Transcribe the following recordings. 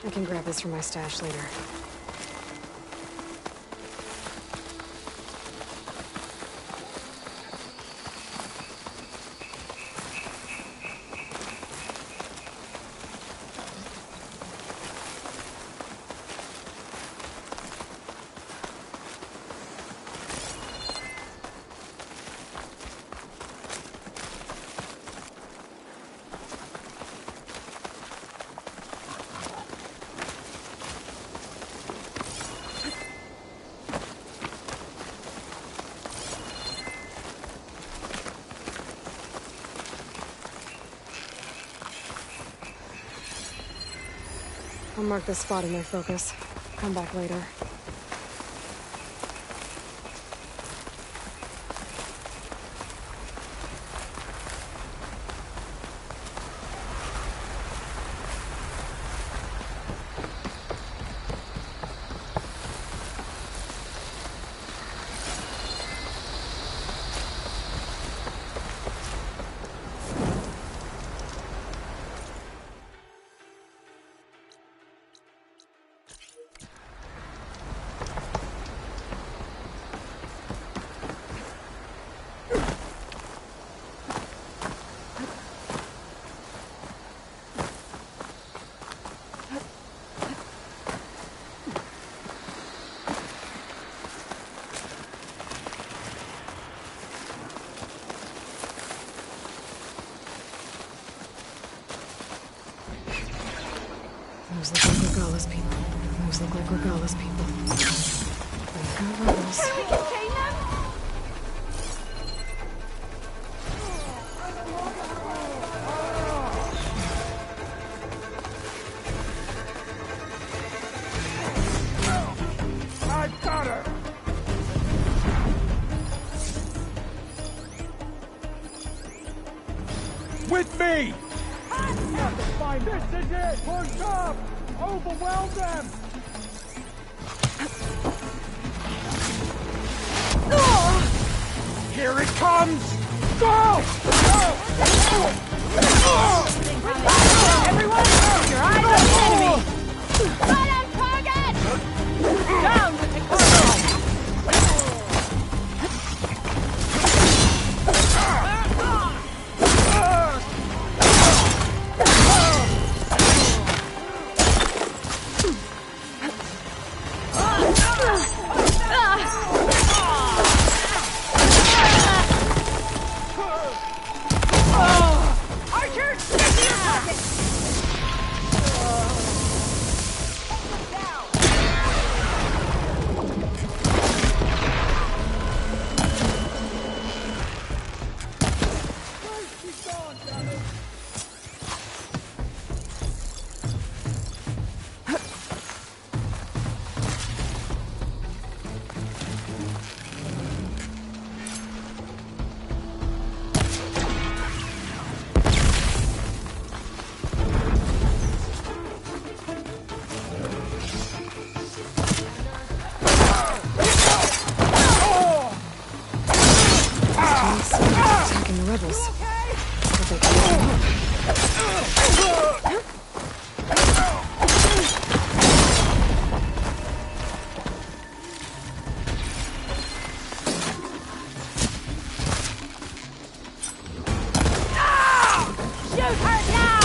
I can grab this from my stash later. I'll mark this spot in my focus. Come back later. Those look like Regalla's people. Those look like Regalla's people. They've got rebels. Can we contain them? I've got her! With me! This is it! Push up! Overwhelm them! Here it comes! Go! Everyone, your eyes on the enemy! Right on target! Down with the corporal! Attacking the rebels. But they can't Shoot her now!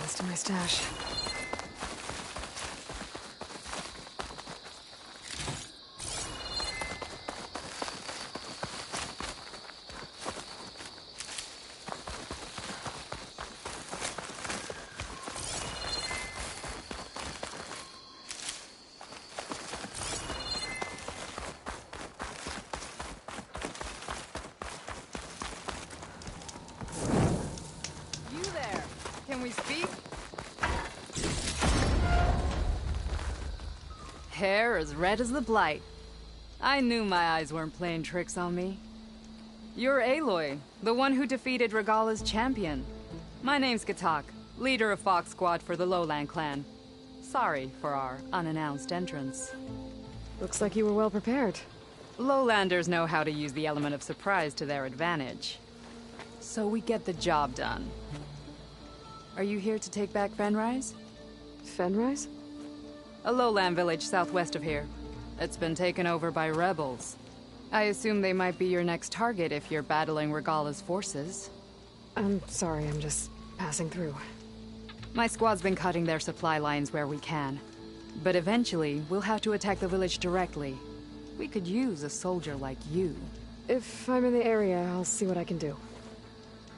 rest of my stash. You there. Can we speak? Hair as red as the Blight. I knew my eyes weren't playing tricks on me. You're Aloy, the one who defeated Regala's champion. My name's Gatak, leader of Fox Squad for the Lowland clan. Sorry for our unannounced entrance. Looks like you were well prepared. Lowlanders know how to use the element of surprise to their advantage. So we get the job done. Are you here to take back Fenrise? Fenrise? A lowland village southwest of here. It's been taken over by rebels. I assume they might be your next target if you're battling Regala's forces. I'm sorry, I'm just passing through. My squad's been cutting their supply lines where we can. But eventually, we'll have to attack the village directly. We could use a soldier like you. If I'm in the area, I'll see what I can do.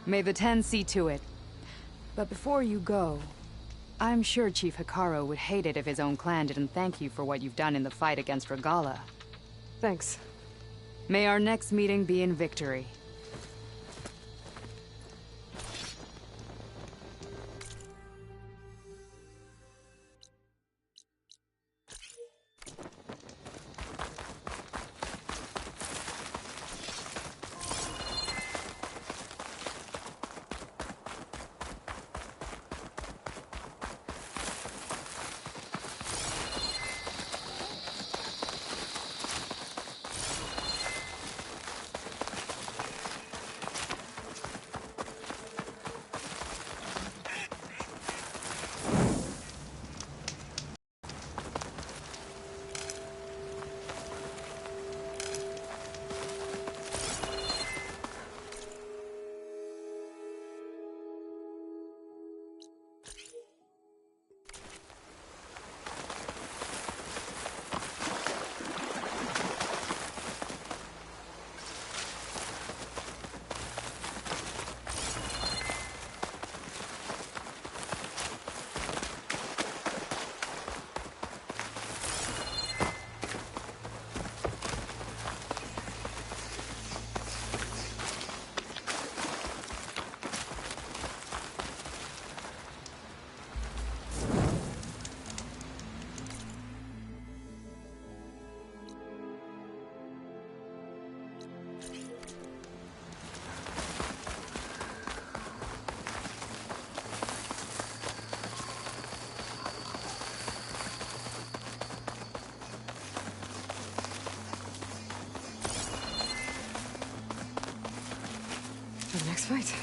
May the Ten see to it. But before you go, I'm sure Chief Hekarro would hate it if his own clan didn't thank you for what you've done in the fight against Regala. Thanks. May our next meeting be in victory. For the next fight.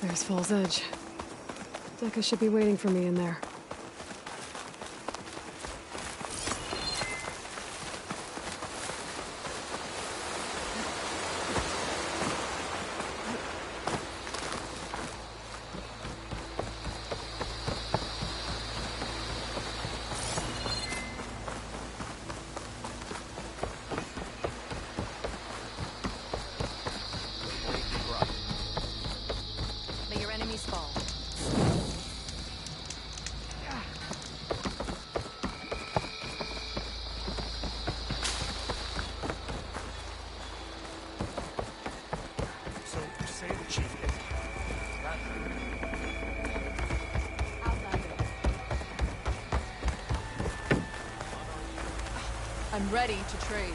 There's Fall's Edge. Dekka should be waiting for me in there. peaceful. So you say the chief is that Outlander. I'm ready to trade.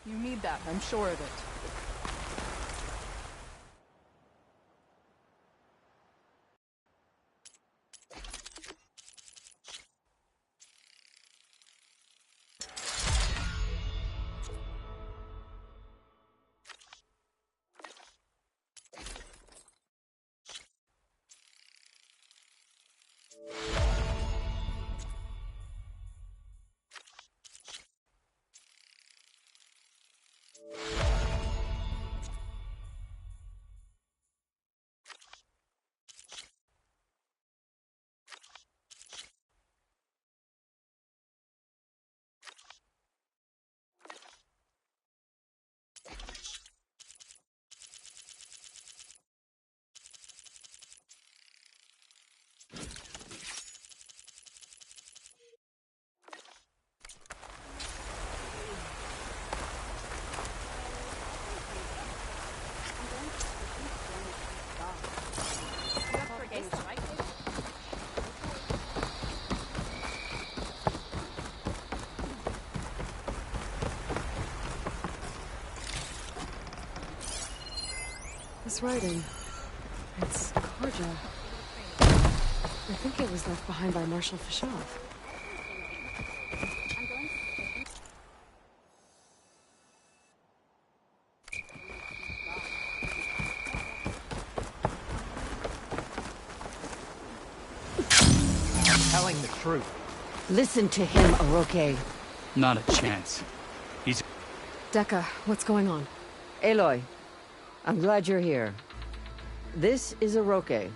You need that, I'm sure of it. This writing. It's Karja. I think it was left behind by Marshal Fashov. Telling the truth. Listen to him, Oroke. Not a chance. He's... Dekka, what's going on? Aloy, I'm glad you're here. This is Oroke,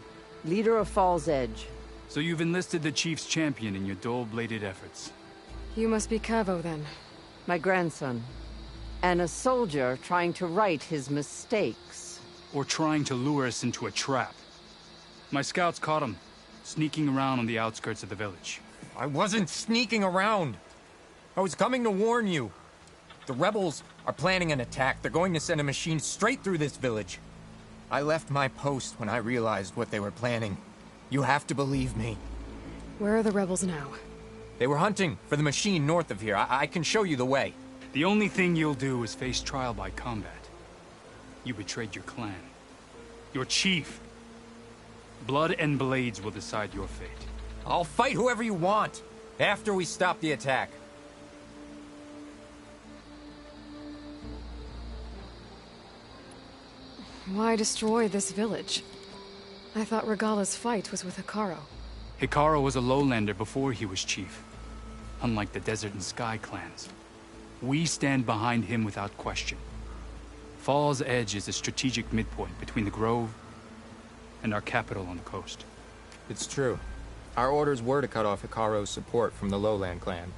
leader of Fall's Edge. So you've enlisted the Chief's champion in your dull-bladed efforts. You must be Cavo, then. My grandson. And a soldier trying to right his mistakes. Or trying to lure us into a trap. My scouts caught him, sneaking around on the outskirts of the village. I wasn't sneaking around. I was coming to warn you. The rebels are planning an attack. They're going to send a machine straight through this village. I left my post when I realized what they were planning. You have to believe me. Where are the rebels now? They were hunting for the machine north of here. I can show you the way. The only thing you'll do is face trial by combat. You betrayed your clan. Your chief. Blood and blades will decide your fate. I'll fight whoever you want, after we stop the attack. Why destroy this village? I thought Regala's fight was with Hikaru. Hikaru was a lowlander before he was chief. Unlike the Desert and Sky clans. We stand behind him without question. Fall's Edge is a strategic midpoint between the Grove and our capital on the coast. It's true. Our orders were to cut off Hikaru's support from the Lowland clan.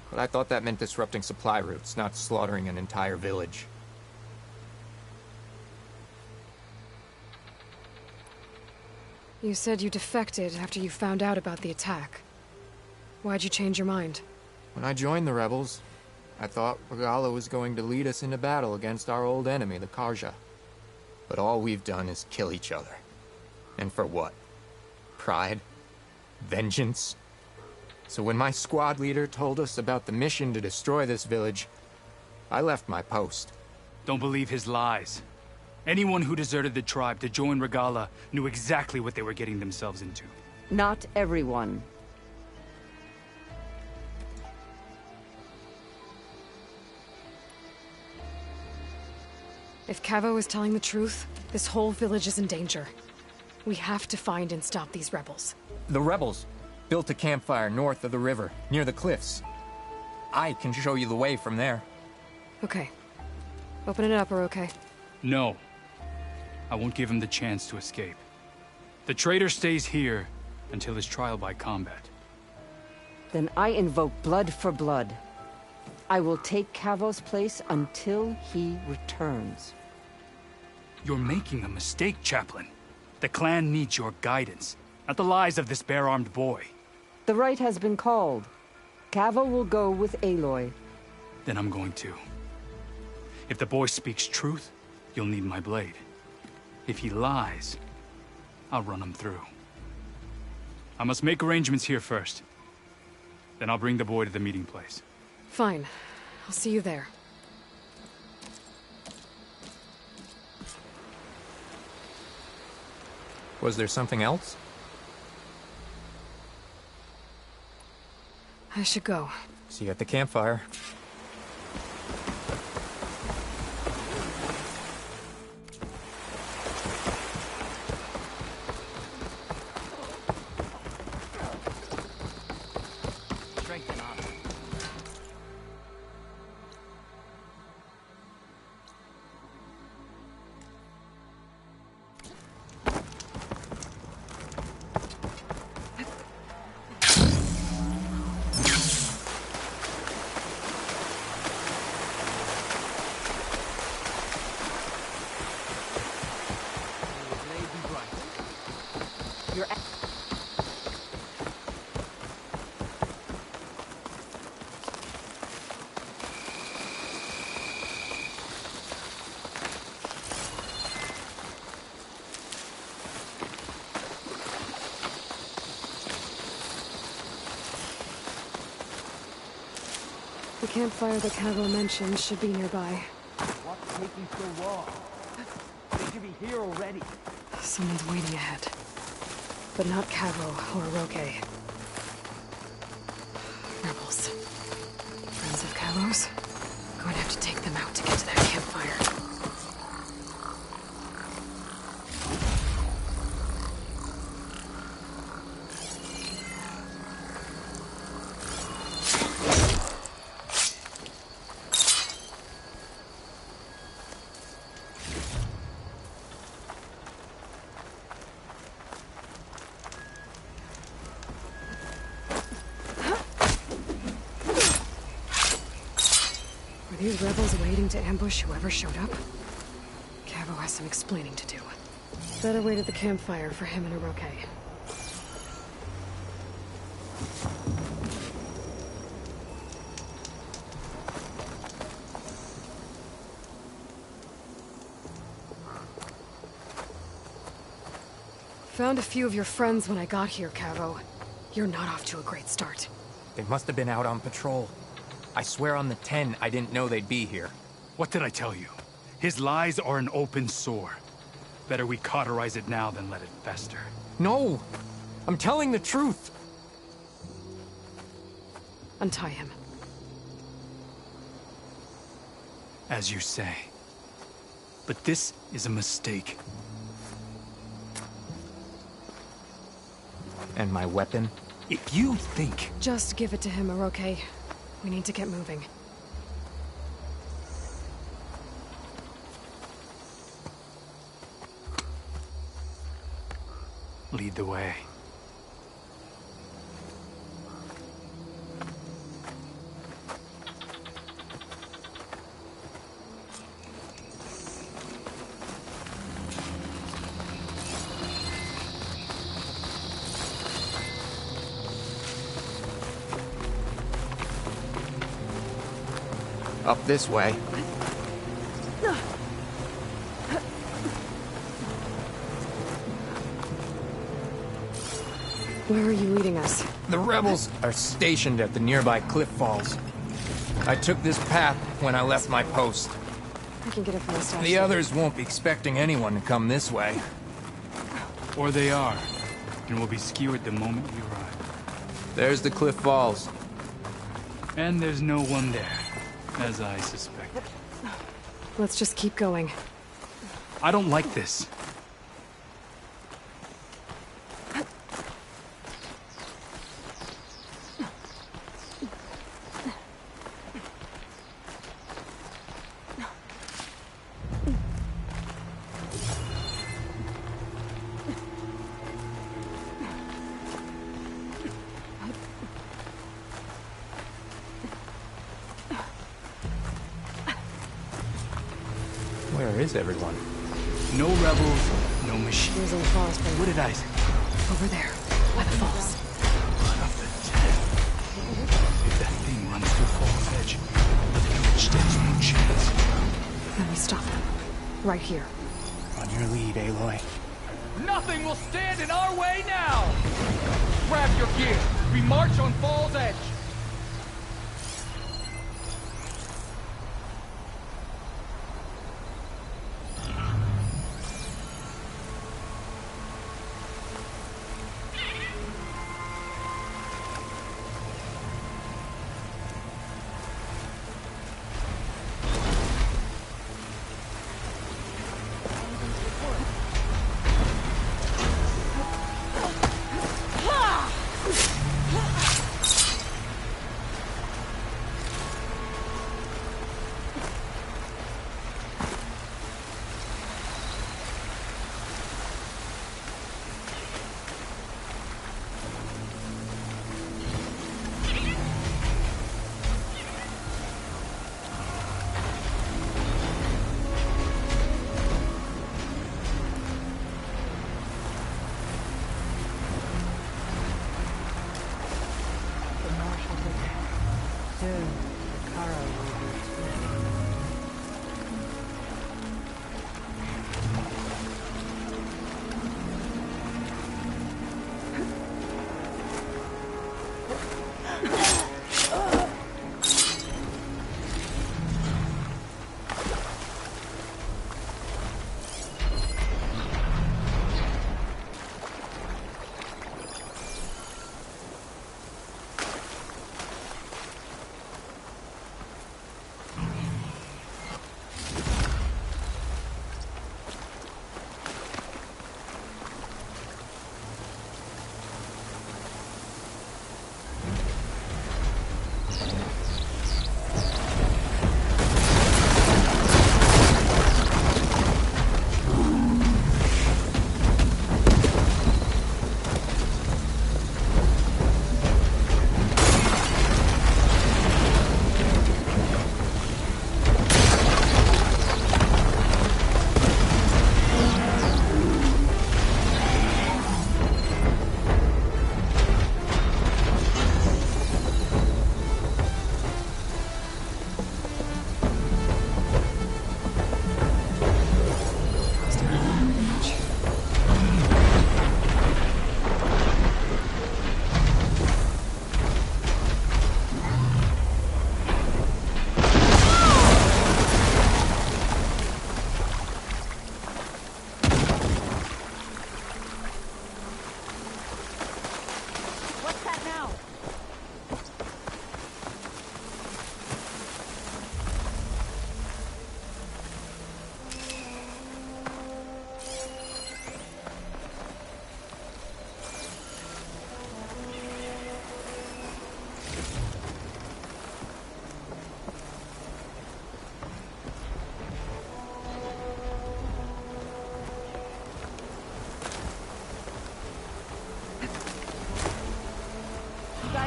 But I thought that meant disrupting supply routes, not slaughtering an entire village. You said you defected after you found out about the attack. Why'd you change your mind? When I joined the rebels, I thought Regala was going to lead us into battle against our old enemy, the Carja. But all we've done is kill each other. And for what? Pride? Vengeance? So when my squad leader told us about the mission to destroy this village, I left my post. Don't believe his lies. Anyone who deserted the tribe to join Regala knew exactly what they were getting themselves into. Not everyone. If Cavo is telling the truth, this whole village is in danger. We have to find and stop these rebels. The rebels built a campfire north of the river, near the cliffs. I can show you the way from there. Okay. Open it up, or okay? No. I won't give him the chance to escape. The traitor stays here until his trial by combat. Then I invoke blood for blood. I will take Cavo's place until he returns. You're making a mistake, Chaplain. The clan needs your guidance, not the lies of this bare-armed boy. The right has been called. Cavo will go with Aloy. Then I'm going to. If the boy speaks truth, you'll need my blade. If he lies, I'll run him through. I must make arrangements here first. Then I'll bring the boy to the meeting place. Fine. I'll see you there. Was there something else? I should go. See you at the campfire. The campfire that Cavo mentioned should be nearby. What's taking so long? They should be here already. Someone's waiting ahead. But not Cavo or Roque. Rebels. Friends of Cavo's? Going to have to take them out to get to that campfire. Were these rebels waiting to ambush whoever showed up? Cavo has some explaining to do. Better wait at the campfire for him and Roque. Found a few of your friends when I got here, Cavo. You're not off to a great start. They must have been out on patrol. I swear on the 10, I didn't know they'd be here. What did I tell you? His lies are an open sore. Better we cauterize it now than let it fester. No! I'm telling the truth! Untie him. As you say. But this is a mistake. And my weapon? If you think... Just give it to him, Oroke. We need to get moving. Lead the way. Up this way. Where are you leading us? The rebels are stationed at the nearby cliff falls. I took this path when I left my post. I can get it from the statue. The others won't be expecting anyone to come this way. Or they are, and will be skewered the moment we arrive. There's the cliff falls. And there's no one there, as I suspected. Let's just keep going. I don't like this. Where is everyone? No rebels, no machine. Using the falls, but What did I say? over there, by the falls. Blood of the dead. If that thing runs through Fall's Edge, the village stands no chance. Then we stop them. Right here. On your lead, Aloy. Nothing will stand in our way now! Grab your gear. We march on Fall's Edge.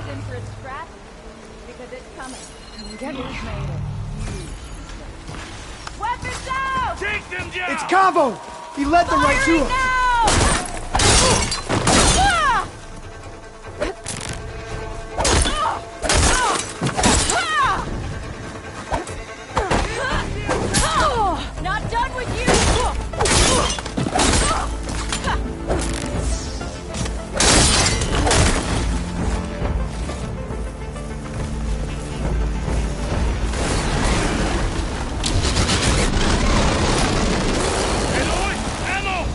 in for a scrap? Because it's coming. Come and get me. Weapons out! Take them down! It's Cavo! He led them right to us! Not done with you! Aloy! Ammo!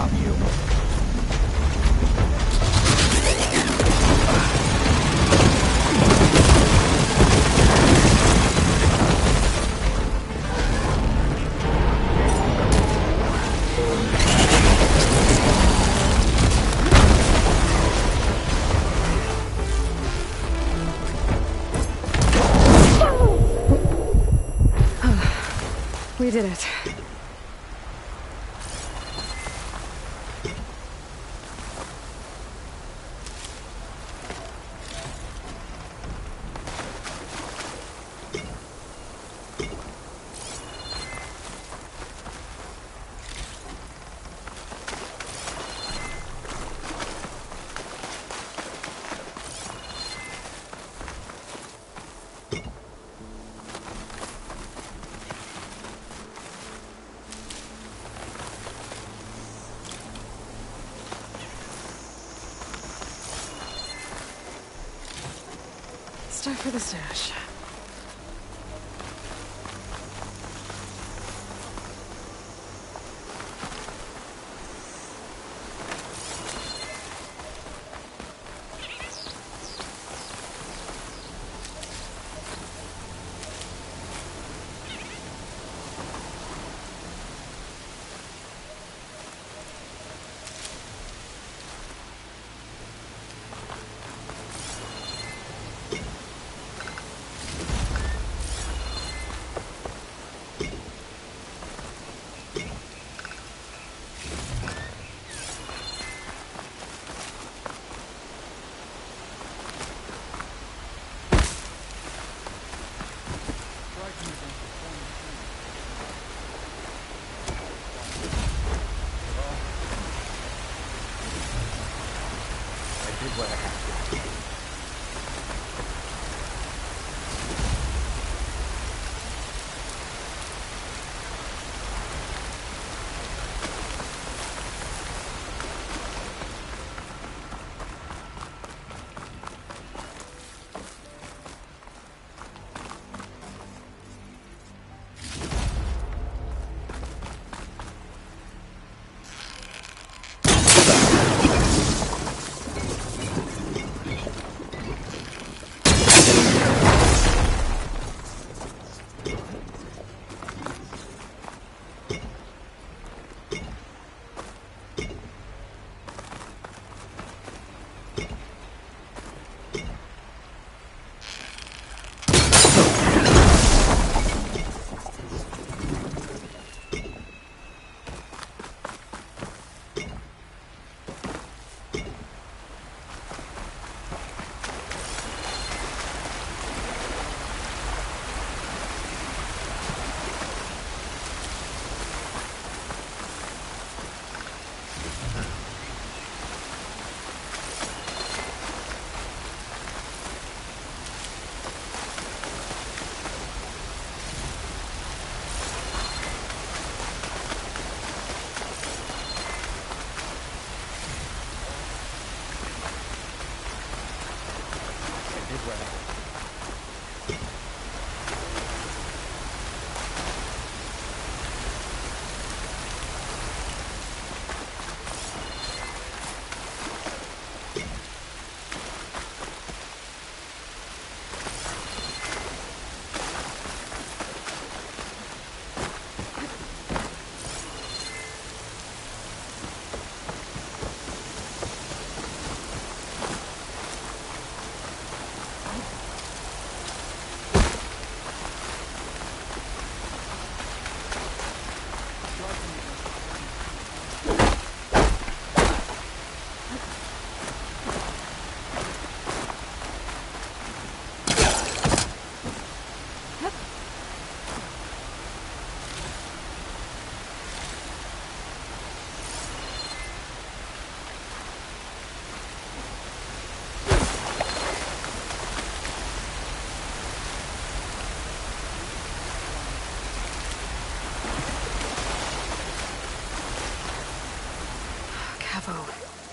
stop you. We did it. It's time for the stash. What I have to do.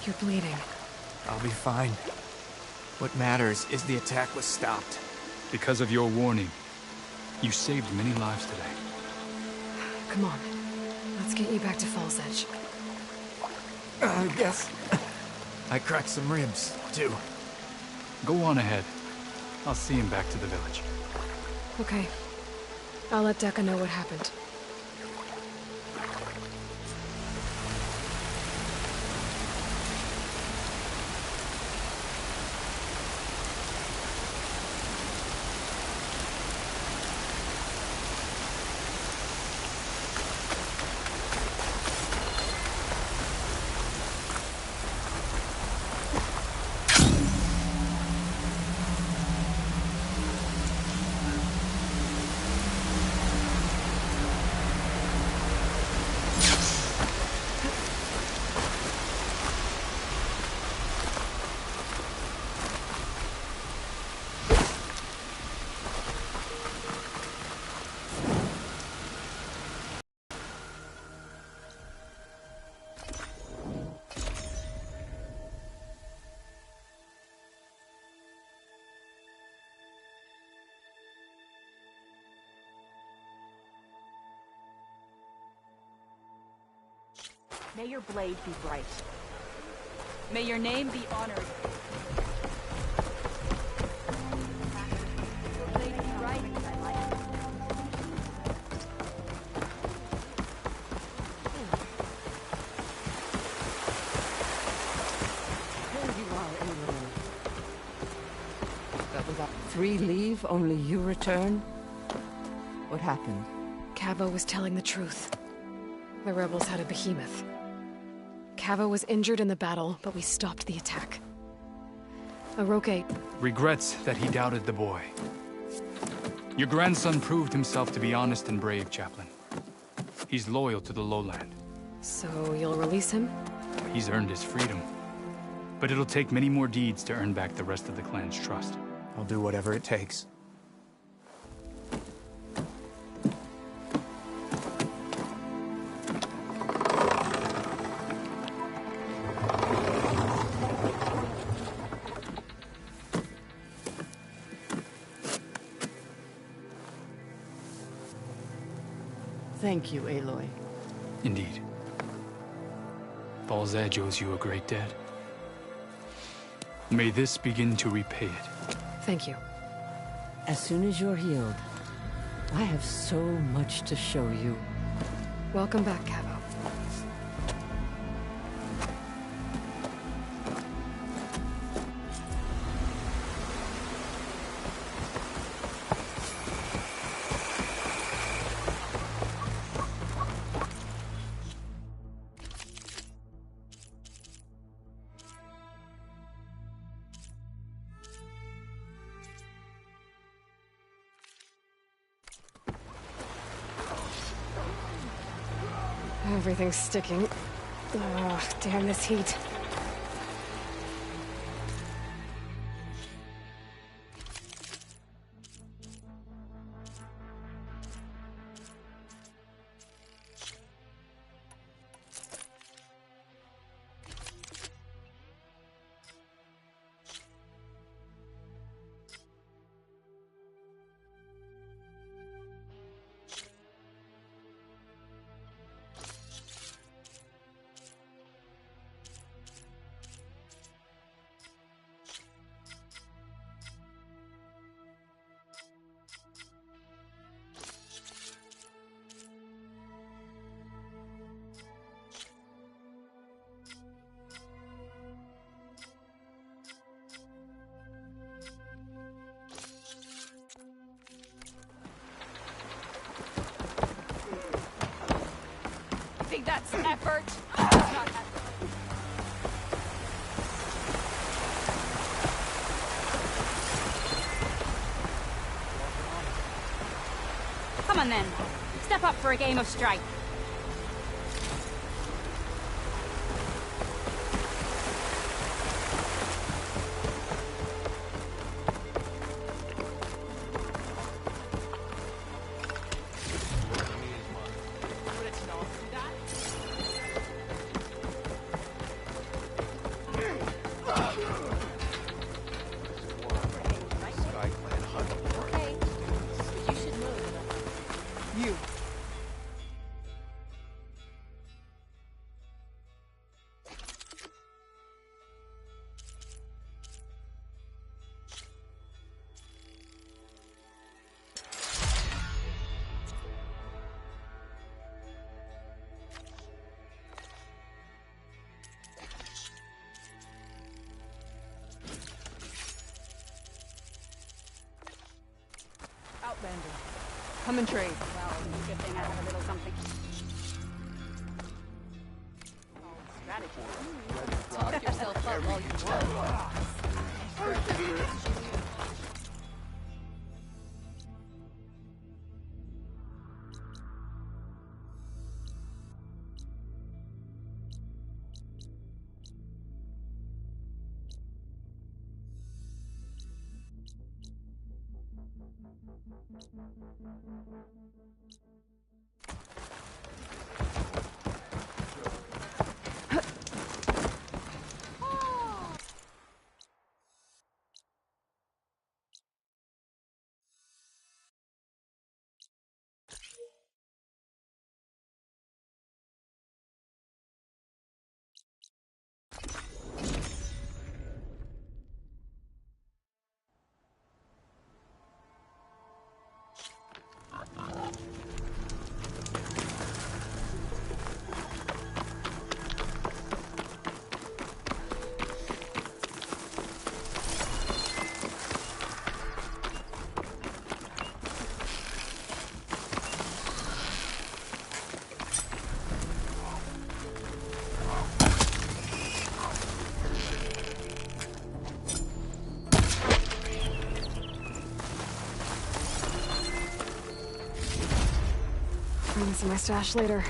You're bleeding. I'll be fine. What matters is the attack was stopped. Because of your warning, you saved many lives today. Come on. Let's get you back to Falls Edge. I guess I cracked some ribs, too. Go on ahead. I'll see him back to the village. Okay. I'll let Dekka know what happened. May your blade be bright. May your name be honored. Your blade is bright, I like it. There you are, Aloy. But without 3 leave, only you return? What happened? Cavo was telling the truth. The rebels had a behemoth. Cavo was injured in the battle, but we stopped the attack. Aroke... Regrets that he doubted the boy. Your grandson proved himself to be honest and brave, Chaplain. He's loyal to the lowland. So you'll release him? He's earned his freedom. But it'll take many more deeds to earn back the rest of the clan's trust. I'll do whatever it takes. Thank you, Aloy. Indeed. Baal's Edge owes you a great debt. May this begin to repay it. Thank you. As soon as you're healed, I have so much to show you. Welcome back, Cavo. Everything's sticking. Ugh, damn this heat. Think that's effort? Come on then. Step up for a game of strike. Come and trade. Well, good thing I have a little something. Strategy. Talk yourself up while you chat. Bring this in my stash later.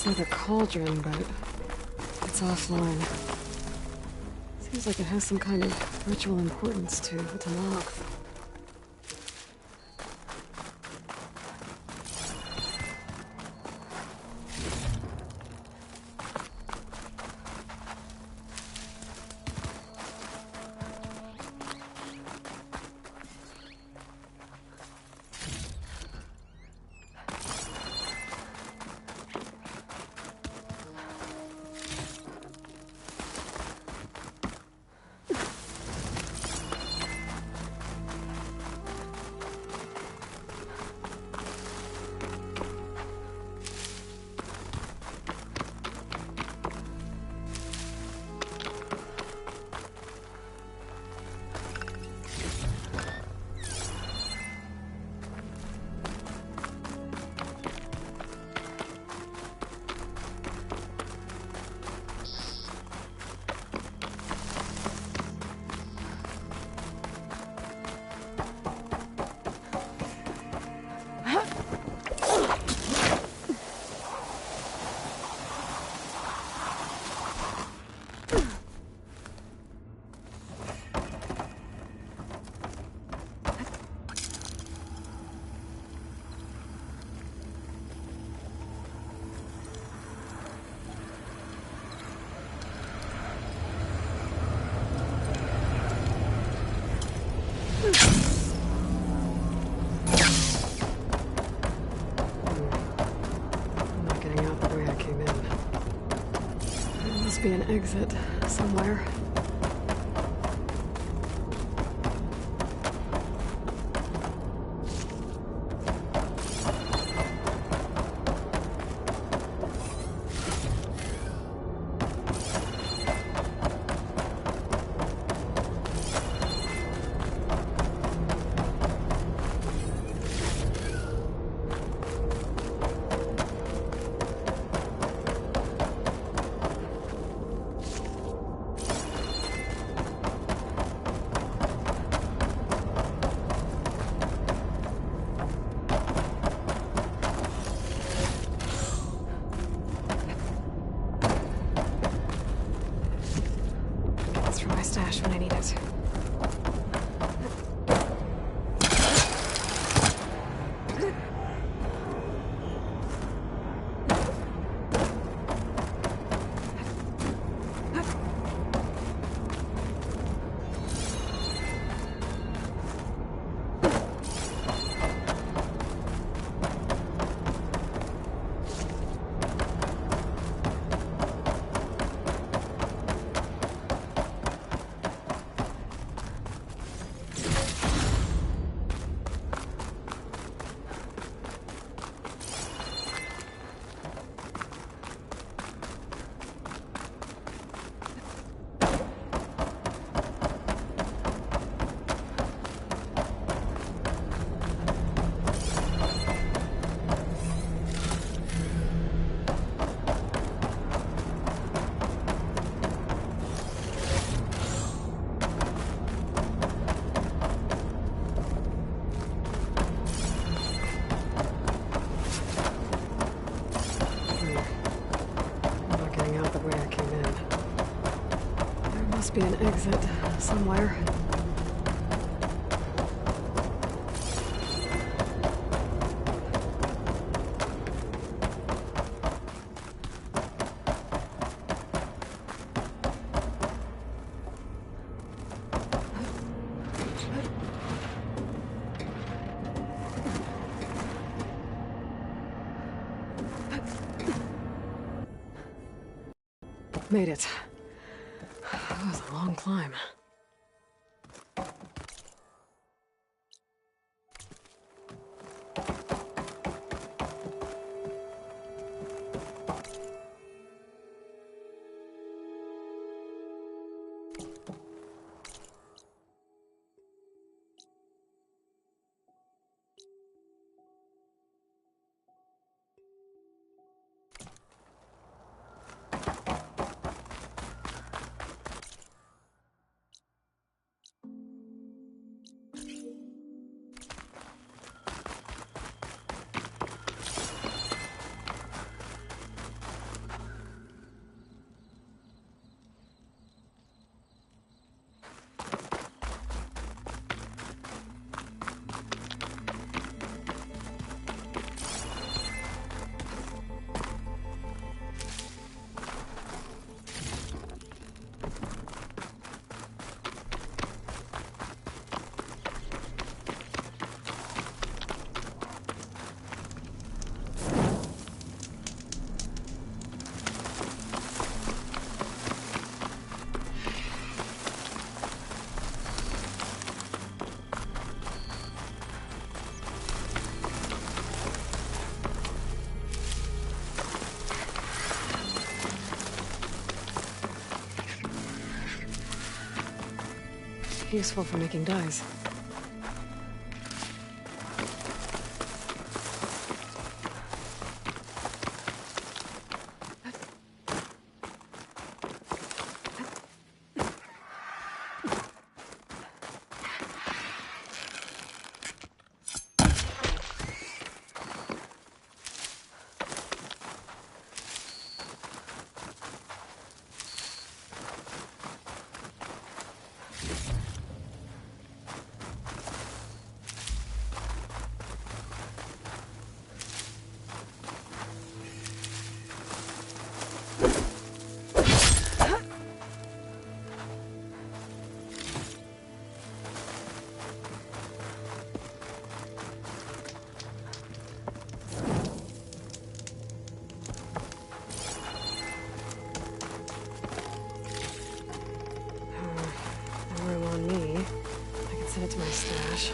Looks like a cauldron, but it's offline. Seems like it has some kind of ritual importance to Locke. I'm not getting out the way I came in. There must be an exit somewhere. must be an exit somewhere. Made it. That was a long climb. Useful for making dyes. Room on me. I can send it to my stash.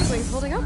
Wings holding up?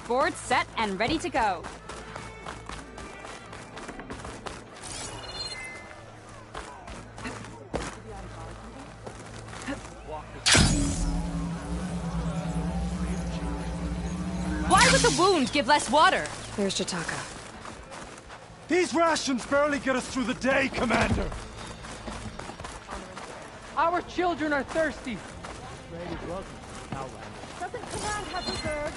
Board set and ready to go. Why would the wound give less water? There's Jataka. These rations barely get us through the day, Commander! Our children are thirsty! Doesn't command have reserves?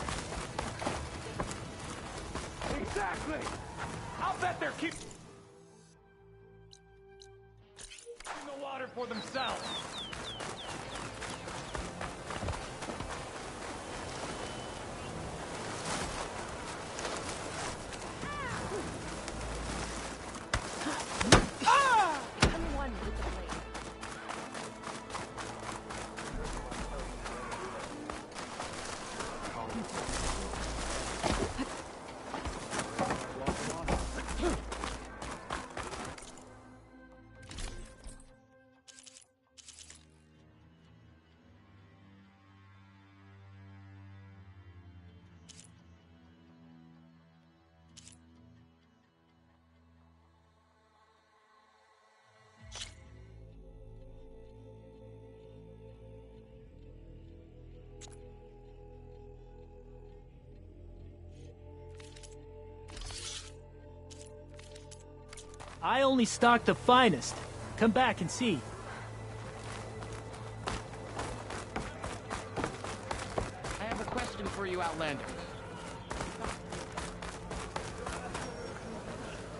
Exactly! I'll bet they're keeping the water for themselves! I only stock the finest. Come back and see. I have a question for you, Outlander.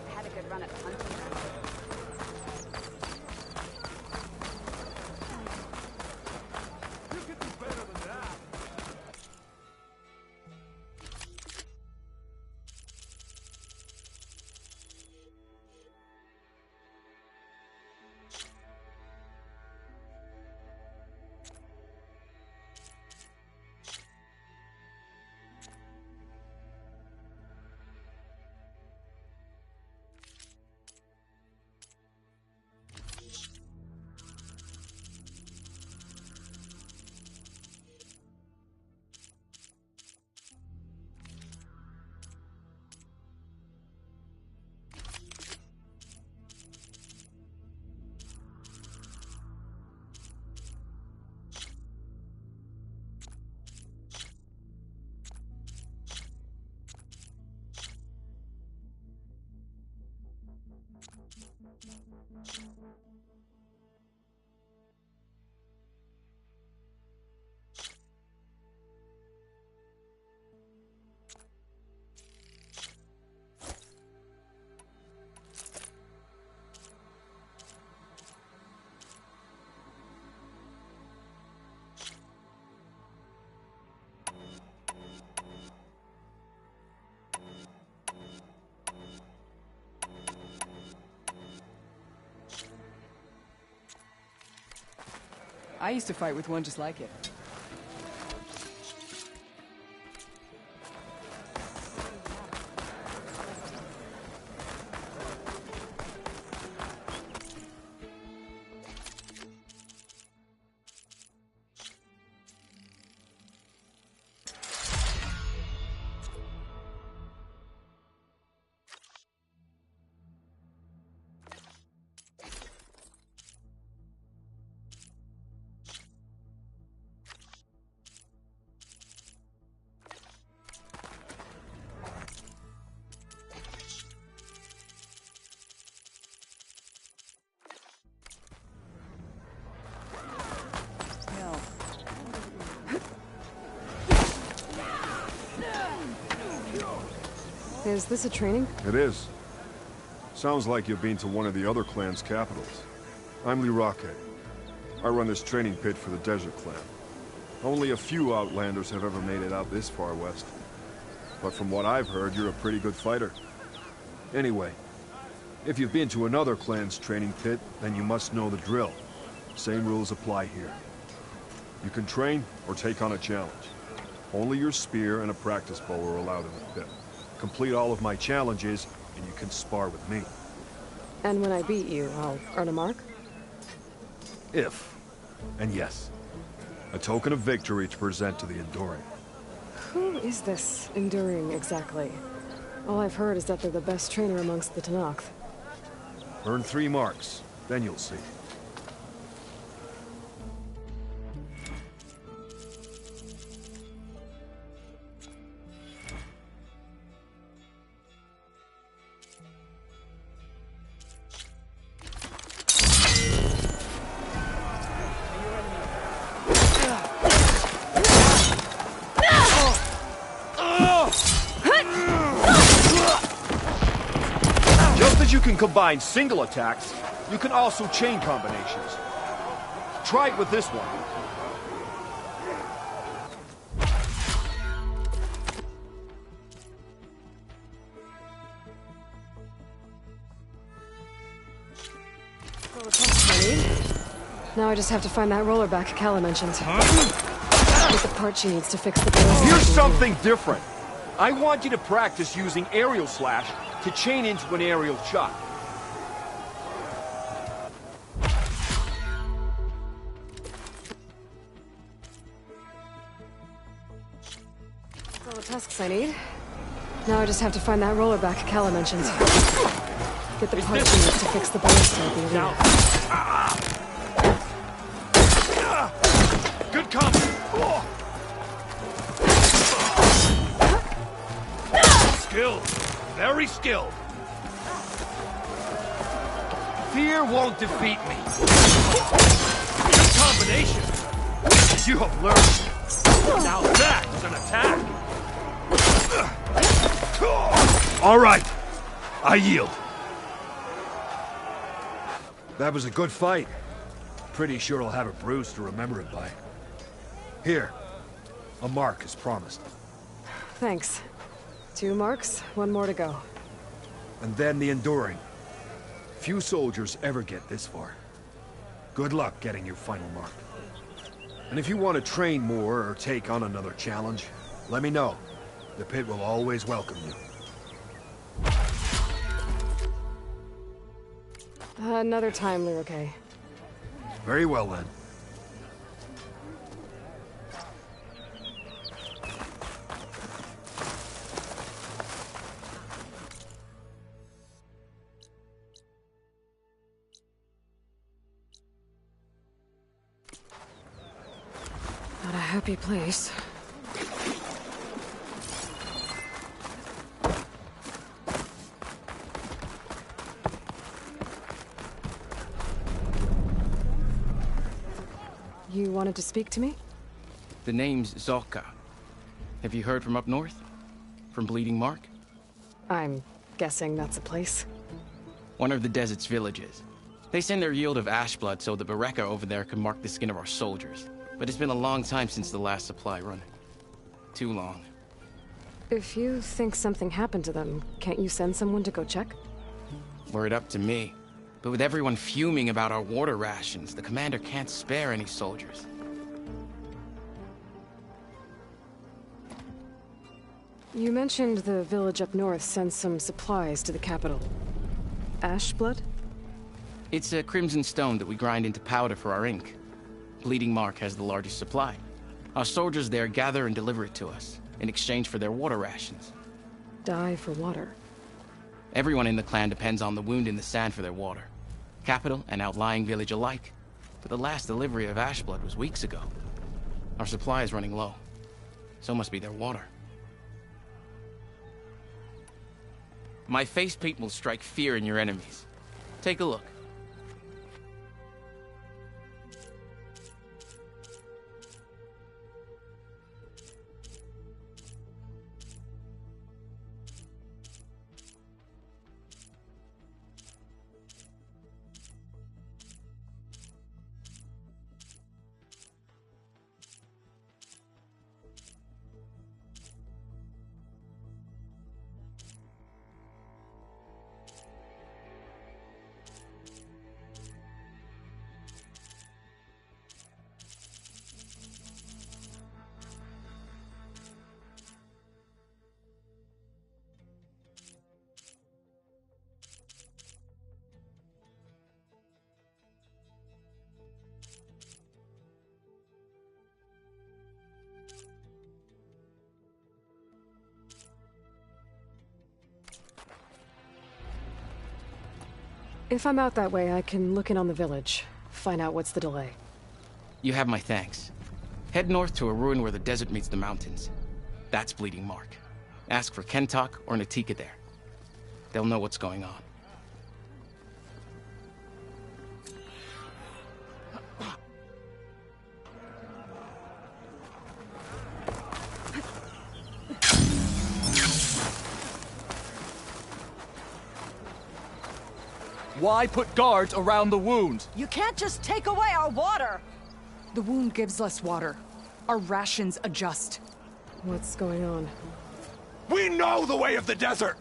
I had a good run at hunting. I used to fight with one just like it. Is this a training? It is. Sounds like you've been to one of the other clan's capitals. I'm Lirake. I run this training pit for the Desert Clan. Only a few Outlanders have ever made it out this far west. But from what I've heard, you're a pretty good fighter. Anyway, if you've been to another clan's training pit, then you must know the drill. Same rules apply here. You can train or take on a challenge. Only your spear and a practice bow are allowed in the pit. Complete all of my challenges, and you can spar with me. And when I beat you, I'll earn a mark? If. And yes. A token of victory to present to the Enduring. Who is this Enduring, exactly? All I've heard is that they're the best trainer amongst the Tenakth. Earn 3 marks, then you'll see. Just as you can combine single attacks, you can also chain combinations. Try it with this one. Now I just have to find that roller back Kala mentioned. Get the part she needs to fix the balance. Here's something different. I want you to practice using aerial slash to chain into an aerial shot. All the tusks I need. Now I just have to find that roller back Kala mentioned. Get the part she needs to fix the ballista at the arena. Good combo. Skilled. Very skilled. Fear won't defeat me. Good combination. You have learned. Now that is an attack. All right. I yield. That was a good fight. Pretty sure I'll have a bruise to remember it by. Here. A mark as promised. Thanks. 2 marks, 1 more to go. And then the Enduring. Few soldiers ever get this far. Good luck getting your final mark. And if you want to train more or take on another challenge, let me know. The pit will always welcome you. Another time, Lyroke. Very well then. Not a happy place. You wanted to speak to me? The name's Zorka. Have you heard from up north? From Bleeding Mark? I'm guessing that's a place. One of the desert's villages. They send their yield of ash blood so the Bereka over there can mark the skin of our soldiers. But it's been a long time since the last supply run. Too long. If you think something happened to them, can't you send someone to go check? Were it up to me. But with everyone fuming about our water rations, the commander can't spare any soldiers. You mentioned the village up north sends some supplies to the capital. Ash blood? It's a crimson stone that we grind into powder for our ink. Bleeding Mark has the largest supply. Our soldiers there gather and deliver it to us, in exchange for their water rations. Die for water. Everyone in the clan depends on the wound in the sand for their water. Capital and outlying village alike. But the last delivery of ash blood was weeks ago. Our supply is running low. So must be their water. My face paint will strike fear in your enemies. Take a look. If I'm out that way, I can look in on the village. Find out what's the delay. You have my thanks. Head north to a ruin where the desert meets the mountains. That's Bleeding Mark. Ask for Kentok or Natika there. They'll know what's going on. Why put guards around the wound? You can't just take away our water! The wound gives less water. Our rations adjust. What's going on? We know the way of the desert!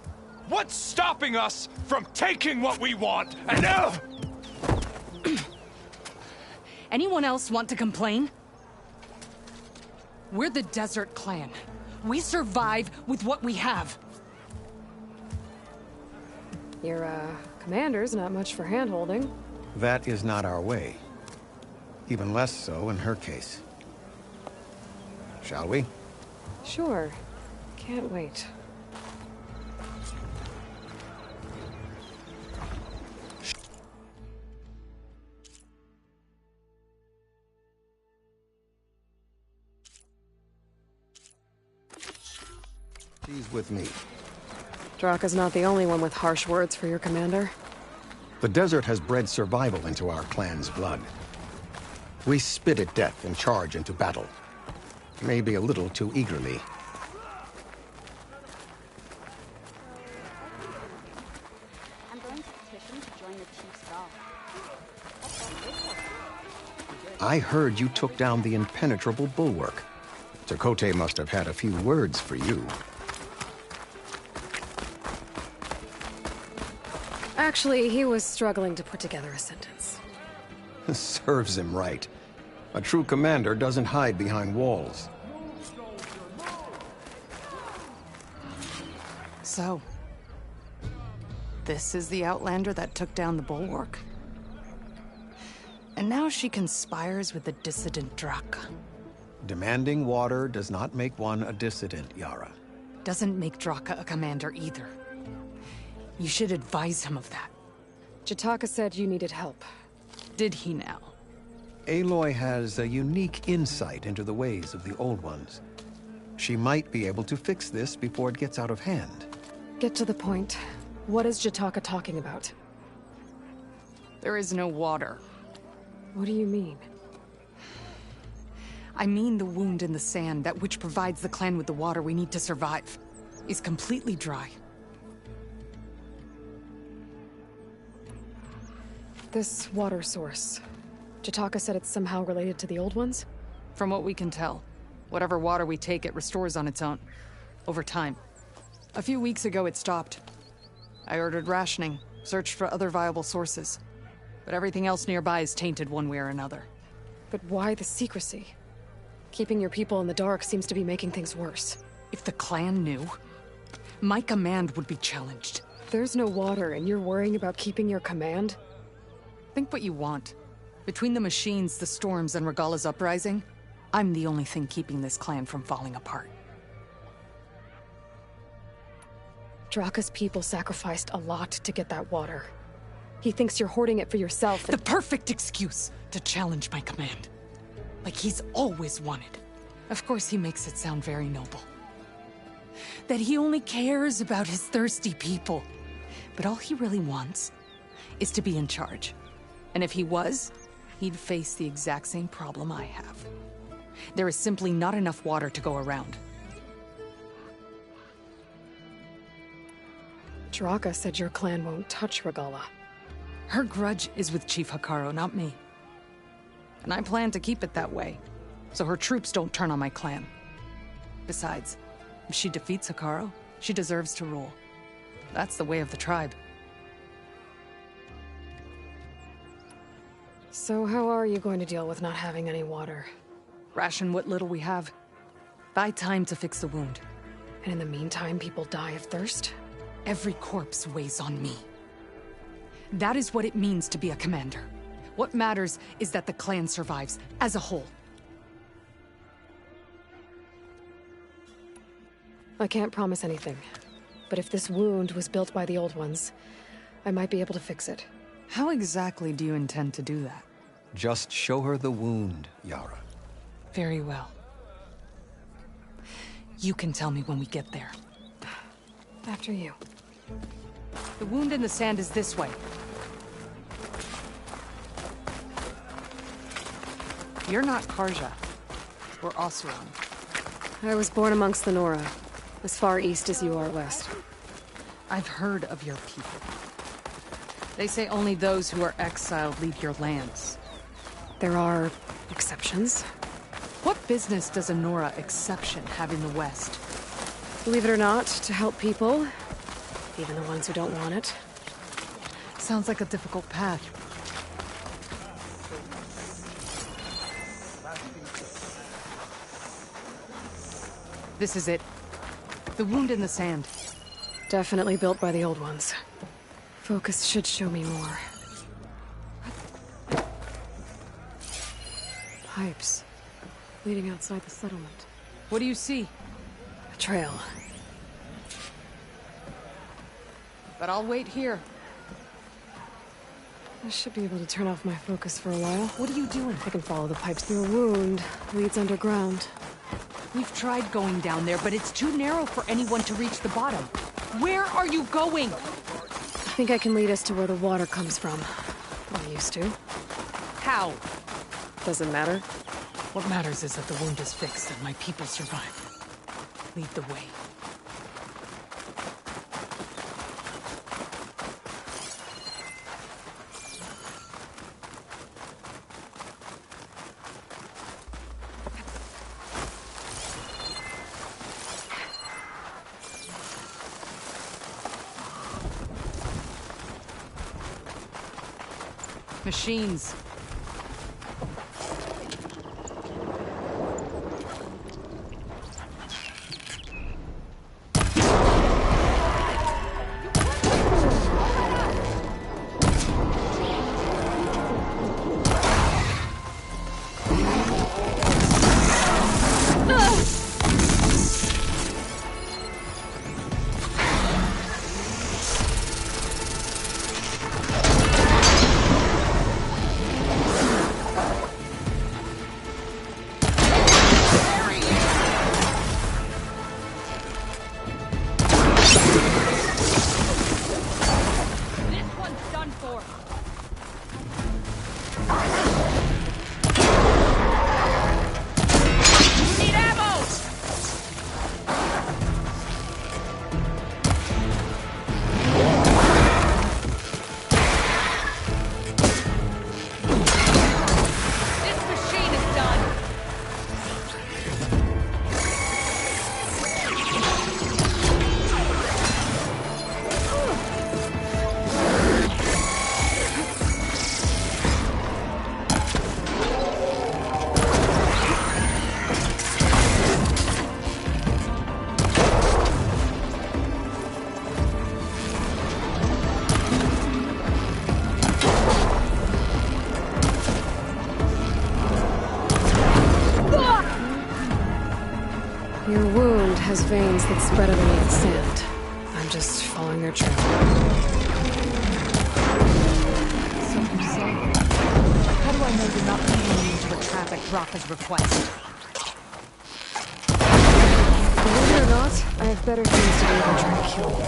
What's stopping us from taking what we want, and now? Anyone else want to complain? We're the Desert Clan. We survive with what we have. Your, commander's not much for hand-holding. That is not our way. Even less so in her case. Shall we? Sure. Can't wait. She's with me. Draka's not the only one with harsh words for your commander. The desert has bred survival into our clan's blood. We spit at death and charge into battle. Maybe a little too eagerly. I'm going to petition to join the Chief's Guard. I heard you took down the impenetrable bulwark. Tekotteh must have had a few words for you. Actually, he was struggling to put together a sentence. Serves him right. A true commander doesn't hide behind walls. So, this is the Outlander that took down the bulwark? And now she conspires with the dissident Draka. Demanding water does not make one a dissident, Yara. Doesn't make Draka a commander either. You should advise him of that. Jataka said you needed help. Did he now? Aloy has a unique insight into the ways of the Old Ones. She might be able to fix this before it gets out of hand. Get to the point. What is Jataka talking about? There is no water. What do you mean? I mean the wound in the sand, that which provides the clan with the water we need to survive, is completely dry. This water source. Jataka said it's somehow related to the Old Ones? From what we can tell, whatever water we take, it restores on its own. Over time. A few weeks ago, it stopped. I ordered rationing, searched for other viable sources. But everything else nearby is tainted one way or another. But why the secrecy? Keeping your people in the dark seems to be making things worse. If the clan knew, my command would be challenged. There's no water and you're worrying about keeping your command? Think what you want. Between the machines, the storms, and Regalla's uprising, I'm the only thing keeping this clan from falling apart. Draka's people sacrificed a lot to get that water. He thinks you're hoarding it for yourself. The perfect excuse to challenge my command. Like he's always wanted. Of course he makes it sound very noble. That he only cares about his thirsty people. But all he really wants is to be in charge. And if he was, he'd face the exact same problem I have. There is simply not enough water to go around. Draka said your clan won't touch Regalla. Her grudge is with Chief Hekarro, not me. And I plan to keep it that way, so her troops don't turn on my clan. Besides, if she defeats Hekarro, she deserves to rule. That's the way of the tribe. So how are you going to deal with not having any water? Ration what little we have. Buy time to fix the wound. And in the meantime, people die of thirst? Every corpse weighs on me. That is what it means to be a commander. What matters is that the clan survives, as a whole. I can't promise anything. But if this wound was built by the Old Ones, I might be able to fix it. How exactly do you intend to do that? Just show her the wound, Yara. Very well. You can tell me when we get there. After you. The wound in the sand is this way. You're not Karja. Or Oseram. I was born amongst the Nora, as far east as you are west. I've heard of your people. They say only those who are exiled leave your lands. There are exceptions. What business does a Nora exception have in the West? Believe it or not, to help people, even the ones who don't want it. Sounds like a difficult path. This is it. The wound in the sand. Definitely built by the old ones. Focus should show me more. Pipes. Leading outside the settlement. What do you see? A trail. But I'll wait here. I should be able to turn off my focus for a while. What are you doing? I can follow the pipes. Your wound leads underground. We've tried going down there, but it's too narrow for anyone to reach the bottom. Where are you going? I think I can lead us to where the water comes from. I used to. How? Doesn't matter. What matters is that the wound is fixed and my people survive. Lead the way. Machines. Your wound has veins that spread underneath the sand. I'm just following their trail. So you say. How do I know you're not leading me into a trap at Raka's request? Believe it or not, I have better things to do than try to kill you.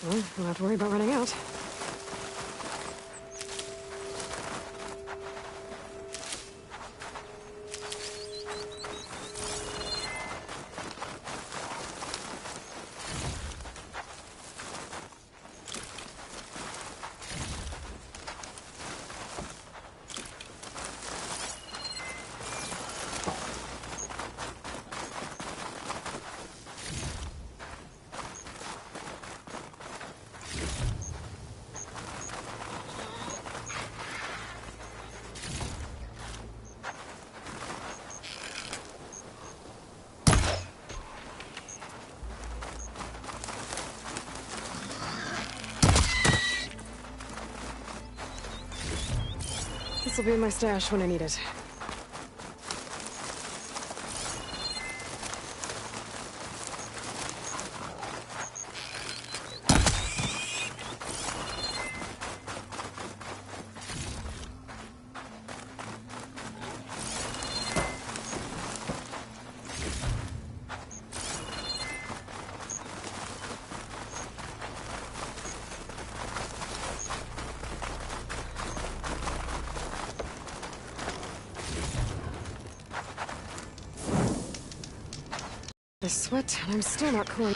Well, don't have to worry about running out. This will be in my stash when I need it. I sweat, and I'm still not cooling.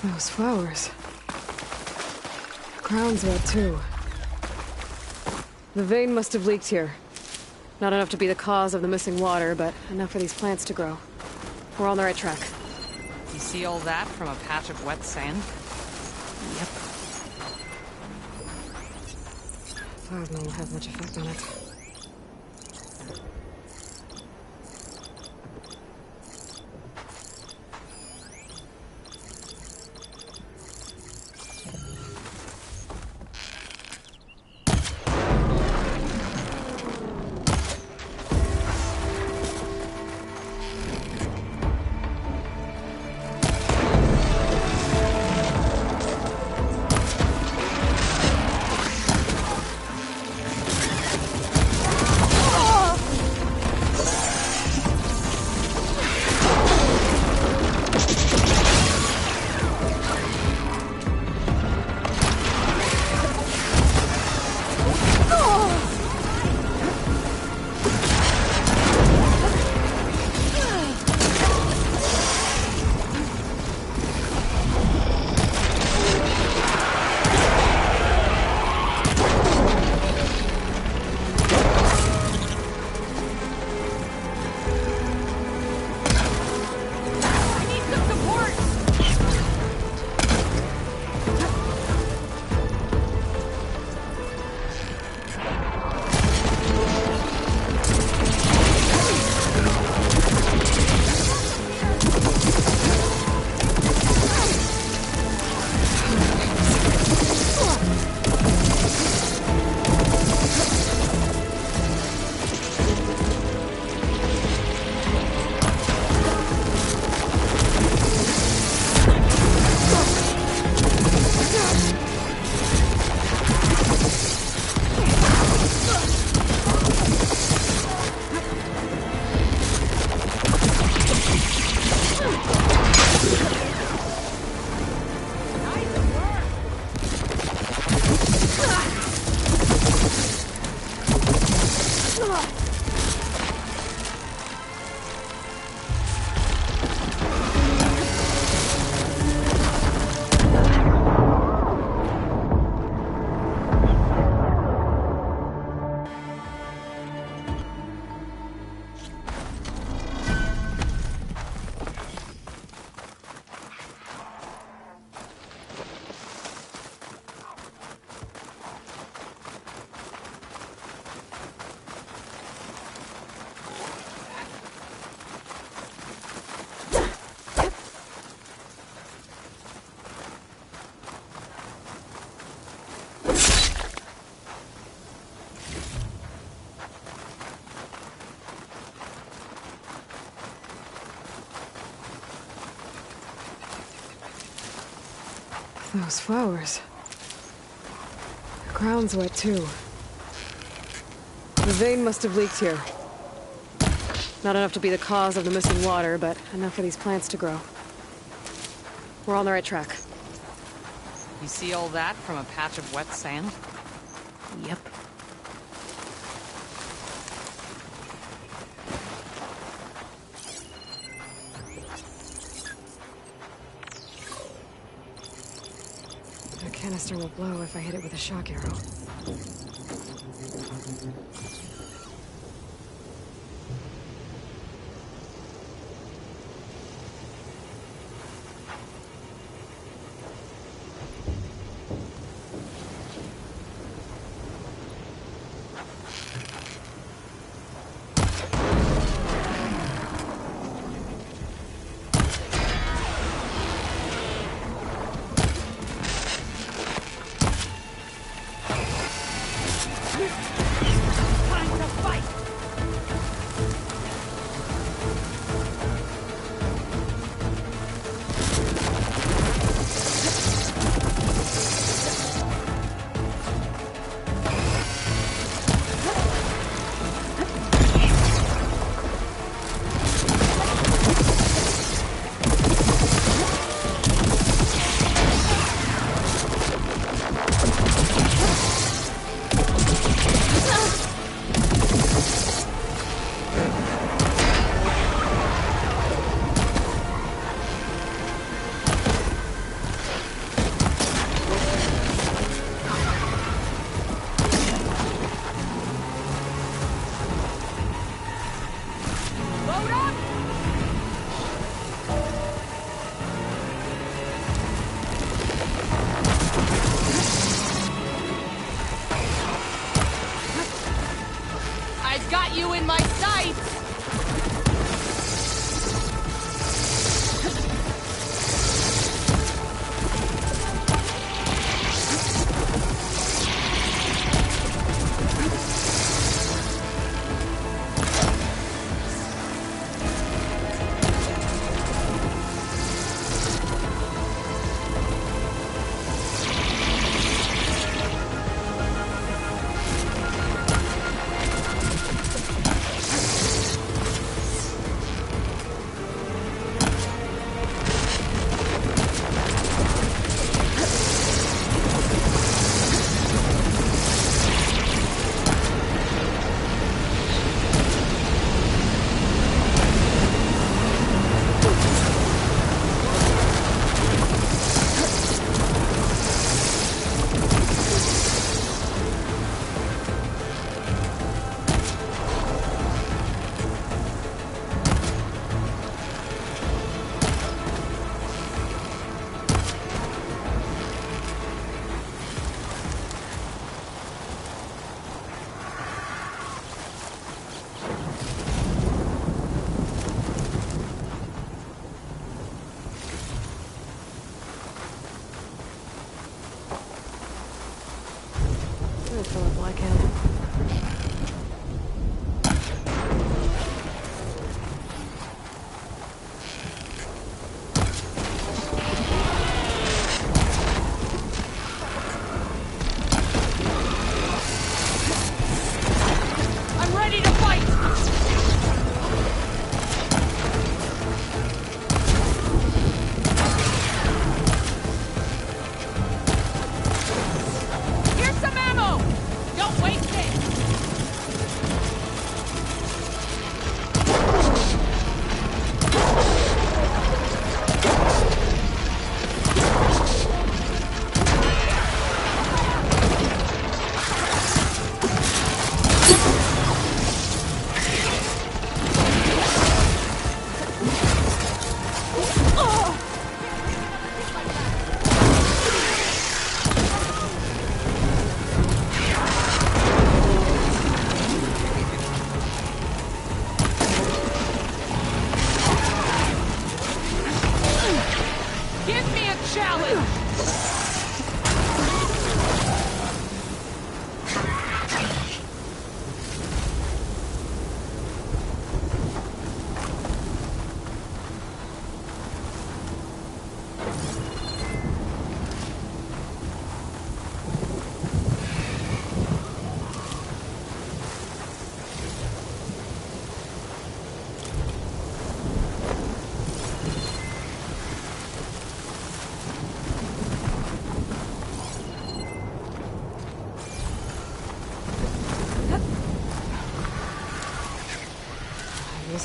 Those flowers. The ground's wet, too. The vein must have leaked here. Not enough to be the cause of the missing water, but enough for these plants to grow. We're on the right track. You see all that from a patch of wet sand? Yep. Plasma won't have much effect on it. Those flowers. The ground's wet too. The vein must have leaked here. Not enough to be the cause of the missing water, but enough for these plants to grow. We're on the right track. You see all that from a patch of wet sand? Yep. The canister will blow if I hit it with a shock arrow. You in my sights! Here's some ammo! Don't waste it!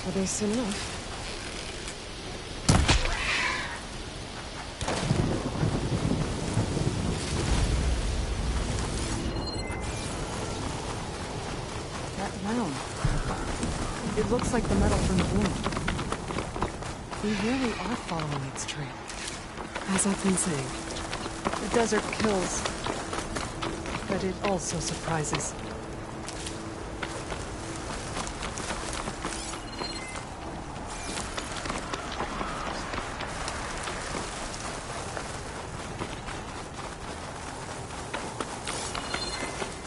This will be soon enough. That mound. It looks like the metal from the wound. We really are following its trail. As I've been saying. The desert kills, but it also surprises.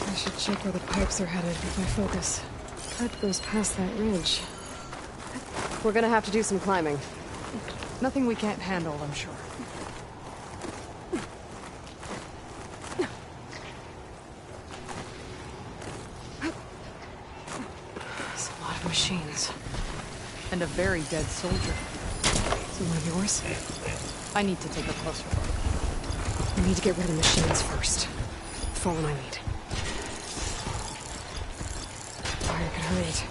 I should check where the pipes are headed with my focus. Pipe goes past that ridge. We're gonna have to do some climbing. Nothing we can't handle, I'm sure. There's a lot of machines. And a very dead soldier. Is it one of yours? I need to take a closer look. We need to get rid of the machines first. Follow my lead. Fire could hurry it.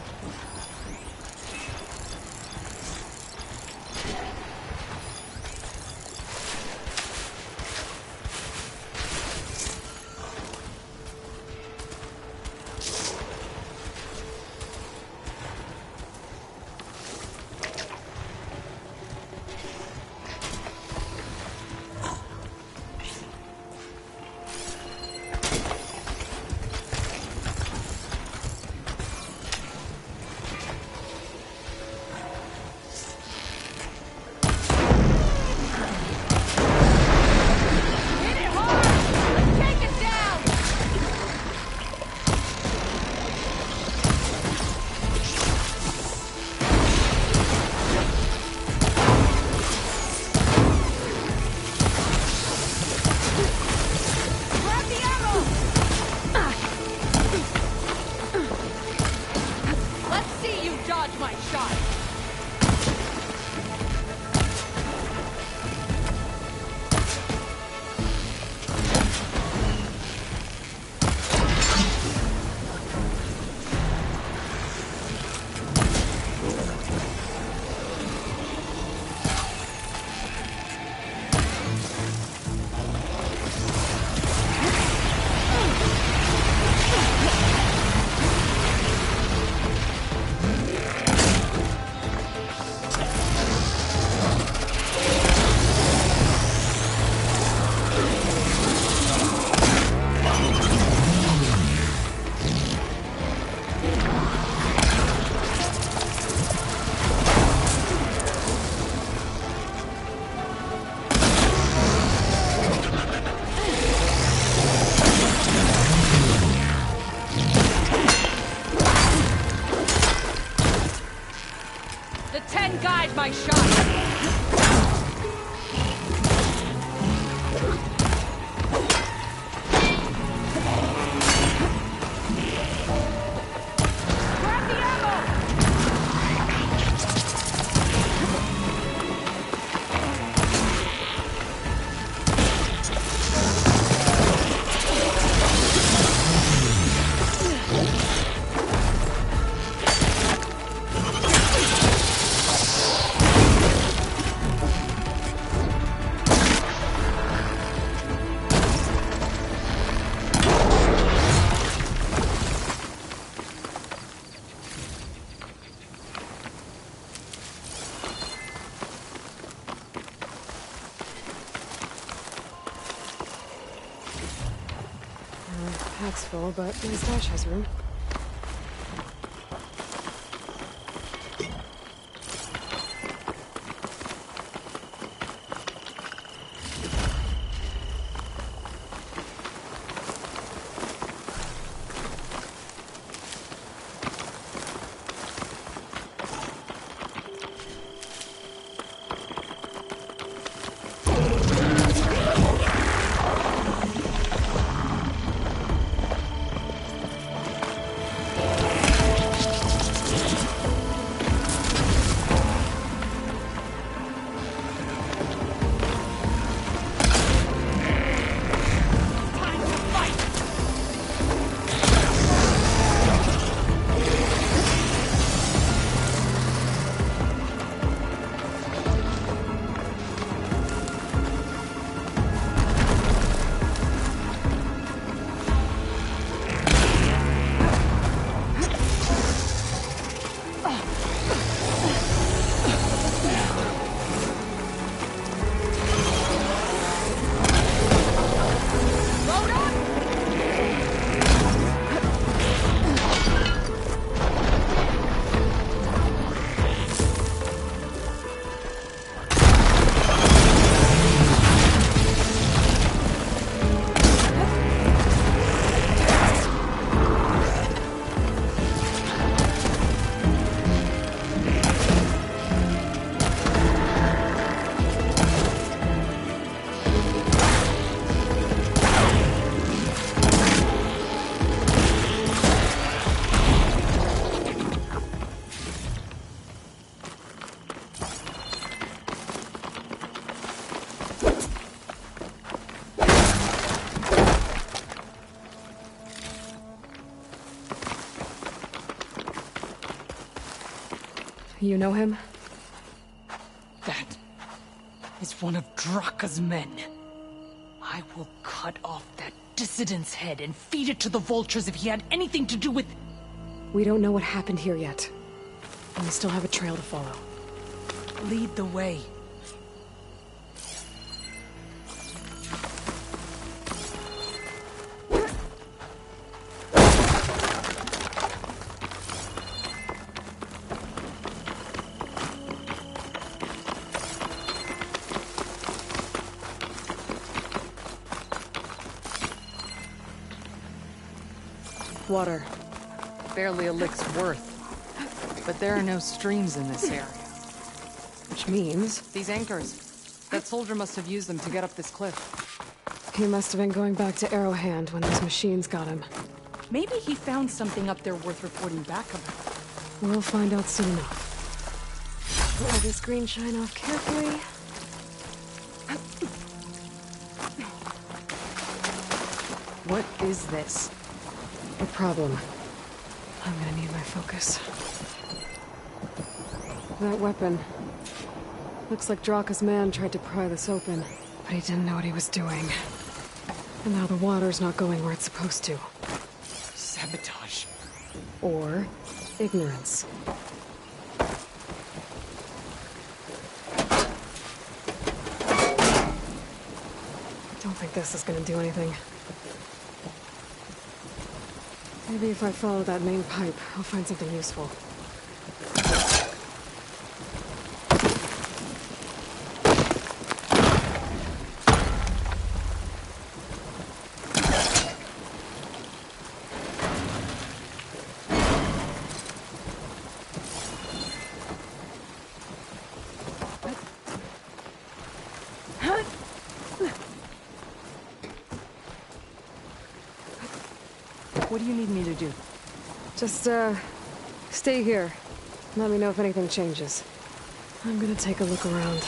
My shot! Pack's full, but my stash has room. You know him? That is one of Draka's men. I will cut off that dissident's head and feed it to the vultures if he had anything to do with... We don't know what happened here yet. And we still have a trail to follow. Lead the way. Water. Barely a lick's worth. But there are no streams in this area. Which means... These anchors. That soldier must have used them to get up this cliff. He must have been going back to Arrowhand when those machines got him. Maybe he found something up there worth reporting back about. We'll find out soon enough. Pull this green shine off carefully. What is this? A problem. I'm gonna need my focus. That weapon. Looks like Draka's man tried to pry this open, but he didn't know what he was doing. And now the water's not going where it's supposed to. Sabotage. Or ignorance. Don't think this is gonna do anything. Maybe if I follow that main pipe, I'll find something useful. What do you need me to do? Just, stay here. Let me know if anything changes. I'm gonna take a look around.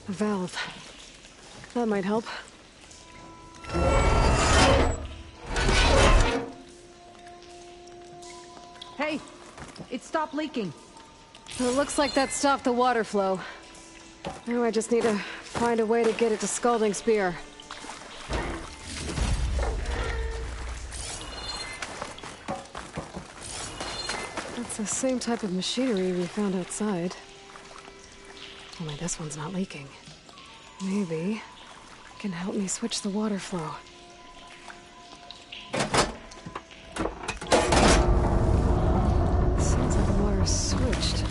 A valve. That might help. Hey! It stopped leaking. It looks like that stopped the water flow. Now I just need to find a way to get it to Scalding Spear. That's the same type of machinery we found outside. Only this one's not leaking. Maybe it can help me switch the water flow. Seems like the water's switched.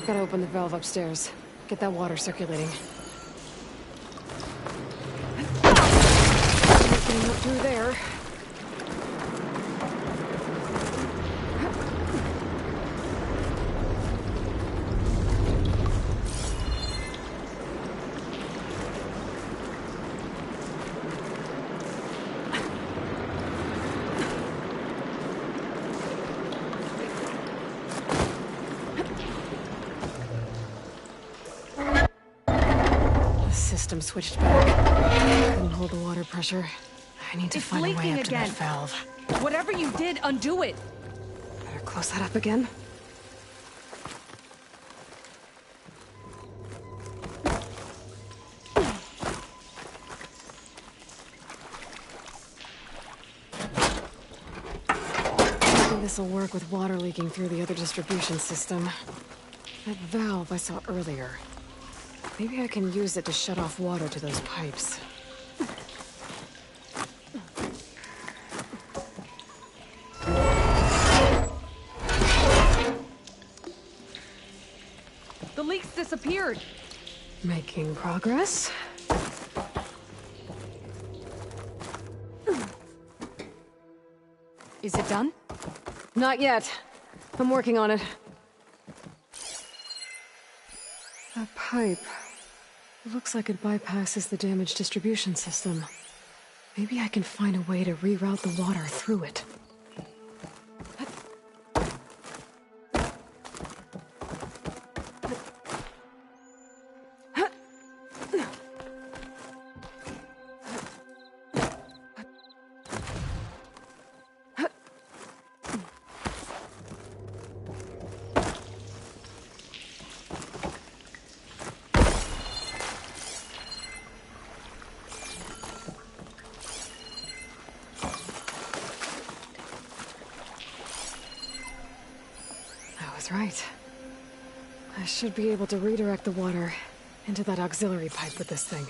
Gotta open the valve upstairs. Get that water circulating. Getting up through there. System switched back. Couldn't hold the water pressure. I need to find a way up to that valve. Whatever you did, undo it. Better close that up again. Maybe this'll work with water leaking through the other distribution system. That valve I saw earlier. Maybe I can use it to shut off water to those pipes. The leaks disappeared. Making progress. Is it done? Not yet. I'm working on it. That pipe. It looks like it bypasses the damaged distribution system. Maybe I can find a way to reroute the water through it. was right. I should be able to redirect the water into that auxiliary pipe with this thing.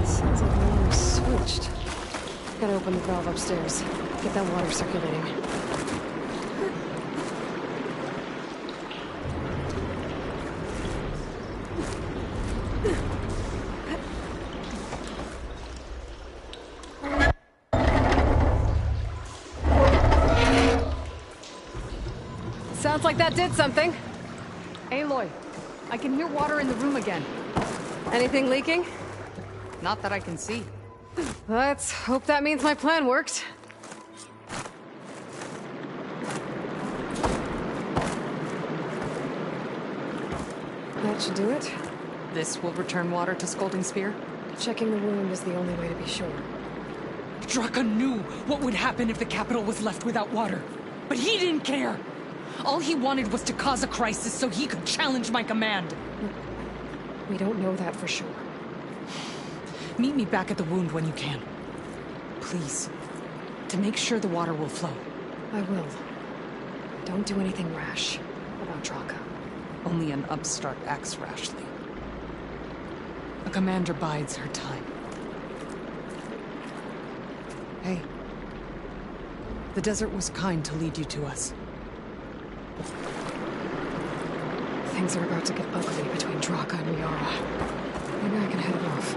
Sounds like the line was switched. Gotta open the valve upstairs. Get that water circulating. Sounds like that did something. Aloy, I can hear water in the room again. Anything leaking? Not that I can see. Let's hope that means my plan worked. That should do it. This will return water to Scolding Spear? Checking the wound is the only way to be sure. Draka knew what would happen if the capital was left without water. But he didn't care! All he wanted was to cause a crisis so he could challenge my command. We don't know that for sure. Meet me back at the wound when you can. Please. To make sure the water will flow. I will. Don't do anything rash about Draka. Only an upstart acts rashly. A commander bides her time. Hey. The desert was kind to lead you to us. Things are about to get ugly between Draka and Liara. Maybe I can head it off.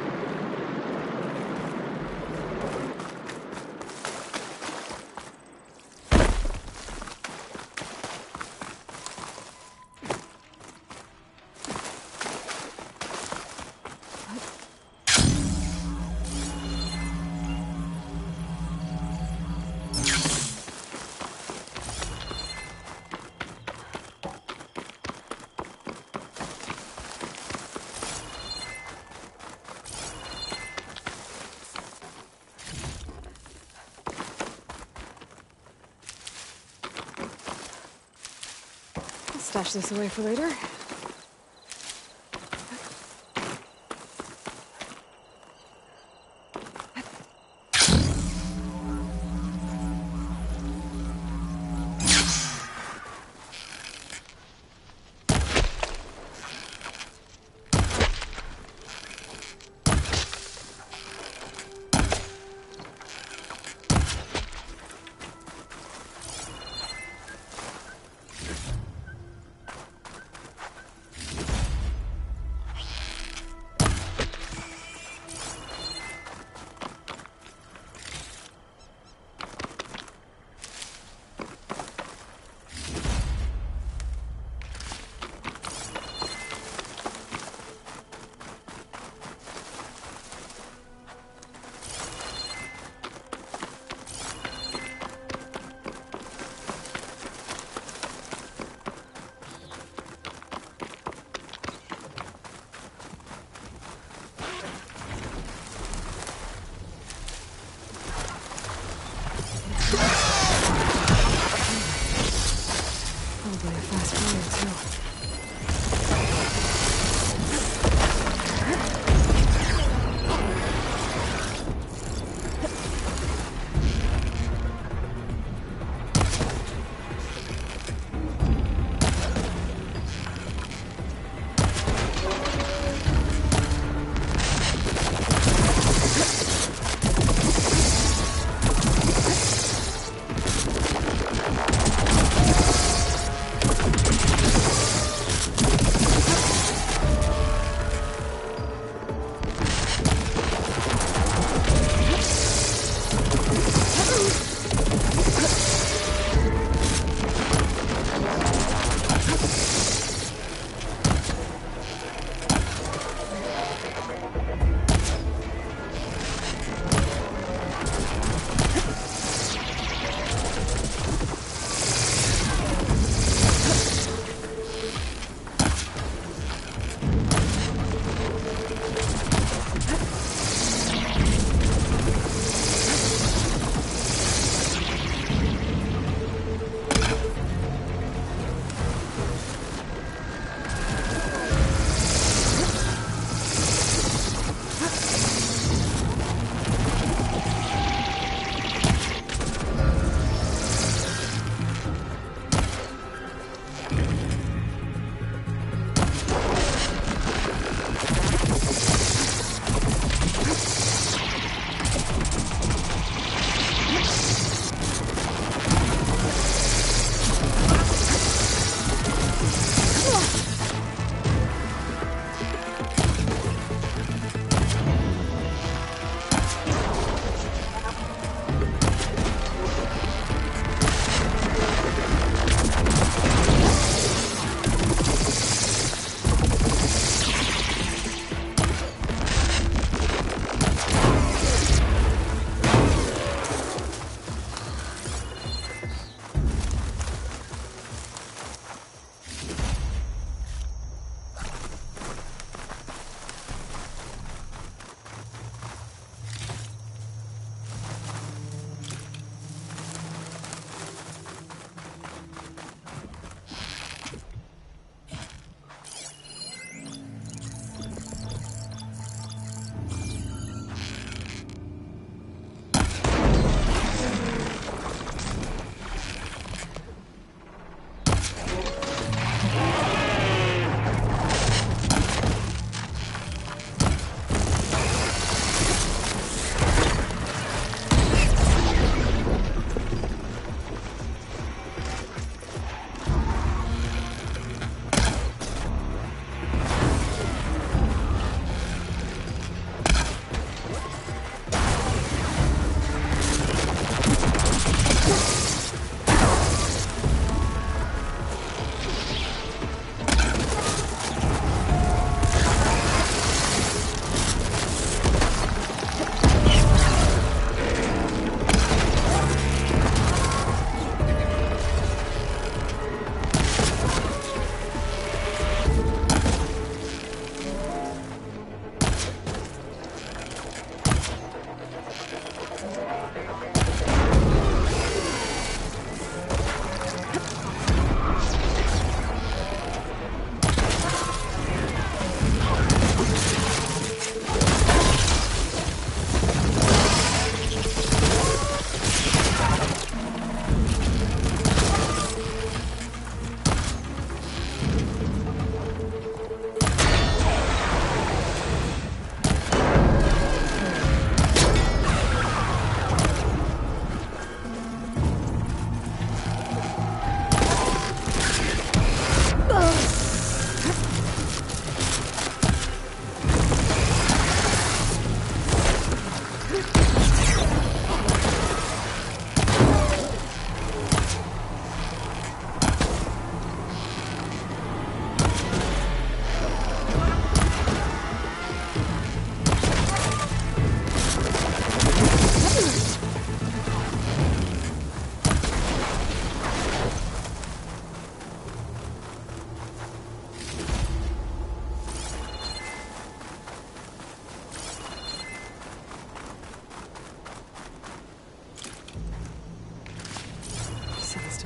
Stash this away for later.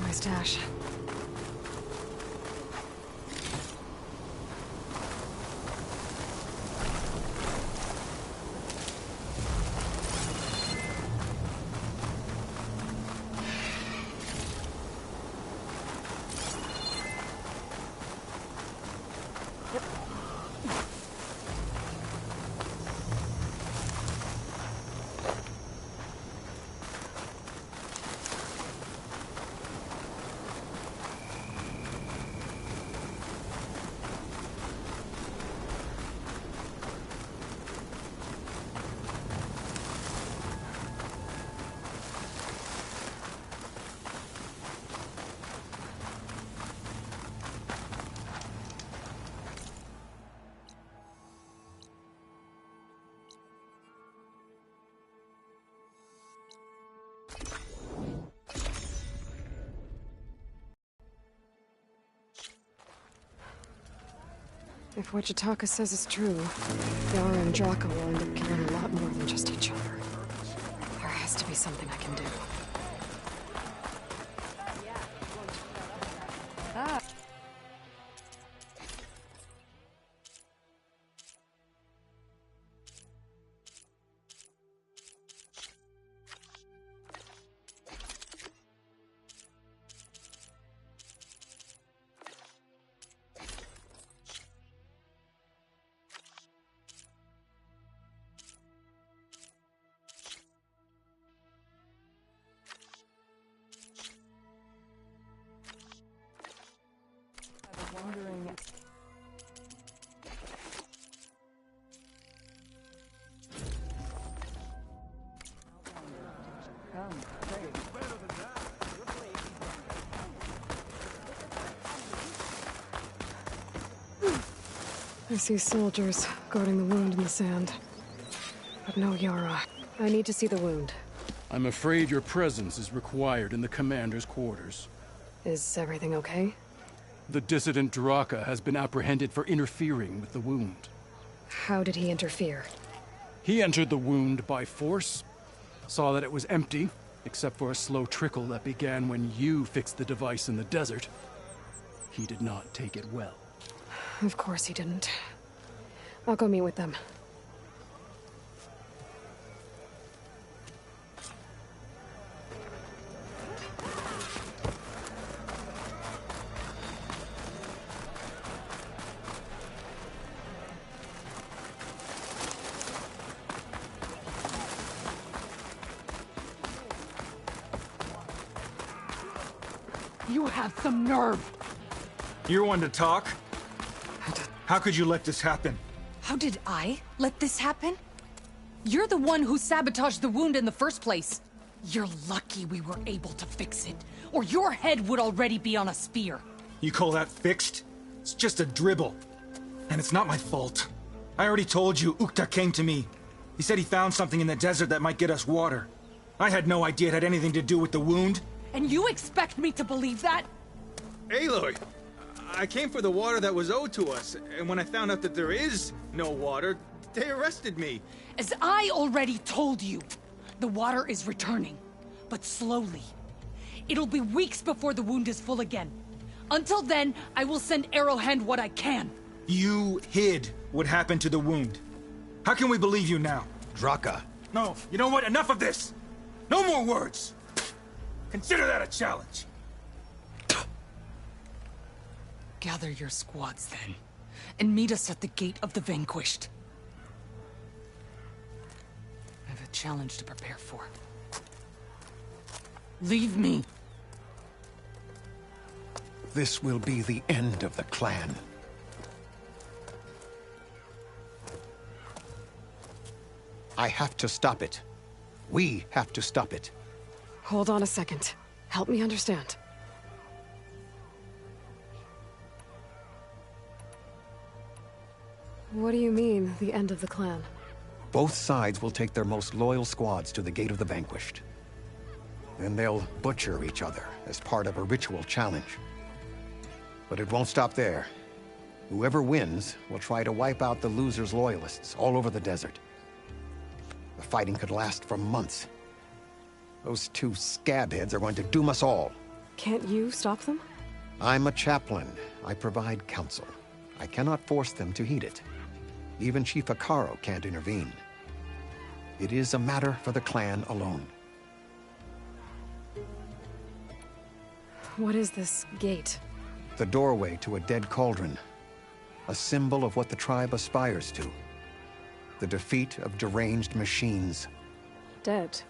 my stash. If what Jataka says is true, Yara and Draka will end up killing a lot more than just each other. There has to be something I can do. I see soldiers guarding the wound in the sand. But no Yara. I need to see the wound. I'm afraid your presence is required in the commander's quarters. Is everything okay? The dissident Draka has been apprehended for interfering with the wound. How did he interfere? He entered the wound by force, saw that it was empty, except for a slow trickle that began when you fixed the device in the desert. He did not take it well. Of course he didn't. I'll go meet with them. You have some nerve! You're one to talk? How could you let this happen? How did I let this happen? You're the one who sabotaged the wound in the first place. You're lucky we were able to fix it, or your head would already be on a spear. You call that fixed? It's just a dribble. And it's not my fault. I already told you, Ukta came to me. He said he found something in the desert that might get us water. I had no idea it had anything to do with the wound. And you expect me to believe that? Aloy! I came for the water that was owed to us, and when I found out that there is no water, they arrested me. As I already told you, the water is returning, but slowly. It'll be weeks before the wound is full again. Until then, I will send Arrowhand what I can. You hid what happened to the wound. How can we believe you now? Draka. No, you know what? Enough of this! No more words! Consider that a challenge. Gather your squads, then, and meet us at the Gate of the Vanquished. I have a challenge to prepare for. Leave me. This will be the end of the clan. I have to stop it. We have to stop it. Hold on a second. Help me understand. What do you mean, the end of the clan? Both sides will take their most loyal squads to the Gate of the Vanquished. Then they'll butcher each other as part of a ritual challenge. But it won't stop there. Whoever wins will try to wipe out the loser's loyalists all over the desert. The fighting could last for months. Those two scabheads are going to doom us all. Can't you stop them? I'm a chaplain. I provide counsel. I cannot force them to heed it. Even Chief Hekarro can't intervene. It is a matter for the clan alone. What is this gate? The doorway to a dead cauldron. A symbol of what the tribe aspires to. The defeat of deranged machines. Dead.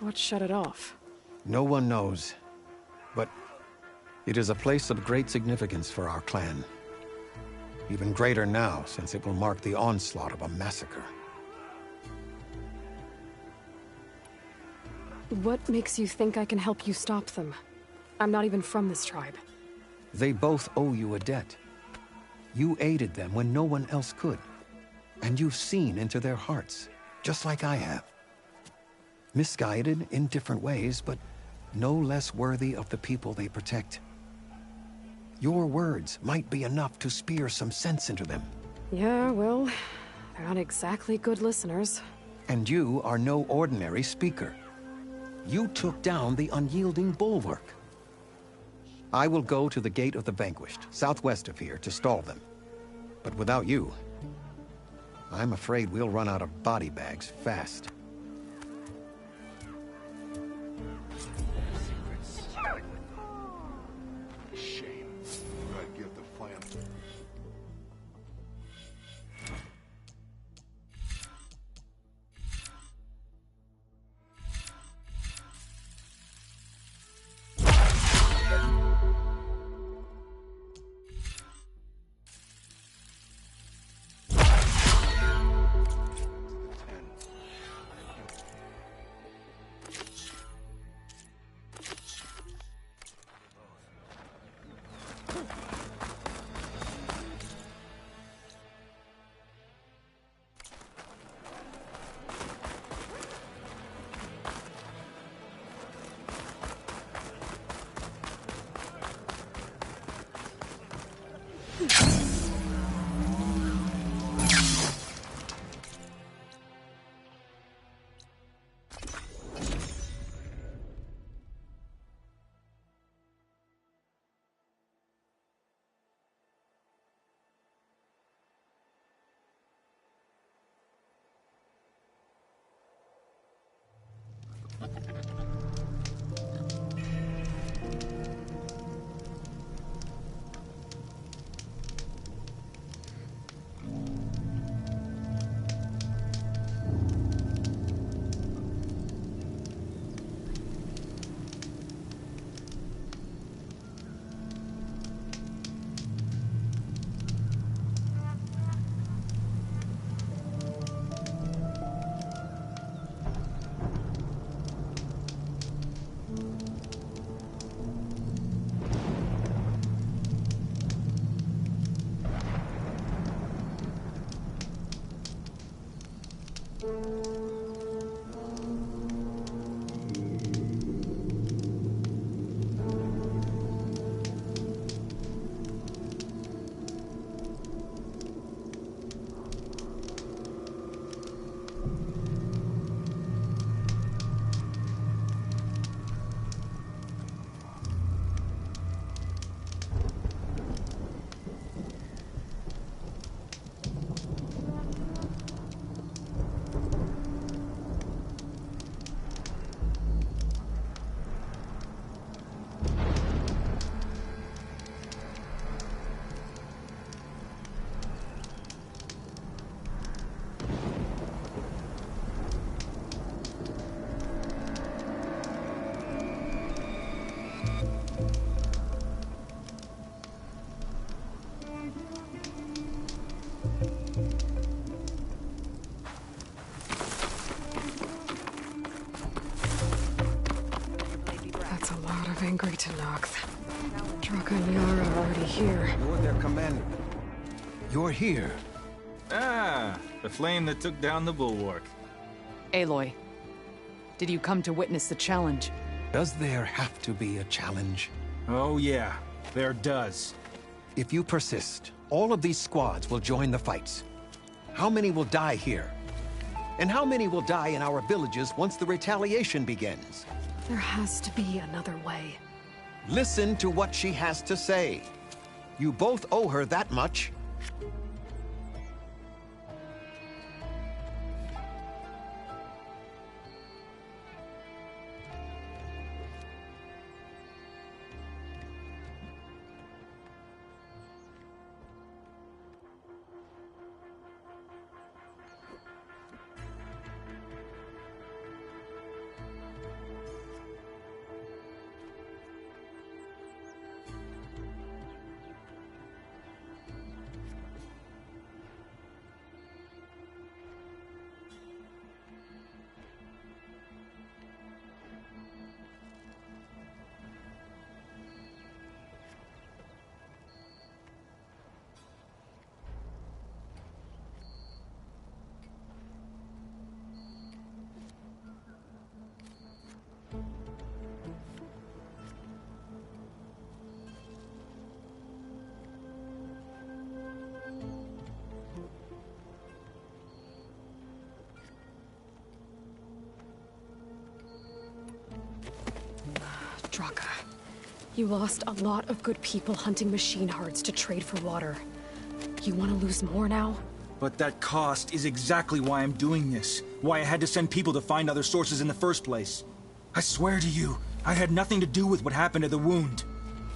What shut it off? No one knows. But it is a place of great significance for our clan. Even greater now, since it will mark the onslaught of a massacre. What makes you think I can help you stop them? I'm not even from this tribe. They both owe you a debt. You aided them when no one else could. And you've seen into their hearts, just like I have. Misguided in different ways, but no less worthy of the people they protect. Your words might be enough to spear some sense into them. Yeah, well, they're not exactly good listeners. And you are no ordinary speaker. You took down the unyielding bulwark. I will go to the Gate of the Vanquished, southwest of here, to stall them. But without you, I'm afraid we'll run out of body bags fast. Angry Tenakth. Draka and Yara are already here. You're their commander. You're here. Ah, the flame that took down the bulwark. Aloy, did you come to witness the challenge? Does there have to be a challenge? Oh yeah, there does. If you persist, all of these squads will join the fights. How many will die here? And how many will die in our villages once the retaliation begins? There has to be another way. Listen to what she has to say. You both owe her that much. Draka, you lost a lot of good people hunting machine hearts to trade for water. You want to lose more now? But that cost is exactly why I'm doing this. Why I had to send people to find other sources in the first place. I swear to you, I had nothing to do with what happened to the wound.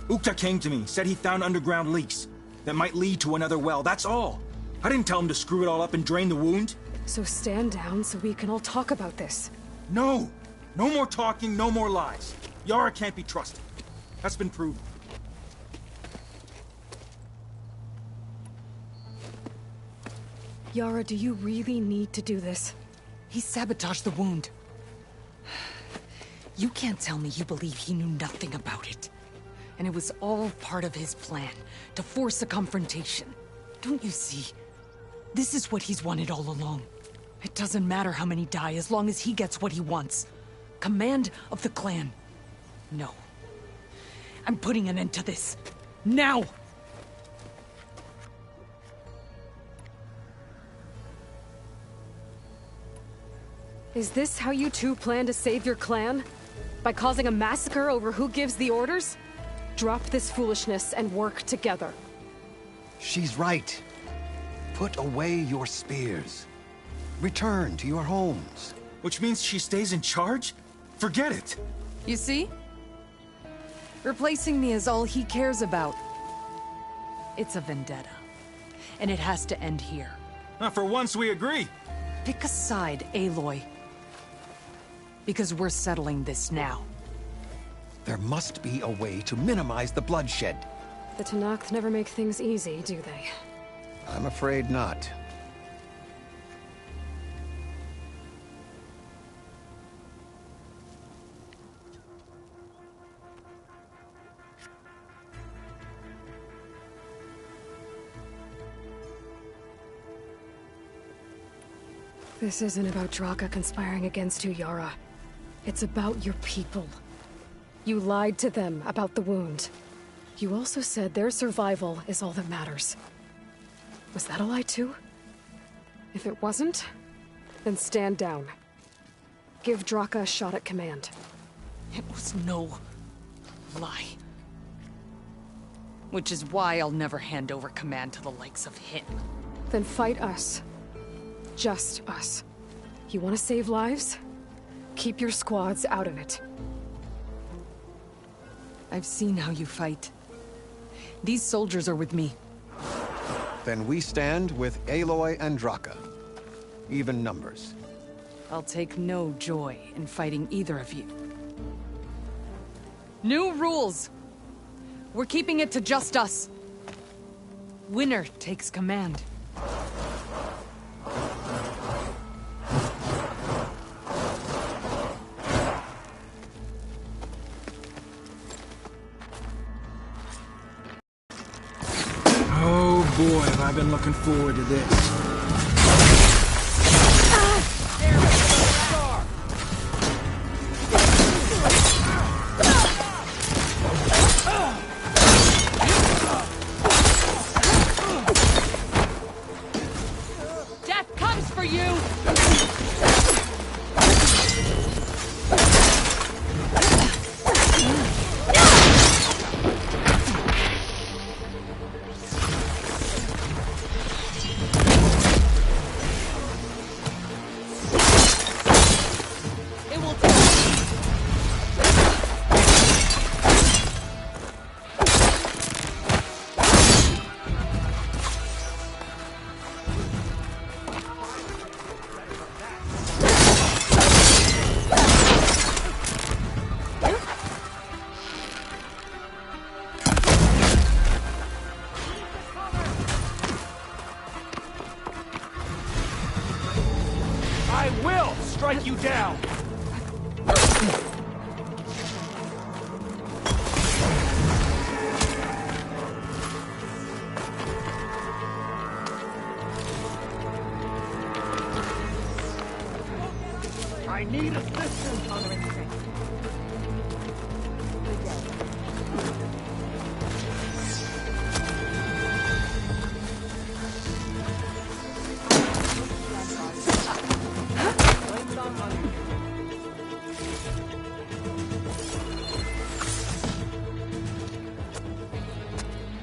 Ukta came to me, said he found underground leaks that might lead to another well, that's all. I didn't tell him to screw it all up and drain the wound. So stand down so we can all talk about this. No! No more talking, no more lies. Yara can't be trusted. That's been proven. Yara, do you really need to do this? He sabotaged the wound. You can't tell me you believe he knew nothing about it. And it was all part of his plan, to force a confrontation. Don't you see? This is what he's wanted all along. It doesn't matter how many die as long as he gets what he wants. Command of the clan. No. I'm putting an end to this. Now! Is this how you two plan to save your clan? By causing a massacre over who gives the orders? Drop this foolishness and work together. She's right. Put away your spears. Return to your homes. Which means she stays in charge? Forget it. You see? Replacing me is all he cares about. It's a vendetta. And it has to end here. For once we agree. Pick a side, Aloy. Because we're settling this now. There must be a way to minimize the bloodshed. The Tenakth never make things easy, do they? I'm afraid not. This isn't about Draka conspiring against you, Yara. It's about your people. You lied to them about the wound. You also said their survival is all that matters. Was that a lie too? If it wasn't, then stand down. Give Draka a shot at command. It was no lie. Which is why I'll never hand over command to the likes of him. Then fight us. Just us. You want to save lives? Keep your squads out of it. I've seen how you fight. These soldiers are with me. Then we stand with Aloy and Draka. Even numbers. I'll take no joy in fighting either of you. New rules! We're keeping it to just us. Winner takes command. Oh boy, have I been looking forward to this. Death comes for you!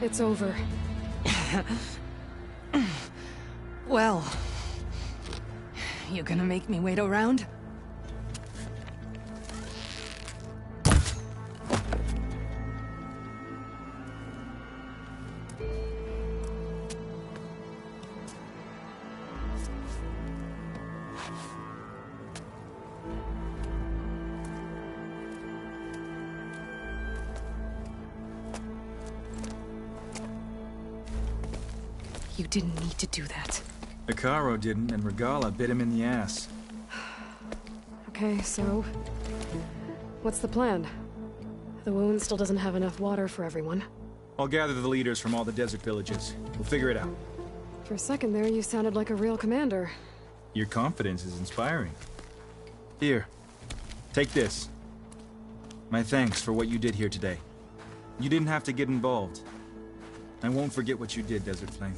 It's over. Well, you gonna make me wait around? You didn't need to do that. Hekarro didn't, and Regalla bit him in the ass. Okay, so... what's the plan? The wound still doesn't have enough water for everyone. I'll gather the leaders from all the desert villages. We'll figure it out. For a second there, you sounded like a real commander. Your confidence is inspiring. Here, take this. My thanks for what you did here today. You didn't have to get involved. I won't forget what you did, Desert Flame.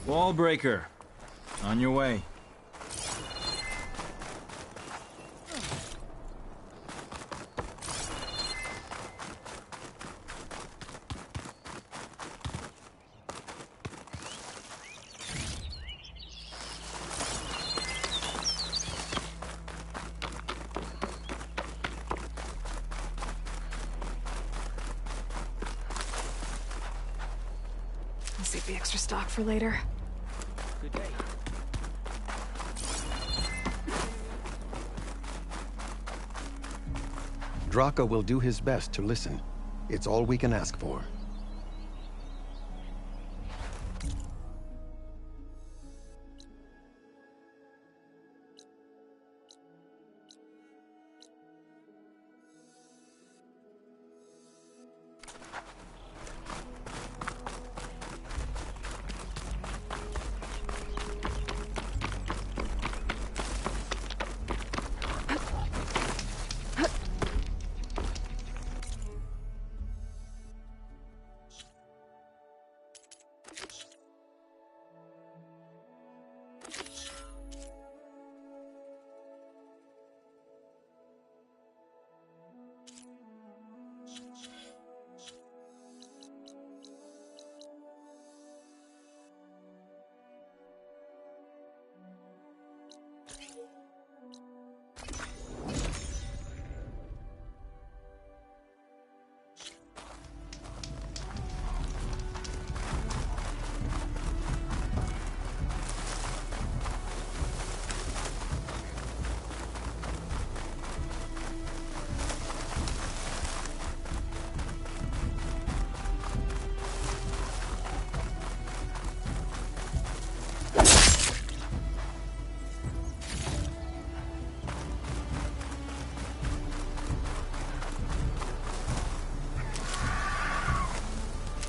Wallbreaker, on your way. I'll save the extra stock for later. Good day. Draka will do his best to listen. It's all we can ask for.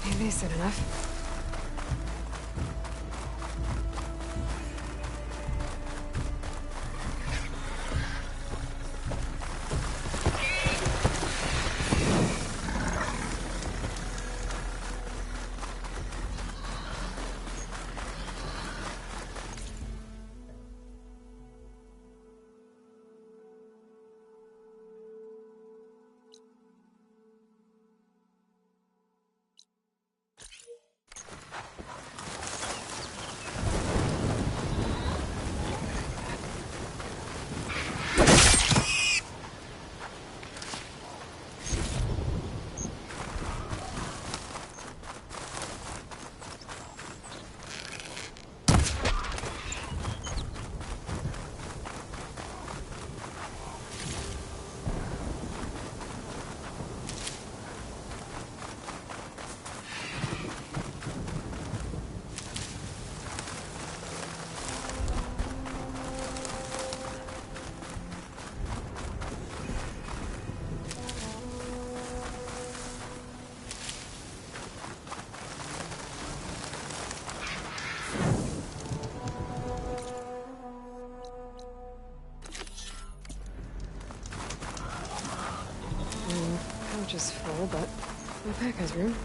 Maybe soon enough. Pouch is full, but my pack has room.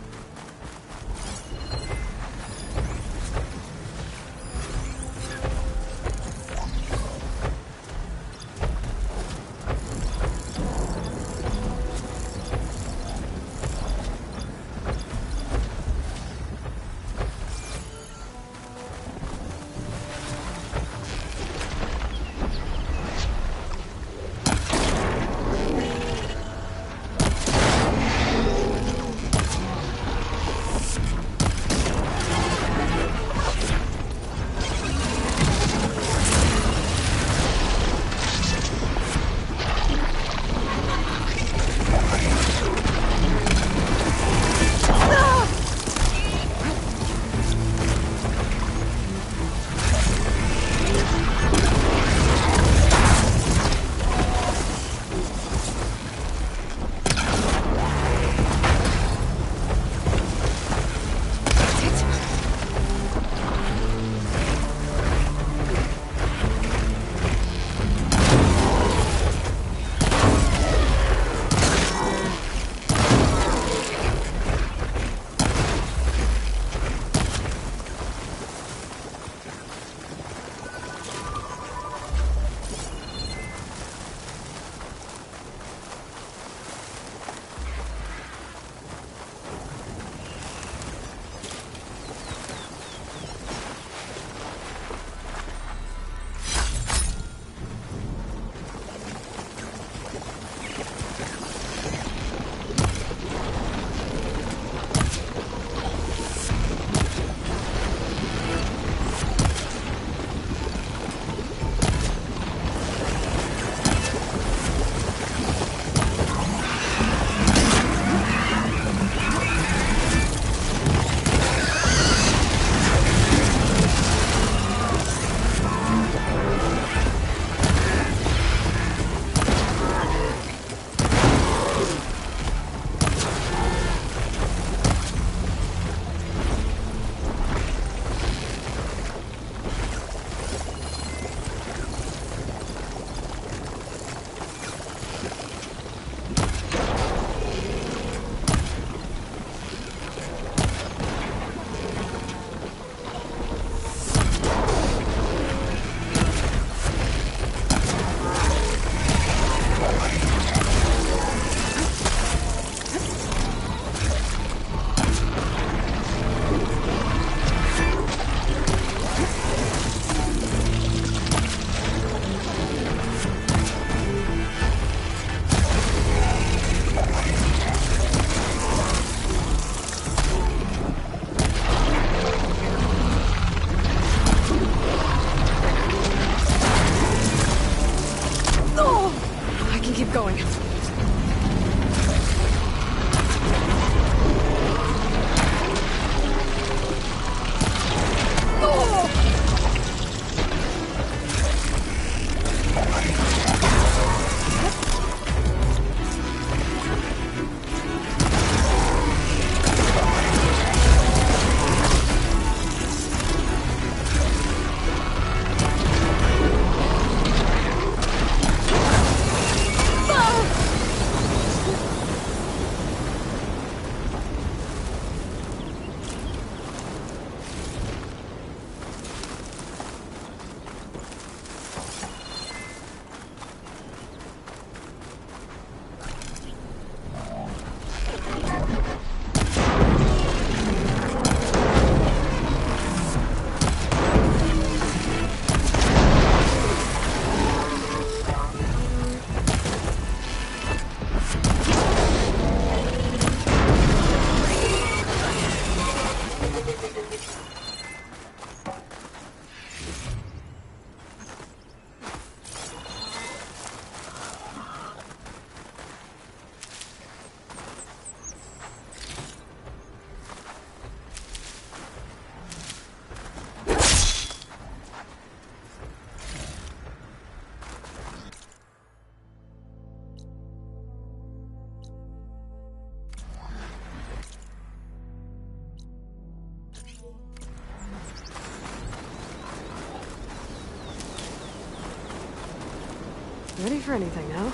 going. Ready for anything now?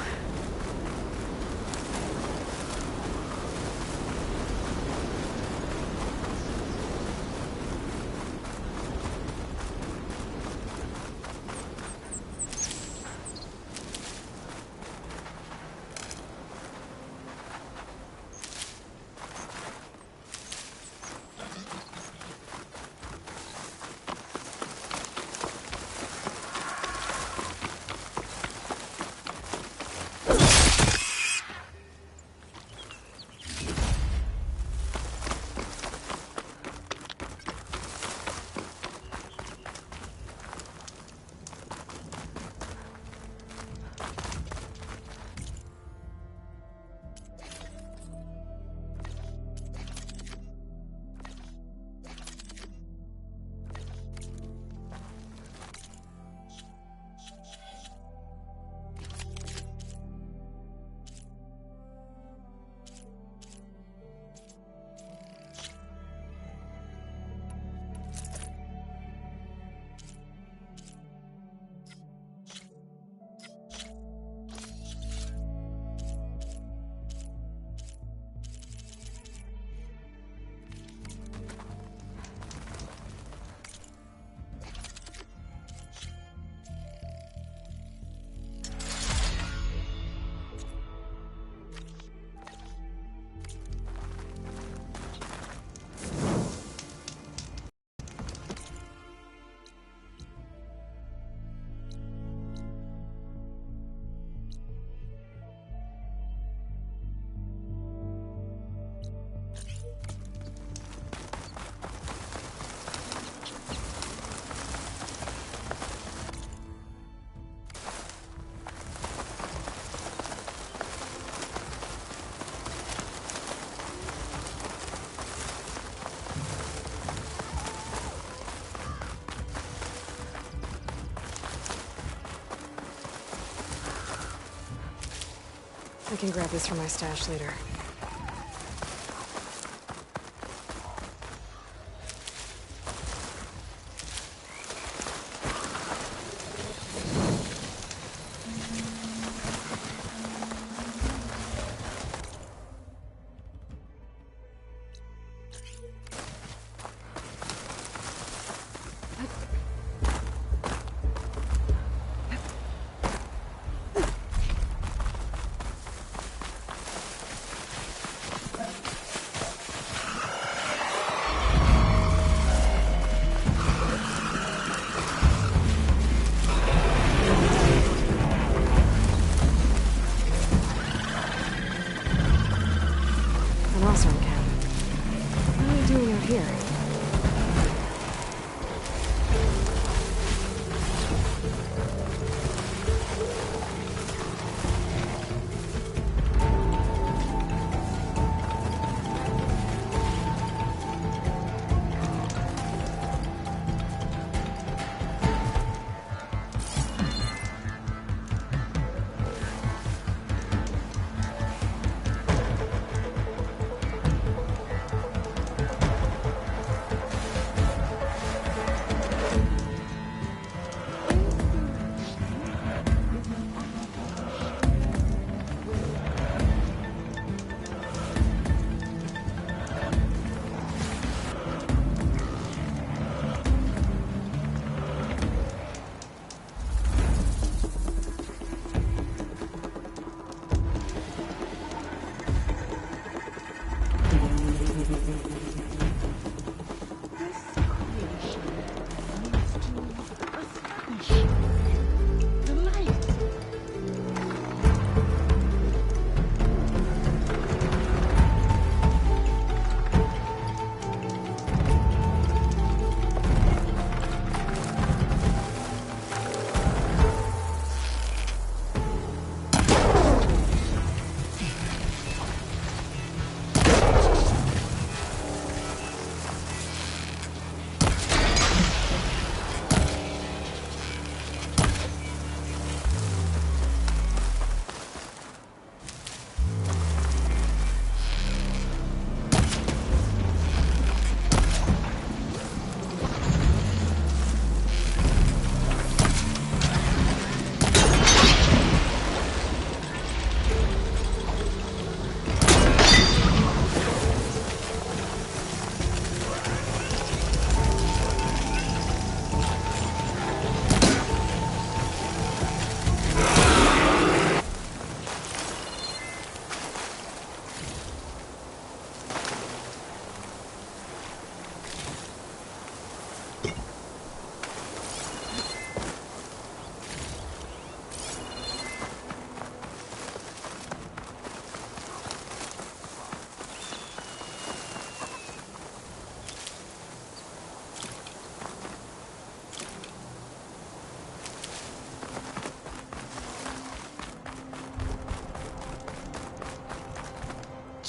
I can grab this from my stash later.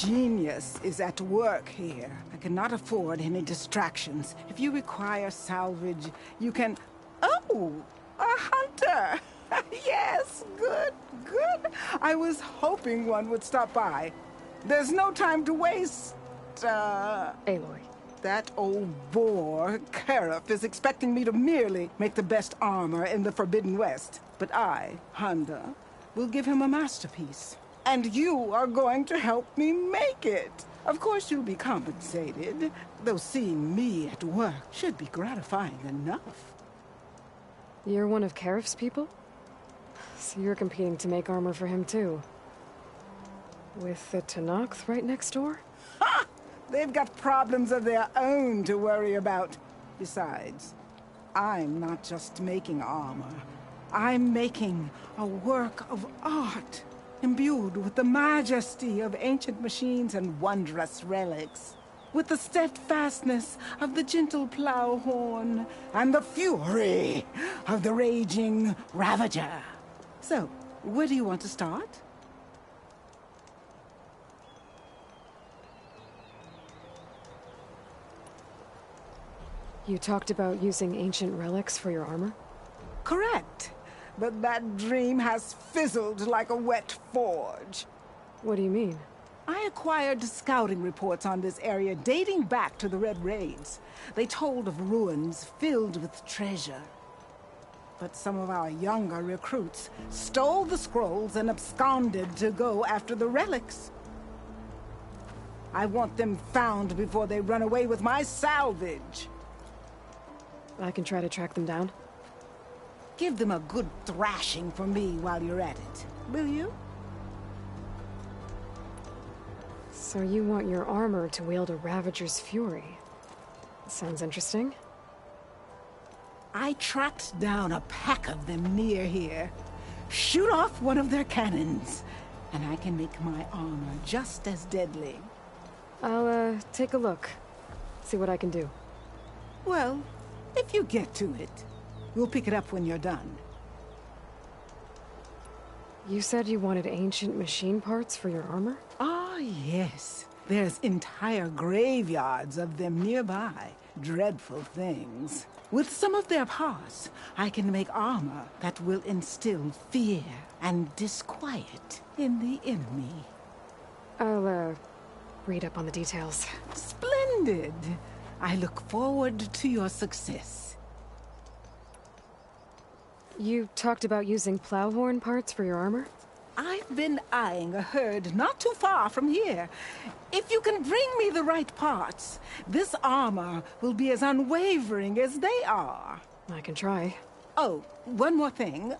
genius is at work here. I cannot afford any distractions. If you require salvage, you can... Oh, a hunter! Yes, good, good. I was hoping one would stop by. There's no time to waste, Aloy. That old boar, Karif, is expecting me to merely make the best armor in the Forbidden West. But I, Honda, will give him a masterpiece. And you are going to help me make it. Of course you'll be compensated, though seeing me at work should be gratifying enough. You're one of Karif's people? So you're competing to make armor for him too. With the Tenakth right next door? Ha! They've got problems of their own to worry about. Besides, I'm not just making armor. I'm making a work of art, imbued with the majesty of ancient machines and wondrous relics, with the steadfastness of the gentle plow horn and the fury of the raging Ravager. So, where do you want to start? You talked about using ancient relics for your armor? Correct. But that dream has fizzled like a wet forge. What do you mean? I acquired scouting reports on this area dating back to the Red Raids. They told of ruins filled with treasure. But some of our younger recruits stole the scrolls and absconded to go after the relics. I want them found before they run away with my salvage. I can try to track them down. Give them a good thrashing for me while you're at it, will you? So you want your armor to wield a Ravager's fury. Sounds interesting. I tracked down a pack of them near here. Shoot off one of their cannons, and I can make my armor just as deadly. I'll, take a look. See what I can do. Well, if you get to it, we'll pick it up when you're done. You said you wanted ancient machine parts for your armor? Ah, yes. There's entire graveyards of them nearby. Dreadful things. With some of their parts, I can make armor that will instill fear and disquiet in the enemy. I'll, read up on the details. Splendid! I look forward to your success. You talked about using plowhorn parts for your armor? I've been eyeing a herd not too far from here. If you can bring me the right parts, this armor will be as unwavering as they are. I can try. Oh, one more thing.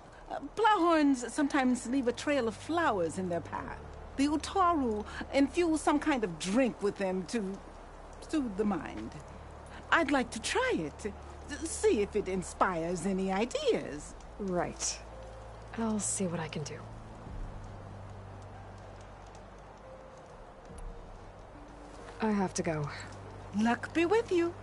Plowhorns sometimes leave a trail of flowers in their path. The Utaru infuse some kind of drink with them to soothe the mind. I'd like to try it. See if it inspires any ideas. Right. I'll see what I can do. I have to go. Luck be with you.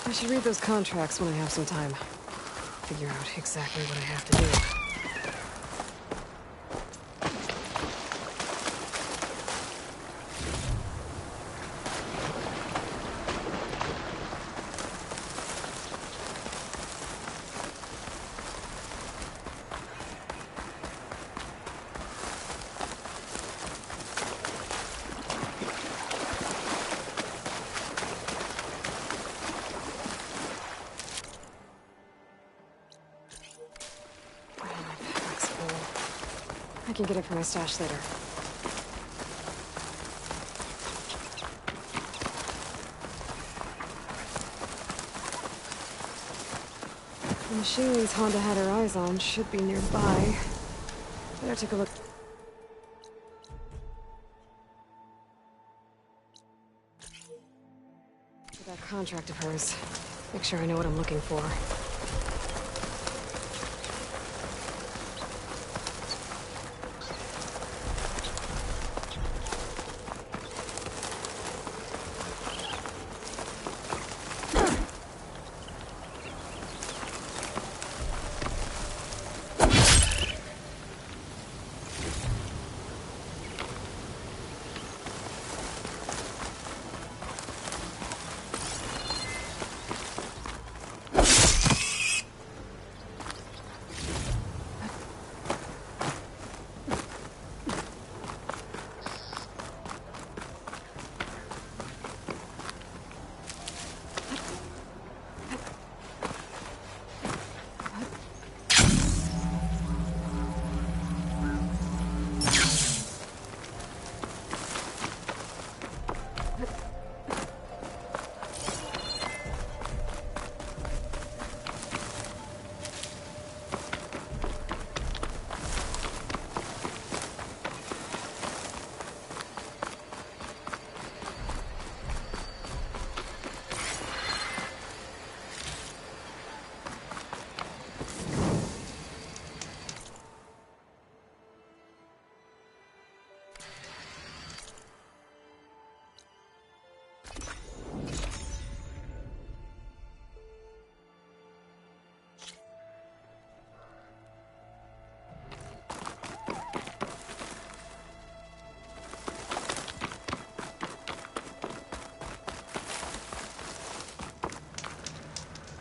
I should read those contracts when I have some time. Figure out exactly what I have to do. I can get it from my stash later. The machines Honda had her eyes on should be nearby. Better take a look. At that contract of hers. Make sure I know what I'm looking for.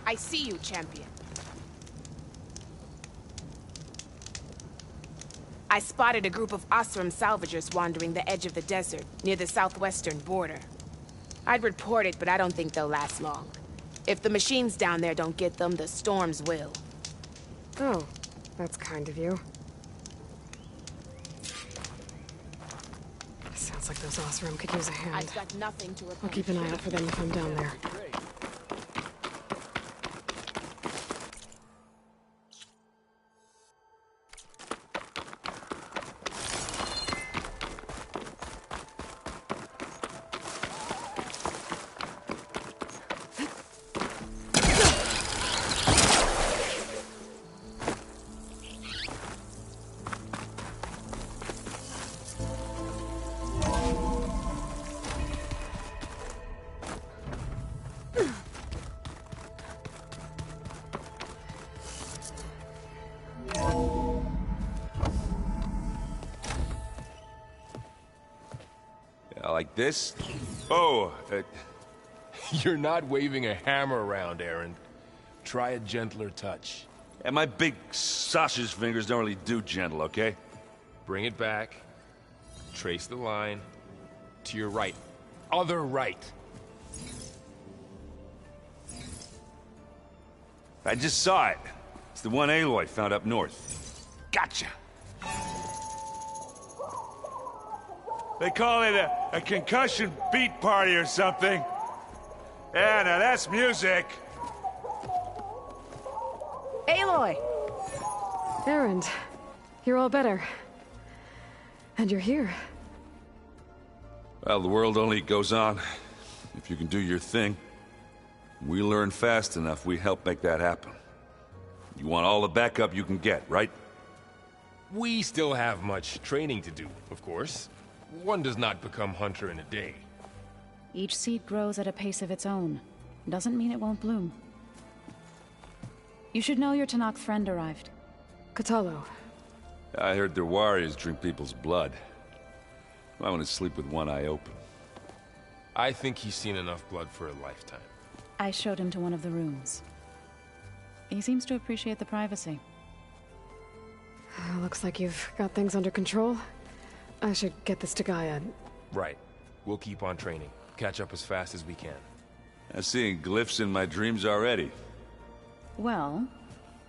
I see you, champion. I spotted a group of Osram salvagers wandering the edge of the desert, near the southwestern border. I'd report it, but I don't think they'll last long. If the machines down there don't get them, the storms will. Oh, that's kind of you. Sounds like those Osram could use a hand. I've got nothing to report. I'll keep an eye out for them if I'm down there. Like this? Oh, you're not waving a hammer around, Aaron. Try a gentler touch. And my big sausage fingers don't really do gentle, okay? Bring it back. Trace the line. To your right. Other right. I just saw it. It's the one Aloy found up north. Gotcha! They call it a concussion beat party or something. Yeah, now that's music. Aloy! Erend, you're all better. And you're here. Well, the world only goes on if you can do your thing. We learn fast enough, we help make that happen. You want all the backup you can get, right? We still have much training to do, of course. One does not become hunter in a day. Each seed grows at a pace of its own. Doesn't mean it won't bloom. You should know your Tenakth friend arrived. Kotallo. I heard their warriors drink people's blood. I want to sleep with one eye open. I think he's seen enough blood for a lifetime. I showed him to one of the rooms. He seems to appreciate the privacy. Looks like you've got things under control. I should get this to Gaia. Right. We'll keep on training. Catch up as fast as we can. I'm seeing glyphs in my dreams already. Well,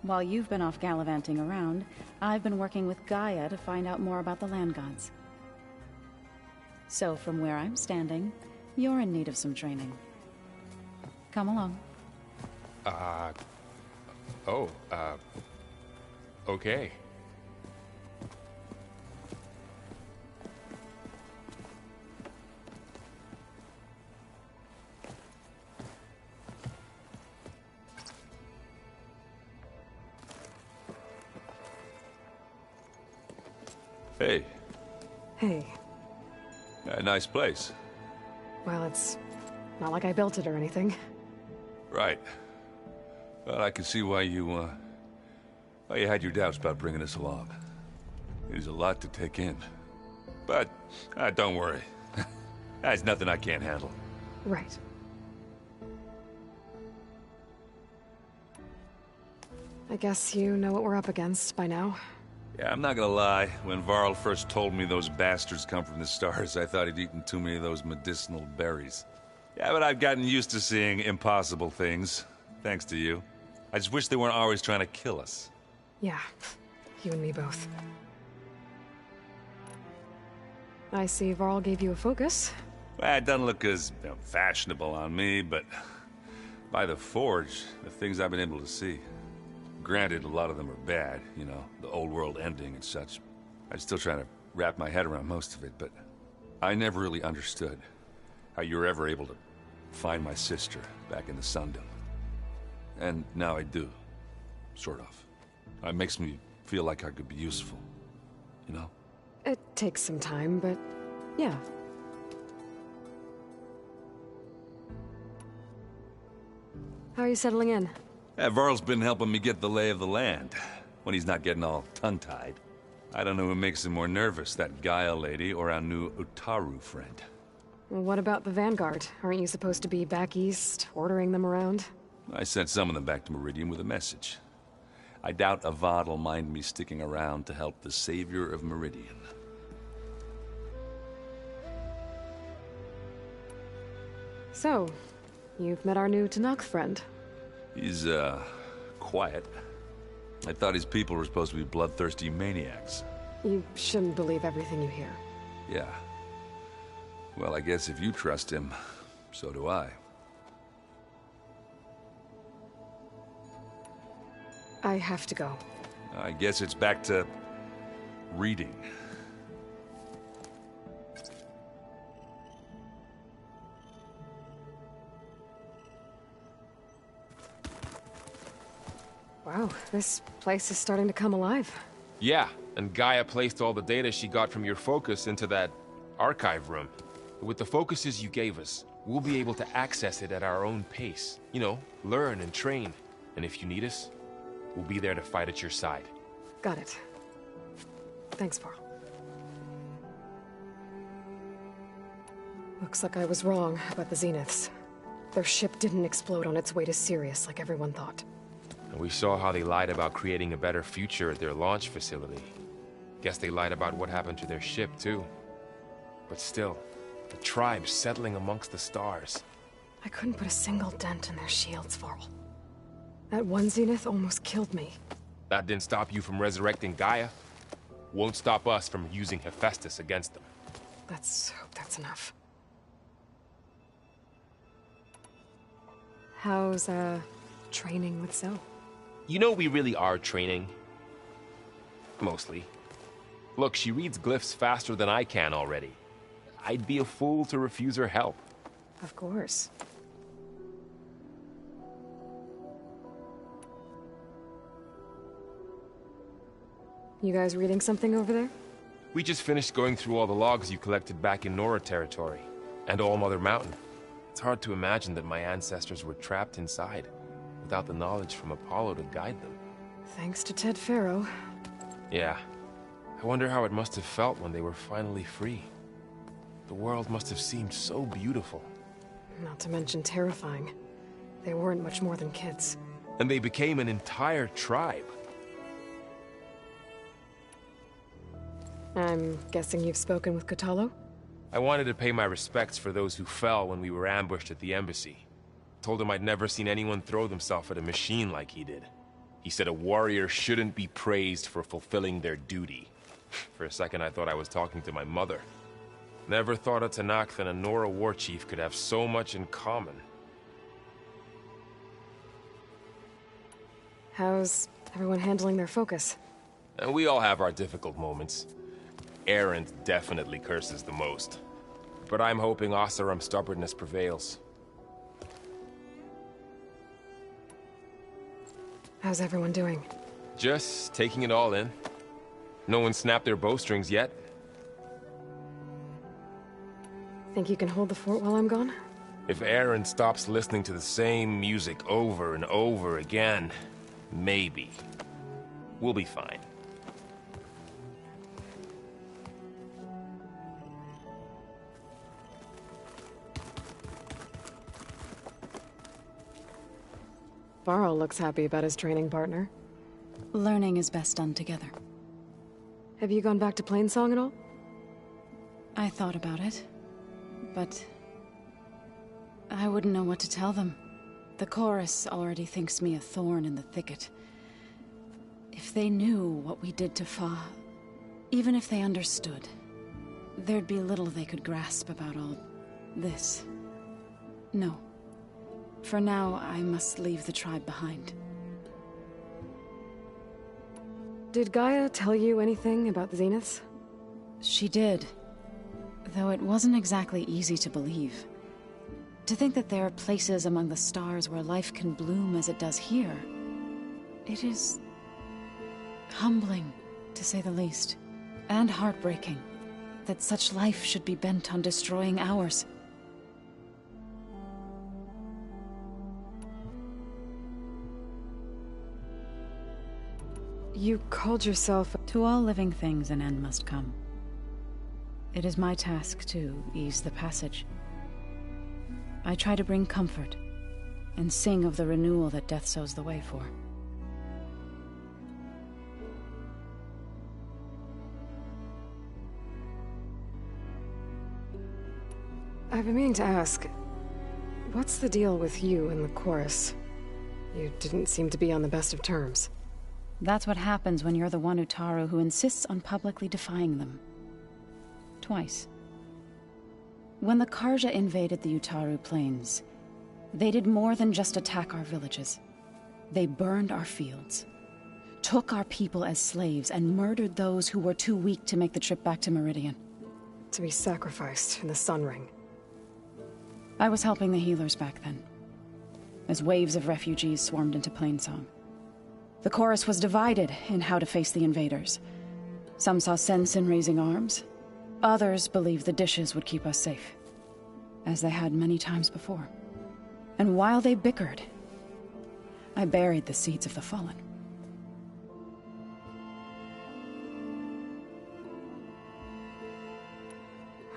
While you've been off gallivanting around, I've been working with Gaia to find out more about the land gods. So from where I'm standing, you're in need of some training. Come along. Okay. Hey. Hey. Nice place. Well, it's not like I built it or anything. Right. Well, I can see why you had your doubts about bringing us along. It is a lot to take in. But, don't worry. There's nothing I can't handle. Right. I guess you know what we're up against by now. Yeah, I'm not gonna lie. When Varl first told me those bastards come from the stars, I thought he'd eaten too many of those medicinal berries. Yeah, but I've gotten used to seeing impossible things, thanks to you. I just wish they weren't always trying to kill us. Yeah, you and me both. I see Varl gave you a focus. Well, it doesn't look as fashionable on me, but by the Forge, the things I've been able to see. Granted, a lot of them are bad, you know, the old world ending and such. I'm still trying to wrap my head around most of it, but I never really understood how you were ever able to find my sister back in the Sundom. And now I do, sort of. It makes me feel like I could be useful, you know? It takes some time, but yeah. How are you settling in? Varl's been helping me get the lay of the land, when he's not getting all tongue-tied. I don't know who makes him more nervous, that Gaia lady or our new Utaru friend. Well, what about the Vanguard? Aren't you supposed to be back east, ordering them around? I sent some of them back to Meridian with a message. I doubt Avad will mind me sticking around to help the savior of Meridian. So, you've met our new Tenakth friend. He's, quiet. I thought his people were supposed to be bloodthirsty maniacs. You shouldn't believe everything you hear. Yeah. Well, I guess if you trust him, so do I. I have to go. I guess it's back to reading. Wow, this place is starting to come alive. Yeah, and Gaia placed all the data she got from your focus into that archive room. With the focuses you gave us, we'll be able to access it at our own pace. You know, learn and train. And if you need us, we'll be there to fight at your side. Got it. Thanks, Varl. Looks like I was wrong about the Zeniths. Their ship didn't explode on its way to Sirius like everyone thought. And we saw how they lied about creating a better future at their launch facility. Guess they lied about what happened to their ship, too. But still, the tribe's settling amongst the stars. I couldn't put a single dent in their shields, Varl. That one Zenith almost killed me. That didn't stop you from resurrecting Gaia. Won't stop us from using Hephaestus against them. Let's hope that's enough. How's, training with Zoe? You know we really are training. Mostly. Look, she reads glyphs faster than I can already. I'd be a fool to refuse her help. Of course. You guys reading something over there? We just finished going through all the logs you collected back in Nora territory, and All Mother Mountain. It's hard to imagine that my ancestors were trapped inside, without the knowledge from Apollo to guide them. Thanks to Ted Faro. Yeah. I wonder how it must have felt when they were finally free. The world must have seemed so beautiful. Not to mention terrifying. They weren't much more than kids. And they became an entire tribe. I'm guessing you've spoken with Kotallo? I wanted to pay my respects for those who fell when we were ambushed at the embassy. Told him I'd never seen anyone throw themselves at a machine like he did. He said a warrior shouldn't be praised for fulfilling their duty. For a second, I thought I was talking to my mother. Never thought a Tenakth and a Nora war chief could have so much in common. How's everyone handling their focus? And we all have our difficult moments. Erend definitely curses the most. But I'm hoping Oseram's stubbornness prevails. How's everyone doing? Just taking it all in. No one snapped their bowstrings yet. Think you can hold the fort while I'm gone? If Erend stops listening to the same music over and over again, maybe. We'll be fine. Varl looks happy about his training partner. Learning is best done together. Have you gone back to Plainsong at all? I thought about it, but I wouldn't know what to tell them. The chorus already thinks me a thorn in the thicket. If they knew what we did to Fa, even if they understood, there'd be little they could grasp about all this. No. For now, I must leave the tribe behind. Did Gaia tell you anything about the Zeniths? She did. Though it wasn't exactly easy to believe. To think that there are places among the stars where life can bloom as it does here. It is humbling, to say the least. And heartbreaking, that such life should be bent on destroying ours. You called yourself... To all living things an end must come. It is my task to ease the passage. I try to bring comfort, and sing of the renewal that death sows the way for. I've been meaning to ask, what's the deal with you and the chorus? You didn't seem to be on the best of terms. That's what happens when you're the one Utaru who insists on publicly defying them. Twice. When the Carja invaded the Utaru plains, they did more than just attack our villages. They burned our fields, took our people as slaves, and murdered those who were too weak to make the trip back to Meridian. To be sacrificed in the Sun Ring. I was helping the healers back then, as waves of refugees swarmed into Plainsong. The chorus was divided in how to face the invaders. Some saw sense in raising arms. Others believed the dishes would keep us safe, as they had many times before. And while they bickered, I buried the seeds of the fallen.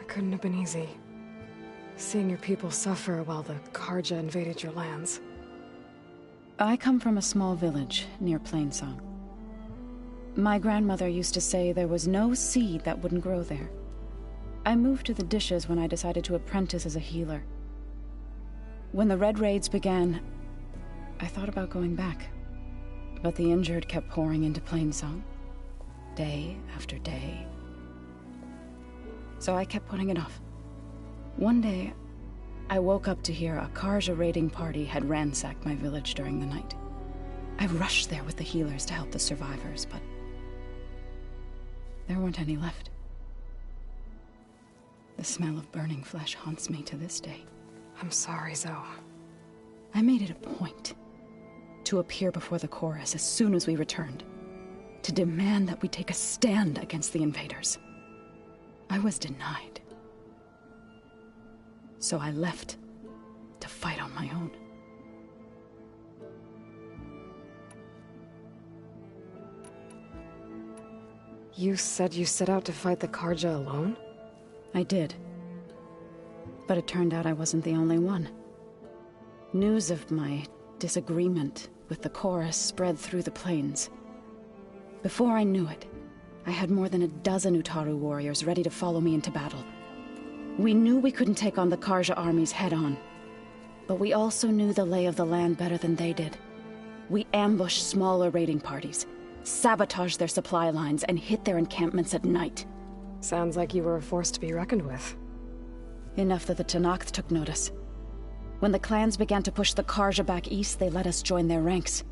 It couldn't have been easy. Seeing your people suffer while the Carja invaded your lands. I come from a small village near Plainsong. My grandmother used to say there was no seed that wouldn't grow there. I moved to the dishes when I decided to apprentice as a healer. When the Red Raids began, I thought about going back. But the injured kept pouring into Plainsong, day after day. So I kept putting it off. One day, I woke up to hear a Carja raiding party had ransacked my village during the night. I rushed there with the healers to help the survivors, but there weren't any left. The smell of burning flesh haunts me to this day. I'm sorry, Zoe. I made it a point to appear before the chorus as soon as we returned, to demand that we take a stand against the invaders. I was denied. So I left to fight on my own. You said you set out to fight the Carja alone? I did. But it turned out I wasn't the only one. News of my disagreement with the chorus spread through the plains. Before I knew it, I had more than a dozen Utaru warriors ready to follow me into battle. We knew we couldn't take on the Carja armies head-on, but we also knew the lay of the land better than they did. We ambush smaller raiding parties, sabotage their supply lines, and hit their encampments at night. Sounds like you were a force to be reckoned with. Enough that the Tenakth took notice. When the clans began to push the Carja back east, they let us join their ranks.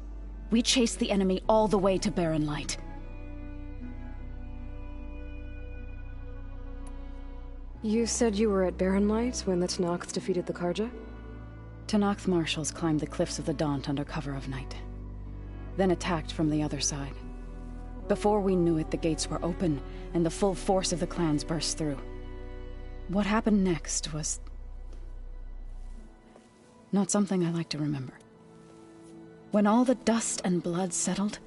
We chased the enemy all the way to Barren Light. You said you were at Barren Light when the Tenakth defeated the Carja? Tenakth marshals climbed the cliffs of the Daunt under cover of night, then attacked from the other side. Before we knew it, the gates were open, and the full force of the clans burst through. What happened next was not something I like to remember. When all the dust and blood settled,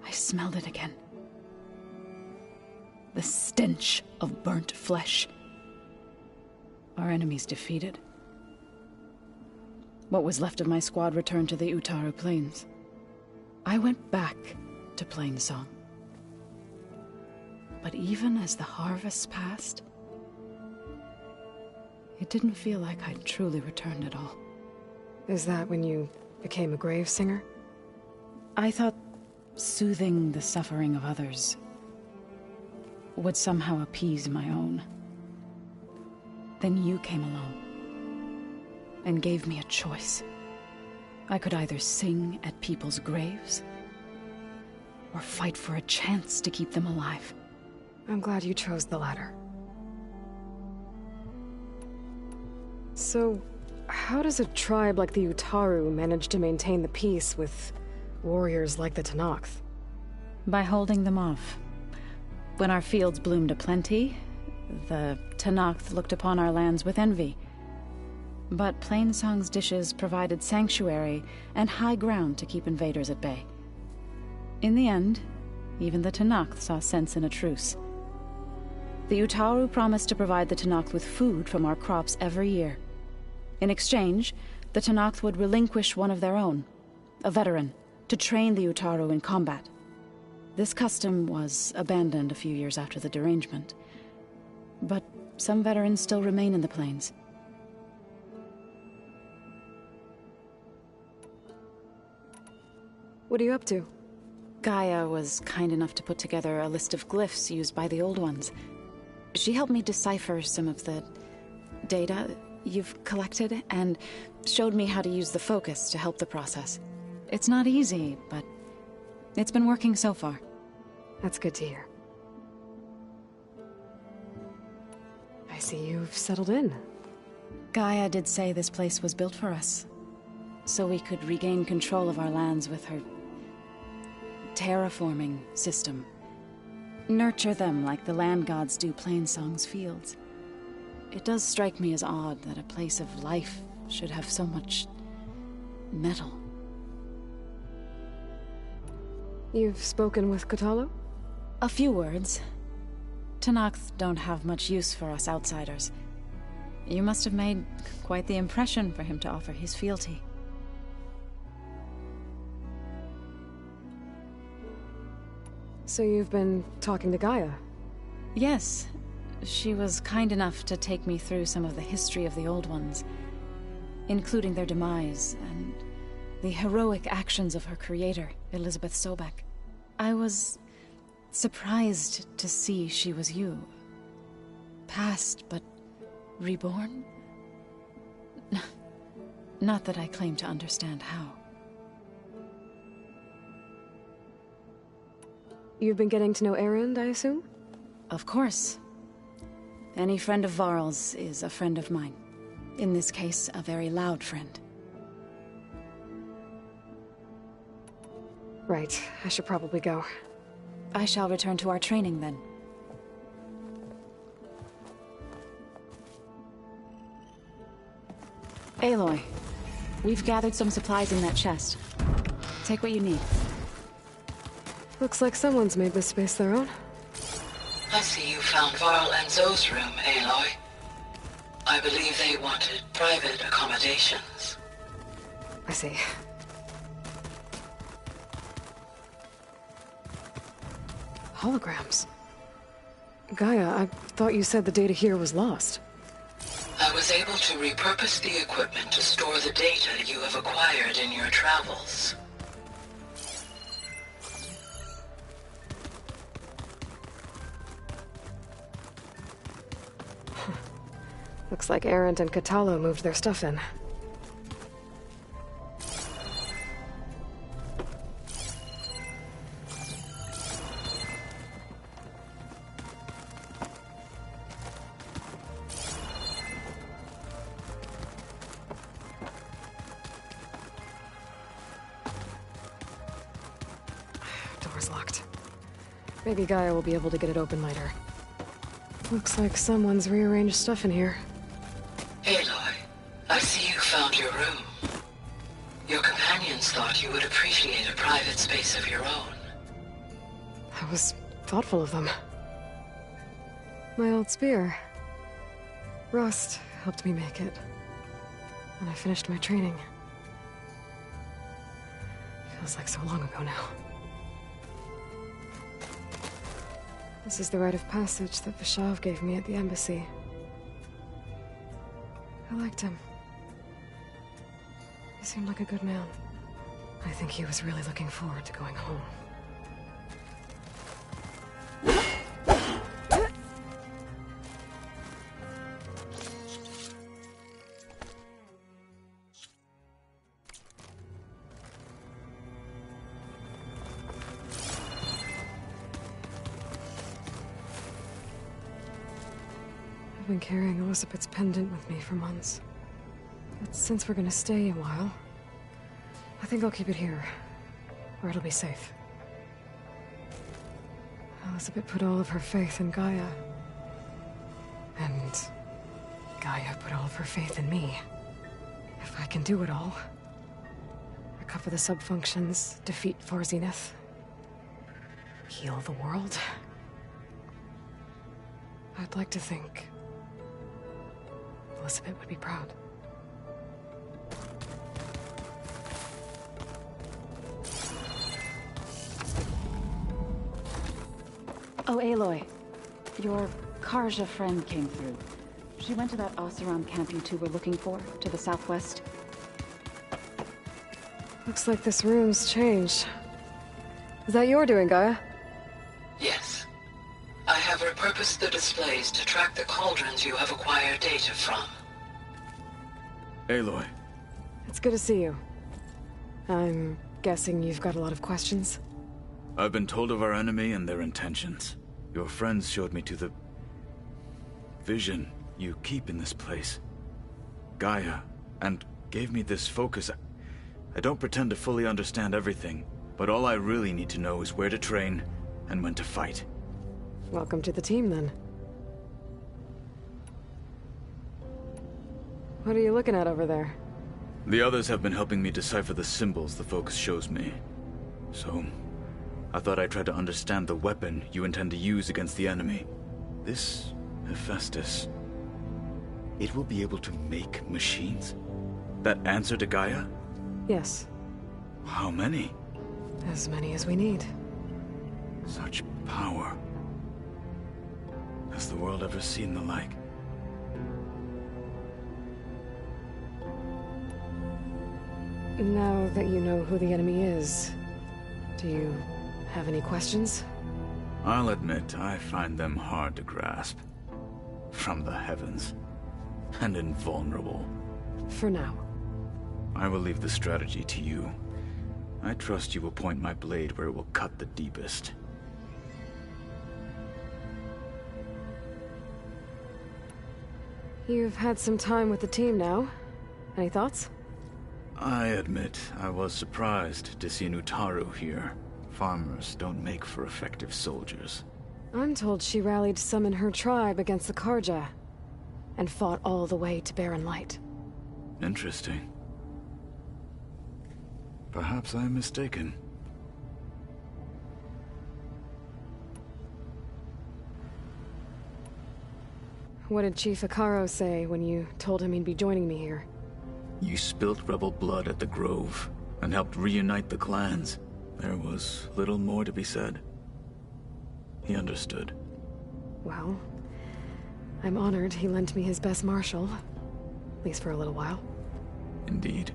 I smelled it again. The stench of burnt flesh. Our enemies defeated. What was left of my squad returned to the Utaru Plains. I went back to Plainsong. But even as the harvests passed, it didn't feel like I'd truly returned at all. Is that when you became a grave singer? I thought soothing the suffering of others would somehow appease my own. Then you came along and gave me a choice. I could either sing at people's graves or fight for a chance to keep them alive. I'm glad you chose the latter. So, how does a tribe like the Utaru manage to maintain the peace with warriors like the Tenakth? By holding them off. When our fields bloomed aplenty, the Tenakth looked upon our lands with envy. But Plainsong's dishes provided sanctuary and high ground to keep invaders at bay. In the end, even the Tenakth saw sense in a truce. The Utaru promised to provide the Tenakth with food from our crops every year. In exchange, the Tenakth would relinquish one of their own, a veteran, to train the Utaru in combat. This custom was abandoned a few years after the derangement. But some veterans still remain in the plains. What are you up to? Gaia was kind enough to put together a list of glyphs used by the Old Ones. She helped me decipher some of the data you've collected, and showed me how to use the focus to help the process. It's not easy, but it's been working so far. That's good to hear. I see you've settled in. Gaia did say this place was built for us, so we could regain control of our lands with her terraforming system. Nurture them like the land gods do Plainsong's fields. It does strike me as odd that a place of life should have so much metal. You've spoken with Kotallo? A few words. Tenakth don't have much use for us outsiders. You must have made quite the impression for him to offer his fealty. So you've been talking to Gaia? Yes. She was kind enough to take me through some of the history of the Old Ones, including their demise and the heroic actions of her creator, Elizabeth Sobek. I was surprised to see she was you. Past, but reborn? Not that I claim to understand how. You've been getting to know Erend, I assume? Of course. Any friend of Varl's is a friend of mine. In this case, a very loud friend. Right. I should probably go. I shall return to our training then. Aloy, we've gathered some supplies in that chest. Take what you need. Looks like someone's made this space their own. I see you found Varl and Zoe's room, Aloy. I believe they wanted private accommodations. I see. Holograms. Gaia, I thought you said the data here was lost. I was able to repurpose the equipment to store the data you have acquired in your travels. Looks like Arendt and Kotallo moved their stuff in. Door's locked. Maybe Gaia will be able to get it open later. Looks like someone's rearranged stuff in here. Aloy, I see you found your room. Your companions thought you would appreciate a private space of your own. That was thoughtful of them. My old spear. Rust helped me make it. And I finished my training. Feels like so long ago now. This is the rite of passage that Vishav gave me at the embassy. I liked him. He seemed like a good man. I think he was really looking forward to going home. I've been carrying Elizabeth's pendant with me for months. But since we're gonna stay a while, I think I'll keep it here, where it'll be safe. Elizabeth put all of her faith in Gaia. And Gaia put all of her faith in me. If I can do it all, recover the sub-functions, defeat Far Zenith, heal the world, I'd like to think Elizabeth would be proud. Oh, Aloy. Your Karja friend came through. She went to that Oseram camp you two were looking for, to the southwest. Looks like this room's changed. Is that your doing, Gaia? Yes. I have repurposed the displays to track the cauldrons you have acquired data from. Aloy. It's good to see you. I'm guessing you've got a lot of questions? I've been told of our enemy and their intentions. Your friends showed me to the vision you keep in this place, Gaia, and gave me this focus. I don't pretend to fully understand everything, but all I really need to know is where to train and when to fight. Welcome to the team, then. What are you looking at over there? The others have been helping me decipher the symbols the focus shows me. So, I thought I'd try to understand the weapon you intend to use against the enemy. This Hephaestus, it will be able to make machines? That answer to Gaia? Yes. How many? As many as we need. Such power. Has the world ever seen the like? Now that you know who the enemy is, do you have any questions? I'll admit, I find them hard to grasp. From the heavens. And invulnerable. For now. I will leave the strategy to you. I trust you will point my blade where it will cut the deepest. You've had some time with the team now. Any thoughts? I admit, I was surprised to see an Utaru here. Farmers don't make for effective soldiers. I'm told she rallied some in her tribe against the Karja, and fought all the way to Barren Light. Interesting. Perhaps I'm mistaken. What did Chief Hekarro say when you told him he'd be joining me here? You spilt rebel blood at the Grove, and helped reunite the clans. There was little more to be said. He understood. Well, I'm honored he lent me his best martial. At least for a little while. Indeed.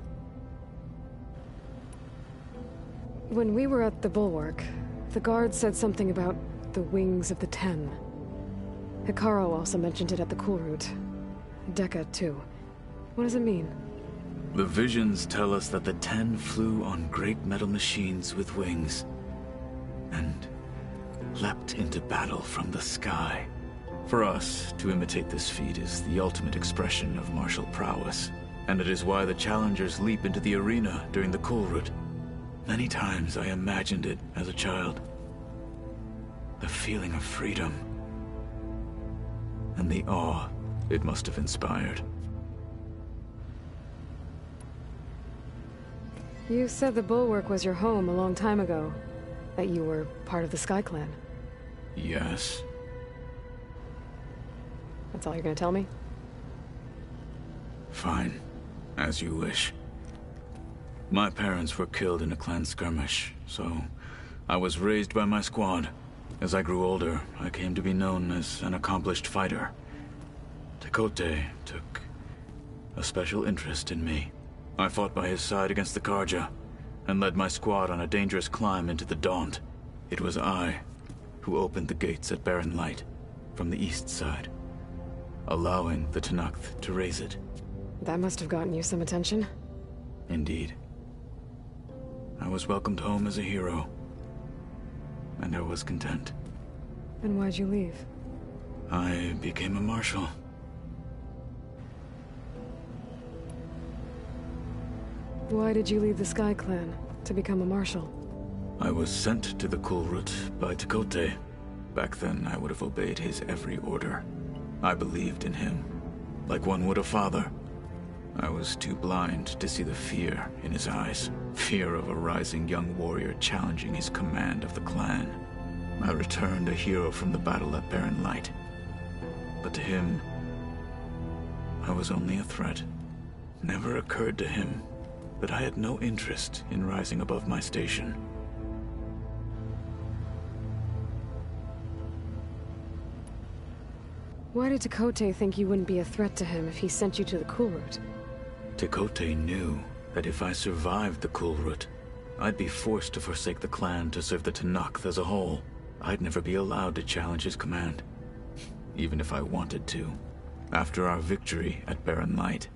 When we were at the Bulwark, the guard said something about the Wings of the Ten. Hekarro also mentioned it at the Cool Route. Dekka, too. What does it mean? The visions tell us that the Ten flew on great metal machines with wings, and leapt into battle from the sky. For us, to imitate this feat is the ultimate expression of martial prowess, and it is why the challengers leap into the arena during the Cool Route. Many times I imagined it as a child. The feeling of freedom, and the awe it must have inspired. You said the Bulwark was your home a long time ago. That you were part of the Sky Clan. Yes. That's all you're gonna tell me? Fine. As you wish. My parents were killed in a clan skirmish, so I was raised by my squad. As I grew older, I came to be known as an accomplished fighter. Tekotteh took a special interest in me. I fought by his side against the Carja, and led my squad on a dangerous climb into the Daunt. It was I who opened the gates at Barren Light, from the east side, allowing the Tenakth to raise it. That must have gotten you some attention. Indeed. I was welcomed home as a hero, and I was content. Then why'd you leave? I became a marshal. Why did you leave the Sky Clan to become a marshal? I was sent to the Cool Route by Tekotteh. Back then, I would have obeyed his every order. I believed in him, like one would a father. I was too blind to see the fear in his eyes. Fear of a rising young warrior challenging his command of the clan. I returned a hero from the battle at Barren Light. But to him, I was only a threat. Never occurred to him that I had no interest in rising above my station. Why did Tekotteh think you wouldn't be a threat to him if he sent you to the Cool Route? Tekotteh knew that if I survived the Cool Route, I'd be forced to forsake the clan to serve the Tenakth as a whole. I'd never be allowed to challenge his command, even if I wanted to. After our victory at Barren Light,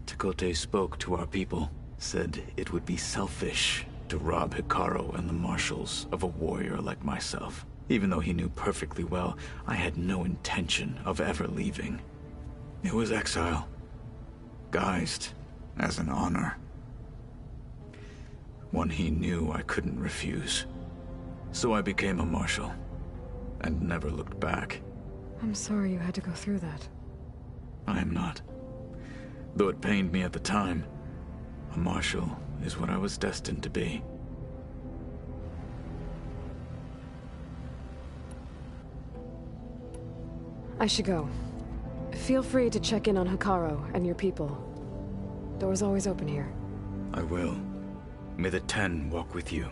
Tekotteh spoke to our people, said it would be selfish to rob Hekarro and the marshals of a warrior like myself. Even though he knew perfectly well I had no intention of ever leaving. It was exile, guised as an honor. One he knew I couldn't refuse. So I became a marshal, and never looked back. I'm sorry you had to go through that. I am not. Though it pained me at the time, a marshal is what I was destined to be. I should go. Feel free to check in on Hekarro and your people. Door's always open here. I will. May the Ten walk with you.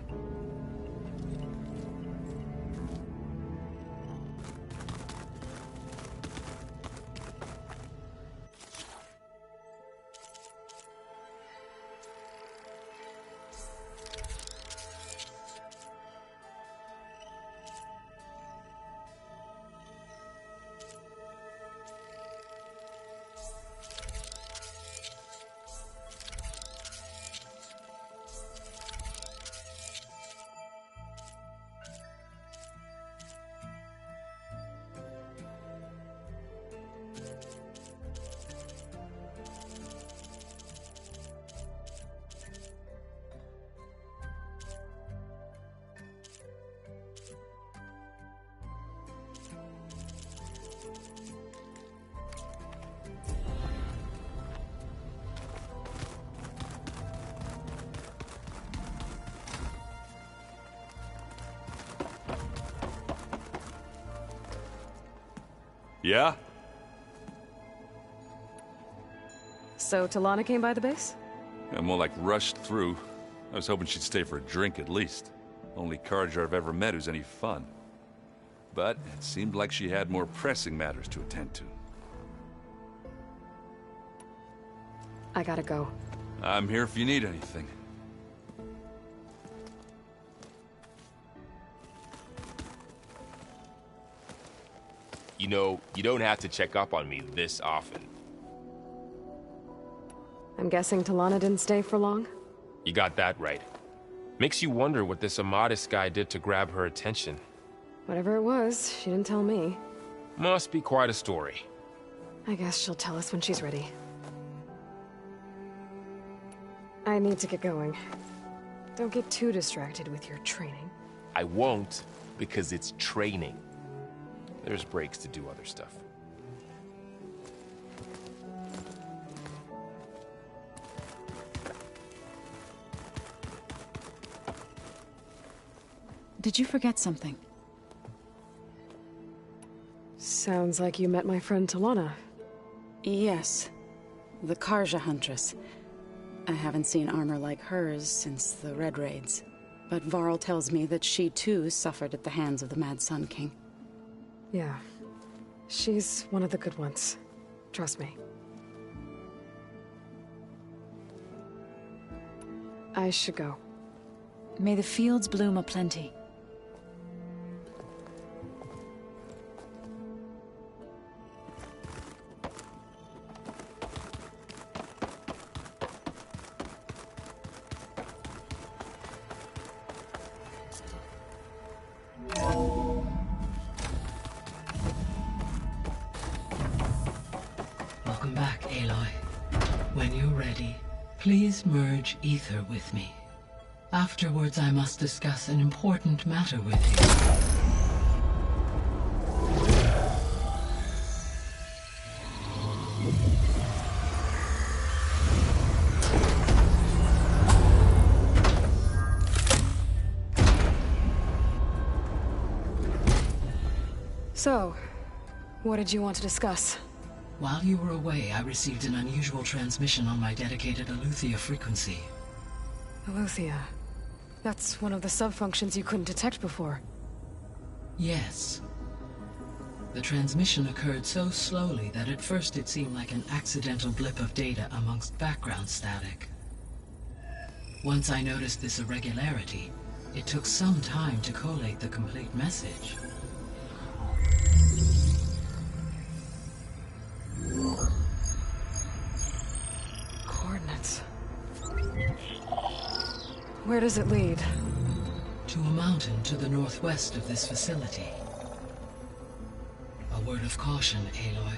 Yeah? So Talana came by the base? Yeah, more like rushed through. I was hoping she'd stay for a drink at least. Only Carja I've ever met who's any fun. But it seemed like she had more pressing matters to attend to. I gotta go. I'm here if you need anything. You know, you don't have to check up on me this often. I'm guessing Talana didn't stay for long? You got that right. Makes you wonder what this Amadis guy did to grab her attention. Whatever it was, she didn't tell me. Must be quite a story. I guess she'll tell us when she's ready. I need to get going. Don't get too distracted with your training. I won't, because it's training. There's breaks to do other stuff. Did you forget something? Sounds like you met my friend Talana. Yes. The Karja Huntress. I haven't seen armor like hers since the Red Raids. But Varl tells me that she too suffered at the hands of the Mad Sun King. Yeah. She's one of the good ones. Trust me. I should go. May the fields bloom aplenty. Welcome back, Aloy. When you're ready, please merge ether with me. Afterwards, I must discuss an important matter with you. So, what did you want to discuss? While you were away, I received an unusual transmission on my dedicated Eleuthia frequency. Eleuthia. That's one of the sub-functions you couldn't detect before. Yes. The transmission occurred so slowly that at first it seemed like an accidental blip of data amongst background static. Once I noticed this irregularity, it took some time to collate the complete message. Coordinates. Where does it lead? To a mountain to the northwest of this facility. A word of caution, Aloy.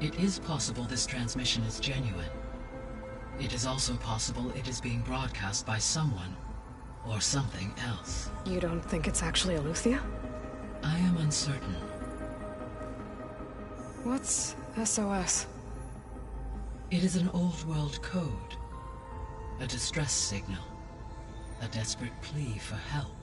It is possible this transmission is genuine. It is also possible it is being broadcast by someone or something else. You don't think it's actually Eleuthia? I am uncertain. What's SOS? It is an old world code. A distress signal. A desperate plea for help.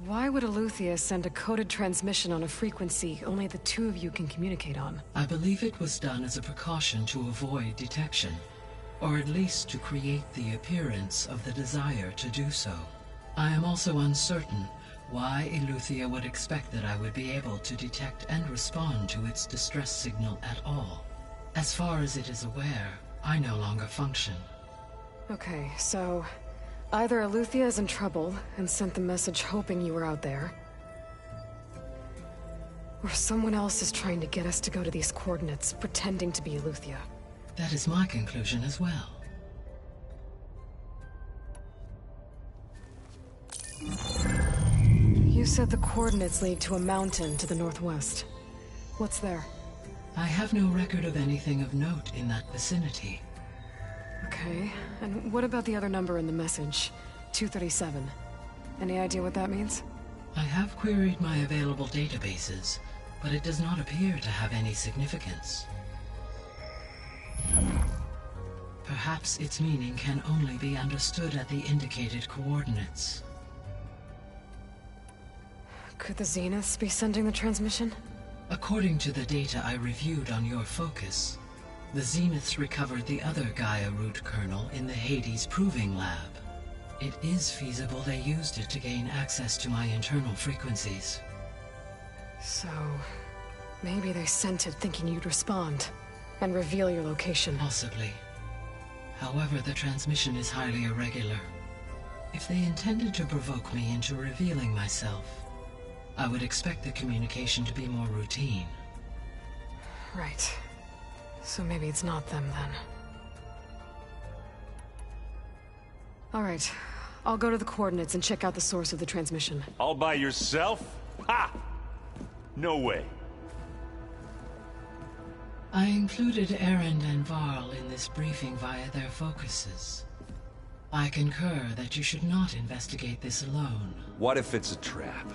Why would Eleuthia send a coded transmission on a frequency only the two of you can communicate on? I believe it was done as a precaution to avoid detection, or at least to create the appearance of the desire to do so. I am also uncertain why Eleuthia would expect that I would be able to detect and respond to its distress signal at all. As far as it is aware, I no longer function. Okay, so either Eleuthia is in trouble and sent the message hoping you were out there, or someone else is trying to get us to go to these coordinates, pretending to be Eleuthia. That is my conclusion as well. You said the coordinates lead to a mountain to the northwest. What's there? I have no record of anything of note in that vicinity. Okay, and what about the other number in the message? 237. Any idea what that means? I have queried my available databases, but it does not appear to have any significance. Perhaps its meaning can only be understood at the indicated coordinates. Could the Zeniths be sending the transmission? According to the data I reviewed on your focus, the Zeniths recovered the other Gaia root kernel in the Hades Proving Lab. It is feasible they used it to gain access to my internal frequencies. So, Maybe they sent it thinking you'd respond and reveal your location. Possibly. However, the transmission is highly irregular. If they intended to provoke me into revealing myself, I would expect the communication to be more routine. Right. So maybe it's not them then. Alright. I'll go to the coordinates and check out the source of the transmission. All by yourself? Ha! No way. I included Erend and Varl in this briefing via their focuses. I concur that you should not investigate this alone. What if it's a trap?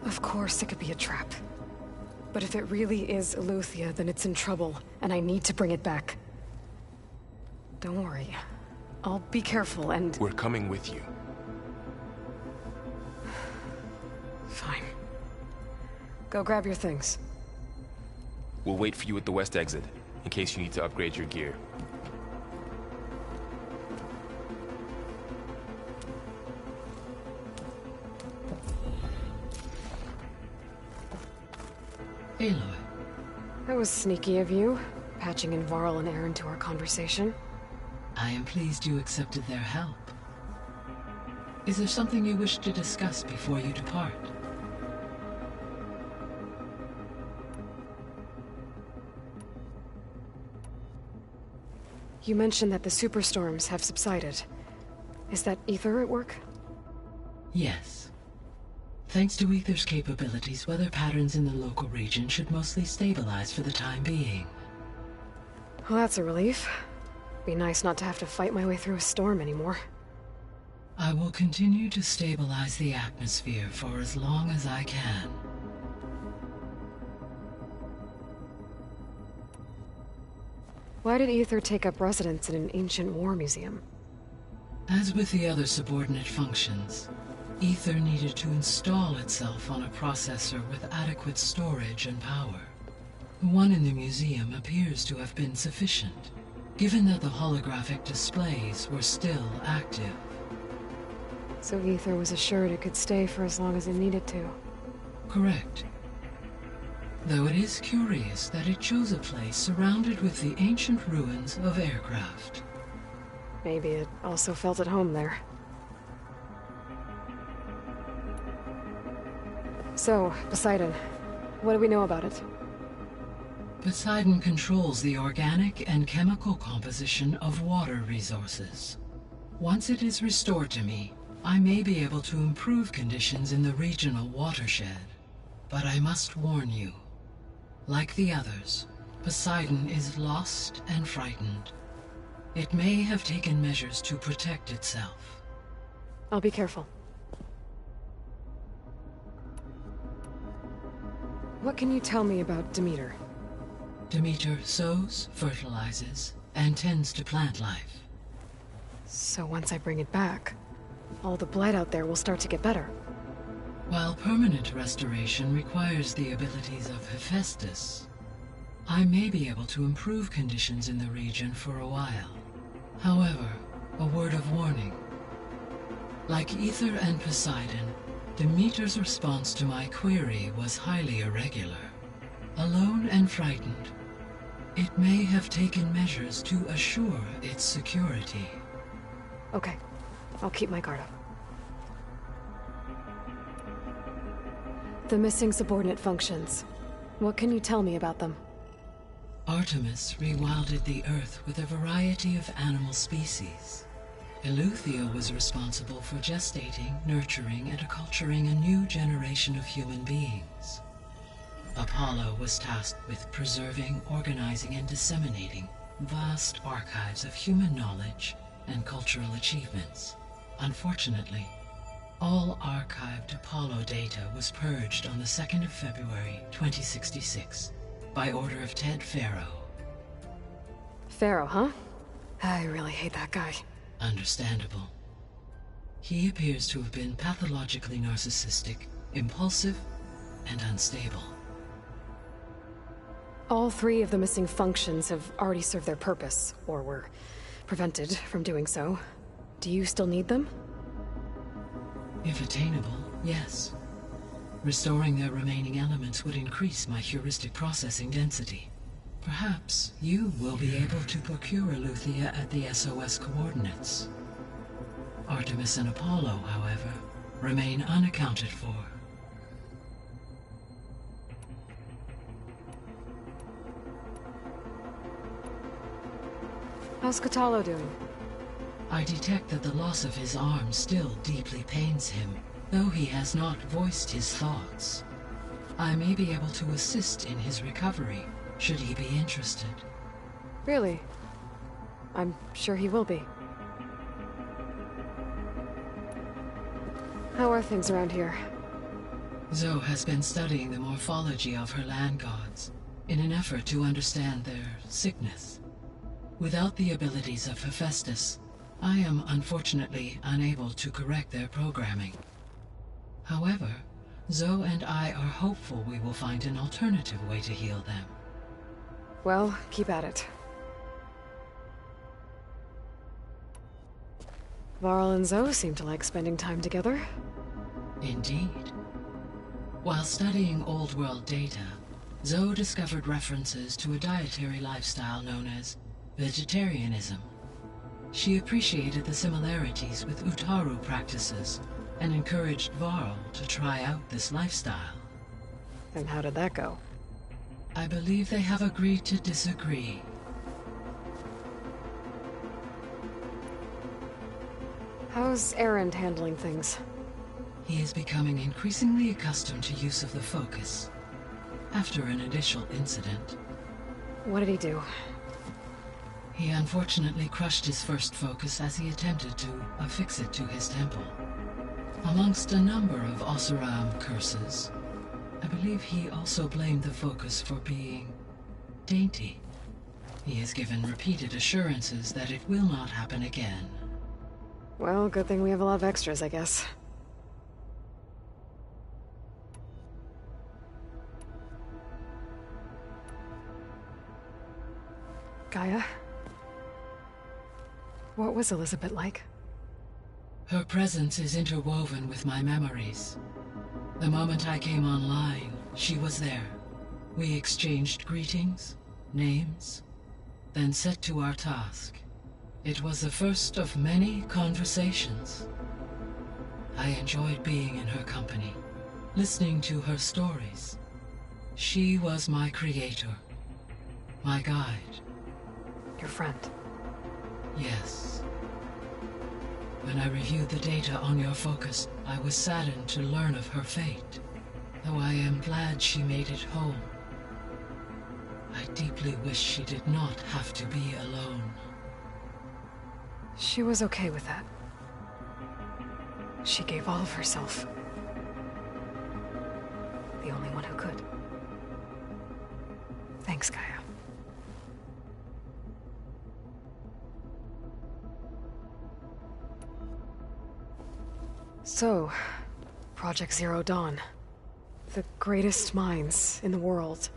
Of course it could be a trap. But if it really is Eleuthia, then it's in trouble, and I need to bring it back. Don't worry. I'll be careful and... We're coming with you. Fine. Go grab your things. We'll wait for you at the west exit, in case you need to upgrade your gear. Aloy. That was sneaky of you, patching in Varl and Erend to our conversation. I am pleased you accepted their help. Is there something you wish to discuss before you depart? You mentioned that the superstorms have subsided. Is that Aether at work? Yes. Thanks to Aether's capabilities, weather patterns in the local region should mostly stabilize for the time being. Well, that's a relief. Be nice not to have to fight my way through a storm anymore. I will continue to stabilize the atmosphere for as long as I can. Why did Aether take up residence in an ancient war museum? As with the other subordinate functions, Aether needed to install itself on a processor with adequate storage and power. The one in the museum appears to have been sufficient, given that the holographic displays were still active. So Aether was assured it could stay for as long as it needed to. Correct. Though it is curious that it chose a place surrounded with the ancient ruins of aircraft. Maybe it also felt at home there. So, Poseidon, what do we know about it? Poseidon controls the organic and chemical composition of water resources. Once it is restored to me, I may be able to improve conditions in the regional watershed. But I must warn you, like the others, Poseidon is lost and frightened. It may have taken measures to protect itself. I'll be careful. What can you tell me about Demeter? Demeter sows, fertilizes, and tends to plant life. So once I bring it back, all the blight out there will start to get better. While permanent restoration requires the abilities of Hephaestus, I may be able to improve conditions in the region for a while. However, a word of warning. Like Aether and Poseidon, Demeter's response to my query was highly irregular. Alone and frightened, it may have taken measures to assure its security. Okay, I'll keep my guard up. The missing subordinate functions. What can you tell me about them? Artemis rewilded the Earth with a variety of animal species. Eleuthia was responsible for gestating, nurturing, and acculturating a new generation of human beings. Apollo was tasked with preserving, organizing, and disseminating vast archives of human knowledge and cultural achievements. Unfortunately, all archived Apollo data was purged on the 2nd of February, 2066, by order of Ted Faro. Faro, huh? I really hate that guy. Understandable. He appears to have been pathologically narcissistic, impulsive, and unstable. All 3 of the missing functions have already served their purpose, or were prevented from doing so. Do you still need them? If attainable, yes. Restoring their remaining elements would increase my heuristic processing density. Perhaps you will be able to procure Eleuthia at the SOS coordinates. Artemis and Apollo, however, remain unaccounted for. How's Kotallo doing? I detect that the loss of his arm still deeply pains him, though he has not voiced his thoughts. I may be able to assist in his recovery, should he be interested. Really? I'm sure he will be. How are things around here? Zoe has been studying the morphology of her land gods, in an effort to understand their sickness. Without the abilities of Hephaestus, I am unfortunately unable to correct their programming. However, Zoe and I are hopeful we will find an alternative way to heal them. Well, keep at it. Varl and Zoe seem to like spending time together. Indeed. While studying Old World data, Zoe discovered references to a dietary lifestyle known as vegetarianism. She appreciated the similarities with Utaru practices and encouraged Varl to try out this lifestyle. And how did that go? I believe they have agreed to disagree. How's Erend handling things? He is becoming increasingly accustomed to use of the focus, after an initial incident. What did he do? He unfortunately crushed his first focus as he attempted to affix it to his temple. Amongst a number of Oseram curses, I believe he also blamed the focus for being dainty. He has given repeated assurances that it will not happen again. Well, good thing we have a lot of extras, I guess. Gaia? What was Elizabeth like? Her presence is interwoven with my memories. The moment I came online, she was there. We exchanged greetings, names, then set to our task. It was the first of many conversations. I enjoyed being in her company, listening to her stories. She was my creator, my guide. Your friend? Yes. When I reviewed the data on your focus, I was saddened to learn of her fate, though I am glad she made it home. I deeply wish she did not have to be alone. She was okay with that. She gave all of herself. The only one who could. Thanks, Gaia. So, Project Zero Dawn. The greatest minds in the world,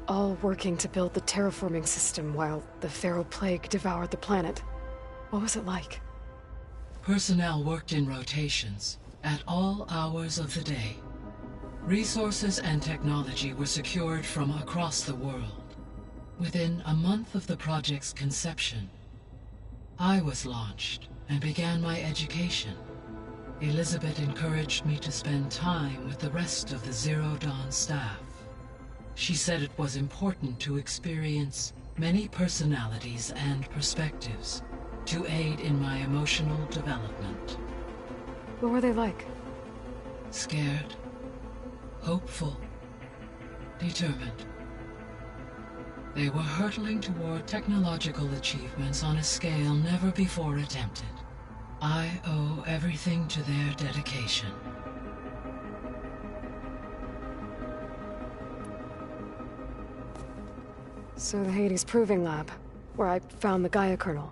all working to build the terraforming system while the Pharaoh Plague devoured the planet. What was it like? Personnel worked in rotations, at all hours of the day. Resources and technology were secured from across the world. Within a month of the project's conception, I was launched and began my education. Elizabeth encouraged me to spend time with the rest of the Zero Dawn staff. She said it was important to experience many personalities and perspectives to aid in my emotional development. What were they like? Scared, hopeful, determined. They were hurtling toward technological achievements on a scale never before attempted. I owe everything to their dedication. So the Hades Proving Lab, where I found the Gaia kernel.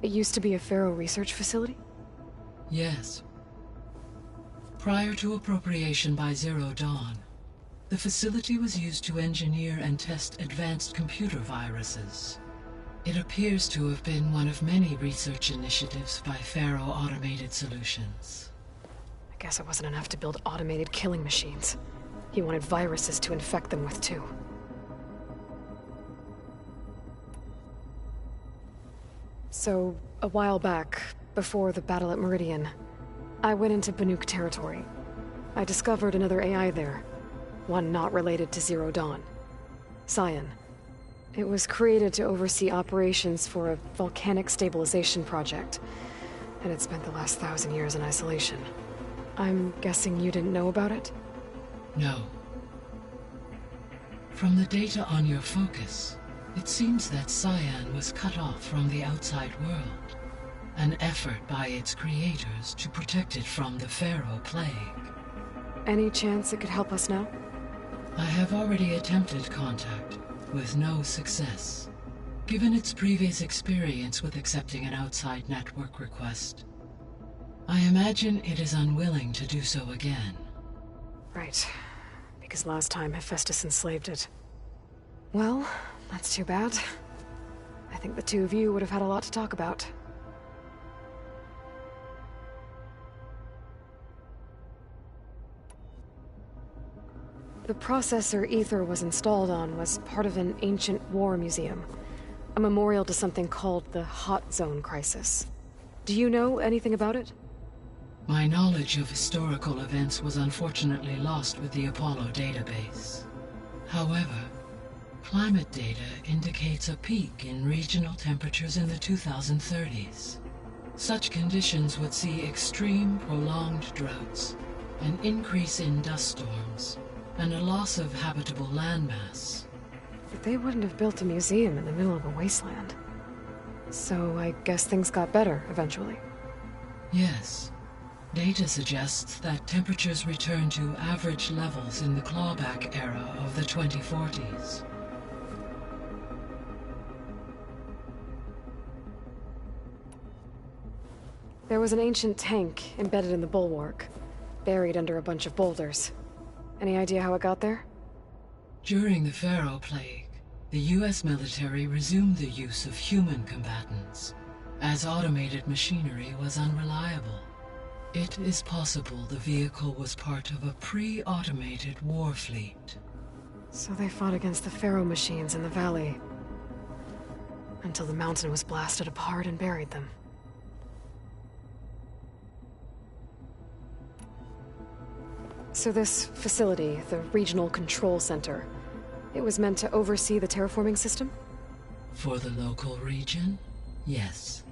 It used to be a Pharaoh research facility? Yes. Prior to appropriation by Zero Dawn, the facility was used to engineer and test advanced computer viruses. It appears to have been one of many research initiatives by Pharaoh Automated Solutions. I Guess it wasn't enough to build automated killing machines. He wanted viruses to infect them with, too. So, a while back, before the battle at Meridian, I went into Banuk territory. I discovered another AI there. One not related to Zero Dawn. Cyan. It was created to oversee operations for a volcanic stabilization project, and it spent the last 1,000 years in isolation. I'm guessing you didn't know about it? No. From the data on your focus, it seems that Cyan was cut off from the outside world. An effort by its creators to protect it from the Pharaoh Plague. Any chance it could help us now? I have already attempted contact, with no success. Given its previous experience with accepting an outside network request, I imagine it is unwilling to do so again. Right. Because last time Hephaestus enslaved it. Well, that's too bad. I think the two of you would have had a lot to talk about. The processor Ether was installed on was part of an ancient war museum. A memorial to something called the Hot Zone Crisis. Do you know anything about it? My knowledge of historical events was unfortunately lost with the Apollo database. However, climate data indicates a peak in regional temperatures in the 2030s. Such conditions would see extreme, prolonged droughts, an increase in dust storms, and a loss of habitable landmass. But they wouldn't have built a museum in the middle of a wasteland. So I guess things got better eventually. Yes. Data suggests that temperatures returned to average levels in the clawback era of the 2040s. There was an ancient tank embedded in the bulwark, buried under a bunch of boulders. Any idea how it got there? During the Pharaoh Plague, the US military resumed the use of human combatants, as automated machinery was unreliable. It is possible the vehicle was part of a pre-automated war fleet. So they fought against the Pharaoh machines in the valley, until the mountain was blasted apart and buried them. So this facility, the Regional Control Center, it was meant to oversee the terraforming system? For the local region, yes.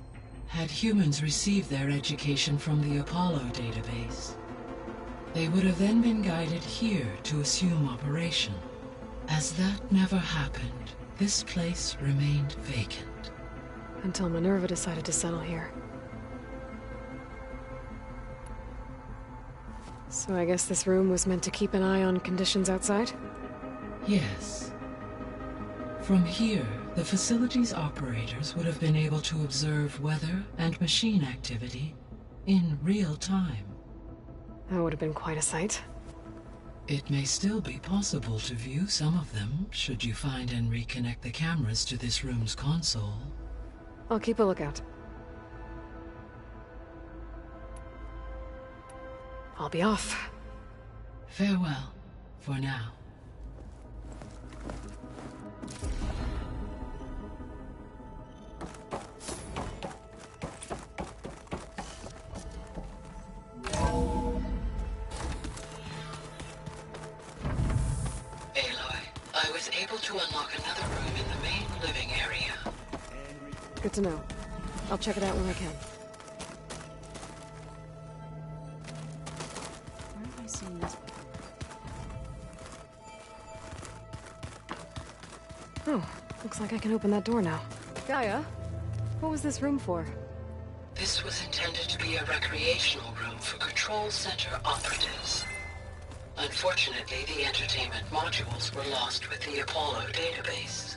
Had humans received their education from the Apollo database, they would have then been guided here to assume operation. As that never happened, this place remained vacant. Until Minerva decided to settle here. So I guess this room was meant to keep an eye on conditions outside? Yes. From here, the facility's operators would have been able to observe weather and machine activity in real time. That would have been quite a sight. It may still be possible to view some of them, should you find and reconnect the cameras to this room's console. I'll keep a lookout. I'll be off. Farewell, for now. Aloy, I was able to unlock another room in the main living area. Good to know. I'll check it out when I can. Where have I seen this before? Oh, looks like I can open that door now. Gaia, what was this room for? This was intended to be a recreational room for Control Center operatives. Unfortunately, the entertainment modules were lost with the Apollo database.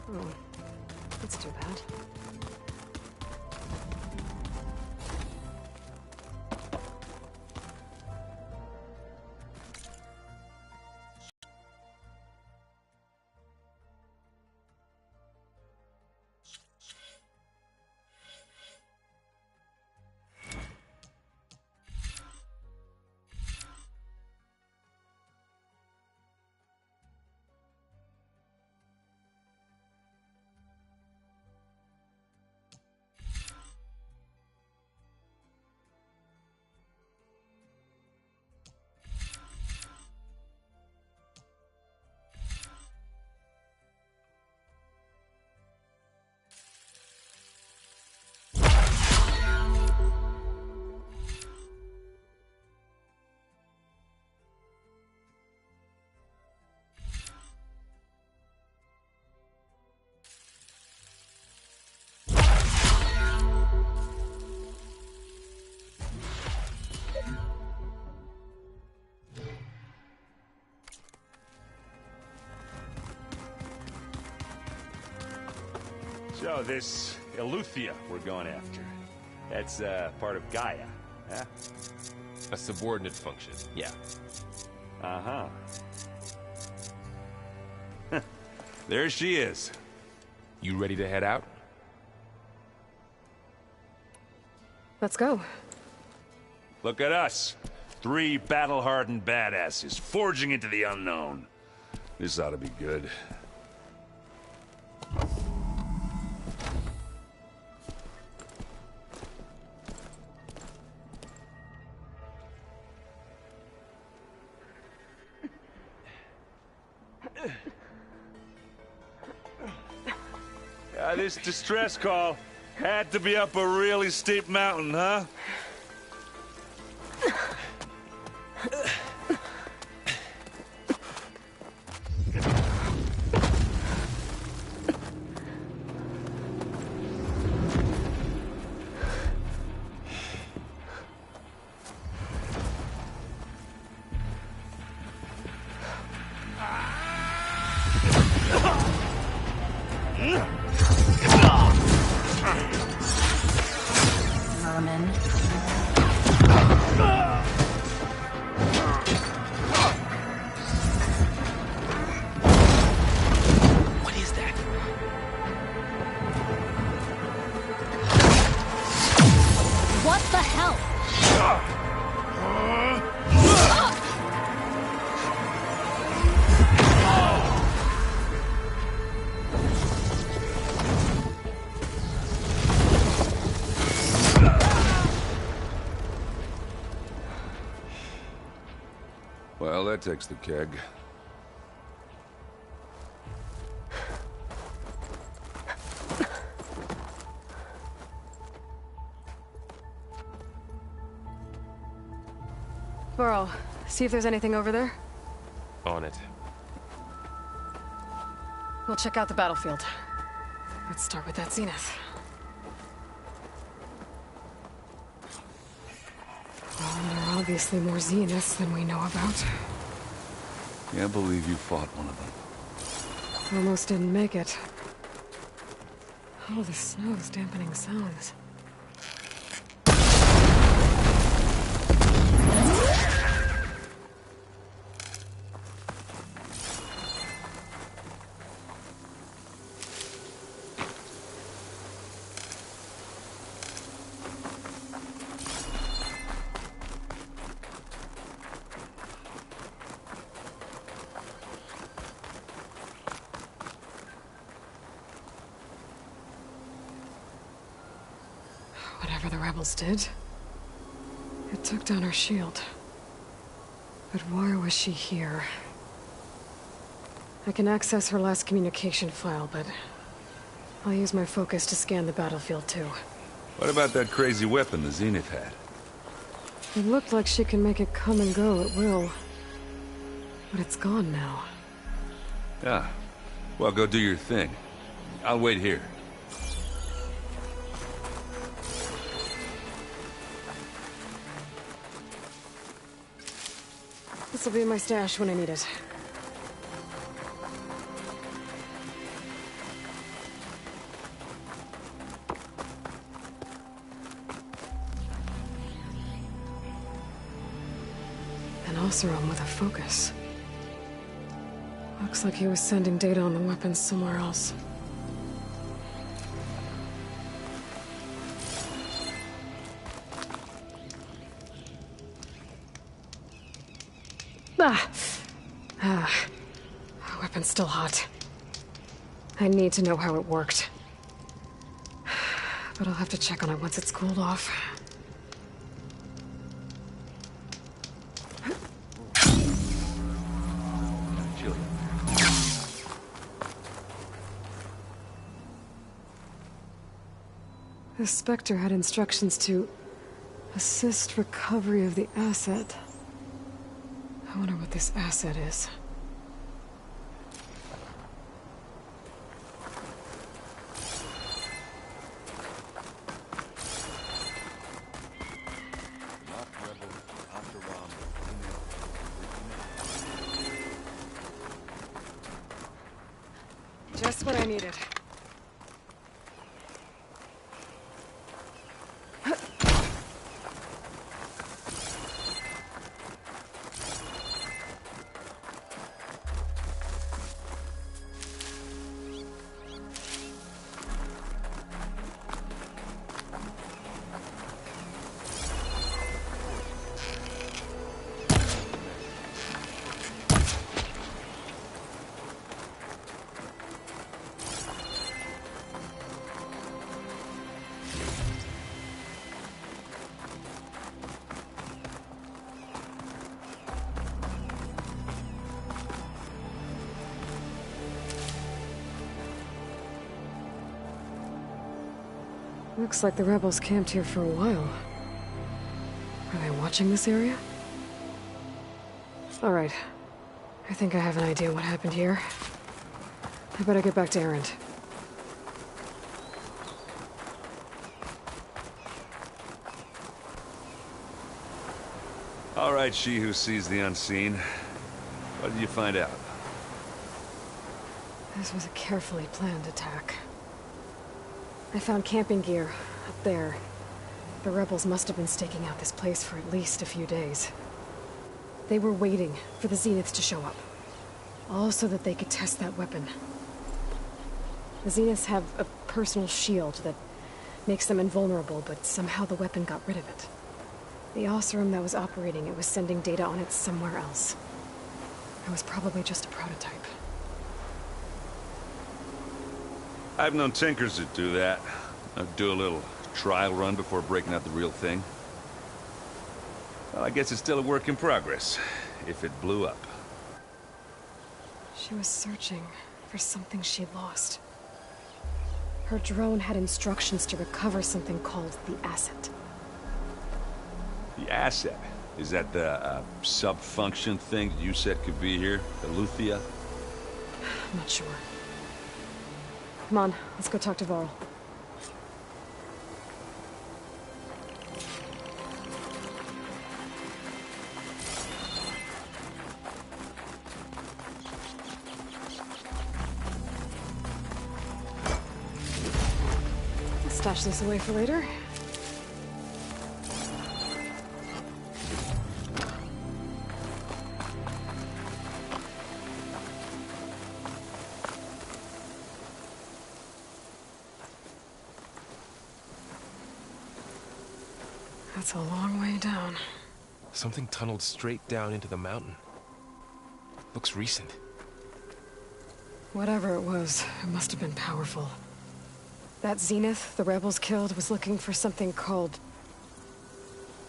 Oh, that's too bad. So, this Eleuthia we're going after. That's, part of Gaia, huh? A subordinate function, yeah. Uh-huh. There she is. You ready to head out? Let's go. Look at us. 3 battle-hardened badasses forging into the unknown. This ought to be good. This distress call had to be up a really steep mountain, huh? Merman. What is that? What the hell? Well, that takes the keg. Burrow, see if there's anything over there. On it. We'll check out the battlefield. Let's start with that zenith. Well, there are obviously more zeniths than we know about. Can't believe you fought one of them. Almost didn't make it. Oh, the snow's dampening sounds. Whatever the rebels did, it took down her shield. But why was she here? I can access her last communication file, but I'll use my focus to scan the battlefield too. What about that crazy weapon the Zenith had? It looked like she can make it come and go at will. But it's gone now. Yeah. Well, go do your thing. I'll wait here. This will be in my stash when I need it. An Oseram with a focus. Looks like he was sending data on the weapons somewhere else. Weapon's still hot. I need to know how it worked. But I'll have to check on it once it's cooled off. The Spectre had instructions to assist recovery of the asset. I wonder what this asset is. Just what I needed. Looks like the rebels camped here for a while. Are they watching this area? Alright. I think I have an idea what happened here. I better get back to Erend. All right, she who sees the unseen. What did you find out? This was a carefully planned attack. I found camping gear up there. The rebels must have been staking out this place for at least a few days. They were waiting for the Zeniths to show up. All so that they could test that weapon. The Zeniths have a personal shield that makes them invulnerable, but somehow the weapon got rid of it. The Oseram that was operating it was sending data on it somewhere else. It was probably just a prototype. I've known tinkers that do that. I'd do a little trial run before breaking out the real thing. Well, I guess it's still a work in progress, if it blew up. She was searching for something she lost. Her drone had instructions to recover something called the Asset. The Asset? Is that the sub-function thing you said could be here? The Luthia? I'm not sure. Come on, let's go talk to Varl. Let's stash this away for later. That's a long way down. Something tunneled straight down into the mountain. Looks recent. Whatever it was, it must have been powerful. That Zenith the rebels killed was looking for something called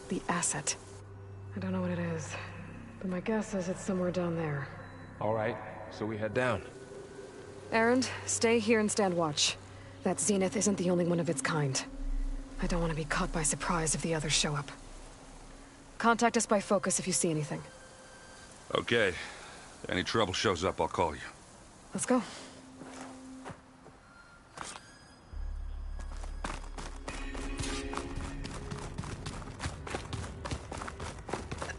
the Asset. I don't know what it is, but my guess is it's somewhere down there. All right, so we head down. Erend, stay here and stand watch. That Zenith isn't the only one of its kind. I don't want to be caught by surprise if the others show up. Contact us by focus if you see anything. Okay. If any trouble shows up, I'll call you. Let's go.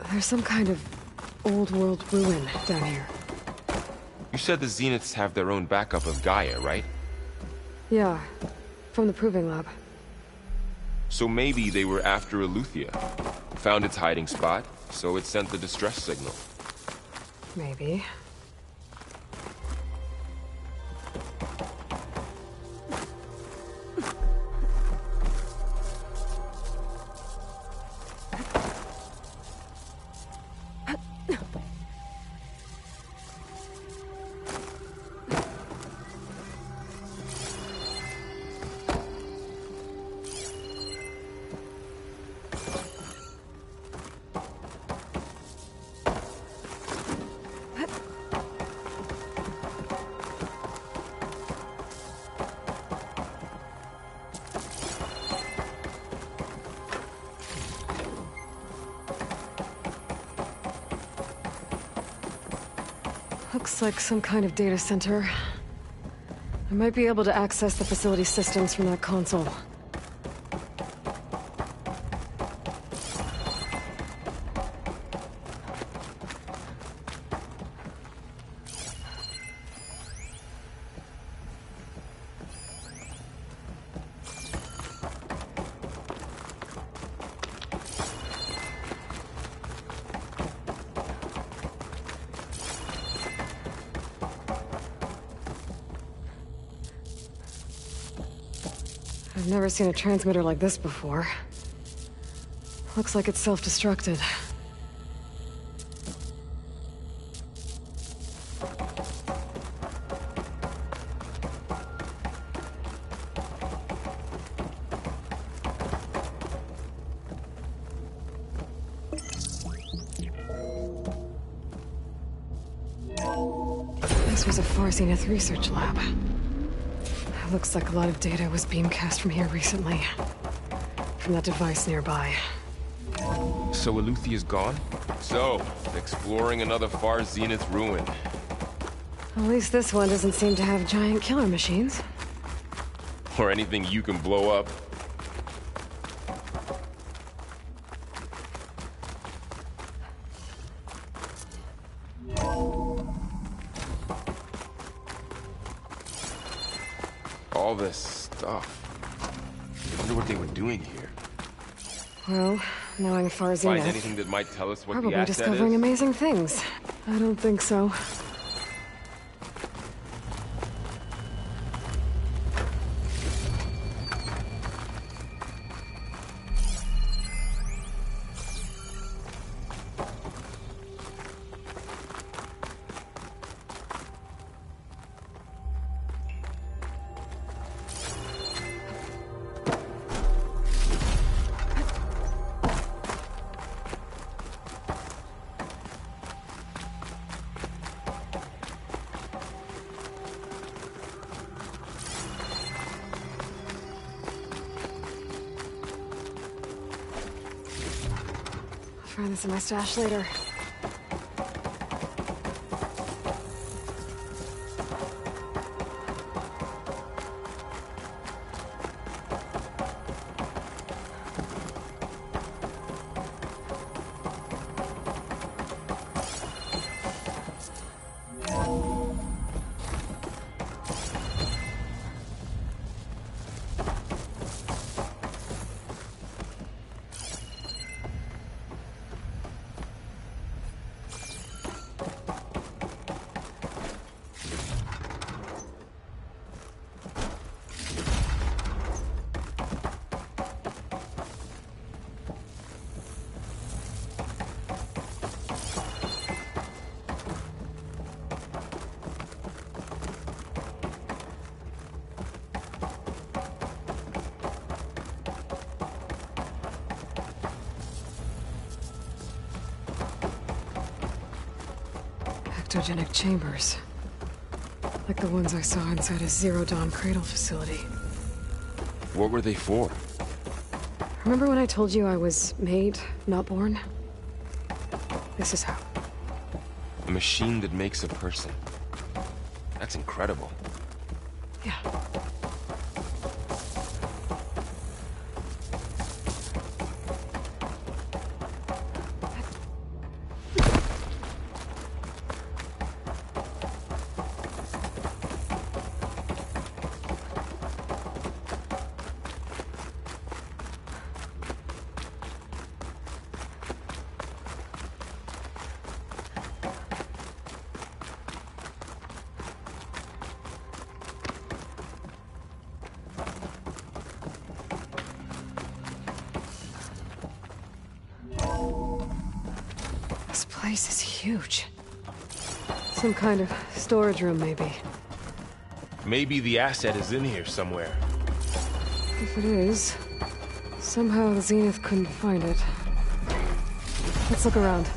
There's some kind of old-world ruin down here. You said the Zeniths have their own backup of Gaia, right? Yeah, from the Proving Lab. So maybe they were after Eleuthia. Found its hiding spot, so it sent the distress signal. Maybe. Looks like some kind of data center. I might be able to access the facility systems from that console. I've never seen a transmitter like this before. Looks like it's self-destructed. This was a Far Zenith research lab. Looks like a lot of data was beamcast from here recently. From that device nearby. So Eluthia's gone? So, exploring another far Zenith ruin. At least this one doesn't seem to have giant killer machines. Or anything you can blow up. All this stuff. I wonder what they were doing here. Well, knowing far Zenith, Find anything that might tell us what probably the asset discovering is? amazing things. I don't think so. Find this in my stash later. Ectogenic chambers. Like the ones I saw inside a Zero Dawn cradle facility. What were they for? Remember when I told you I was made, not born? This is how. A machine that makes a person. That's incredible. Yeah. This place is huge. Some kind of storage room, maybe. Maybe the asset is in here somewhere. If it is, somehow the Zenith couldn't find it. Let's look around.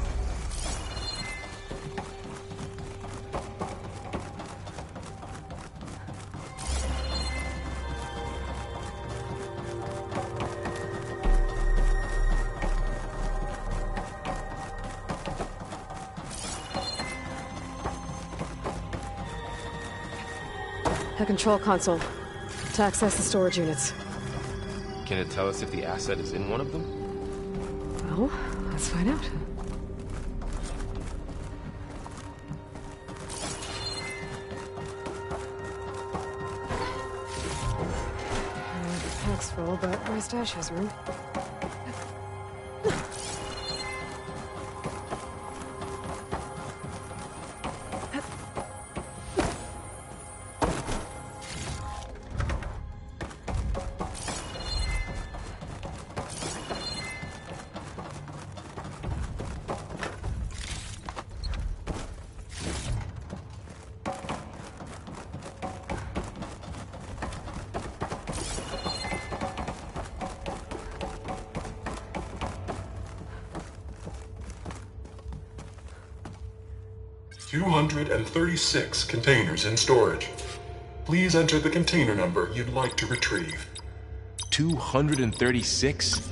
A control console to access the storage units. Can it tell us if the asset is in one of them? Well, let's find out. The pack's full, but my stash has room. $236 containers in storage. Please enter the container number you'd like to retrieve. 236?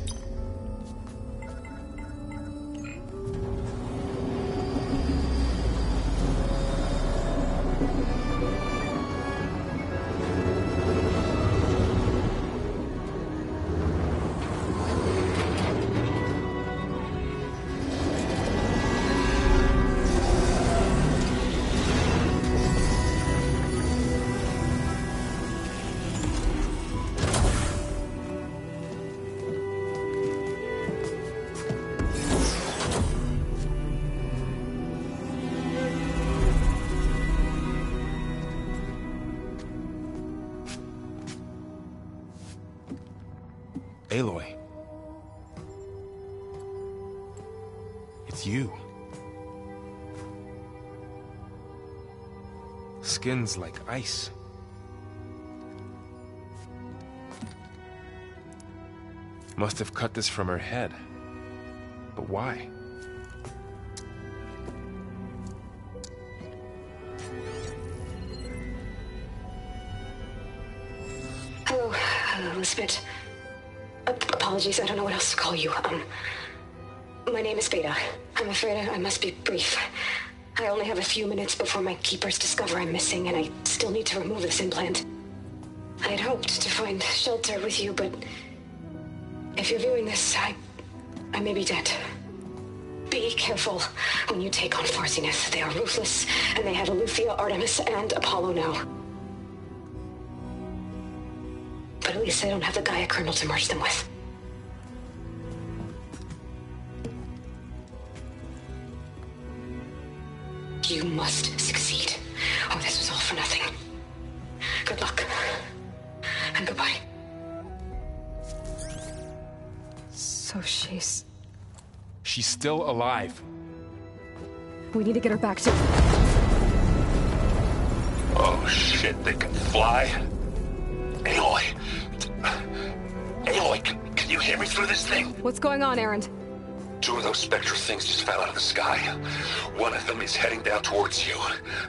Aloy. It's you. Skin's like ice. Must have cut this from her head. But why? Hello, Elizabeth. Apologies, I don't know what else to call you. My name is Beta. I'm afraid I must be brief. I only have a few minutes before my keepers discover I'm missing, and I still need to remove this implant. I had hoped to find shelter with you, but if you're viewing this, I may be dead. Be careful when you take on Far Zenith. They are ruthless, and they have Eleuthia, Artemis, and Apollo now. But at least they don't have the Gaia kernel to merge them with. You must succeed, or this was all for nothing. Good luck. And goodbye. So she's... She's still alive. We need to get her back to... Oh shit, they can fly? Aloy! Aloy, can you hear me through this thing? What's going on, Erend? 2 of those spectral things just fell out of the sky. One of them is heading down towards you.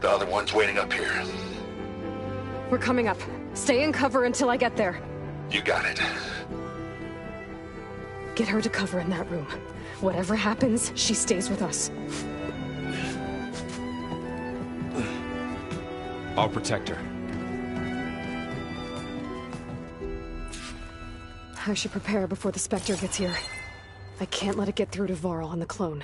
The other one's waiting up here. We're coming up. Stay in cover until I get there. You got it. Get her to cover in that room. Whatever happens, she stays with us. I'll protect her. I should prepare before the Spectre gets here. I can't let it get through to Varl and the clone.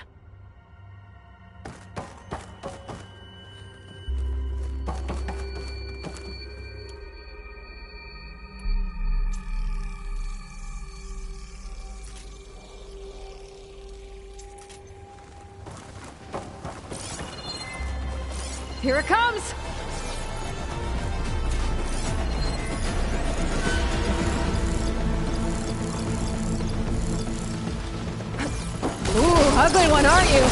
Here it comes! Ooh, ugly one, aren't you?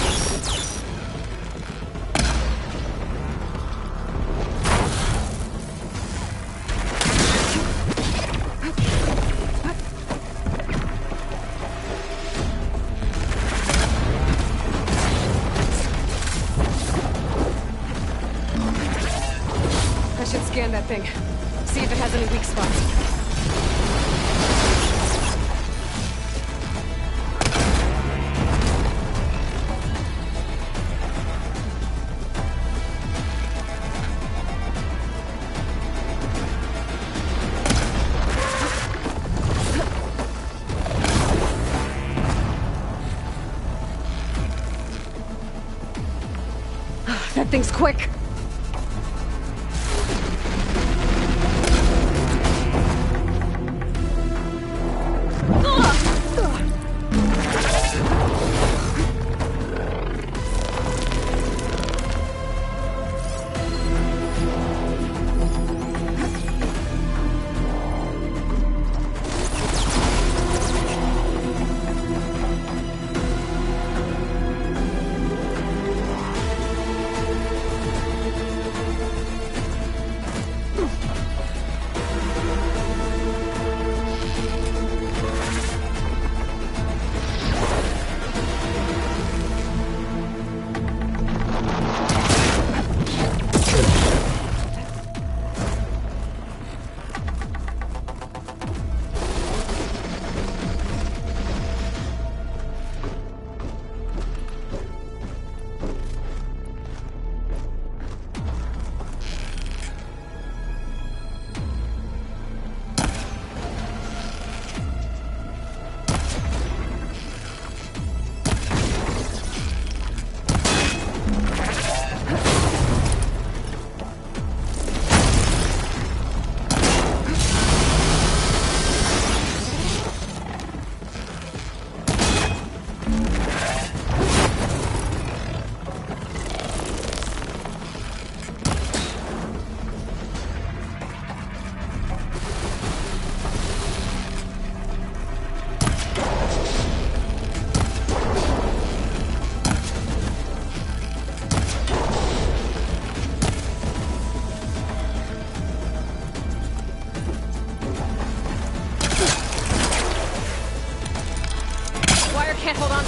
I should scan that thing. See if it has any weak spots. That thing's quick. can't hold on.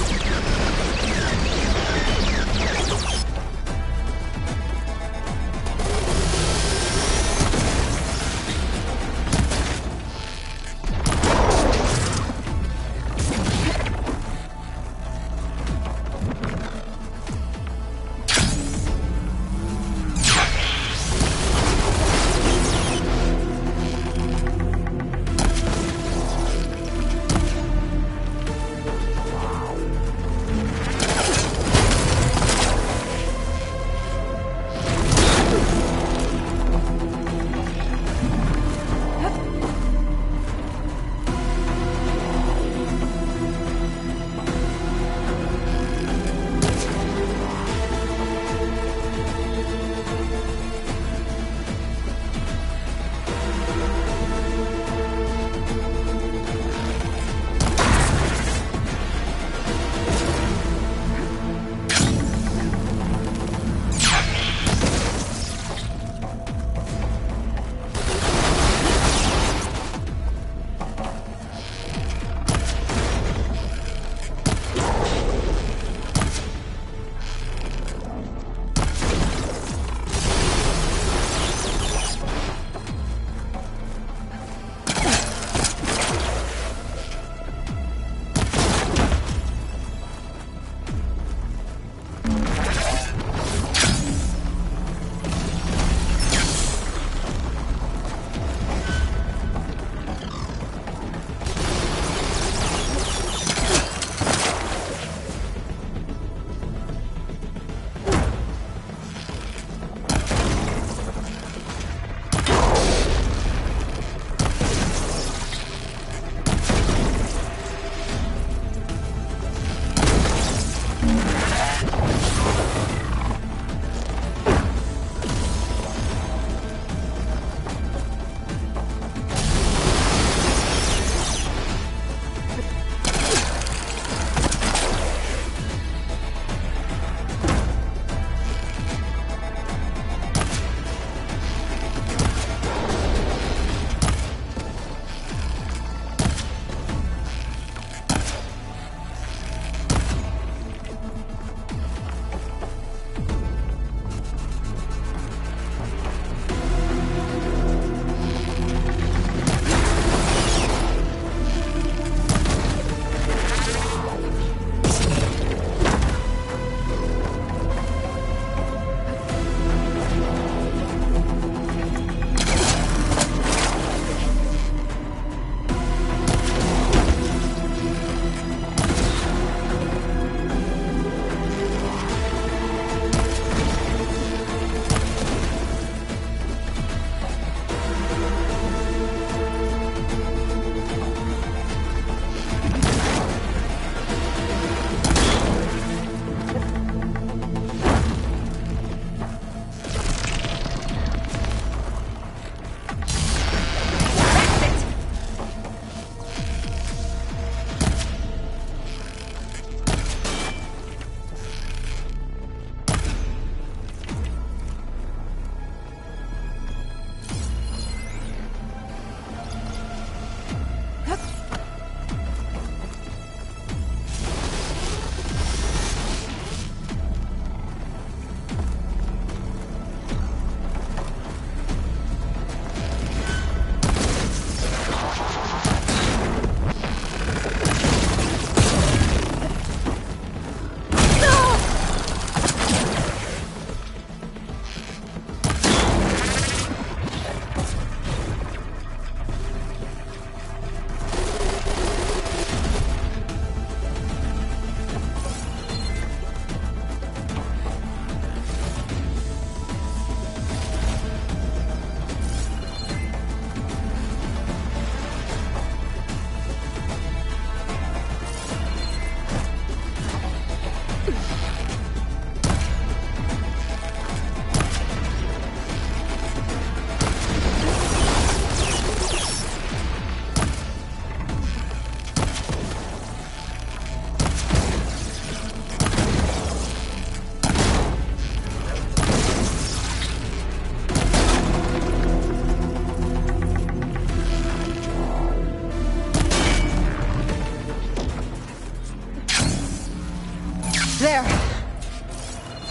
There!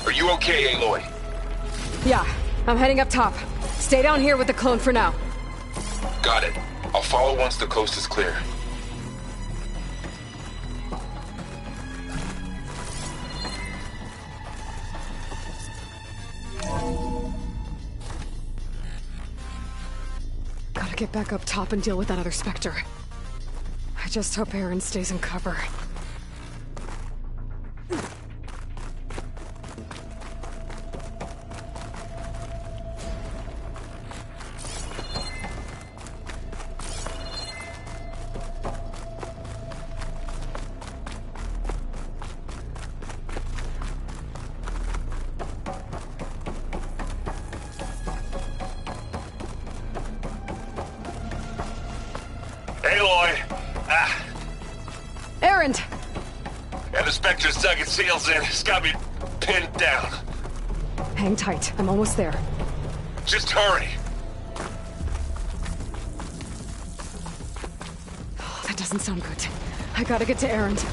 Are you okay, Aloy? Yeah, I'm heading up top. Stay down here with the clone for now. Got it. I'll follow once the coast is clear. Gotta get back up top and deal with that other Spectre. I just hope Erend stays in cover. Erend! And the Spectre's dug its heels in. It's got me pinned down. Hang tight. I'm almost there. Just hurry. Oh, that doesn't sound good. I gotta get to Erend.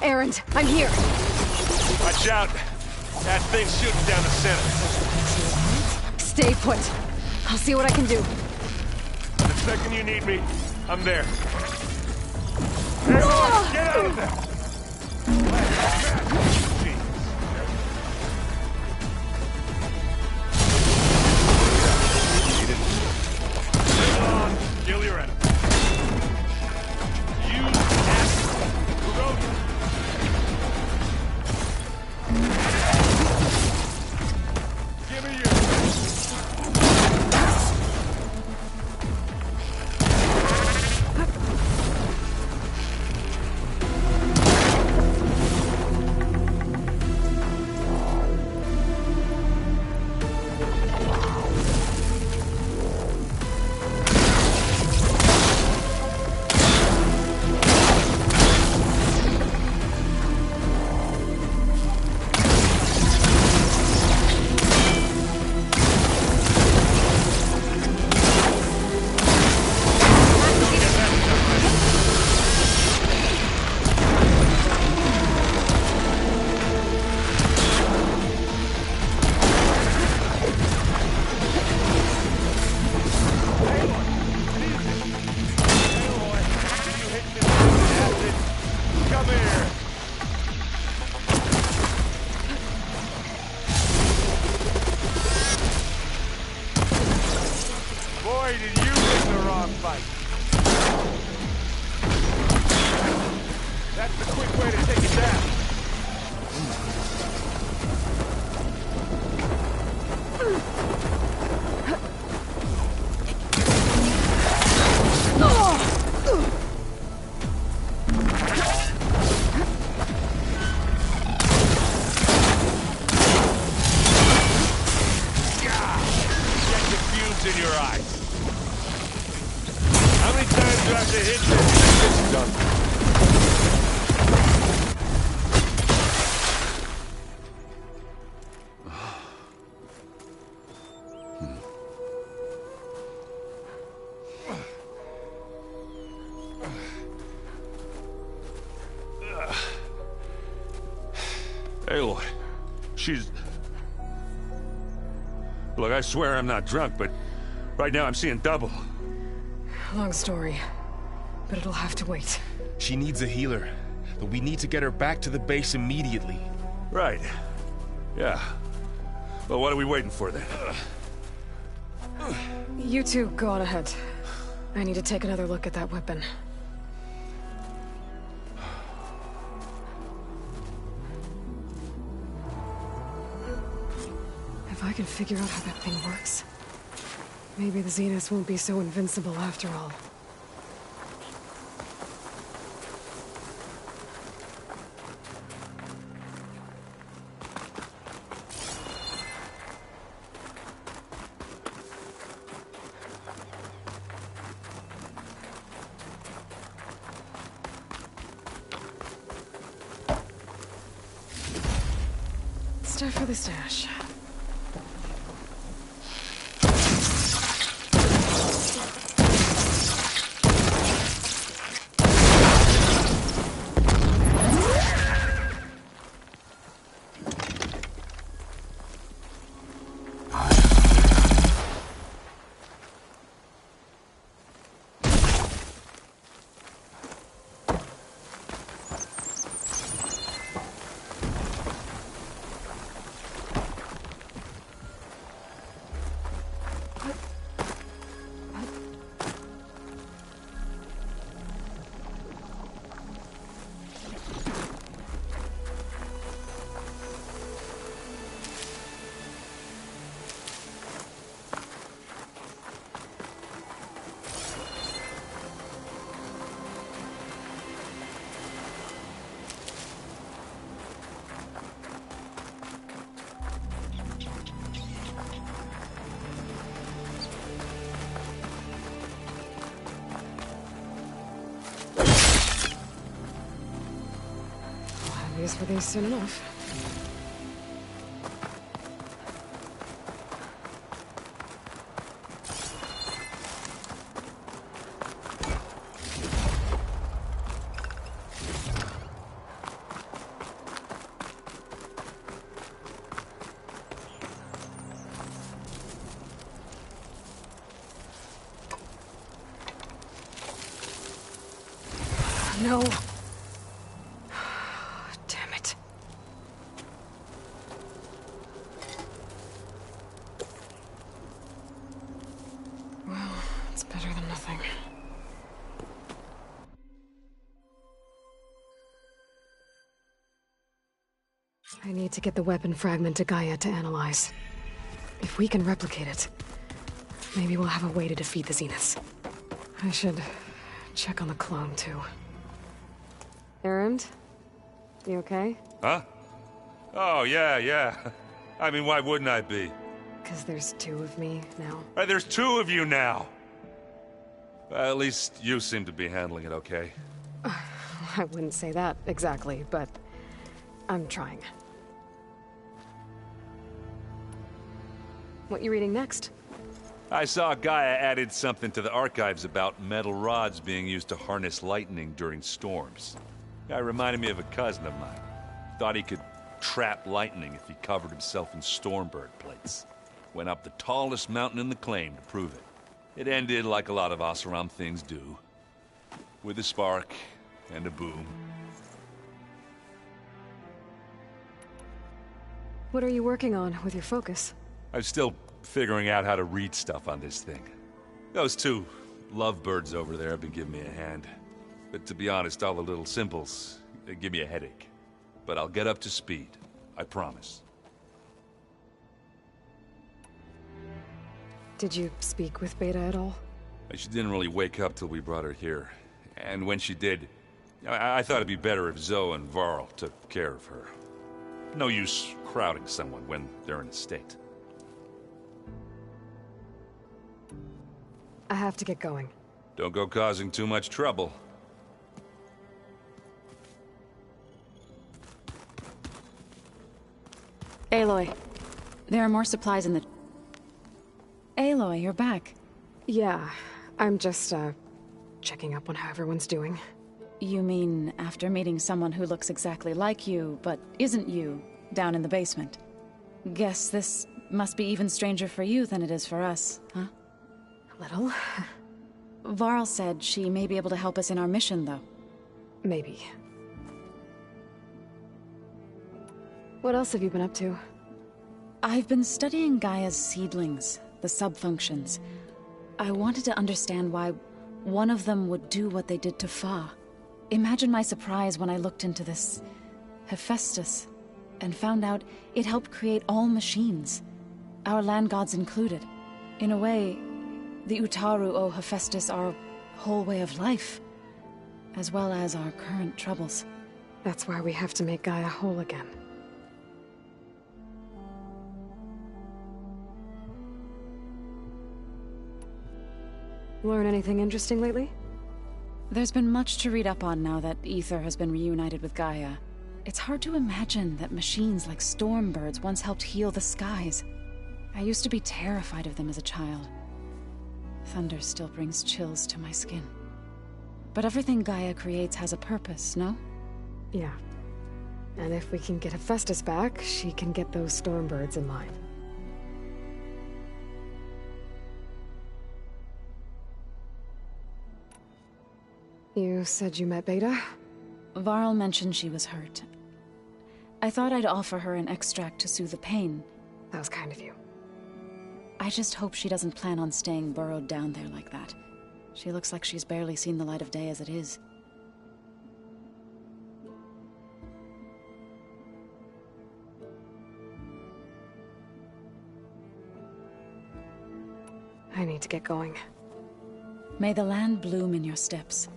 Erend, I'm here. Watch out. That thing's shooting down the center. Stay put. I'll see what I can do. The second you need me, I'm there. Get out of there! Bring on, kill your enemy. You asshole! Give me your... in your eyes. How many times do I have to hit this and it's done? Aloy, she's... Look, I swear I'm not drunk, but right now I'm seeing double. Long story, but it'll have to wait. She needs a healer, but we need to get her back to the base immediately. Right. Yeah. Well, what are we waiting for then? You two go on ahead. I need to take another look at that weapon. If I can figure out how that thing works, maybe the Zeniths won't be so invincible after all. It's time for the stash. These were these soon enough. No. Damn it. Well, it's better than nothing. I need to get the weapon fragment to Gaia to analyze. If we can replicate it, maybe we'll have a way to defeat the Zeniths. I should check on the clone, too. Erend? You okay? Huh? Oh, yeah. I mean, why wouldn't I be? Because there's two of me now. There's two of you now! At least you seem to be handling it okay. I wouldn't say that exactly, but I'm trying. What you reading next? I saw Gaia added something to the archives about metal rods being used to harness lightning during storms. Guy reminded me of a cousin of mine. Thought he could trap lightning if he covered himself in Stormbird plates. Went up the tallest mountain in the claim to prove it. It ended like a lot of Oseram things do. With a spark and a boom. What are you working on with your focus? I'm still figuring out how to read stuff on this thing. Those two lovebirds over there have been giving me a hand. But to be honest, all the little symbols give me a headache. But I'll get up to speed. I promise. Did you speak with Beta at all? She didn't really wake up till we brought her here. And when she did, I thought it'd be better if Zoe and Varl took care of her. No use crowding someone when they're in a state. I have to get going. Don't go causing too much trouble. Aloy, there are more supplies in the... Aloy, you're back. Yeah, I'm just, checking up on how everyone's doing. You mean after meeting someone who looks exactly like you, but isn't you, down in the basement? Guess this must be even stranger for you than it is for us, huh? A little. Varl said she may be able to help us in our mission, though. Maybe. What else have you been up to? I've been studying Gaia's seedlings, the subfunctions. I wanted to understand why one of them would do what they did to Fa. Imagine my surprise when I looked into this Hephaestus and found out it helped create all machines, our land gods included. In a way, the Utaru owe Hephaestus our whole way of life, as well as our current troubles. That's why we have to make Gaia whole again. Learn anything interesting lately? There's been much to read up on now that Aether has been reunited with Gaia. It's hard to imagine that machines like Stormbirds once helped heal the skies. I used to be terrified of them as a child. Thunder still brings chills to my skin. But everything Gaia creates has a purpose, no? Yeah. And if we can get Hephaestus back, she can get those Stormbirds in line. You said you met Beta? Varl mentioned she was hurt. I thought I'd offer her an extract to soothe the pain. That was kind of you. I just hope she doesn't plan on staying burrowed down there like that. She looks like she's barely seen the light of day as it is. I need to get going. May the land bloom in your steps.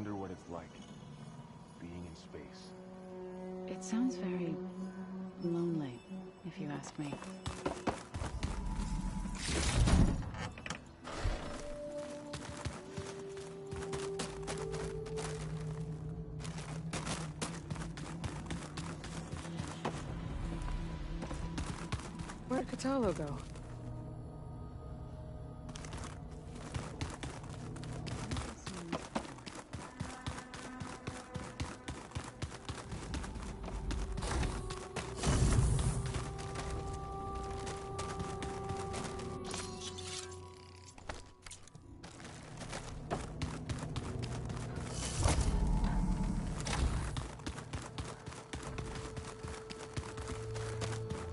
wonder what it's like, being in space. It sounds very lonely, if you ask me. Where'd Kotallo go?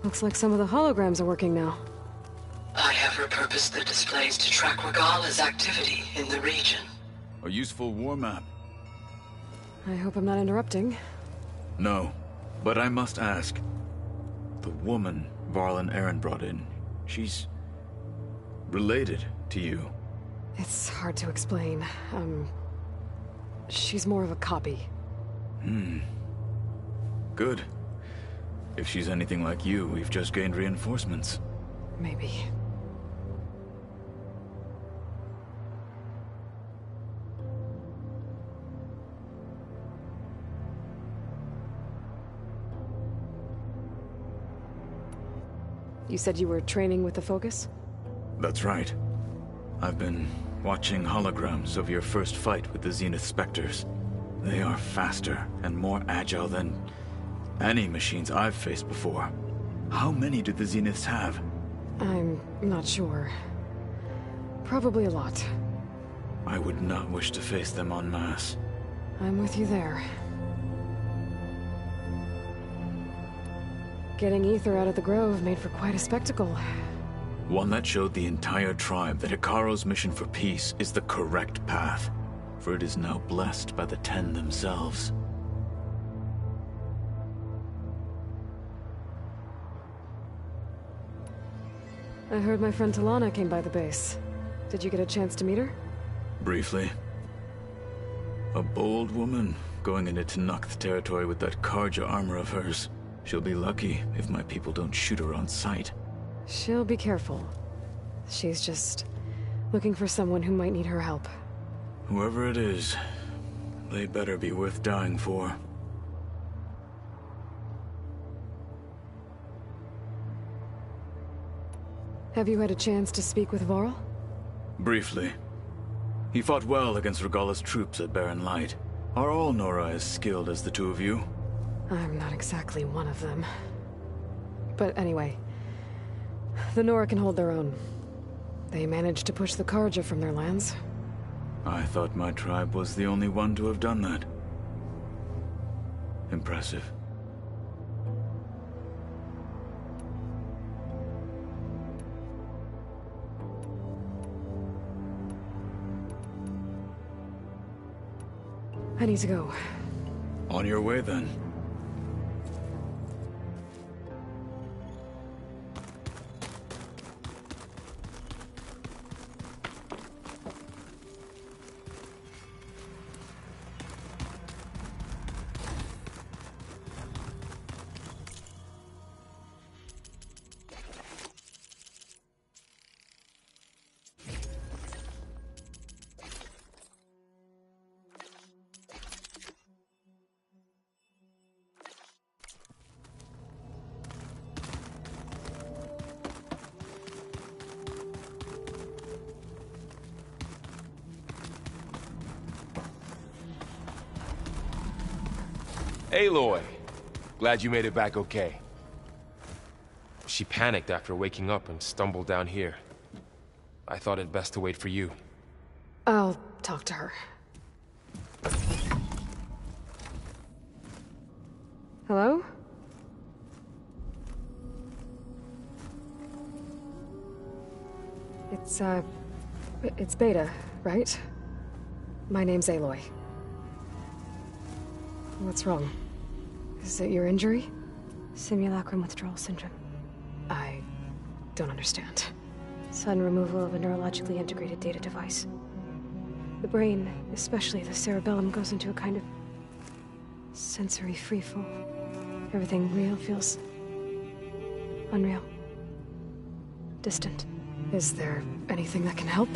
Looks like some of the holograms are working now. I have repurposed the displays to track Regala's activity in the region. A useful war map. I hope I'm not interrupting. No, but I must ask. The woman Varl and Aaron brought in, she's related to you. It's hard to explain. She's more of a copy. Good. If she's anything like you, we've just gained reinforcements. Maybe. You said you were training with the Focus? That's right. I've been watching holograms of your first fight with the Zenith Spectres. They are faster and more agile than any machines I've faced before. How many do the Zeniths have? I'm not sure. Probably a lot. I would not wish to face them en masse. I'm with you there. Getting Ether out of the Grove made for quite a spectacle. One that showed the entire tribe that Hekarro's mission for peace is the correct path, for it is now blessed by the Ten themselves. I heard my friend Talana came by the base. Did you get a chance to meet her? Briefly. A bold woman going into Tenakth territory with that Carja armor of hers. She'll be lucky if my people don't shoot her on sight. She'll be careful. She's just looking for someone who might need her help. Whoever it is, they better be worth dying for. Have you had a chance to speak with Varl? Briefly. He fought well against Regala's troops at Barren Light. Are all Nora as skilled as the two of you? I'm not exactly one of them. But anyway, the Nora can hold their own. They managed to push the Carja from their lands. I thought my tribe was the only one to have done that. Impressive. I need to go. On your way, then. Aloy! Glad you made it back okay. She panicked after waking up and stumbled down here. I thought it best to wait for you. I'll talk to her. Hello? It's Beta, right? My name's Aloy. What's wrong? Is it your injury? Simulacrum withdrawal syndrome. I don't understand. Sudden removal of a neurologically integrated data device. The brain, especially the cerebellum, goes into a kind of sensory freefall. Everything real feels unreal. Distant. Is there anything that can help?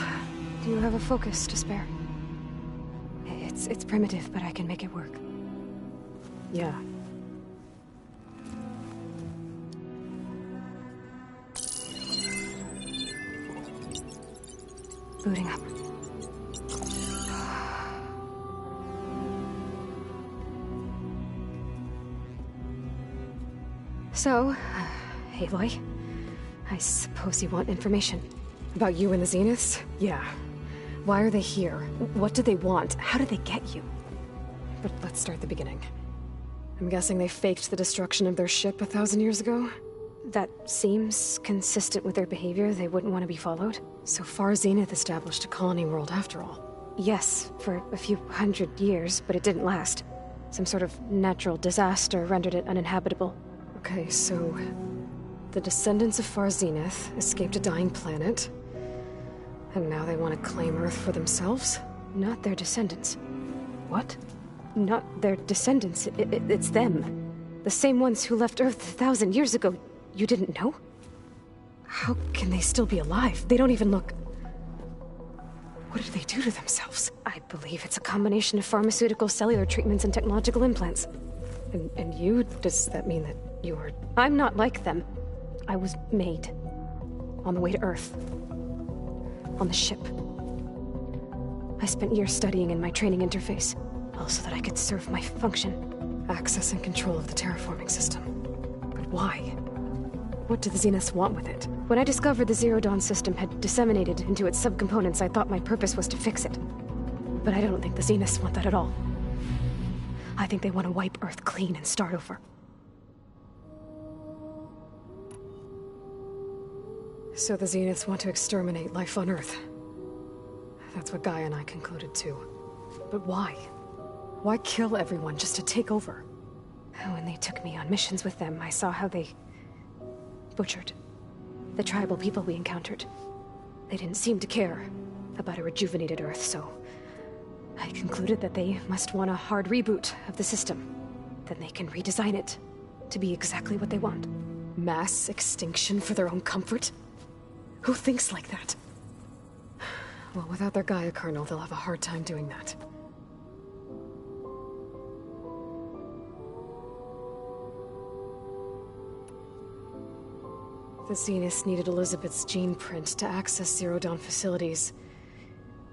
Do you have a focus to spare? It's primitive, but I can make it work. Yeah. Booting up. So, Aloy, I suppose you want information. About you and the Zeniths? Yeah. Why are they here? What do they want? How did they get you? But let's start at the beginning. I'm guessing they faked the destruction of their ship 1,000 years ago? That seems consistent with their behavior. They wouldn't want to be followed. So Far Zenith established a colony world after all. Yes, for a few hundred years, but it didn't last. Some sort of natural disaster rendered it uninhabitable. Okay, so the descendants of Far Zenith escaped a dying planet, and now they want to claim Earth for themselves? Not their descendants. What? Not their descendants. It's them. The same ones who left Earth 1,000 years ago. You didn't know? How can they still be alive? They don't even look... What did they do to themselves? I believe it's a combination of pharmaceutical, cellular treatments, and technological implants. And you? Does that mean that you're... I'm not like them. I was made. On the way to Earth. On the ship. I spent years studying in my training interface, all so that I could serve my function. Access and control of the terraforming system. But why? What do the Zeniths want with it? When I discovered the Zero Dawn system had disseminated into its subcomponents, I thought my purpose was to fix it. But I don't think the Zeniths want that at all. I think they want to wipe Earth clean and start over. So the Zeniths want to exterminate life on Earth. That's what Gaia and I concluded too. But why? Why kill everyone just to take over? When they took me on missions with them, I saw how they butchered the tribal people we encountered. They didn't seem to care about a rejuvenated Earth, so I concluded that they must want a hard reboot of the system. Then they can redesign it to be exactly what they want. Mass extinction for their own comfort? Who thinks like that? Well, without their Gaia kernel, they'll have a hard time doing that. The Zeniths needed Elizabeth's gene print to access Zero Dawn facilities.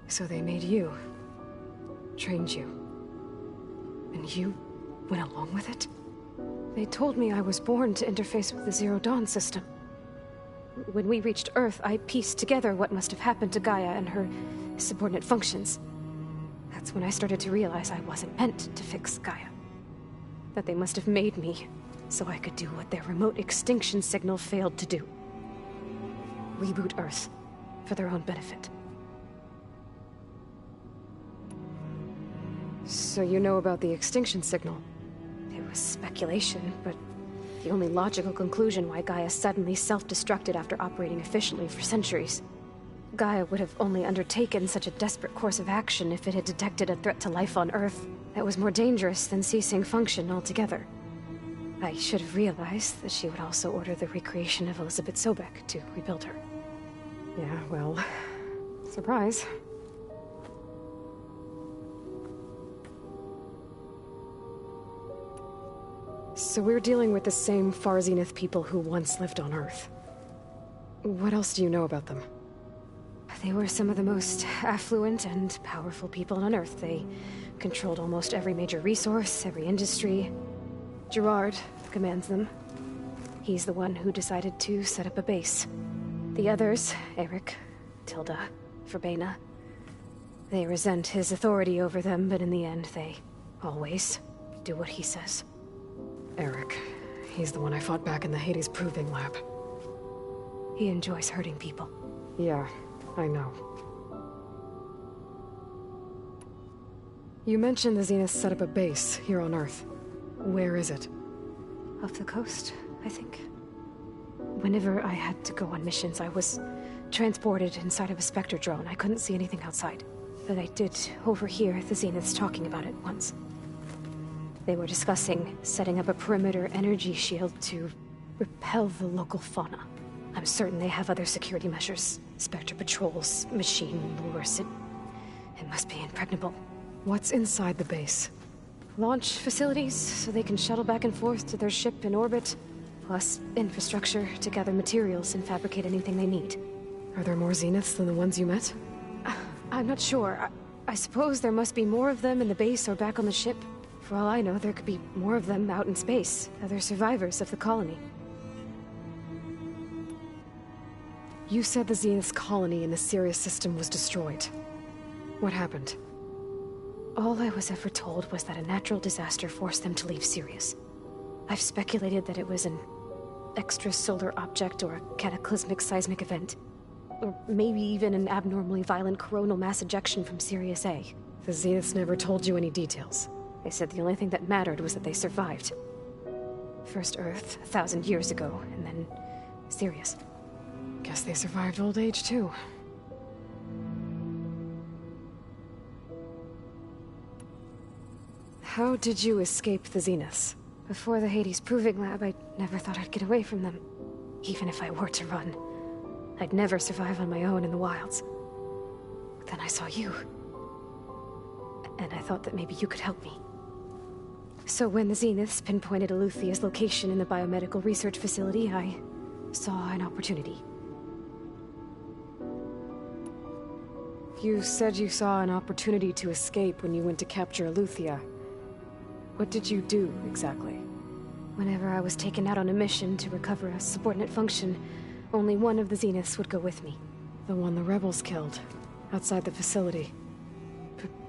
So they made you. Trained you. And you went along with it? They told me I was born to interface with the Zero Dawn system. When we reached Earth, I pieced together what must have happened to Gaia and her subordinate functions. That's when I started to realize I wasn't meant to fix Gaia. That they must have made me so I could do what their remote extinction signal failed to do. Reboot Earth for their own benefit. So you know about the extinction signal? It was speculation, but the only logical conclusion why Gaia suddenly self-destructed after operating efficiently for centuries. Gaia would have only undertaken such a desperate course of action if it had detected a threat to life on Earth that was more dangerous than ceasing function altogether. I should have realized that she would also order the recreation of Elizabeth Sobek to rebuild her. Yeah, well, surprise. So we're dealing with the same Far Zenith people who once lived on Earth. What else do you know about them? They were some of the most affluent and powerful people on Earth. They controlled almost every major resource, every industry. Gerard commands them. He's the one who decided to set up a base. The others, Eric, Tilda, Verbena, they resent his authority over them, but in the end, they always do what he says. Eric. He's the one I fought back in the Hades Proving Lab. He enjoys hurting people. Yeah, I know. You mentioned the Zeniths set up a base here on Earth. Where is it? Off the coast, I think. Whenever I had to go on missions, I was transported inside of a Spectre drone. I couldn't see anything outside. but I did overhear the Zeniths talking about it once. They were discussing setting up a perimeter energy shield to repel the local fauna. I'm certain they have other security measures. Spectre patrols, machine lures. It must be impregnable. What's inside the base? Launch facilities, so they can shuttle back and forth to their ship in orbit. Plus infrastructure to gather materials and fabricate anything they need. Are there more Zeniths than the ones you met? I'm not sure. I suppose there must be more of them in the base or back on the ship. For all I know, there could be more of them out in space, other survivors of the colony. You said the Zenith's colony in the Sirius system was destroyed. What happened? All I was ever told was that a natural disaster forced them to leave Sirius. I've speculated that it was an extrasolar object or a cataclysmic seismic event. Or maybe even an abnormally violent coronal mass ejection from Sirius A. The Zeniths never told you any details. They said the only thing that mattered was that they survived. First Earth, 1,000 years ago, and then Sirius. Guess they survived old age, too. How did you escape the Zeniths? Before the Hades Proving Lab, I never thought I'd get away from them. Even if I were to run. I'd never survive on my own in the wilds. But then I saw you. And I thought that maybe you could help me. So when the Zeniths pinpointed Eluthia's location in the biomedical research facility, I saw an opportunity. You said you saw an opportunity to escape when you went to capture Eluthia. What did you do, exactly? Whenever I was taken out on a mission to recover a subordinate function, only one of the Zeniths would go with me. The one the rebels killed, outside the facility.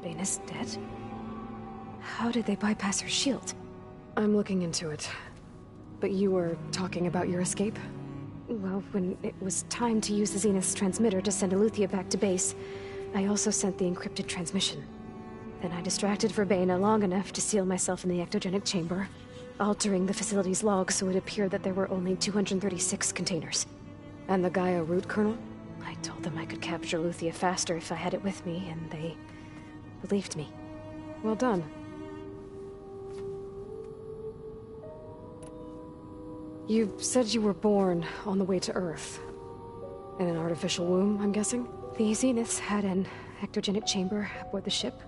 Baina's dead? How did they bypass her shield? I'm looking into it. But you were talking about your escape? Well, when it was time to use the Zenith's transmitter to send Eluthia back to base, I also sent the encrypted transmission. Then I distracted Verbena long enough to seal myself in the ectogenic chamber, altering the facility's log so it appeared that there were only 236 containers. And the Gaia root kernel? I told them I could capture Eluthia faster if I had it with me, and they believed me. Well done. You said you were born on the way to Earth. In an artificial womb, I'm guessing? The Zeniths had an ectogenic chamber aboard the ship.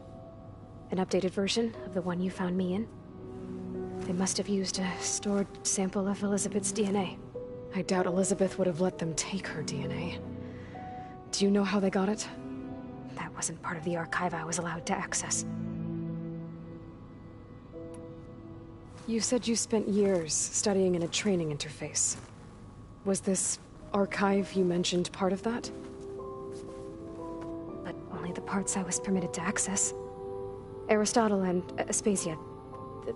An updated version of the one you found me in. They must have used a stored sample of Elizabeth's DNA. I doubt Elizabeth would have let them take her DNA. Do you know how they got it? That wasn't part of the archive I was allowed to access. You said you spent years studying in a training interface. Was this archive you mentioned part of that? But only the parts I was permitted to access. Aristotle and Aspasia,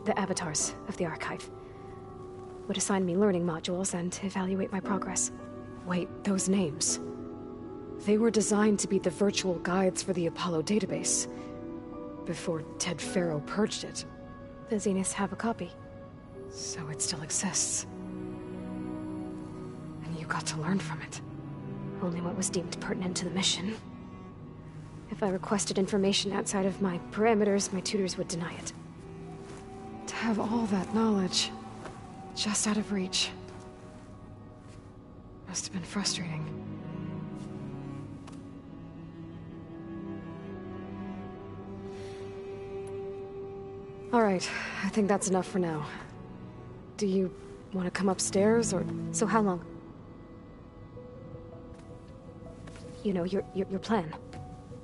the avatars of the archive, would assign me learning modules and evaluate my progress. Wait, those names. They were designed to be the virtual guides for the Apollo database. Before Ted Faro purged it. The Zeniths have a copy. So it still exists. And you got to learn from it. Only what was deemed pertinent to the mission. If I requested information outside of my parameters, my tutors would deny it. To have all that knowledge, just out of reach. Must have been frustrating. All right, I think that's enough for now. Do you want to come upstairs, or... So how long? You know, your plan.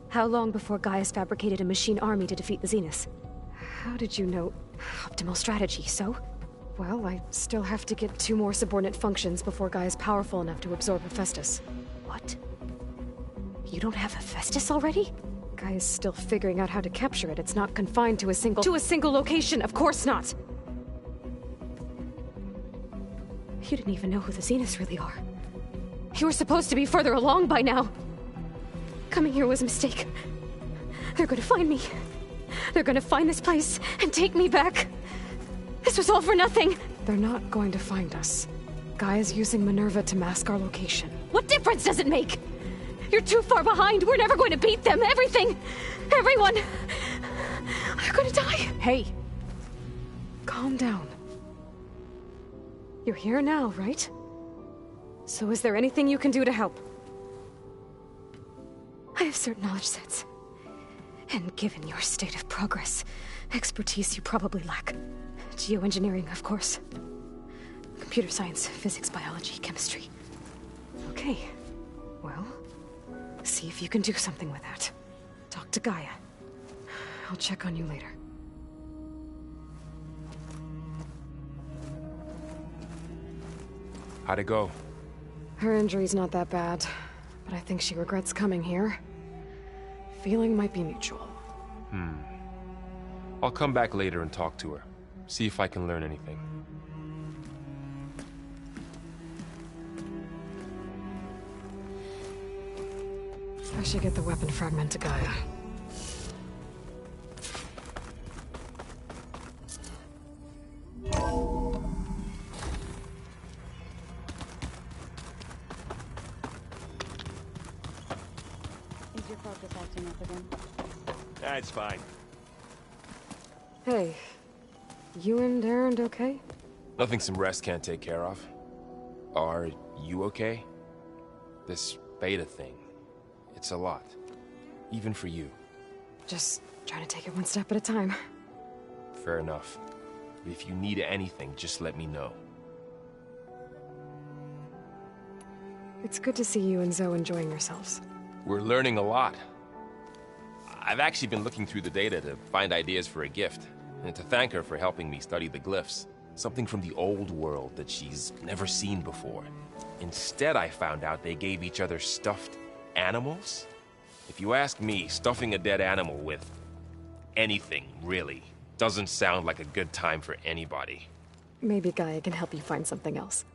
How long before Gaius fabricated a machine army to defeat the Zeniths? How did you know? Optimal strategy, so? Well, I still have to get 2 more subordinate functions before Gaia's powerful enough to absorb Hephaestus. What? You don't have Hephaestus already? Gaia's still figuring out how to capture it. It's not confined to a single location, of course not! You didn't even know who the Zeniths really are. You were supposed to be further along by now. Coming here was a mistake. They're gonna find me. They're gonna find this place and take me back. This was all for nothing. They're not going to find us. Gaia's using Minerva to mask our location. What difference does it make? You're too far behind. We're never going to beat them. Everything Everyone! I'm gonna die! Hey! Calm down. You're here now, right? So is there anything you can do to help? I have certain knowledge sets. And given your state of progress, expertise you probably lack. Geoengineering, of course. Computer science, physics, biology, chemistry. Okay. Well, see if you can do something with that. Talk to Gaia. I'll check on you later. How'd it go? Her injury's not that bad, but I think she regrets coming here. Feeling might be mutual. I'll come back later and talk to her. See if I can learn anything. I should get the weapon fragment to Gaia. Is your focus acting up again? That's fine. Hey, you and Erend okay? Nothing some rest can't take care of. Are you okay? This beta thing, it's a lot. Even for you. Just trying to take it one step at a time. Fair enough. If you need anything, just let me know. It's good to see you and Zoe enjoying yourselves. We're learning a lot. I've actually been looking through the data to find ideas for a gift, and to thank her for helping me study the glyphs. Something from the old world that she's never seen before. Instead, I found out they gave each other stuffed animals? If you ask me, stuffing a dead animal with anything, really, doesn't sound like a good time for anybody. Maybe Gaia can help you find something else.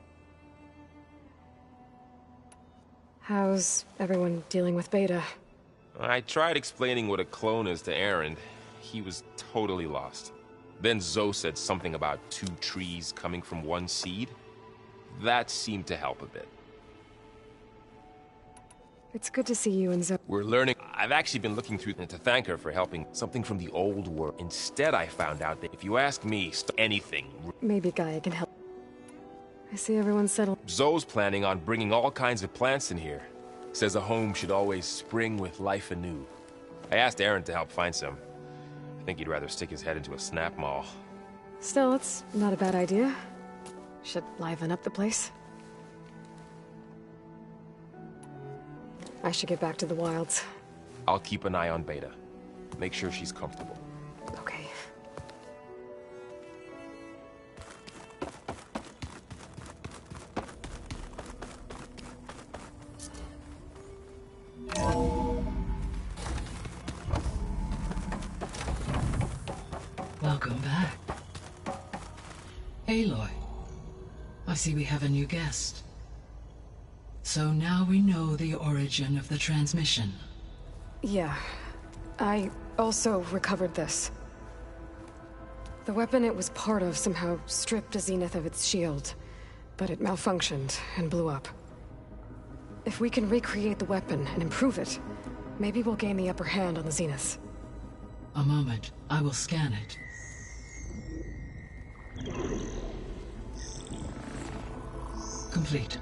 How's everyone dealing with Beta? I tried explaining what a clone is to Erend. He was totally lost. Then Zoe said something about 2 trees coming from 1 seed. That seemed to help a bit. It's good to see you and Zoe. We're learning. I've actually been looking through and to thank her for helping. Something from the old world. Instead, I found out that if you ask me, anything. Maybe Gaia can help. I see everyone's settled. Zoe's planning on bringing all kinds of plants in here. Says a home should always spring with life anew. I asked Erend to help find some. I think he'd rather stick his head into a snap mall. Still, it's not a bad idea. Should liven up the place. I should get back to the wilds. I'll keep an eye on Beta. Make sure she's comfortable. Okay. Welcome back. Aloy, I see we have a new guest. So now we know the origin of the transmission. Yeah. I also recovered this. The weapon it was part of somehow stripped a Zenith of its shield, but it malfunctioned and blew up. If we can recreate the weapon and improve it, maybe we'll gain the upper hand on the Zeniths. A moment, I will scan it. Complete.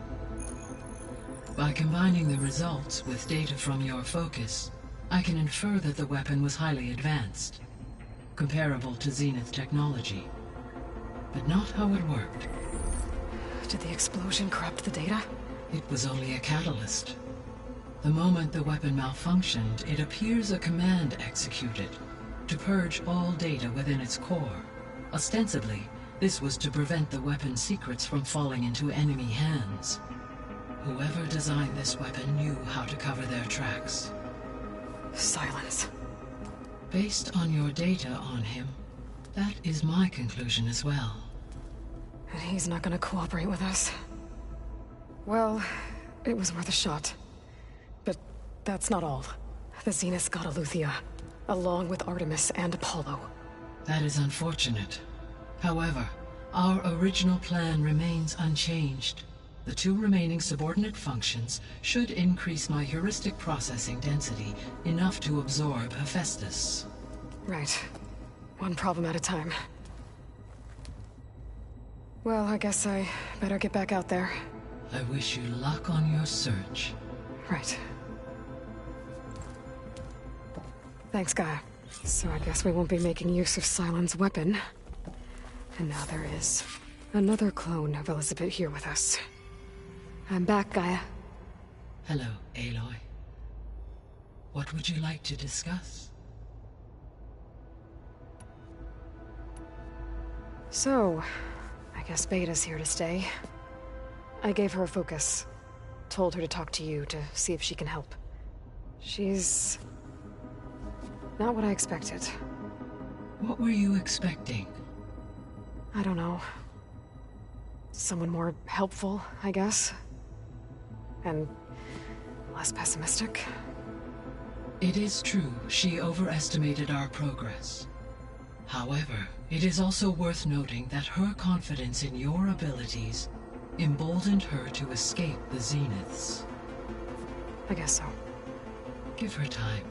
By combining the results with data from your focus, I can infer that the weapon was highly advanced, comparable to Zenith technology, but not how it worked. Did the explosion corrupt the data? It was only a catalyst. The moment the weapon malfunctioned, it appears a command executed to purge all data within its core. Ostensibly, this was to prevent the weapon's secrets from falling into enemy hands. Whoever designed this weapon knew how to cover their tracks. Silence. Based on your data on him, that is my conclusion as well. And he's not gonna cooperate with us. Well, it was worth a shot. But that's not all. The Zeniths got Eleuthia, along with Artemis and Apollo. That is unfortunate. However, our original plan remains unchanged. The 2 remaining subordinate functions should increase my heuristic processing density enough to absorb Hephaestus. Right. One problem at a time. Well, I guess I better get back out there. I wish you luck on your search. Right. Thanks, Gaia. So I guess we won't be making use of Cylon's weapon. And now there is another clone of Elizabeth here with us. I'm back, Gaia. Hello, Aloy. What would you like to discuss? So, I guess Beta's here to stay. I gave her a focus. Told her to talk to you to see if she can help. She's not what I expected. What were you expecting? I don't know. Someone more helpful, I guess. And less pessimistic. It is true, she overestimated our progress. However, it is also worth noting that her confidence in your abilities emboldened her to escape the Zeniths. I guess so. Give her time.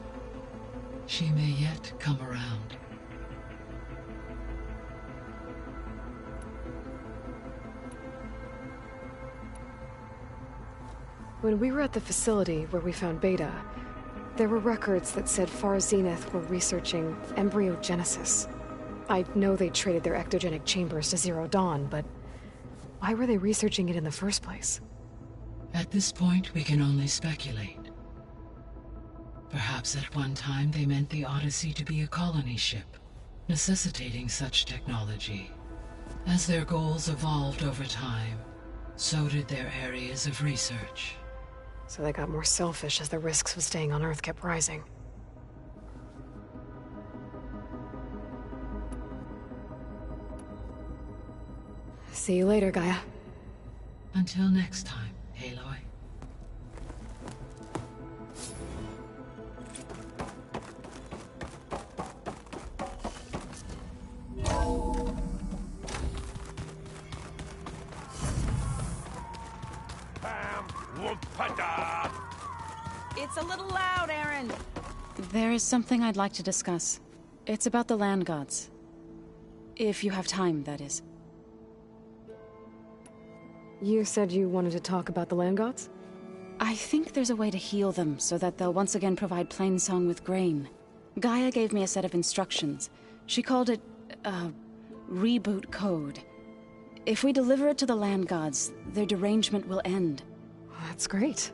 She may yet come around. When we were at the facility where we found Beta, there were records that said Far Zenith were researching embryogenesis. I know they traded their ectogenic chambers to Zero Dawn, but why were they researching it in the first place? At this point, we can only speculate. Perhaps at one time they meant the Odyssey to be a colony ship, necessitating such technology. As their goals evolved over time, so did their areas of research. So they got more selfish as the risks of staying on Earth kept rising. See you later, Gaia. Until next time, Aloy. It's a little loud, Aaron. There is something I'd like to discuss. It's about the land gods. If you have time, that is. You said you wanted to talk about the land gods? I think there's a way to heal them so that they'll once again provide Plainsong with grain. Gaia gave me a set of instructions. She called it, reboot code. If we deliver it to the land gods, their derangement will end. That's great.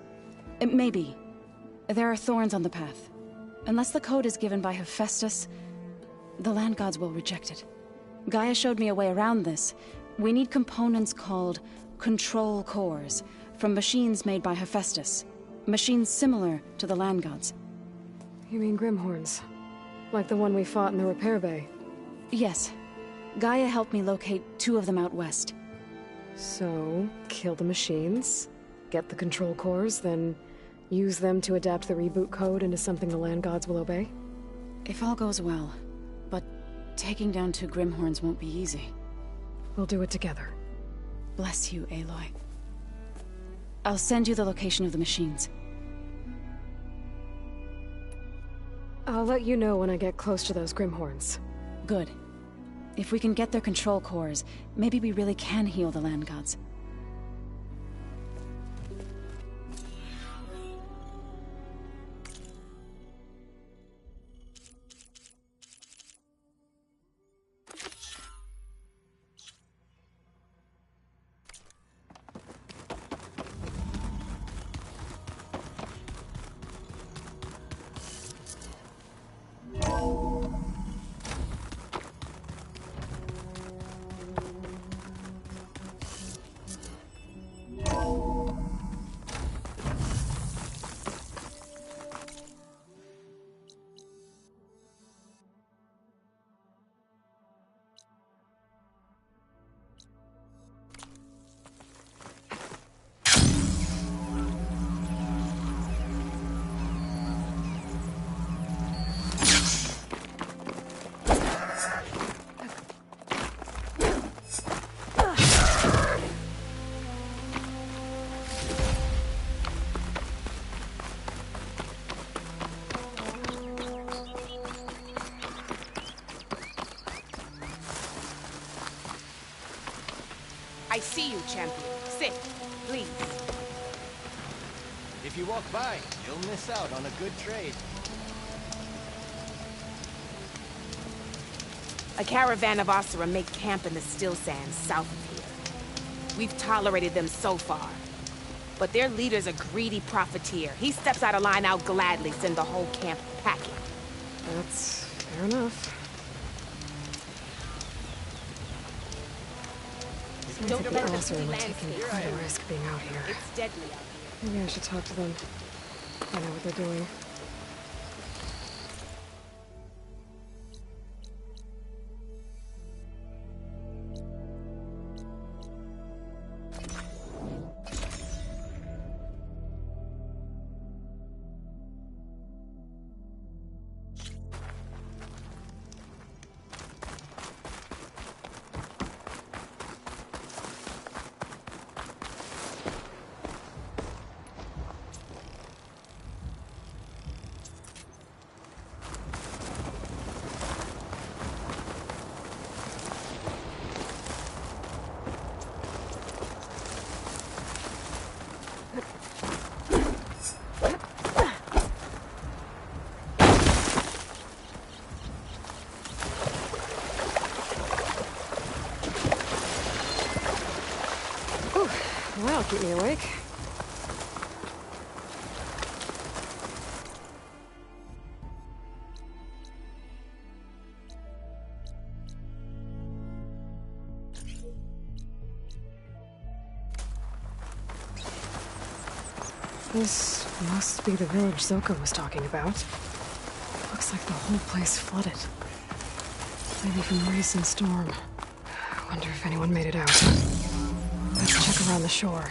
Maybe. There are thorns on the path. Unless the code is given by Hephaestus, the land gods will reject it. Gaia showed me a way around this. We need components called control cores from machines made by Hephaestus. Machines similar to the land gods. You mean Grimhorns? Like the one we fought in the repair bay? Yes. Gaia helped me locate 2 of them out west. So, kill the machines, get the control cores, then use them to adapt the reboot code into something the land gods will obey? If all goes well. But taking down 2 Grimhorns won't be easy. We'll do it together. Bless you, Aloy. I'll send you the location of the machines. I'll let you know when I get close to those Grimhorns. Good. If we can get their control cores, maybe we really can heal the land gods. I see you, champion. Sit, please. If you walk by, you'll miss out on a good trade. A caravan of Oseram make camp in the still sands south of here. We've tolerated them so far. But their leader's a greedy profiteer. He steps out of line, I'll gladly send the whole camp packing. That's fair enough. Sounds like the Oseram are taking quite a risk being out here. It's deadly out here. Maybe I should talk to them. Find out what they're doing. That'll keep me awake. This must be the village Zoko was talking about. Looks like the whole place flooded. Maybe from recent storm. I wonder if anyone made it out. Let's check around the shore.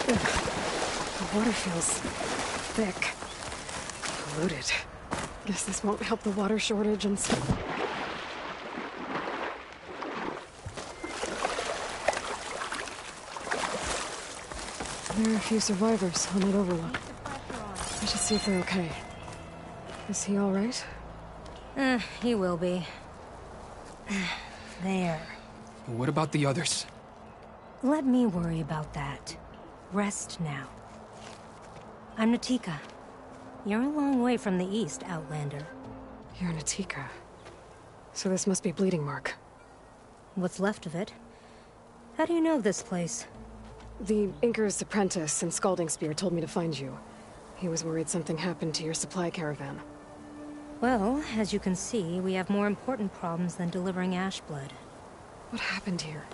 The water feels thick. Polluted. Guess this won't help the water shortage and stuff. There are a few survivors on that overlook. I should see if they're okay. Is he alright? He will be. There. What about the others? Let me worry about that. Rest now. I'm Natika. You're a long way from the east, Outlander. You're Natika. So this must be Bleeding Mark. What's left of it? How do you know this place? The Inker's apprentice and Scalding Spear told me to find you. He was worried something happened to your supply caravan. Well, as you can see, we have more important problems than delivering Ashblood. What happened here?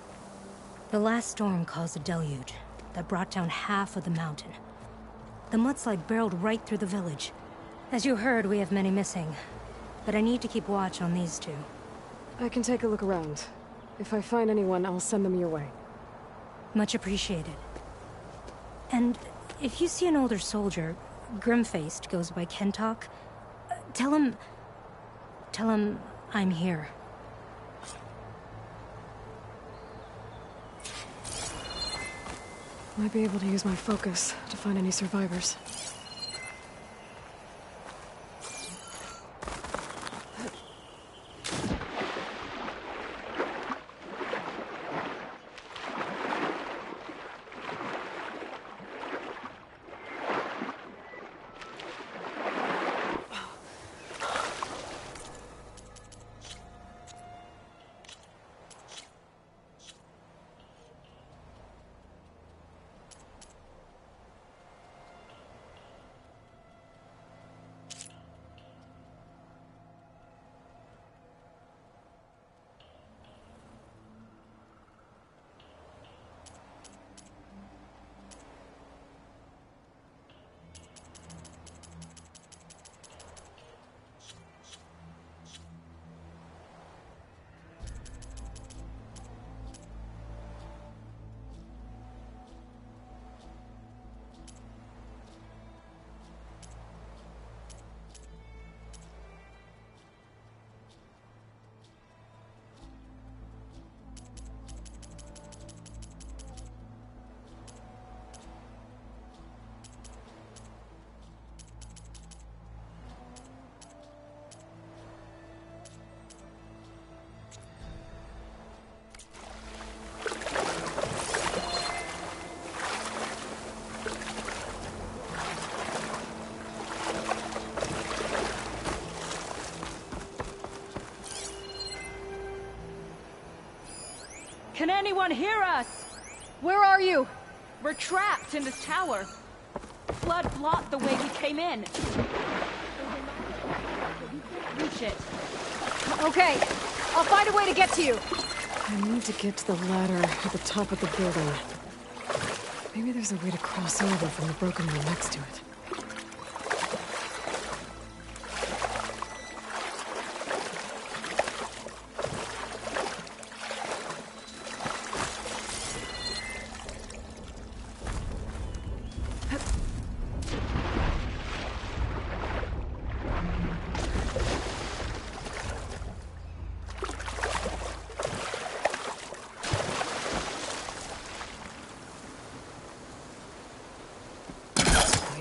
The last storm caused a deluge that brought down half of the mountain. The mudslide barreled right through the village. As you heard, we have many missing, but I need to keep watch on these two. I can take a look around. If I find anyone, I'll send them your way. Much appreciated. And if you see an older soldier, grim-faced, goes by Kentok, tell him I'm here. Might be able to use my focus to find any survivors. Can anyone hear us? Where are you? We're trapped in this tower. Flood blocked the way we came in. Reach it. Okay, I'll find a way to get to you. I need to get to the ladder at the top of the building. Maybe there's a way to cross over from the broken one next to it.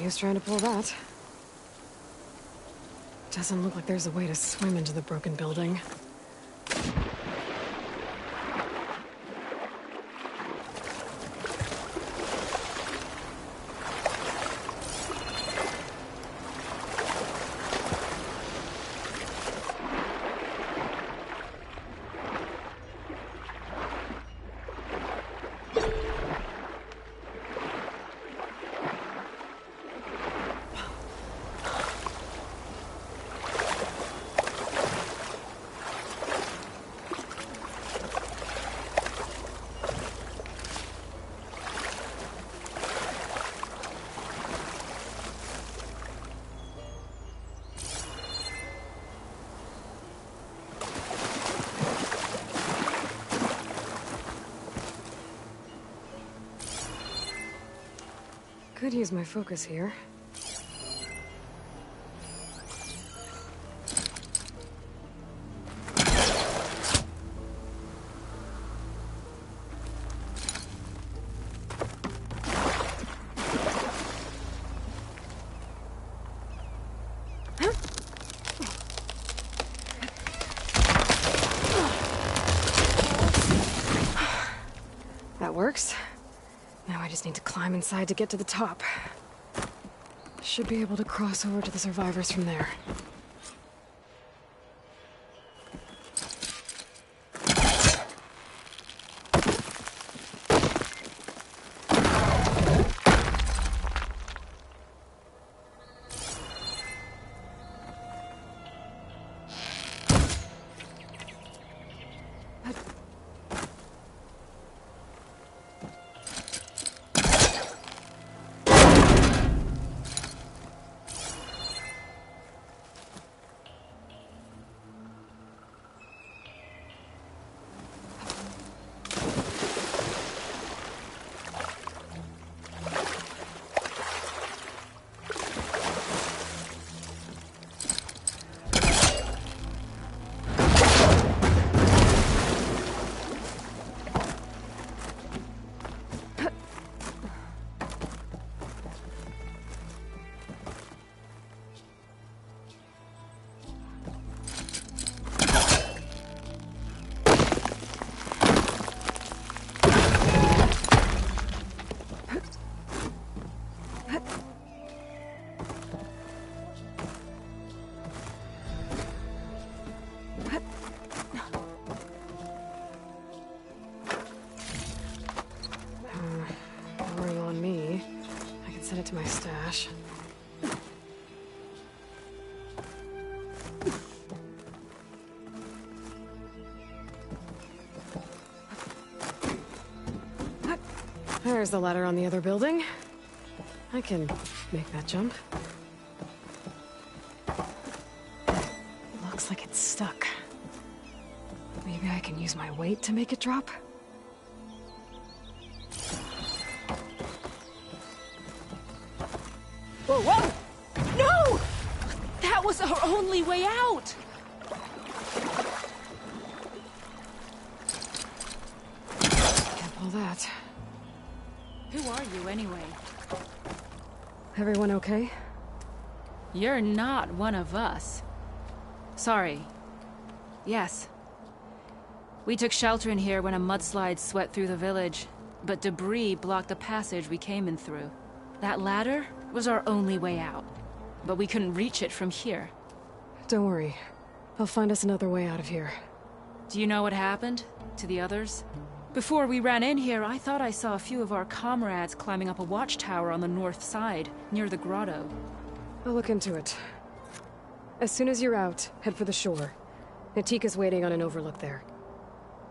Use trying to pull that. Doesn't look like there's a way to swim into the broken building. Could use my focus here. That works. Now I just need to climb inside to get to the top. Should be able to cross over to the survivors from there. Send it to my stash. There's the ladder on the other building. I can make that jump. Looks like it's stuck. Maybe I can use my weight to make it drop? Whoa, whoa! No! That was our only way out! Can't pull that. Who are you, anyway? Everyone okay? You're not one of us. Sorry. Yes. We took shelter in here when a mudslide swept through the village, but debris blocked the passage we came in through. That ladder was our only way out, but we couldn't reach it from here. Don't worry. I'll find us another way out of here. Do you know what happened to the others? Before we ran in here, I thought I saw a few of our comrades climbing up a watchtower on the north side, near the grotto. I'll look into it. As soon as you're out, head for the shore. Natika's waiting on an overlook there.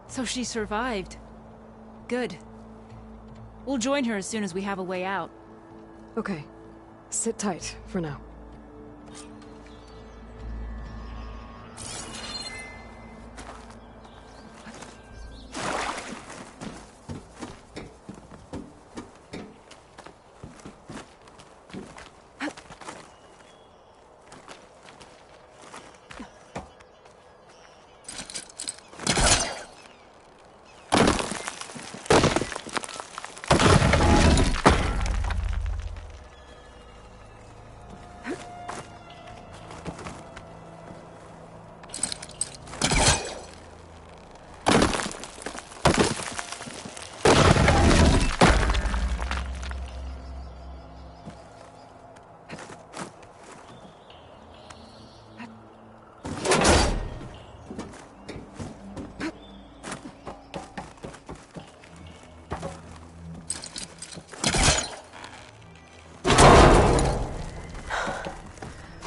So she survived. Good. We'll join her as soon as we have a way out. Okay. Sit tight for now.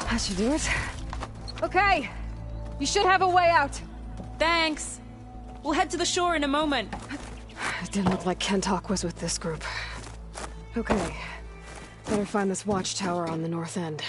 That should do it. Okay! You should have a way out! Thanks! We'll head to the shore in a moment. It didn't look like Kentok was with this group. Okay. Better find this watchtower on the north end.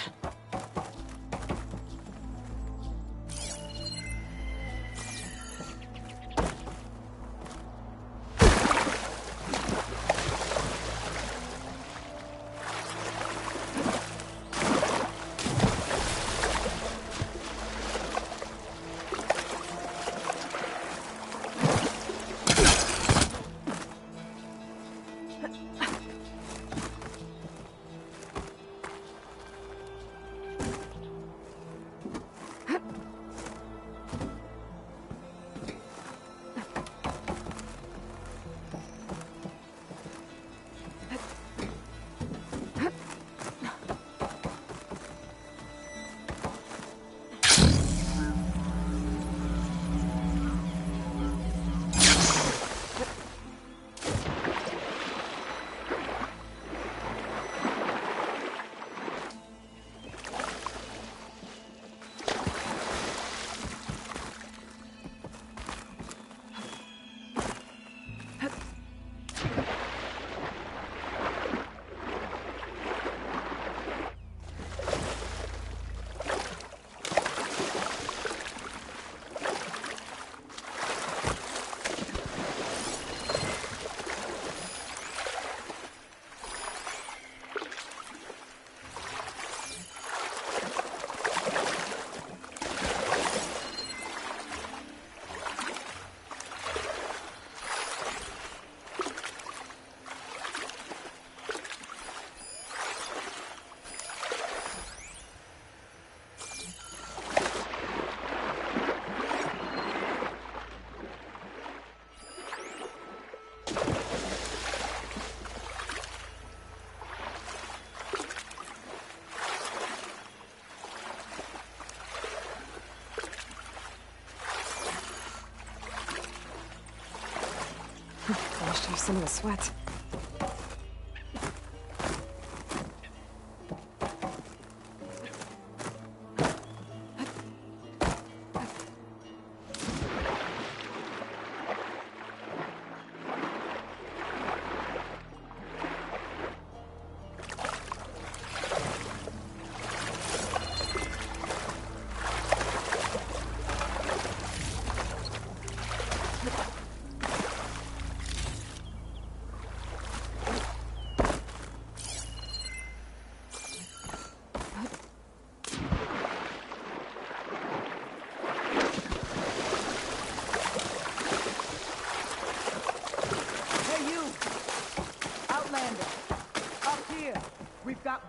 Washed off some of the sweat.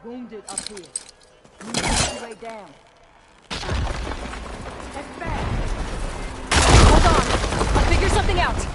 Wounded up here. You need to make your way down. Head back. Hold on. I'll figure something out.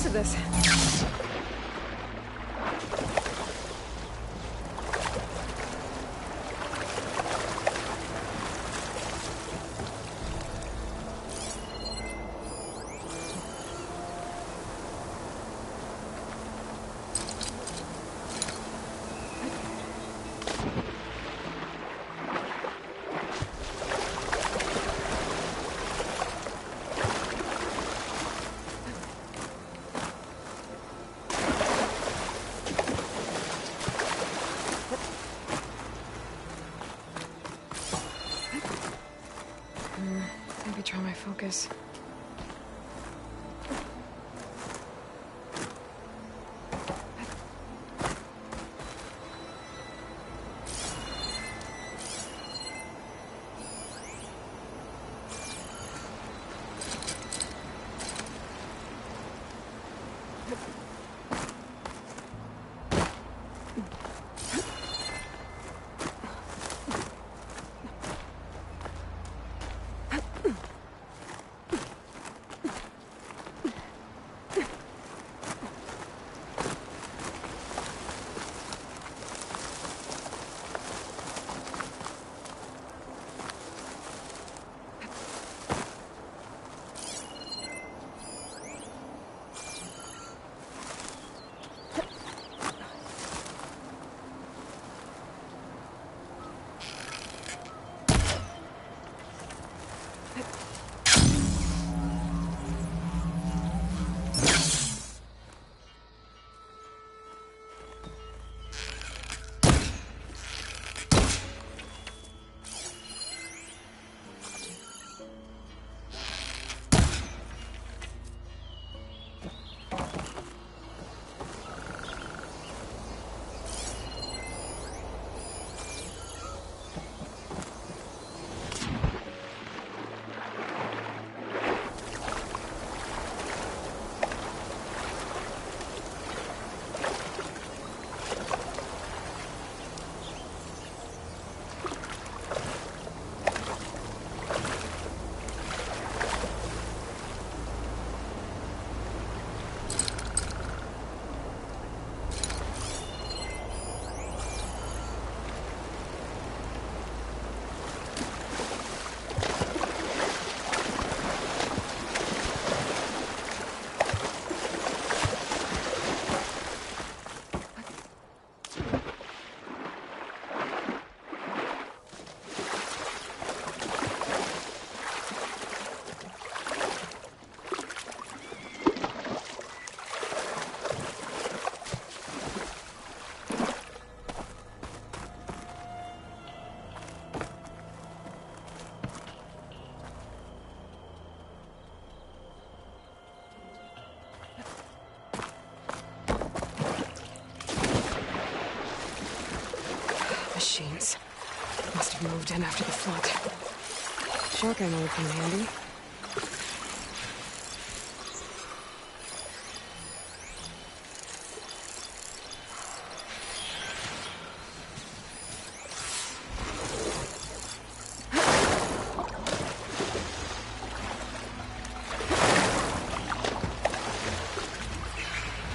use of this. Maybe try my focus. Machines. Must have moved in after the flood. Shotgun would come handy.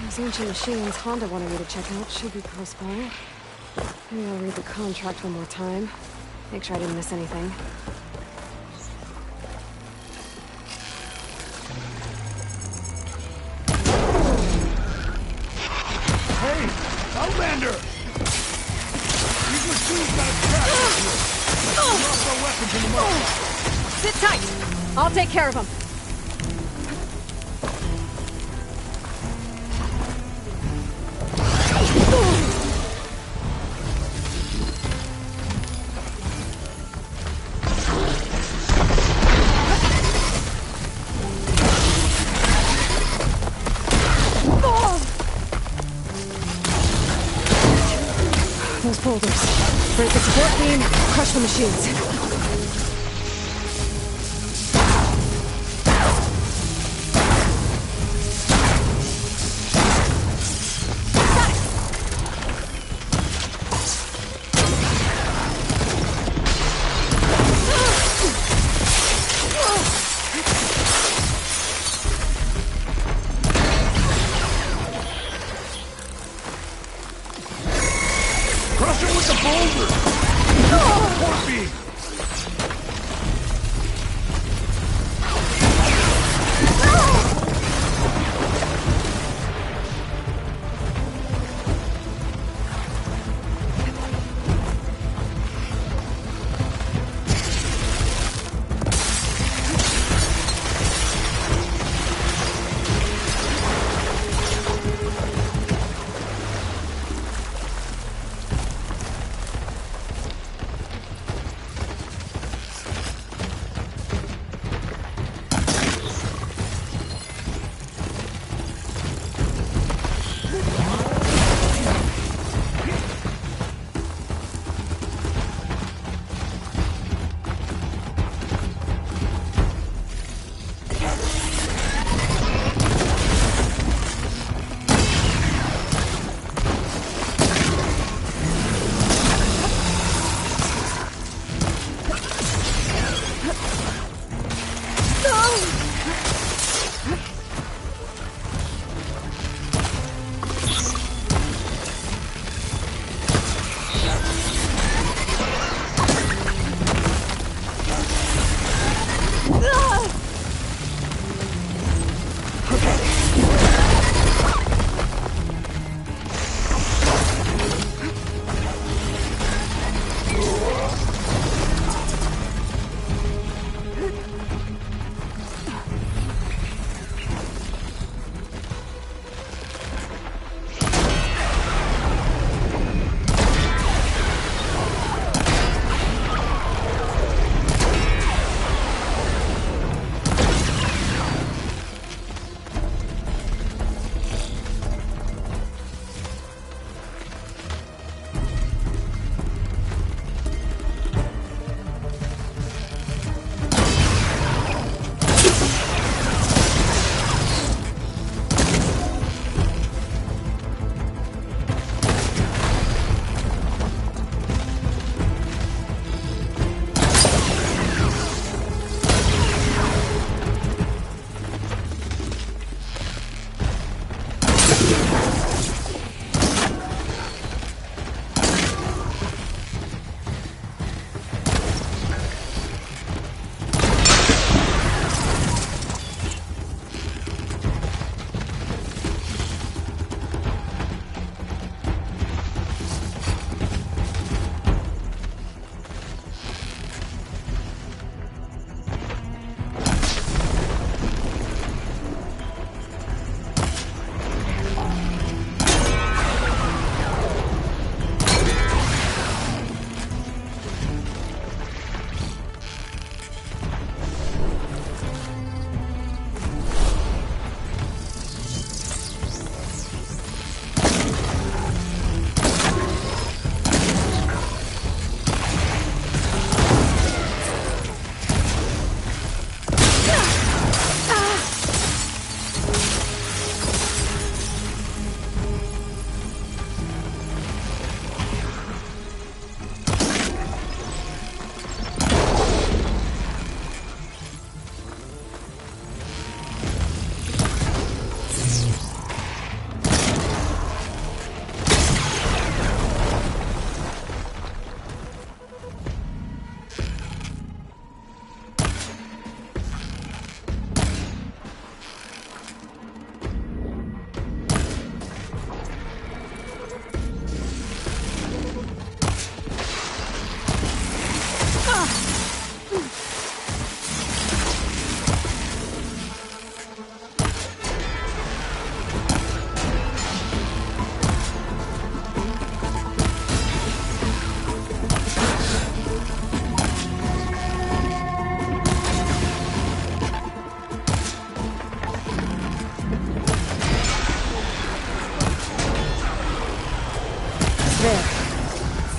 Those ancient machines Honda wanted me to check out should be close by. Maybe I'll read the contract one more time. Make sure I didn't miss anything. Hey! Outlander! These machines got a trap here! Drop our weapons in the mud! Sit tight! I'll take care of them. Those boulders. Break the support beam, crush the machines. Crush him with the boulder! Support beam!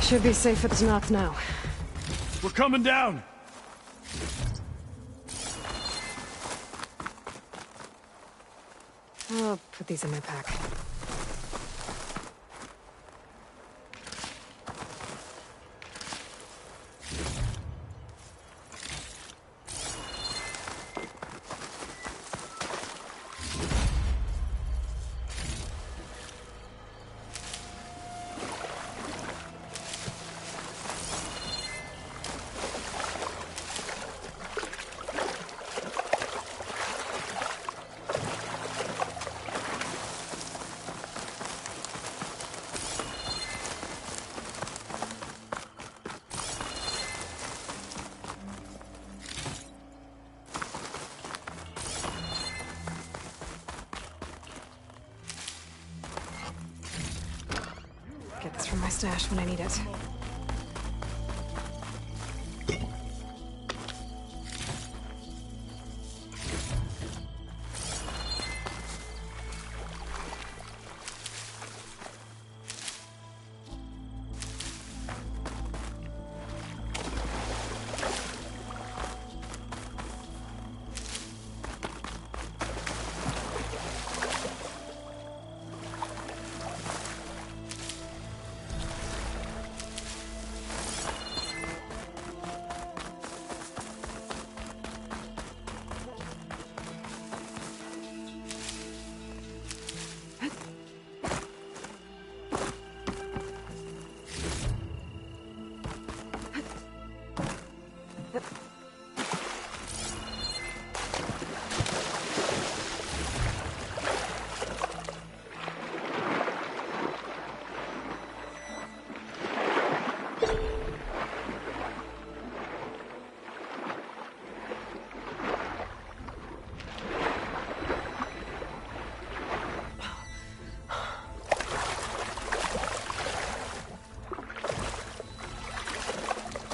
Should be safe at the Tanakh now. We're coming down! I'll put these in my pack. It's from my stash when I need it.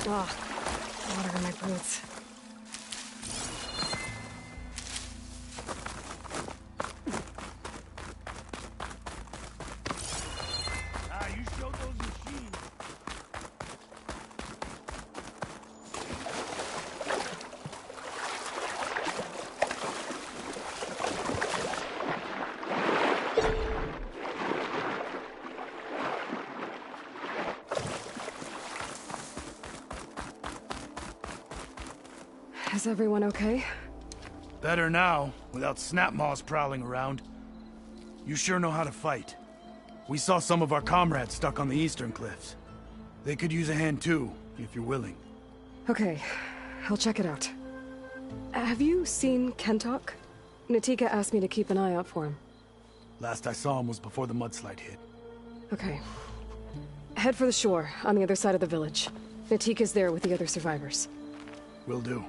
Oh, water in my boots. You showed those machines. Is everyone okay? Better now, without Snapmaws prowling around. You sure know how to fight. We saw some of our comrades stuck on the eastern cliffs. They could use a hand too, if you're willing. Okay, I'll check it out. Have you seen Kentok? Natika asked me to keep an eye out for him. Last I saw him was before the mudslide hit. Okay. Head for the shore, on the other side of the village. Natika's there with the other survivors. Will do.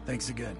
Thanks again.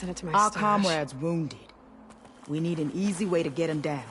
send it to my Our stash. comrade's wounded. We need an easy way to get him down.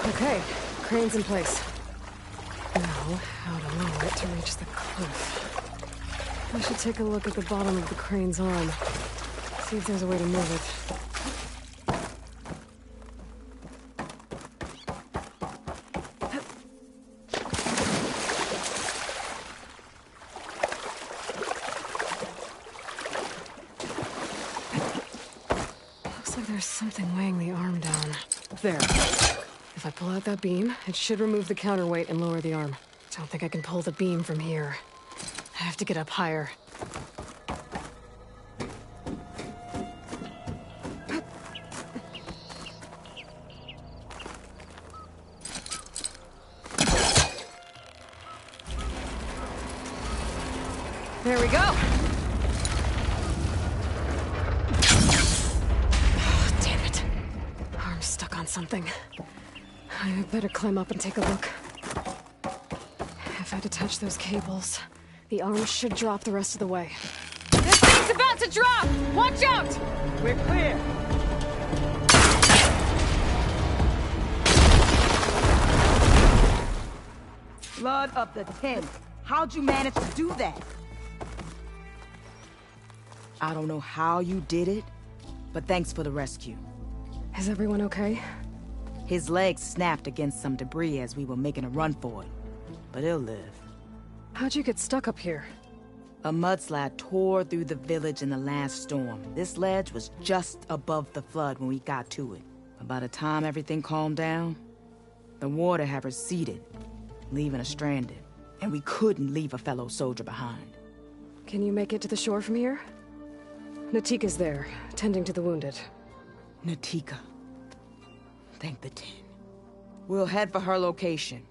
Okay, crane's in place. Now, how to lower it to reach the cliff. I should take a look at the bottom of the crane's arm. See if there's a way to move it. Looks like there's something weighing the arm down. There. If I pull out that beam, it should remove the counterweight and lower the arm. Don't think I can pull the beam from here. I have to get up higher. There we go! Oh, damn it. Arm's stuck on something. I better climb up and take a look. If I detach those cables, the arm should drop the rest of the way. This thing's about to drop! Watch out! We're clear. flood of the 10. How'd you manage to do that? I don't know how you did it, but thanks for the rescue. Is everyone okay? His legs snapped against some debris as we were making a run for it, but he'll live. How'd you get stuck up here? A mudslide tore through the village in the last storm. This ledge was just above the flood when we got to it. But by the time everything calmed down, the water had receded, leaving us stranded. And we couldn't leave a fellow soldier behind. Can you make it to the shore from here? Natika's there, tending to the wounded. Natika. Thank the 10. We'll head for her location.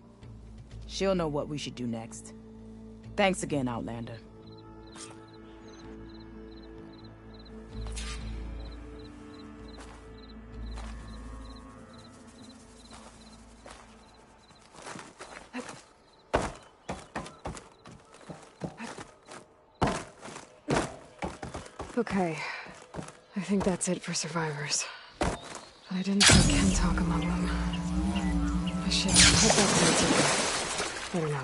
She'll know what we should do next. Thanks again, Outlander. Okay. I think that's it for survivors. But I didn't see Kentalk among them. I should head back to Natika. I don't know.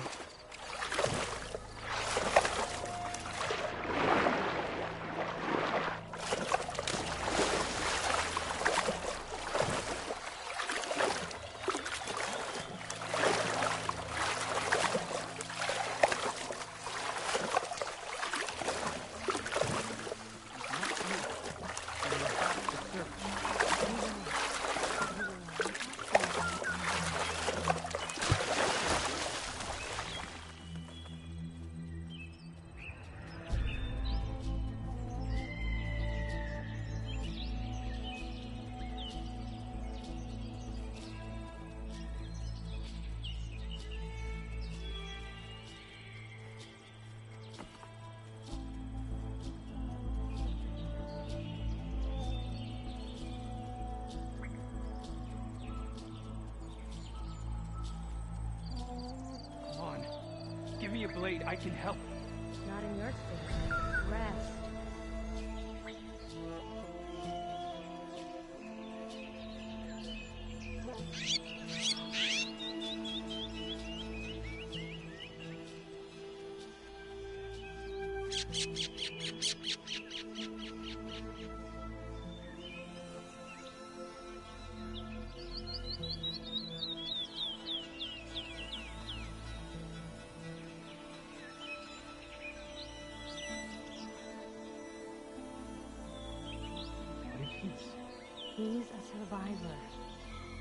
Give me a blade, I can help. Not in your space. Rest. He's a survivor.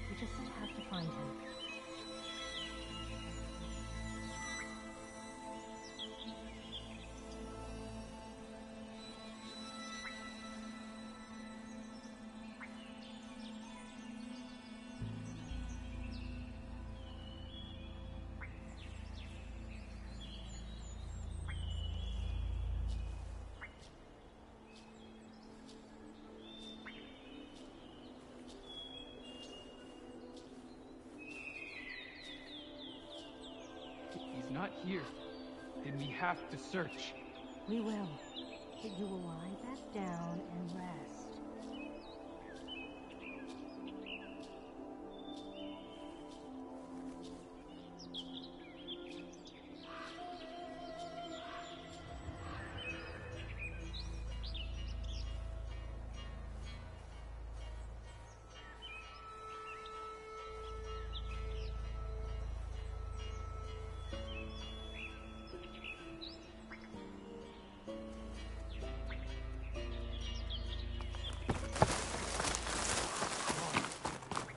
We just have to find him. Not here. Then we have to search. We will. But you will lie back down and rest.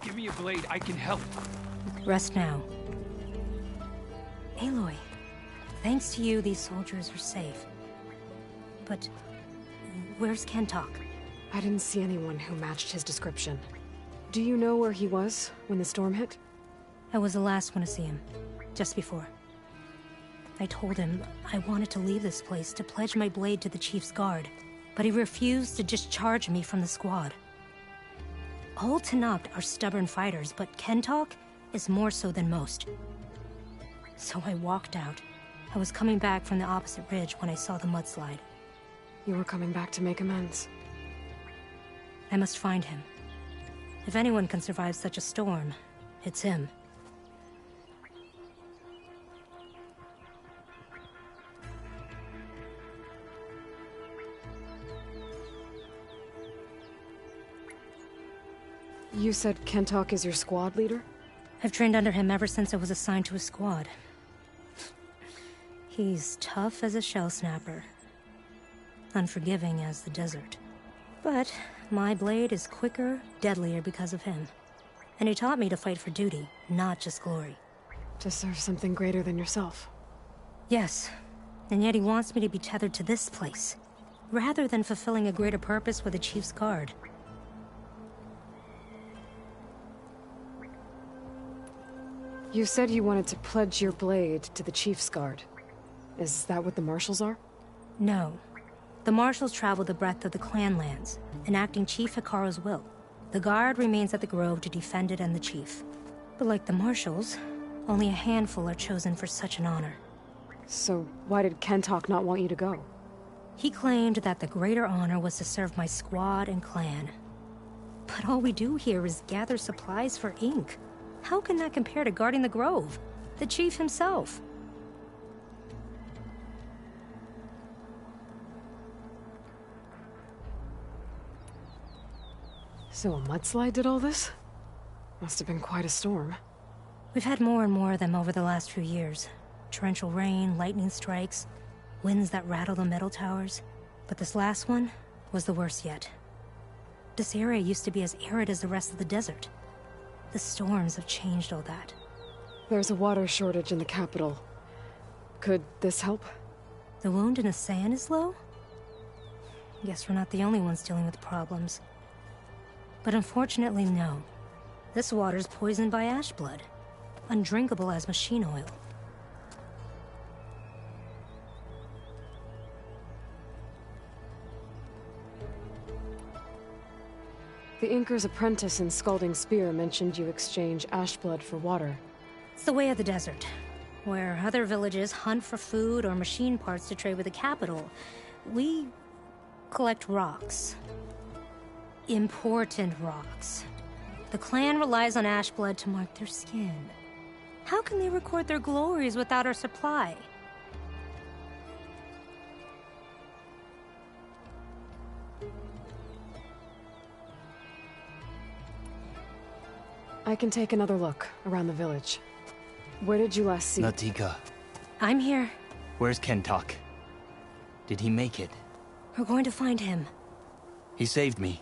Give me a blade, I can help. Rest now. Aloy, thanks to you, these soldiers are safe. But where's Kentalk? I didn't see anyone who matched his description. Do you know where he was when the storm hit? I was the last one to see him, just before. I told him I wanted to leave this place to pledge my blade to the Chief's guard, but he refused to discharge me from the squad. All Tenakth are stubborn fighters, but Kentalk is more so than most. So I walked out. I was coming back from the opposite ridge when I saw the mudslide. You were coming back to make amends. I must find him. If anyone can survive such a storm, it's him. You said Kentok is your squad leader? I've trained under him ever since I was assigned to a squad. He's tough as a shell snapper. Unforgiving as the desert. But my blade is quicker, deadlier because of him. And he taught me to fight for duty, not just glory. To serve something greater than yourself. Yes, and yet he wants me to be tethered to this place, rather than fulfilling a greater purpose with the Chief's Guard. You said you wanted to pledge your blade to the Chief's Guard. Is that what the Marshals are? No. The Marshals travel the breadth of the clan lands, enacting Chief Hikaru's will. The Guard remains at the Grove to defend it and the Chief. But like the Marshals, only a handful are chosen for such an honor. So why did Kentok not want you to go? He claimed that the greater honor was to serve my squad and clan. But all we do here is gather supplies for ink. How can that compare to guarding the Grove? The Chief himself. So a mudslide did all this? Must have been quite a storm. We've had more and more of them over the last few years. Torrential rain, lightning strikes, winds that rattle the metal towers. But this last one was the worst yet. This area used to be as arid as the rest of the desert. The storms have changed all that. There's a water shortage in the capital. Could this help? The wound in Asan is low? Guess we're not the only ones dealing with problems. But unfortunately, no. This water's poisoned by ash blood. Undrinkable as machine oil. The Inker's apprentice in Scalding Spear mentioned you exchange ash blood for water. It's the way of the desert, where other villages hunt for food or machine parts to trade with the capital. We collect rocks. Important rocks. The clan relies on ash blood to mark their skin. How can they record their glories without our supply? I can take another look around the village. Where did you last see? Natika. I'm here. Where's Kentok? Did he make it? We're going to find him. He saved me.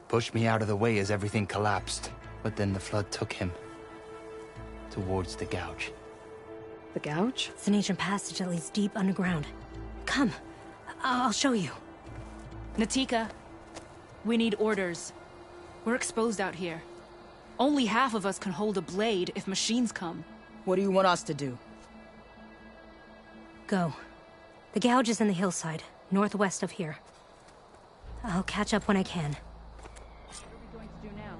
Pushed me out of the way as everything collapsed. But then the flood took him. Towards the gouge. The gouge? It's an ancient passage that leads deep underground. Come. I'll show you. Natika, we need orders. We're exposed out here. Only half of us can hold a blade if machines come. What do you want us to do? Go. The gouge is in the hillside, northwest of here. I'll catch up when I can. What are we going to do now?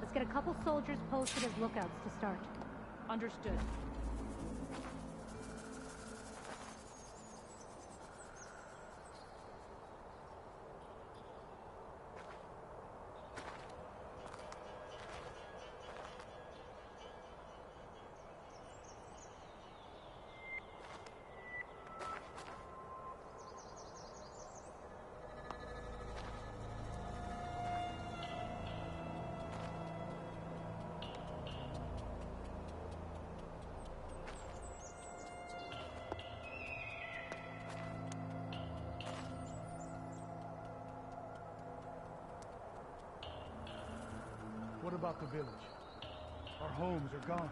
Let's get a couple soldiers posted as lookouts to start. Understood. What about the village? Our homes are gone.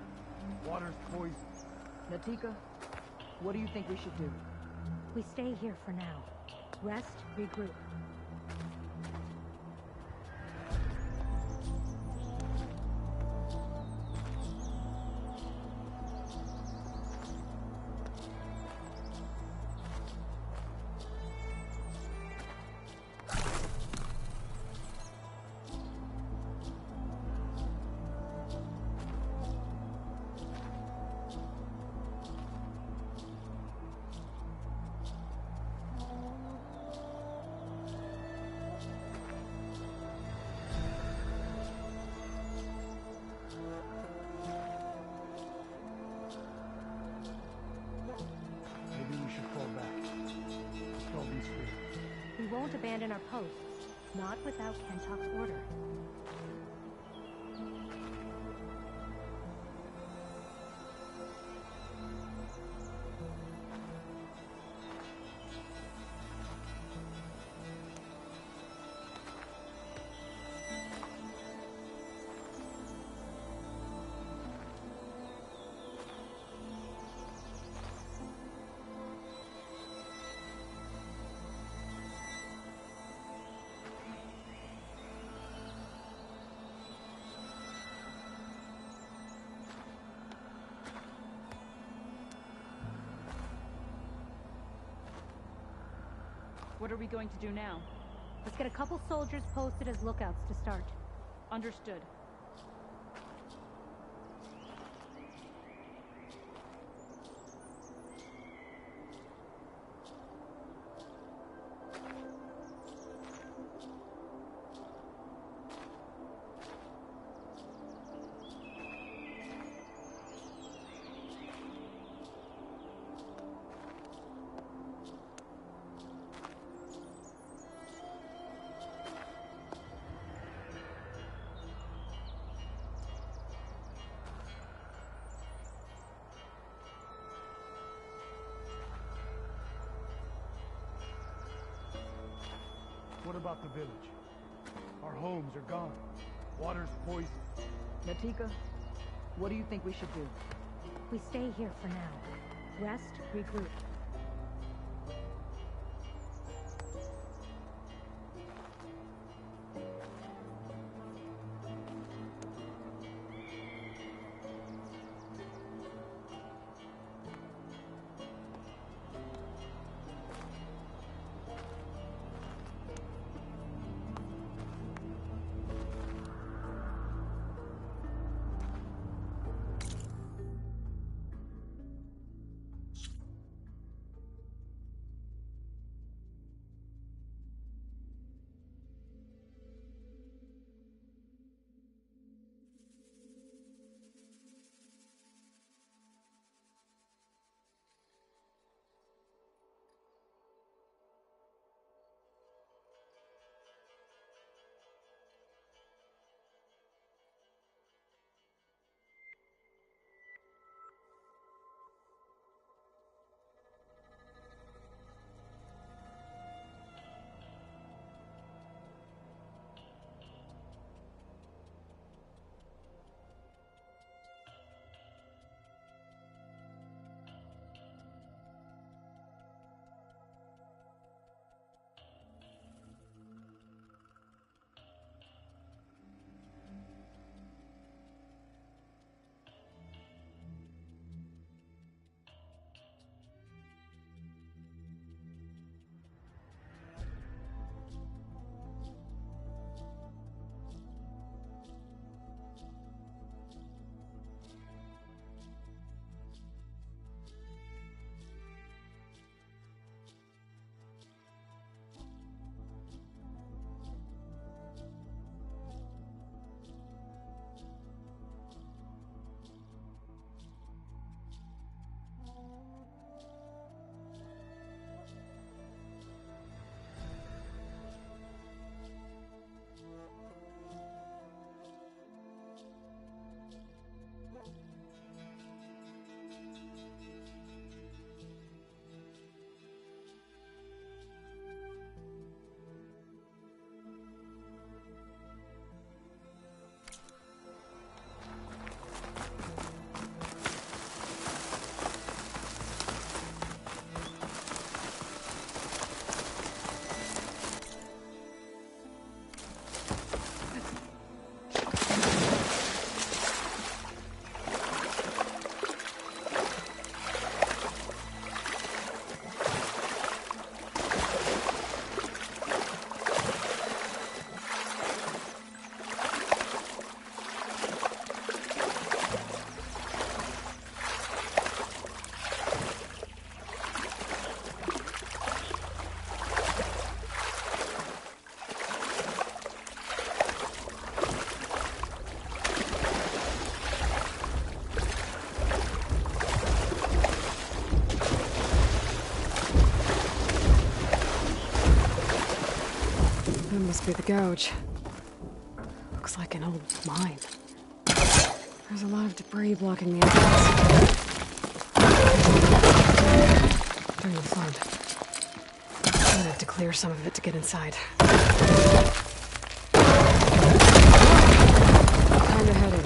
Water's poisoned. Natika, what do you think we should do? We stay here for now. Rest, regroup. We won't abandon our posts, not without Kentok's order. What are we going to do now? Let's get a couple soldiers posted as lookouts to start. Understood. What about the village? Our homes are gone. Water's poisoned. Natika, what do you think we should do? We stay here for now. Rest, regroup. That must be the gouge. Looks like an old mine. There's a lot of debris blocking the entrance. During the flood, I'm gonna have to clear some of it to get inside. Time to head in.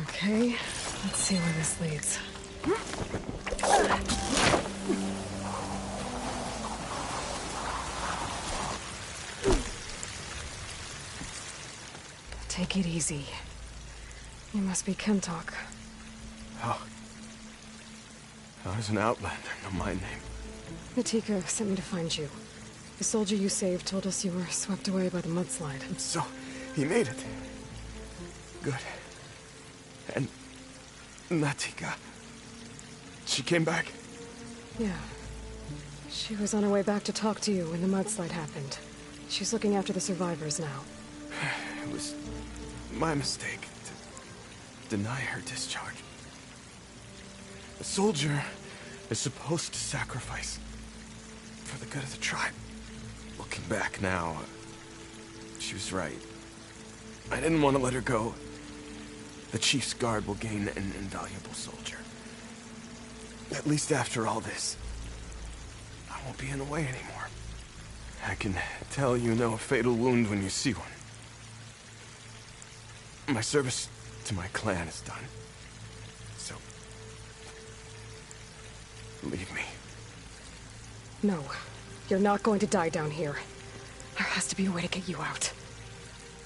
Okay, let's see where this leads. Take it easy. You must be Kentok. Oh. I was an outlander, know my name. Natika sent me to find you. The soldier you saved told us you were swept away by the mudslide. So, he made it. Good. And Natika, she came back? Yeah. She was on her way back to talk to you when the mudslide happened. She's looking after the survivors now. It was my mistake to deny her discharge. A soldier is supposed to sacrifice for the good of the tribe. Looking back now, she was right. I didn't want to let her go. The Chief's guard will gain an invaluable soldier. At least after all this, I won't be in the way anymore. I can tell you know a fatal wound when you see one. My service to my clan is done. So, leave me. No, you're not going to die down here. There has to be a way to get you out.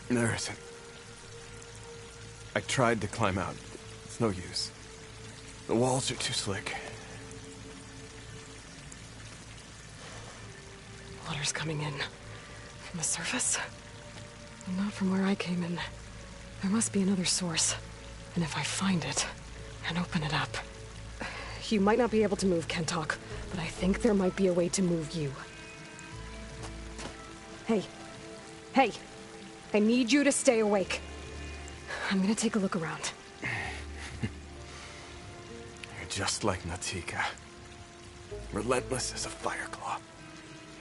There isn't. I tried to climb out. It's no use. The walls are too slick. Water's coming in. From the surface? Not from where I came in. There must be another source. And if I find it, and open it up... You might not be able to move, Kentok, but I think there might be a way to move you. Hey. Hey! I need you to stay awake. I'm gonna take a look around. You're just like Natika. Relentless as a fireclaw.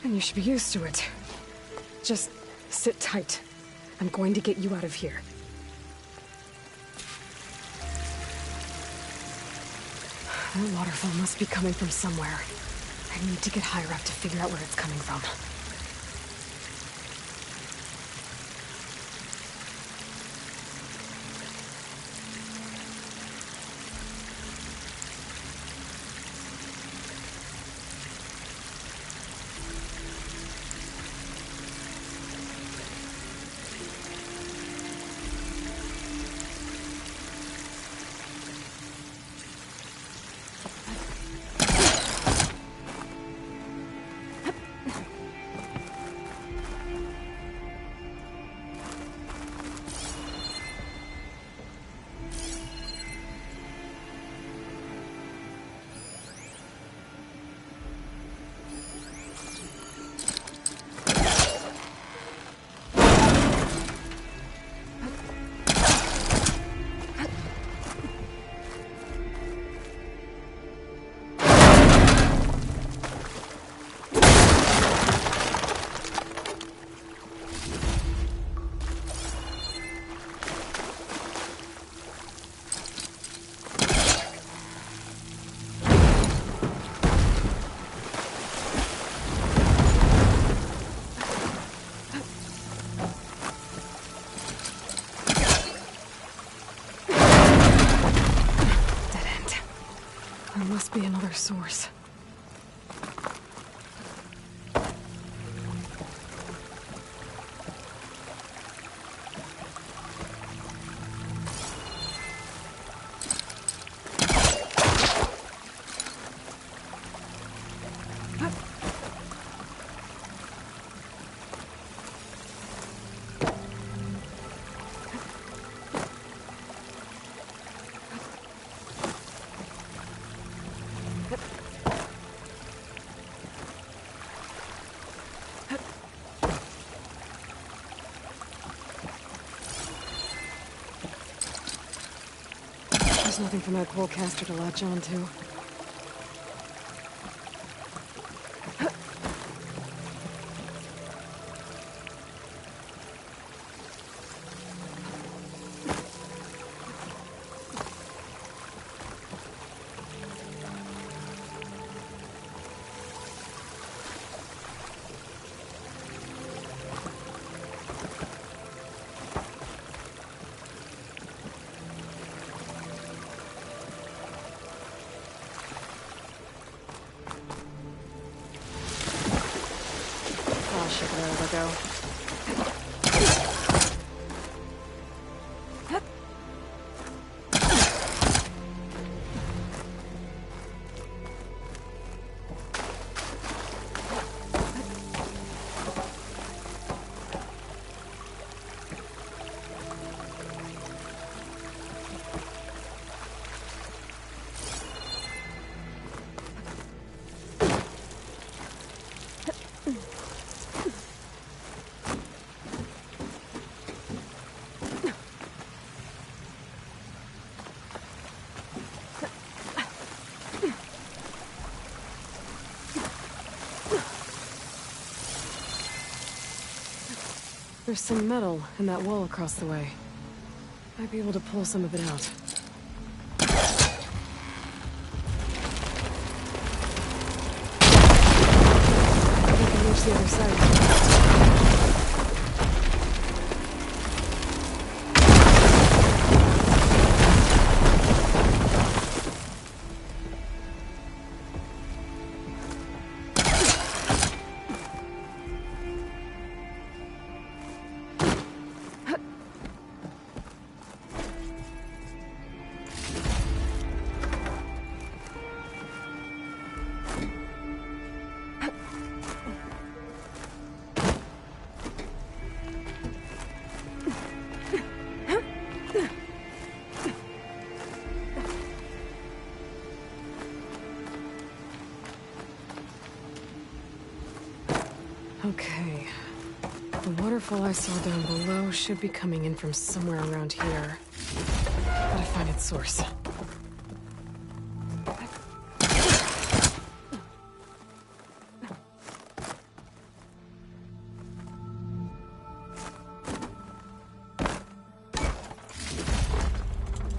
And you should be used to it. Just sit tight. I'm going to get you out of here. That waterfall must be coming from somewhere. I need to get higher up to figure out where it's coming from. Be another source. There's nothing for my polecaster to latch on to. There we go. There's some metal in that wall across the way. Might be able to pull some of it out. We can reach the other side. Okay. The waterfall I saw down below should be coming in from somewhere around here. Gotta find its source.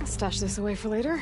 Stash this away for later.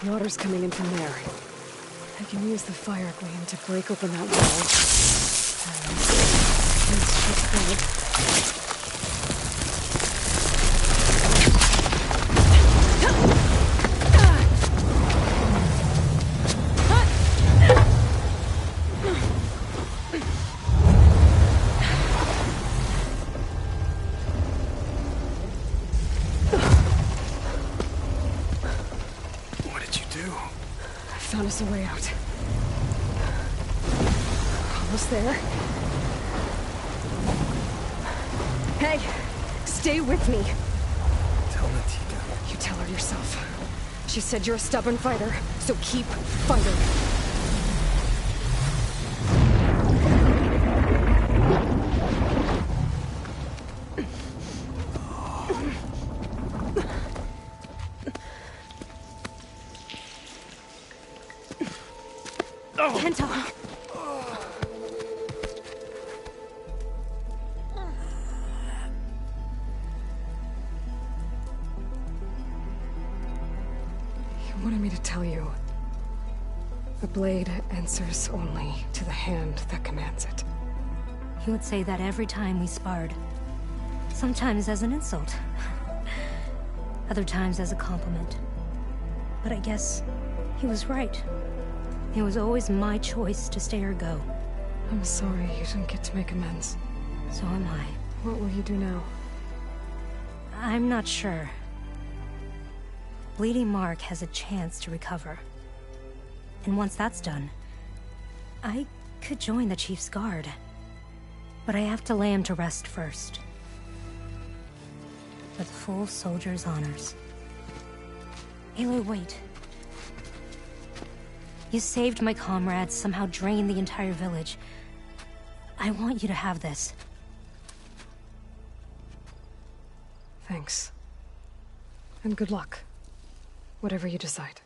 Water's coming in from there. I can use the fire gleam to break open that wall. This should good. Found us a way out. Almost there. Hey, stay with me. Tell Natika. You tell her yourself. She said you're a stubborn fighter, so keep fighting. Can't talk. You wanted me to tell you. The blade answers only to the hand that commands it. He would say that every time we sparred. Sometimes as an insult. Other times as a compliment. But I guess he was right. It was always my choice to stay or go. I'm sorry you didn't get to make amends. So am I. What will you do now? I'm not sure. Bleeding Mark has a chance to recover. And once that's done, I could join the Chief's Guard. But I have to lay him to rest first. With full soldier's honors. Aloy, wait. You saved my comrades, somehow drained the entire village. I want you to have this. Thanks. And good luck. Whatever you decide.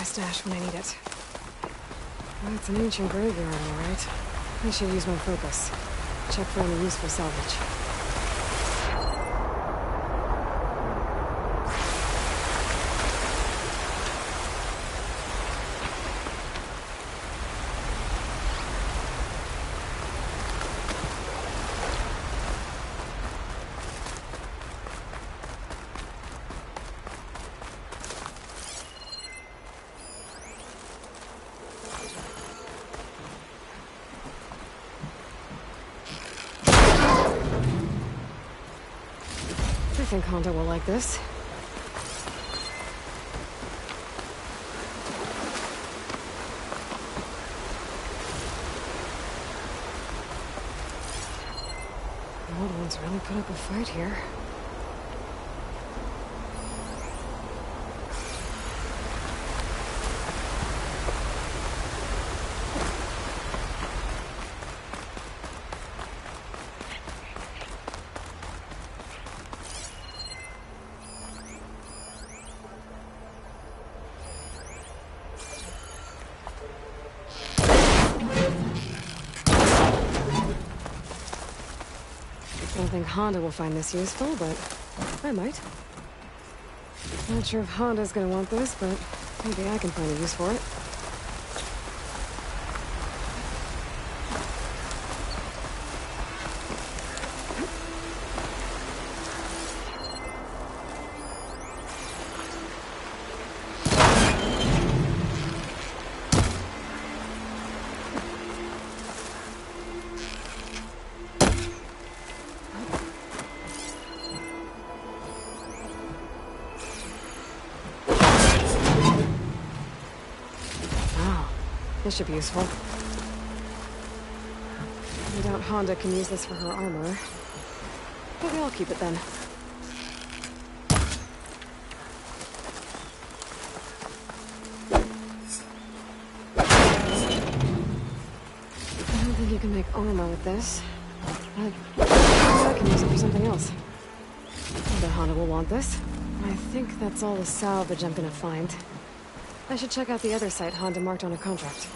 my stash when I need it. Well, it's an ancient graveyard, all right. I should use my focus. Check for any useful salvage. I think Honda will like this. The old ones really put up a fight here. I don't think Honda will find this useful, but I might. Not sure if Honda's gonna want this, but maybe I can find a use for it. This should be useful. I doubt Honda can use this for her armor. Maybe I'll keep it then. I don't think you can make armor with this. But I can use it for something else. I bet Honda will want this. I think that's all the salvage I'm gonna find. I should check out the other site Honda marked on her contract.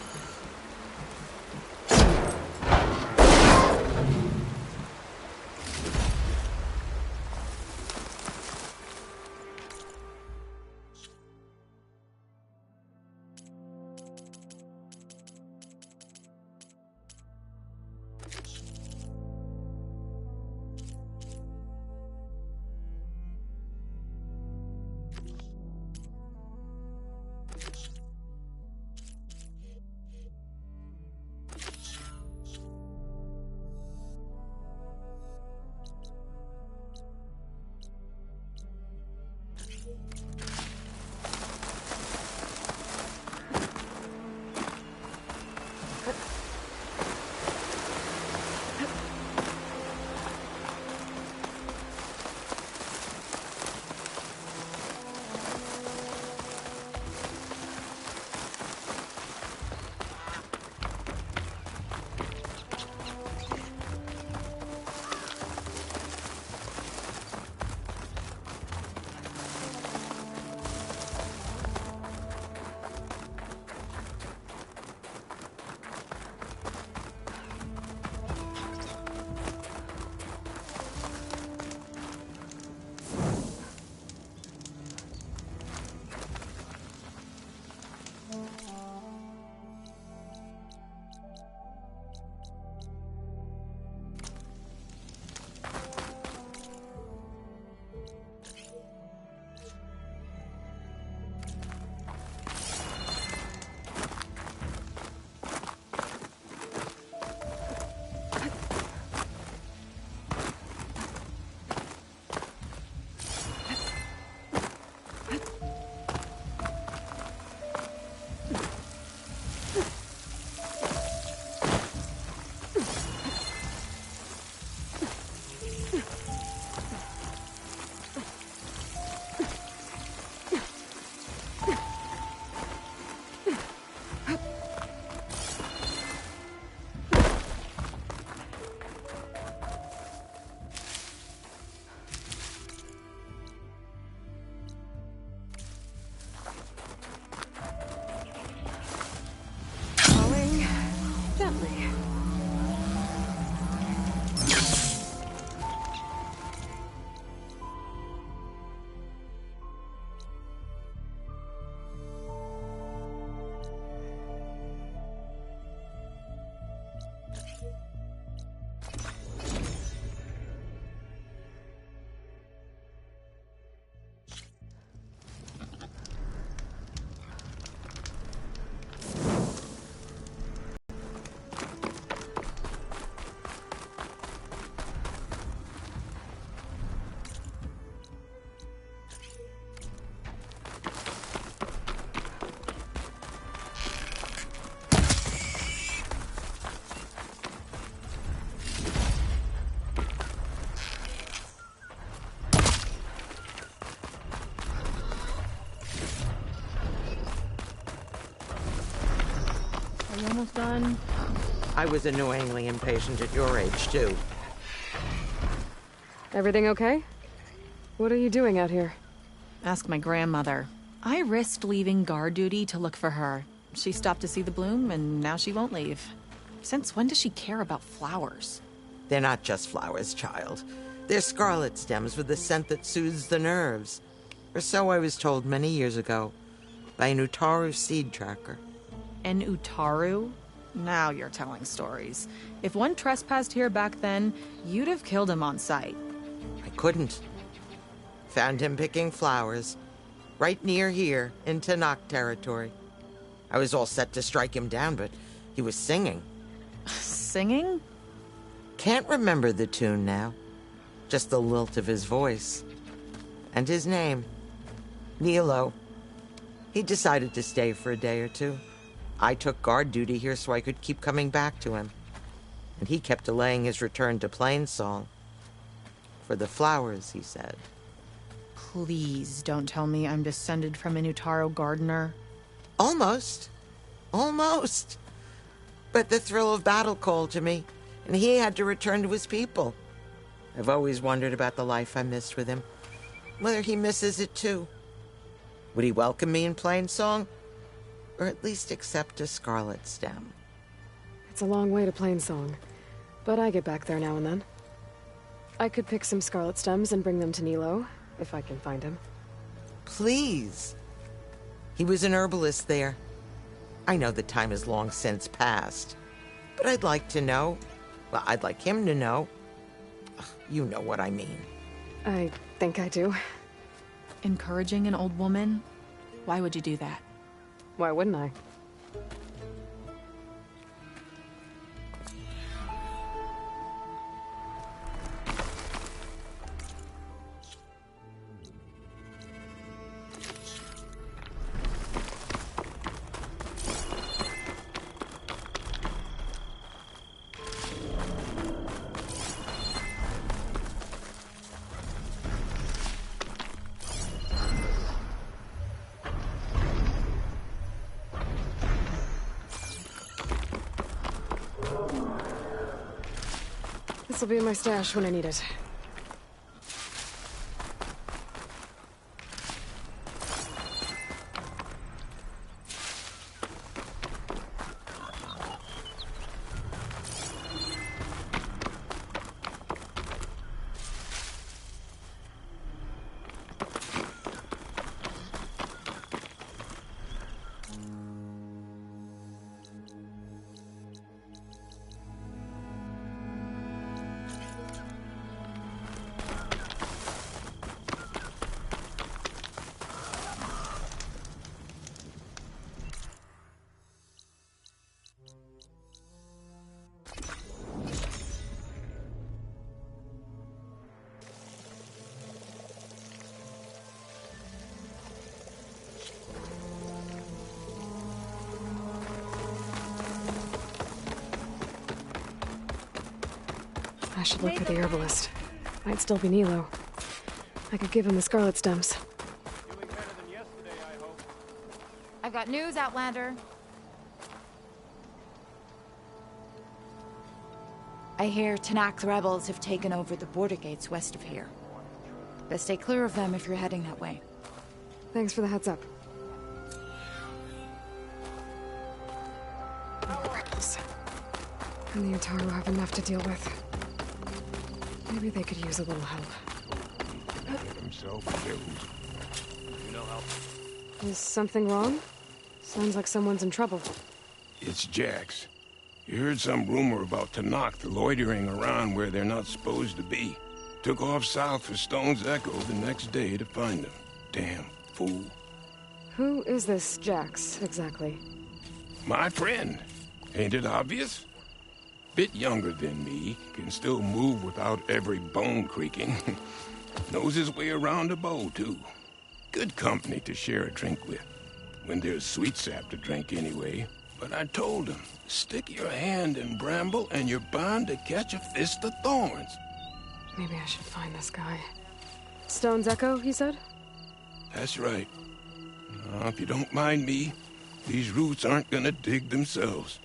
Are you almost done? I was annoyingly impatient at your age, too. Everything okay? What are you doing out here? Ask my grandmother. I risked leaving guard duty to look for her. She stopped to see the bloom, and now she won't leave. Since when does she care about flowers? They're not just flowers, child. They're scarlet stems with a scent that soothes the nerves. Or so I was told many years ago by an Utaru seed tracker. An Utaru? Now you're telling stories. If one trespassed here back then, you'd have killed him on sight. I couldn't. Found him picking flowers, right near here, in Tanakh territory. I was all set to strike him down, but he was singing. Singing? Can't remember the tune now. Just the lilt of his voice. And his name. Nilo. He decided to stay for a day or two. I took guard duty here so I could keep coming back to him. And he kept delaying his return to Plainsong. For the flowers, he said. Please don't tell me I'm descended from an Utaru gardener. Almost. Almost. But the thrill of battle called to me, and he had to return to his people. I've always wondered about the life I missed with him. Whether he misses it too. Would he welcome me in Plainsong? Or at least accept a scarlet stem? It's a long way to Plainsong, but I get back there now and then. I could pick some scarlet stems and bring them to Nilo, if I can find him. Please. He was an herbalist there. I know the time has long since passed, but I'd like to know. Well, I'd like him to know. You know what I mean. I think I do. Encouraging an old woman? Why would you do that? Why wouldn't I? This'll be in my stash when I need it. I should look for the herbalist. Might still be Nilo. I could give him the scarlet stems. I've got news, Outlander. I hear Tanakh rebels have taken over the border gates west of here. Best stay clear of them if you're heading that way. Thanks for the heads up. Rebels. And the Utaru have enough to deal with. Maybe they could use a little help. Is something wrong? Sounds like someone's in trouble. It's Jax. You heard some rumor about Tanakh loitering around where they're not supposed to be. Took off south for Stone's Echo the next day to find them. Damn fool. Who is this Jax, exactly? My friend. Ain't it obvious? Bit younger than me, can still move without every bone creaking. Knows his way around a bow, too. Good company to share a drink with. When there's sweet sap to drink anyway. But I told him, stick your hand in bramble and you're bound to catch a fist of thorns. Maybe I should find this guy. Stone's Echo, he said? That's right. Now, if you don't mind me, these roots aren't gonna dig themselves.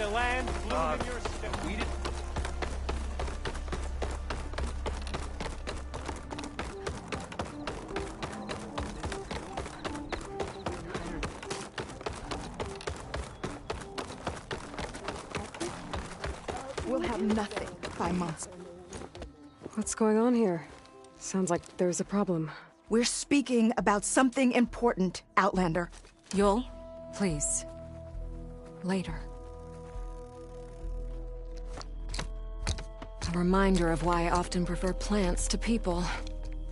the land flew in your step. We did. We'll have nothing by months. What's going on here? Sounds like there's a problem. We're speaking about something important, Outlander. Yul, please. Later. A reminder of why I often prefer plants to people.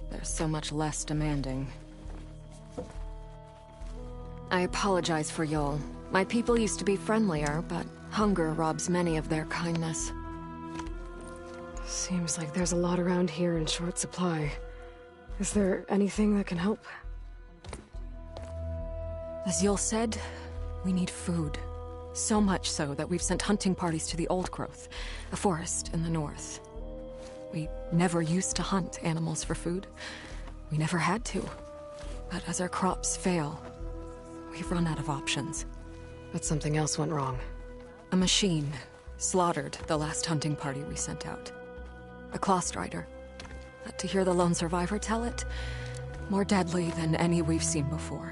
They're so much less demanding. I apologize for Yul. My people used to be friendlier, but hunger robs many of their kindness. Seems like there's a lot around here in short supply. Is there anything that can help? As Yul said, we need food. So much so that we've sent hunting parties to the Old Growth, a forest in the north. We never used to hunt animals for food. We never had to. But as our crops fail, we've run out of options. But something else went wrong. A machine slaughtered the last hunting party we sent out. A Clawstrider. But to hear the lone survivor tell it, more deadly than any we've seen before.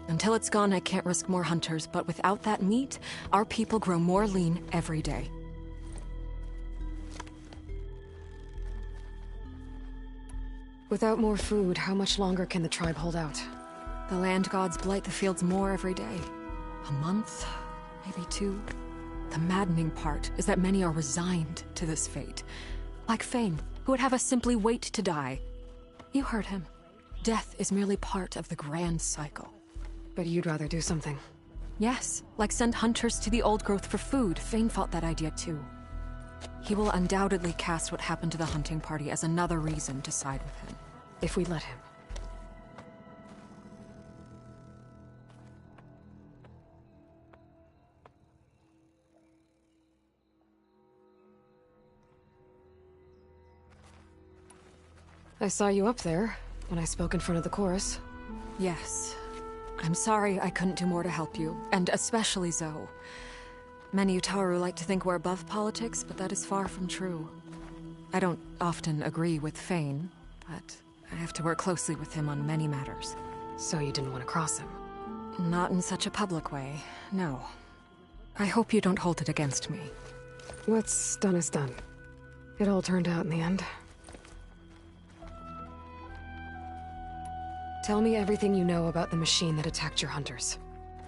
Until it's gone, I can't risk more hunters, but without that meat, our people grow more lean every day. Without more food, how much longer can the tribe hold out? The land gods blight the fields more every day. A month, maybe 2. The maddening part is that many are resigned to this fate. Like Fane, who would have us simply wait to die. You heard him. Death is merely part of the grand cycle. But you'd rather do something. Yes, like send hunters to the Old Growth for food. Fane fought that idea too. He will undoubtedly cast what happened to the hunting party as another reason to side with him. If we let him. I saw you up there when I spoke in front of the chorus. Yes. I'm sorry I couldn't do more to help you, and especially Zoe. Many Utaru like to think we're above politics, but that is far from true. I don't often agree with Fane, but I have to work closely with him on many matters. So you didn't want to cross him? Not in such a public way, no. I hope you don't hold it against me. What's done is done. It all turned out in the end. Tell me everything you know about the machine that attacked your hunters.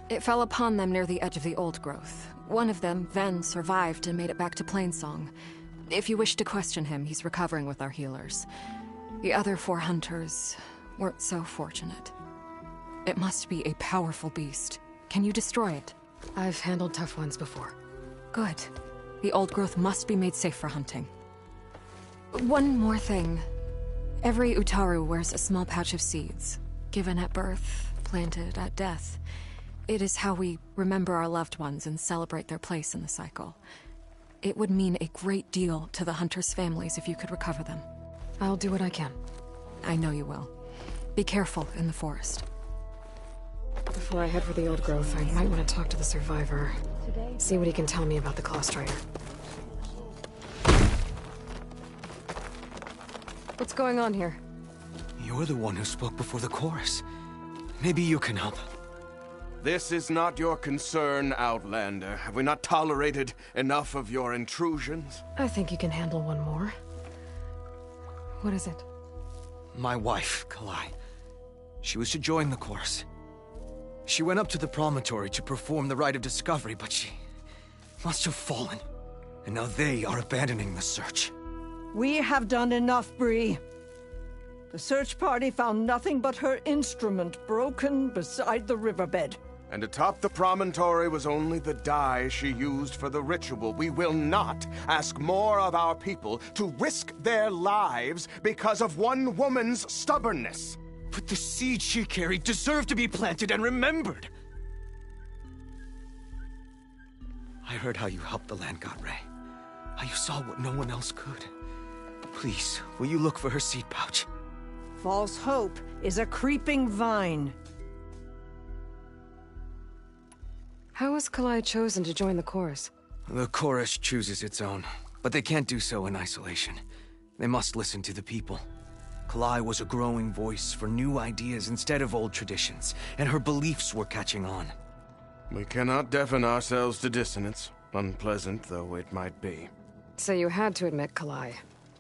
It fell upon them near the edge of the Old Growth. One of them, Ven, survived and made it back to Plainsong. If you wish to question him, he's recovering with our healers. The other 4 hunters weren't so fortunate. It must be a powerful beast. Can you destroy it? I've handled tough ones before. Good. The Old Growth must be made safe for hunting. One more thing. Every Utaru wears a small pouch of seeds. Given at birth, planted at death. It is how we remember our loved ones and celebrate their place in the cycle. It would mean a great deal to the hunters' families if you could recover them. I'll do what I can. I know you will. Be careful in the forest. Before I head for the Old Growth, I might want to talk to the survivor. See what he can tell me about the Clawstrider. What's going on here? You're the one who spoke before the chorus. Maybe you can help. This is not your concern, Outlander. Have we not tolerated enough of your intrusions? I think you can handle one more. What is it? My wife, Kalai. She was to join the chorus. She went up to the promontory to perform the rite of discovery, but she must have fallen. And now they are abandoning the search. We have done enough, Bree. The search party found nothing but her instrument broken beside the riverbed. And atop the promontory was only the dye she used for the ritual. We will not ask more of our people to risk their lives because of one woman's stubbornness. But the seed she carried deserved to be planted and remembered. I heard how you helped the land god Ray. How you saw what no one else could. Please, will you look for her seed pouch? False hope is a creeping vine. How was Kalai chosen to join the chorus? The chorus chooses its own, but they can't do so in isolation. They must listen to the people. Kalai was a growing voice for new ideas instead of old traditions, and her beliefs were catching on. We cannot deafen ourselves to dissonance, unpleasant though it might be. So you had to admit Kalai,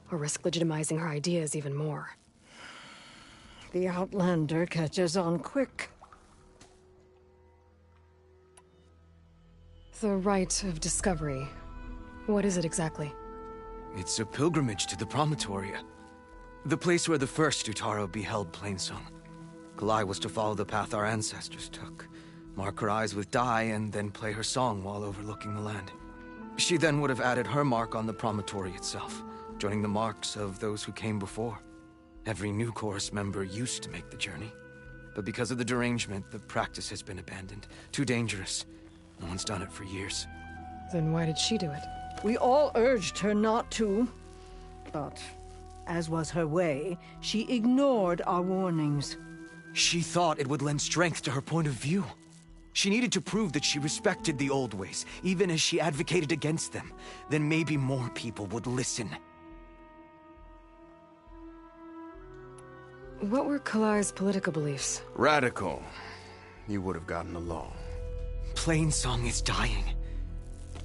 or risk legitimizing her ideas even more. The Outlander catches on quick. The Rite of Discovery. What is it exactly? It's a pilgrimage to the Promontoria. The place where the first Utaro beheld Plainsong. Kalai was to follow the path our ancestors took. Mark her eyes with dye and then play her song while overlooking the land. She then would have added her mark on the promontory itself, joining the marks of those who came before. Every new chorus member used to make the journey. But because of the derangement, the practice has been abandoned. Too dangerous. No one's done it for years. Then why did she do it? We all urged her not to, but as was her way, she ignored our warnings. She thought it would lend strength to her point of view. She needed to prove that she respected the old ways, even as she advocated against them. Then maybe more people would listen. What were Kalai's political beliefs? Radical. You would have gotten along. Plainsong is dying.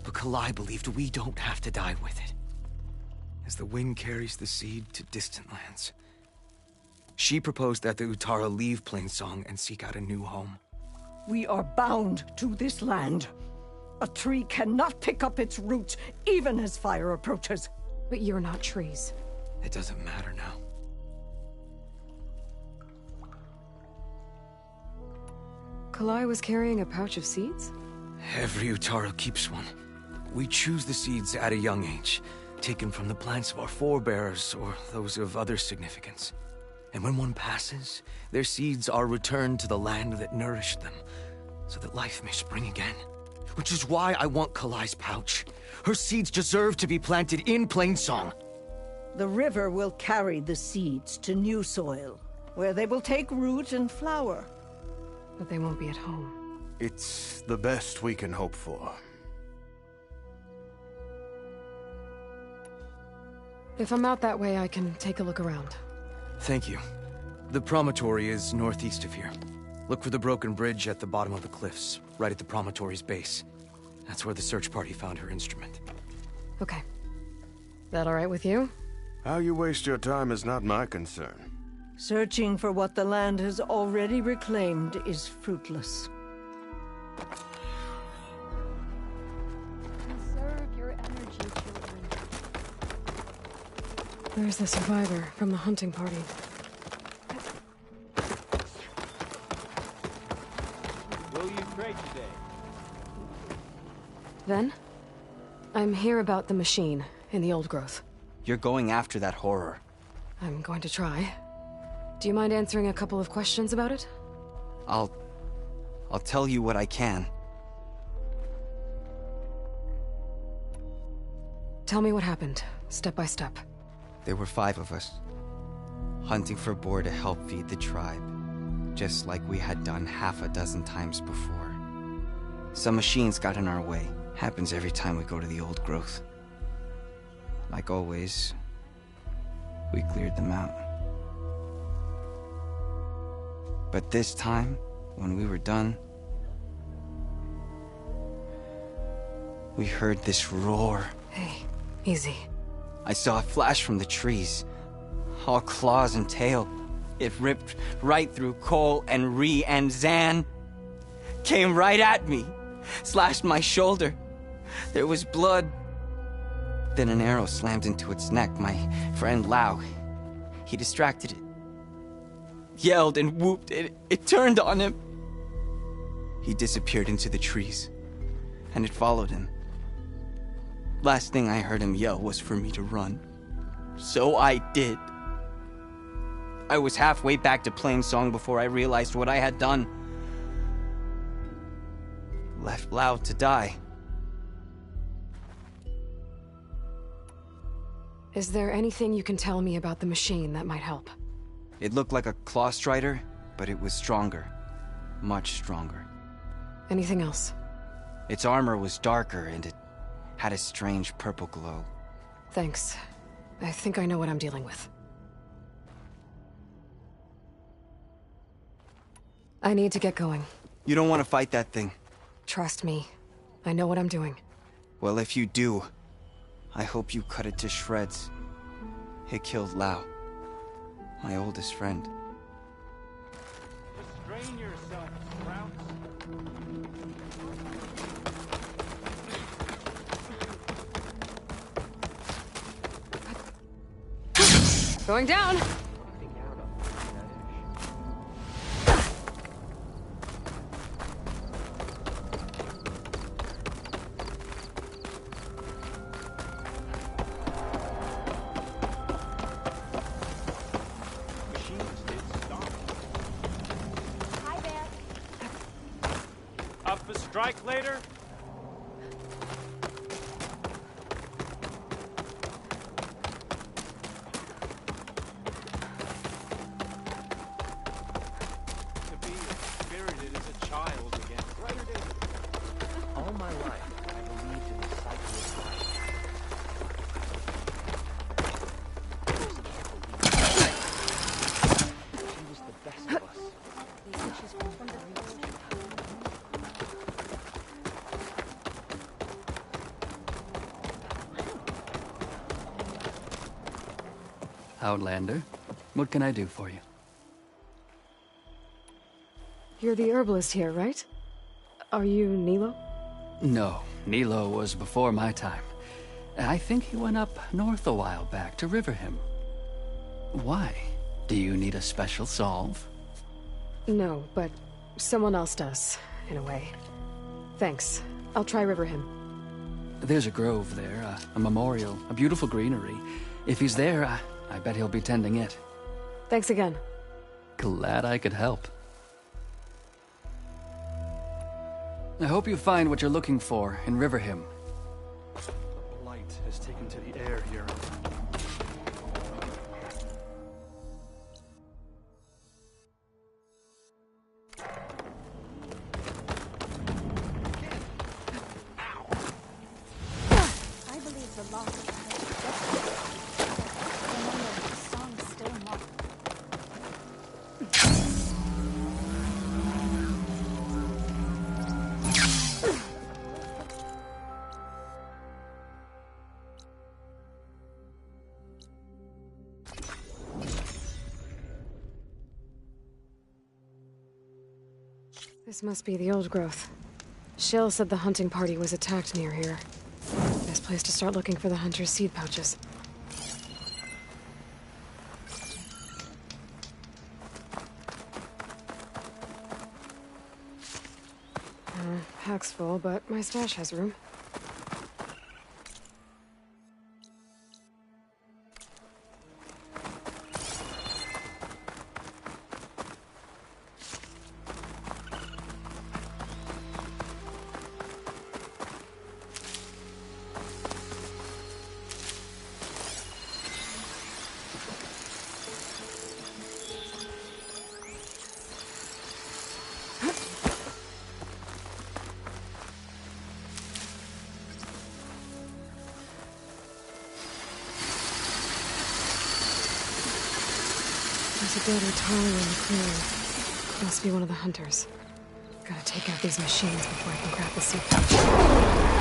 But Kalai believed we don't have to die with it. As the wind carries the seed to distant lands. She proposed that the Utara leave Plainsong and seek out a new home. We are bound to this land. A tree cannot pick up its roots, even as fire approaches. But you're not trees. It doesn't matter now. Kalai was carrying a pouch of seeds? Every Utaro keeps one. We choose the seeds at a young age, taken from the plants of our forebears or those of other significance. And when one passes, their seeds are returned to the land that nourished them, so that life may spring again. Which is why I want Kalai's pouch. Her seeds deserve to be planted in Plainsong. The river will carry the seeds to new soil, where they will take root and flower. But they won't be at home. It's the best we can hope for. If I'm out that way, I can take a look around. Thank you. The promontory is northeast of here. Look for the broken bridge at the bottom of the cliffs, right at the promontory's base. That's where the search party found her instrument. Okay. That all right with you? How you waste your time is not my concern. Searching for what the land has already reclaimed is fruitless. Conserve your energy, children. There's the survivor from the hunting party. Will you trade today? Then? I'm here about the machine in the old growth. You're going after that horror. I'm going to try. Do you mind answering a couple of questions about it? I'll tell you what I can. Tell me what happened, step by step. There were 5 of us, hunting for boar to help feed the tribe, just like we had done half a dozen times before. Some machines got in our way. Happens every time we go to the old growth. Like always, we cleared them out. But this time, when we were done, we heard this roar. Hey, easy. I saw a flash from the trees, all claws and tail. It ripped right through Cole and Ree, and Zan came right at me, slashed my shoulder. There was blood. Then an arrow slammed into its neck. My friend Lau, he distracted it. Yelled and whooped. It turned on him. He disappeared into the trees, and it followed him. Last thing I heard him yell was for me to run. So I did. I was halfway back to Plainsong before I realized what I had done. Left Lau to die. Is there anything you can tell me about the machine that might help? It looked like a claw strider, but it was stronger. Much stronger. Anything else? Its armor was darker and it had a strange purple glow. Thanks. I think I know what I'm dealing with. I need to get going. You don't want to fight that thing. Trust me. I know what I'm doing. Well, if you do, I hope you cut it to shreds. It killed Lao, my oldest friend. Restrain yourself, Sprouts. Going down! Up for strike later? To be as spirited as a child again. Brighter days. All my life, I believed in the cycle of life. She was the best of us. They said she's from the Outlander, what can I do for you? You're the herbalist here, right? Are you Nilo? No, Nilo was before my time. I think he went up north a while back to Riverhim. Why? Do you need a special solve? No, but someone else does, in a way. Thanks. I'll try Riverhim. There's a grove there, a memorial, a beautiful greenery. If he's there, I bet he'll be tending it. Thanks again. Glad I could help. I hope you find what you're looking for in Riverhim. Light has taken to the air here. I believe the loss of the memory of the song still marked. This must be the old growth. Shill said the hunting party was attacked near here. Best place to start looking for the hunter's seed pouches. Pack's full, but my stash has room. There's a dead Utaru in the clearing. Must be one of the hunters. Gotta take out these machines before I can grab the seed pouch.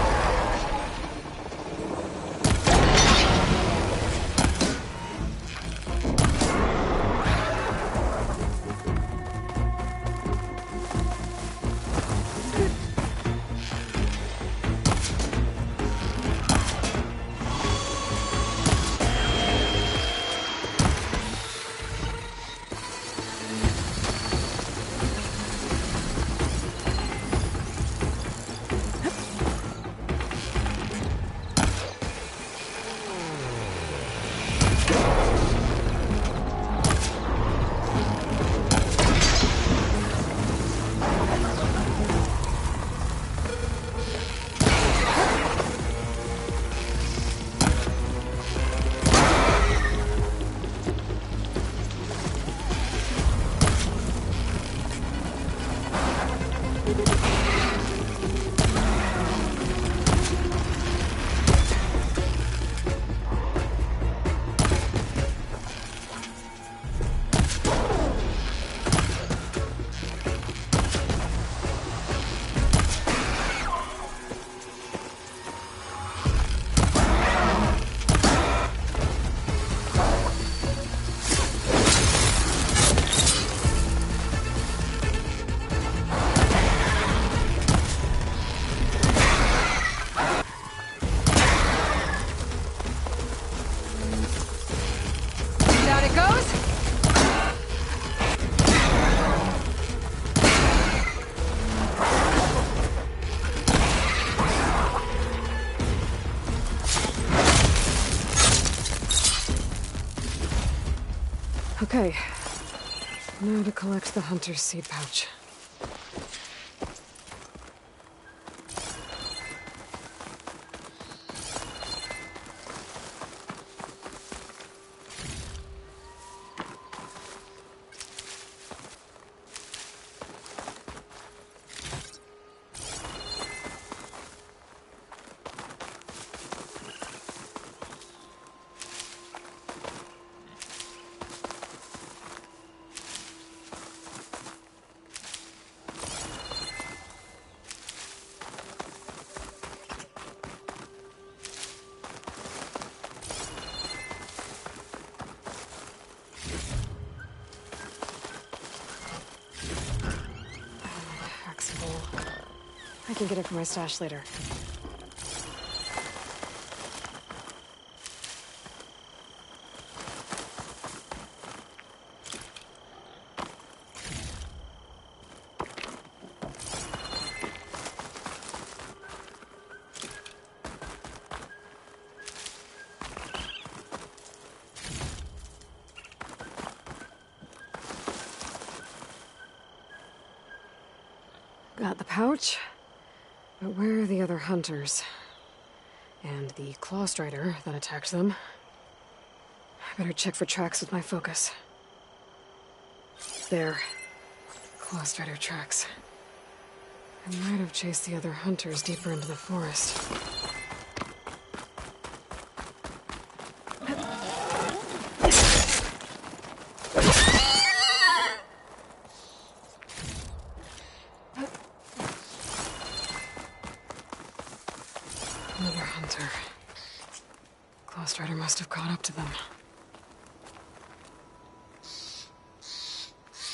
Okay. Now to collect the hunter's seed pouch. I can get it from my stash later. Got the pouch. But where are the other hunters? And the Clawstrider that attacked them? I better check for tracks with my focus. There. Clawstrider tracks. I might have chased the other hunters deeper into the forest. Another hunter. Clawstrider must have caught up to them.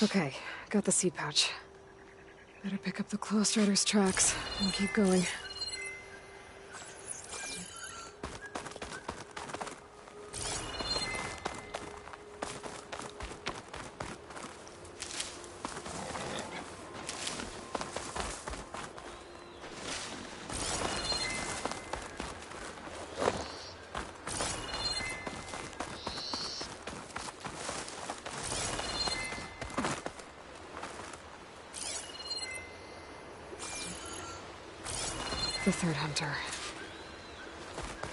Okay, got the seed pouch. Better pick up the Clawstrider's tracks and keep going. The third hunter.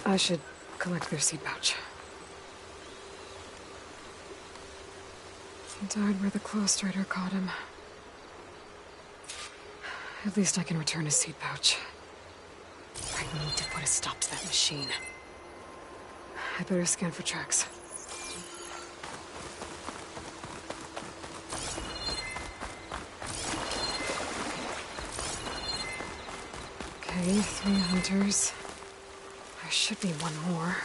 I should collect their seed pouch. He died where the Clawstrider caught him. At least I can return his seed pouch. I need to put a stop to that machine. I better scan for tracks. Okay, 3 hunters. There should be one more.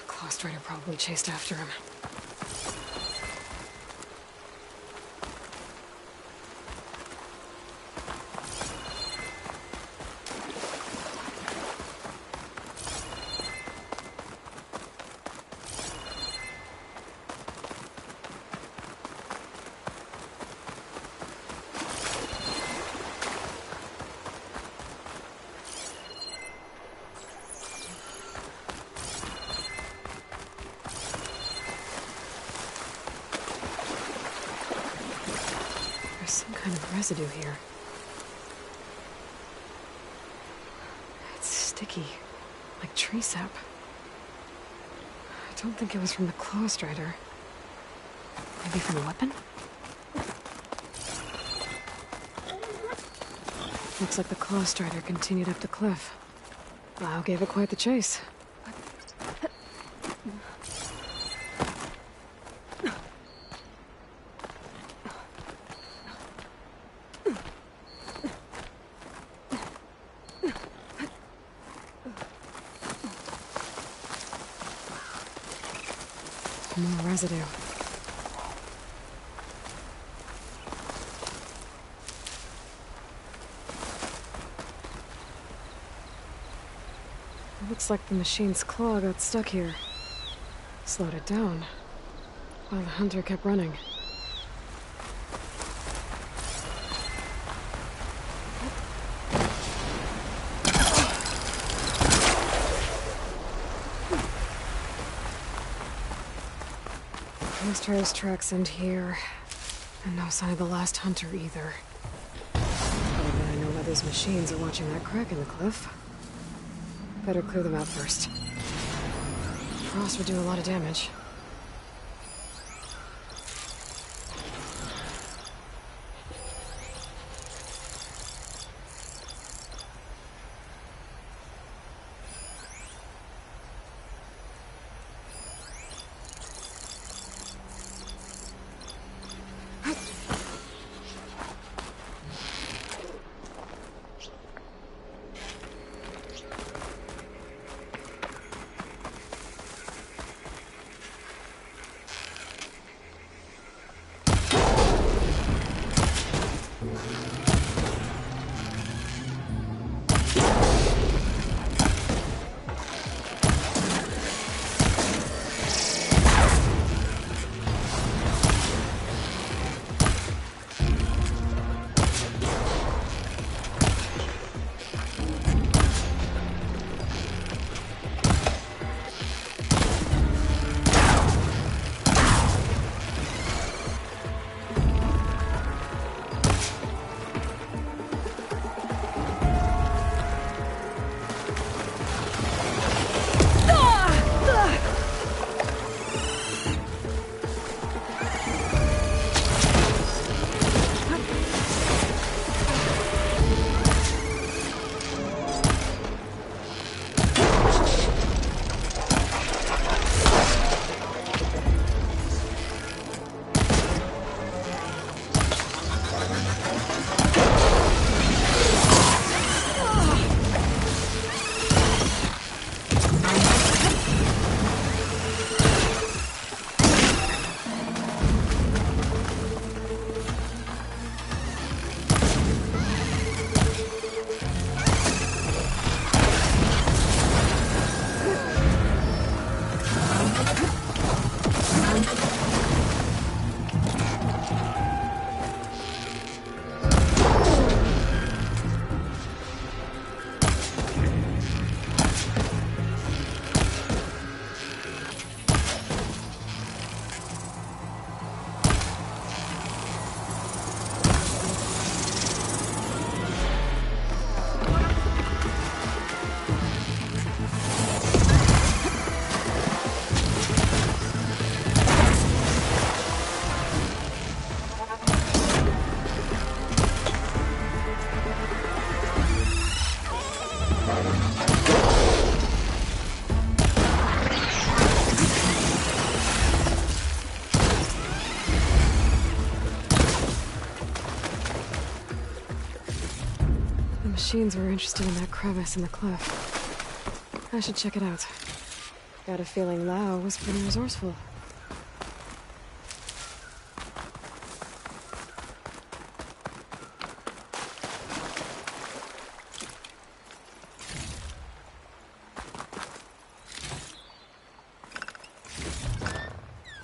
Clawstrider probably chased after him. Some kind of residue here. It's sticky, like tree sap. I don't think it was from the Clawstrider. Maybe from a weapon? Looks like the Clawstrider continued up the cliff. Lao gave it quite the chase. More residue. It looks like the machine's claw got stuck here. Slowed it down, while the hunter kept running. Trail's tracks end here. And no sign of the last hunter either. However, I know why these machines are watching that crack in the cliff. Better clear them out first. Frost would do a lot of damage. Machines were interested in that crevice in the cliff. I should check it out. Got a feeling Lao was pretty resourceful.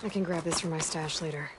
I can grab this from my stash later.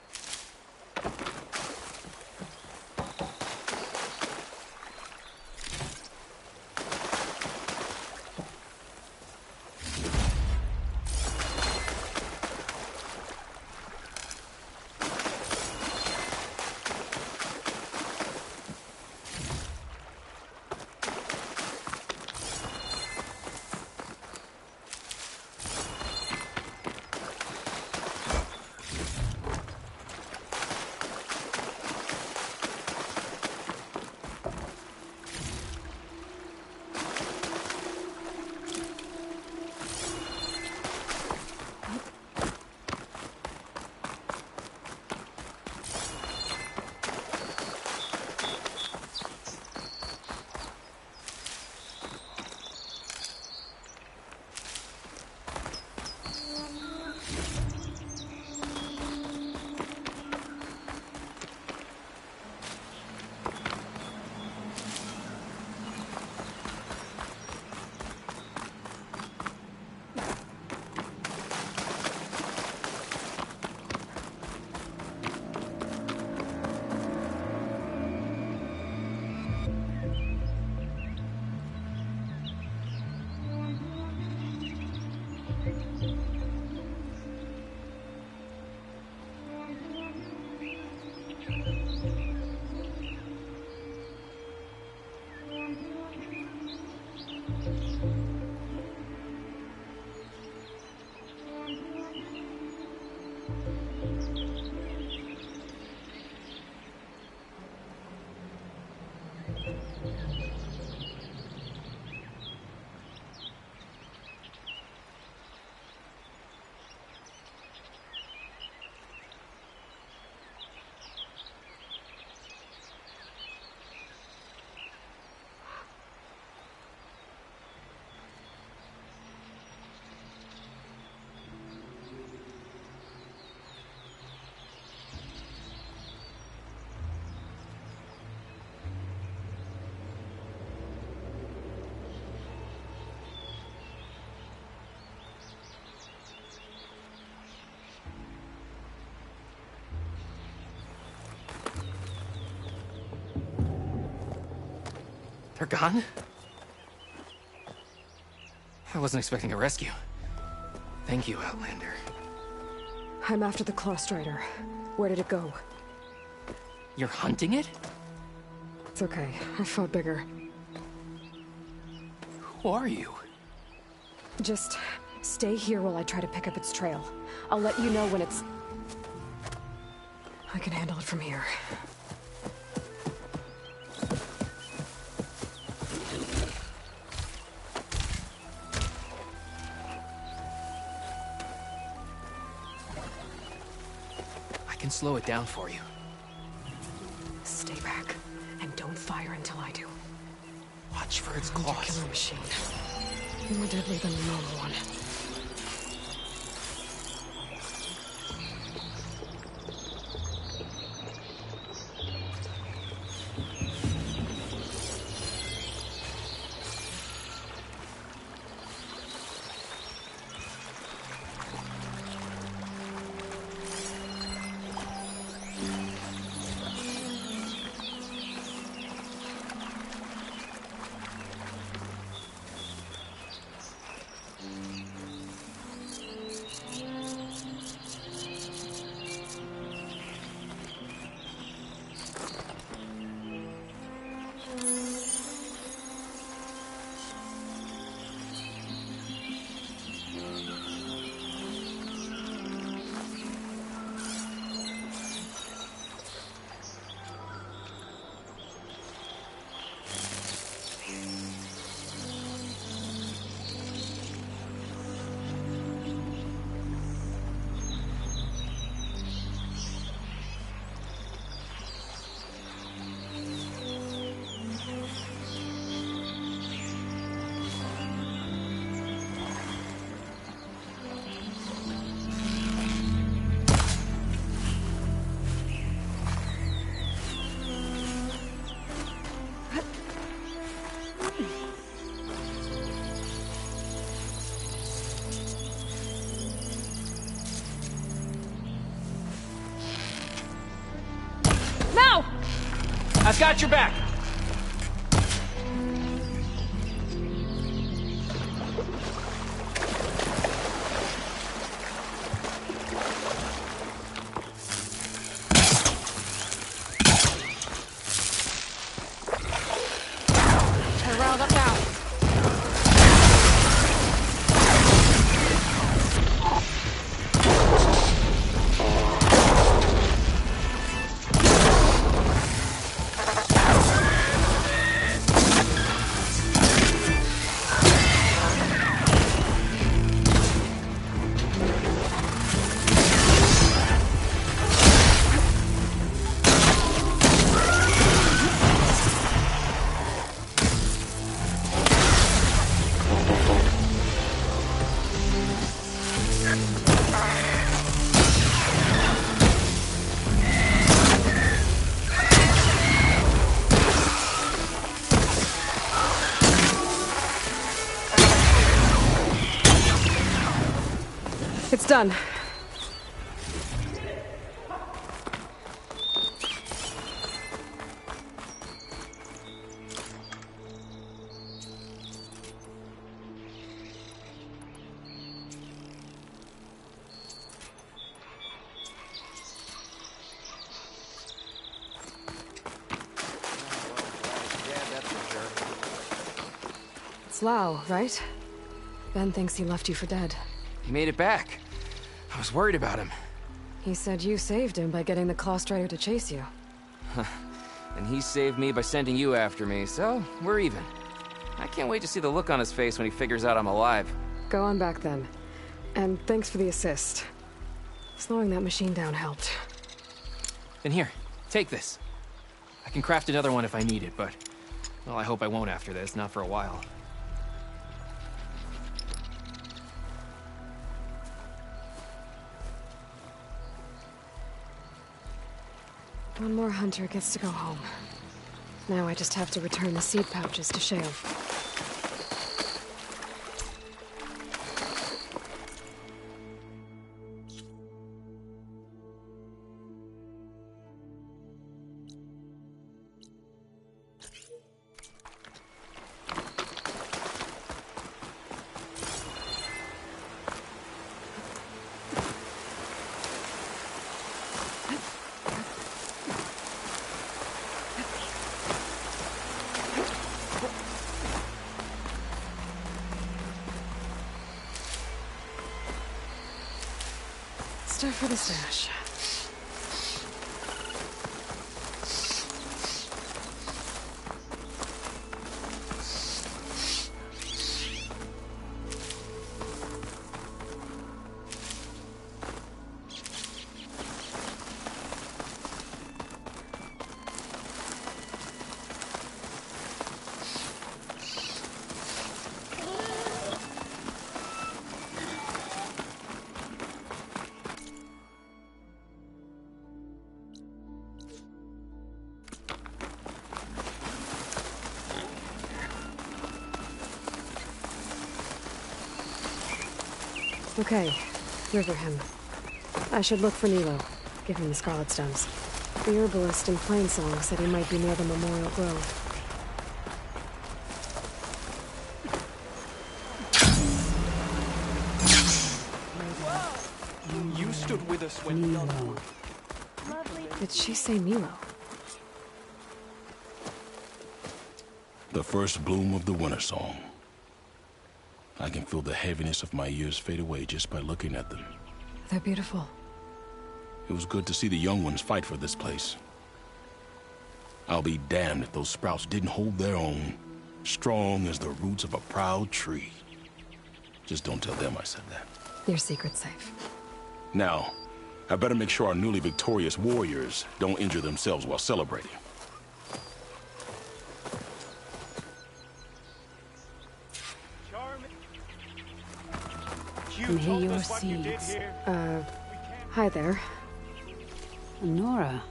They're gone? I wasn't expecting a rescue. Thank you, Outlander. I'm after the Claw Strider. Where did it go? You're hunting it? It's okay. I fought bigger. Who are you? Just stay here while I try to pick up its trail. I'll let you know when it's... I can handle it from here. I can slow it down for you. Stay back, and don't fire until I do. Watch for its It's a claws. killer machine. More deadly than the normal one. I've got your back. They're riled up now. It's done. It's Lau, right? Ben thinks he left you for dead. He made it back. I was worried about him. He said you saved him by getting the Claw Strider to chase you. And he saved me by sending you after me, so we're even. I can't wait to see the look on his face when he figures out I'm alive. Go on back then. And thanks for the assist. Slowing that machine down helped. Then here, take this. I can craft another one if I need it, but... well, I hope I won't after this, not for a while. One more hunter gets to go home. Now I just have to return the seed pouches to Shale. for the stash. Okay, Riverhim. I should look for Nilo. Give him the Scarlet Stems. The herbalist in Plainsong said he might be near the Memorial Grove. You stood with us when Nilo. Did she say Nilo? The first bloom of the winter song. I can feel the heaviness of my years fade away just by looking at them. They're beautiful. It was good to see the young ones fight for this place. I'll be damned if those sprouts didn't hold their own, strong as the roots of a proud tree. Just don't tell them I said that. Your secret's safe. Now, I better make sure our newly victorious warriors don't injure themselves while celebrating. May your seeds. Hi there. Nora,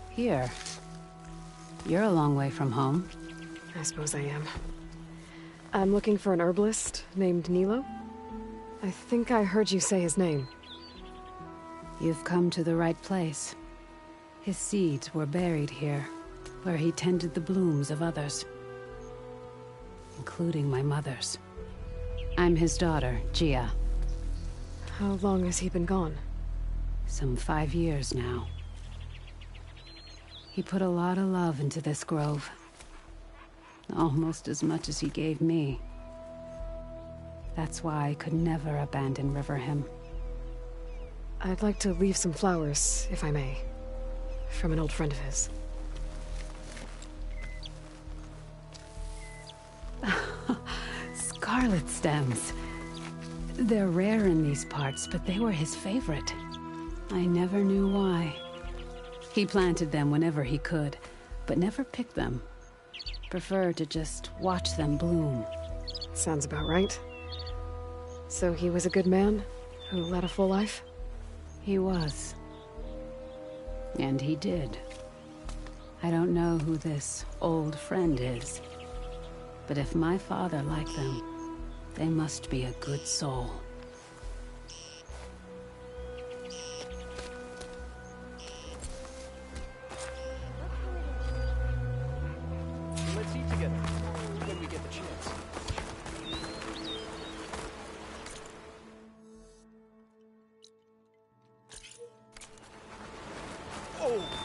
here. You're a long way from home. I suppose I am. I'm looking for an herbalist named Nilo. I think I heard you say his name. You've come to the right place. His seeds were buried here, where he tended the blooms of others, including my mother's. I'm his daughter, Gia. How long has he been gone? Some 5 years now. He put a lot of love into this grove. Almost as much as he gave me. That's why I could never abandon Riverhim. I'd like to leave some flowers, if I may. From an old friend of his. Scarlet stems. They're rare in these parts, but they were his favorite. I never knew why. He planted them whenever he could, but never picked them. Preferred to just watch them bloom. Sounds about right. So he was a good man who led a full life? He was. And he did. I don't know who this old friend is, but if my father liked them, they must be a good soul. Let's eat together when we get the chance. Oh!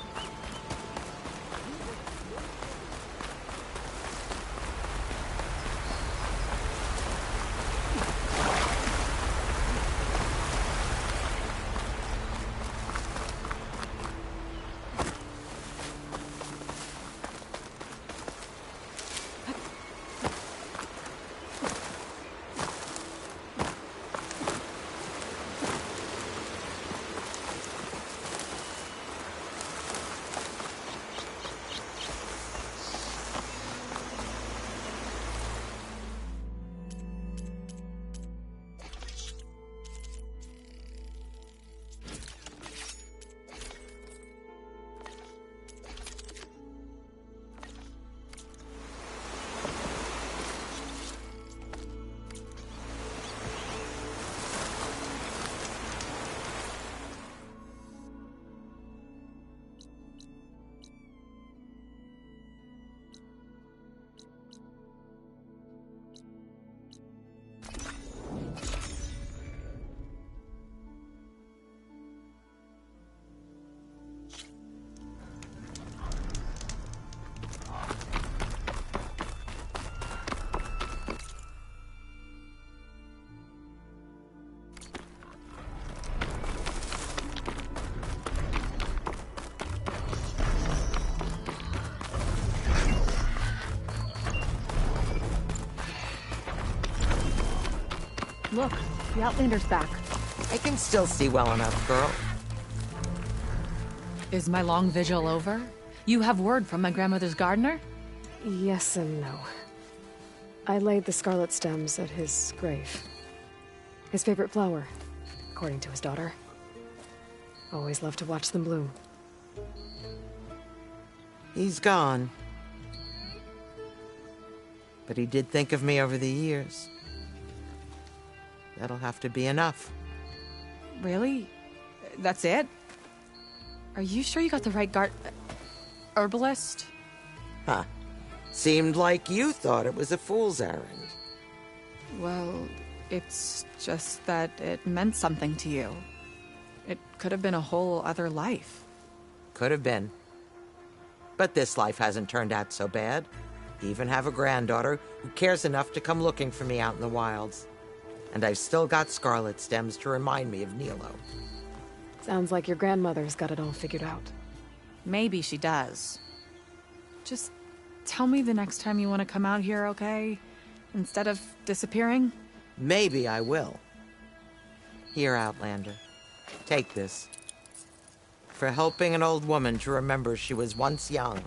Look, the Outlander's back. I can still see well enough, girl. Is my long vigil over? You have word from my grandmother's gardener? Yes and no. I laid the scarlet stems at his grave. His favorite flower, according to his daughter. Always loved to watch them bloom. He's gone. But he did think of me over the years. That'll have to be enough. Really? That's it? Are you sure you got the right herbalist? Huh. Seemed like you thought it was a fool's errand. Well, it's just that it meant something to you. It could have been a whole other life. Could have been. But this life hasn't turned out so bad. I even have a granddaughter who cares enough to come looking for me out in the wilds. And I've still got scarlet stems to remind me of Nilo. Sounds like your grandmother's got it all figured out. Maybe she does. Just tell me the next time you want to come out here, okay? Instead of disappearing? Maybe I will. Here, Outlander. Take this. For helping an old woman to remember she was once young.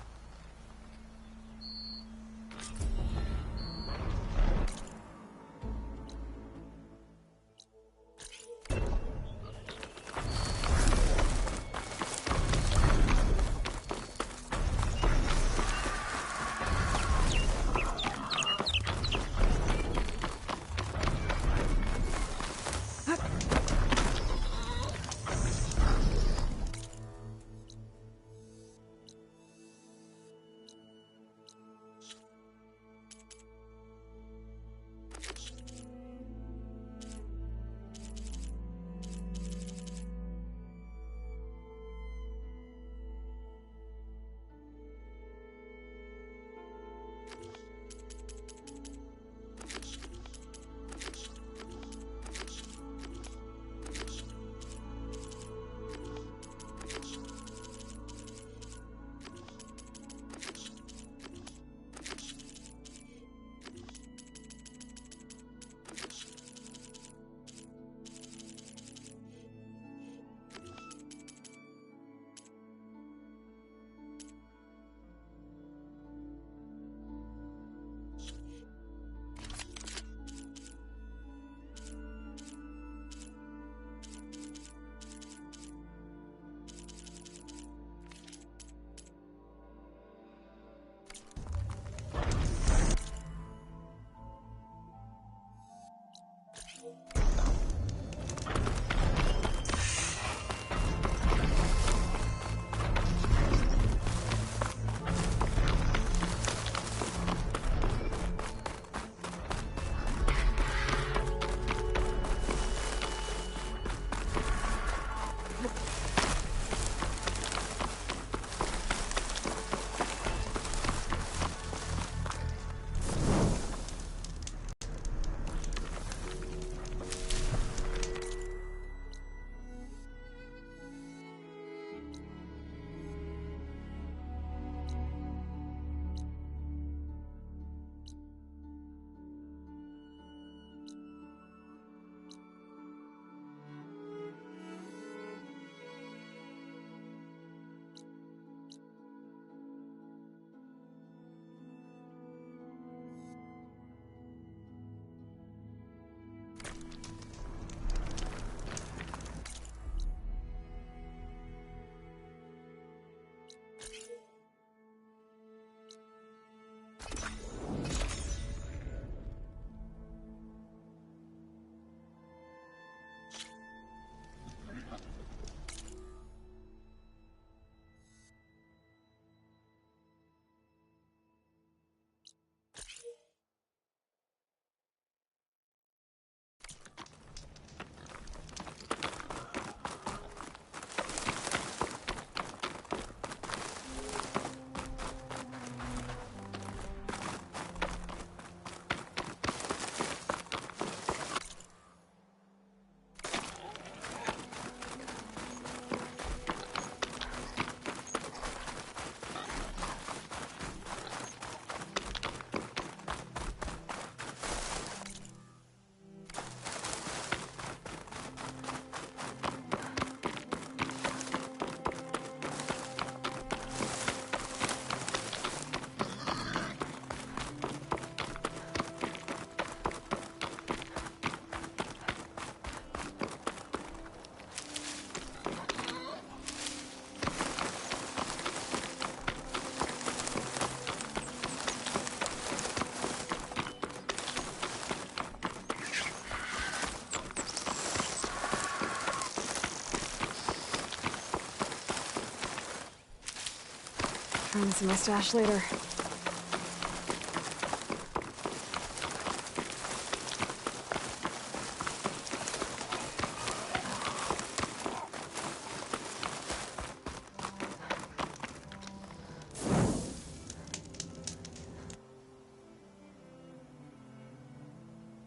Try this in my stash later.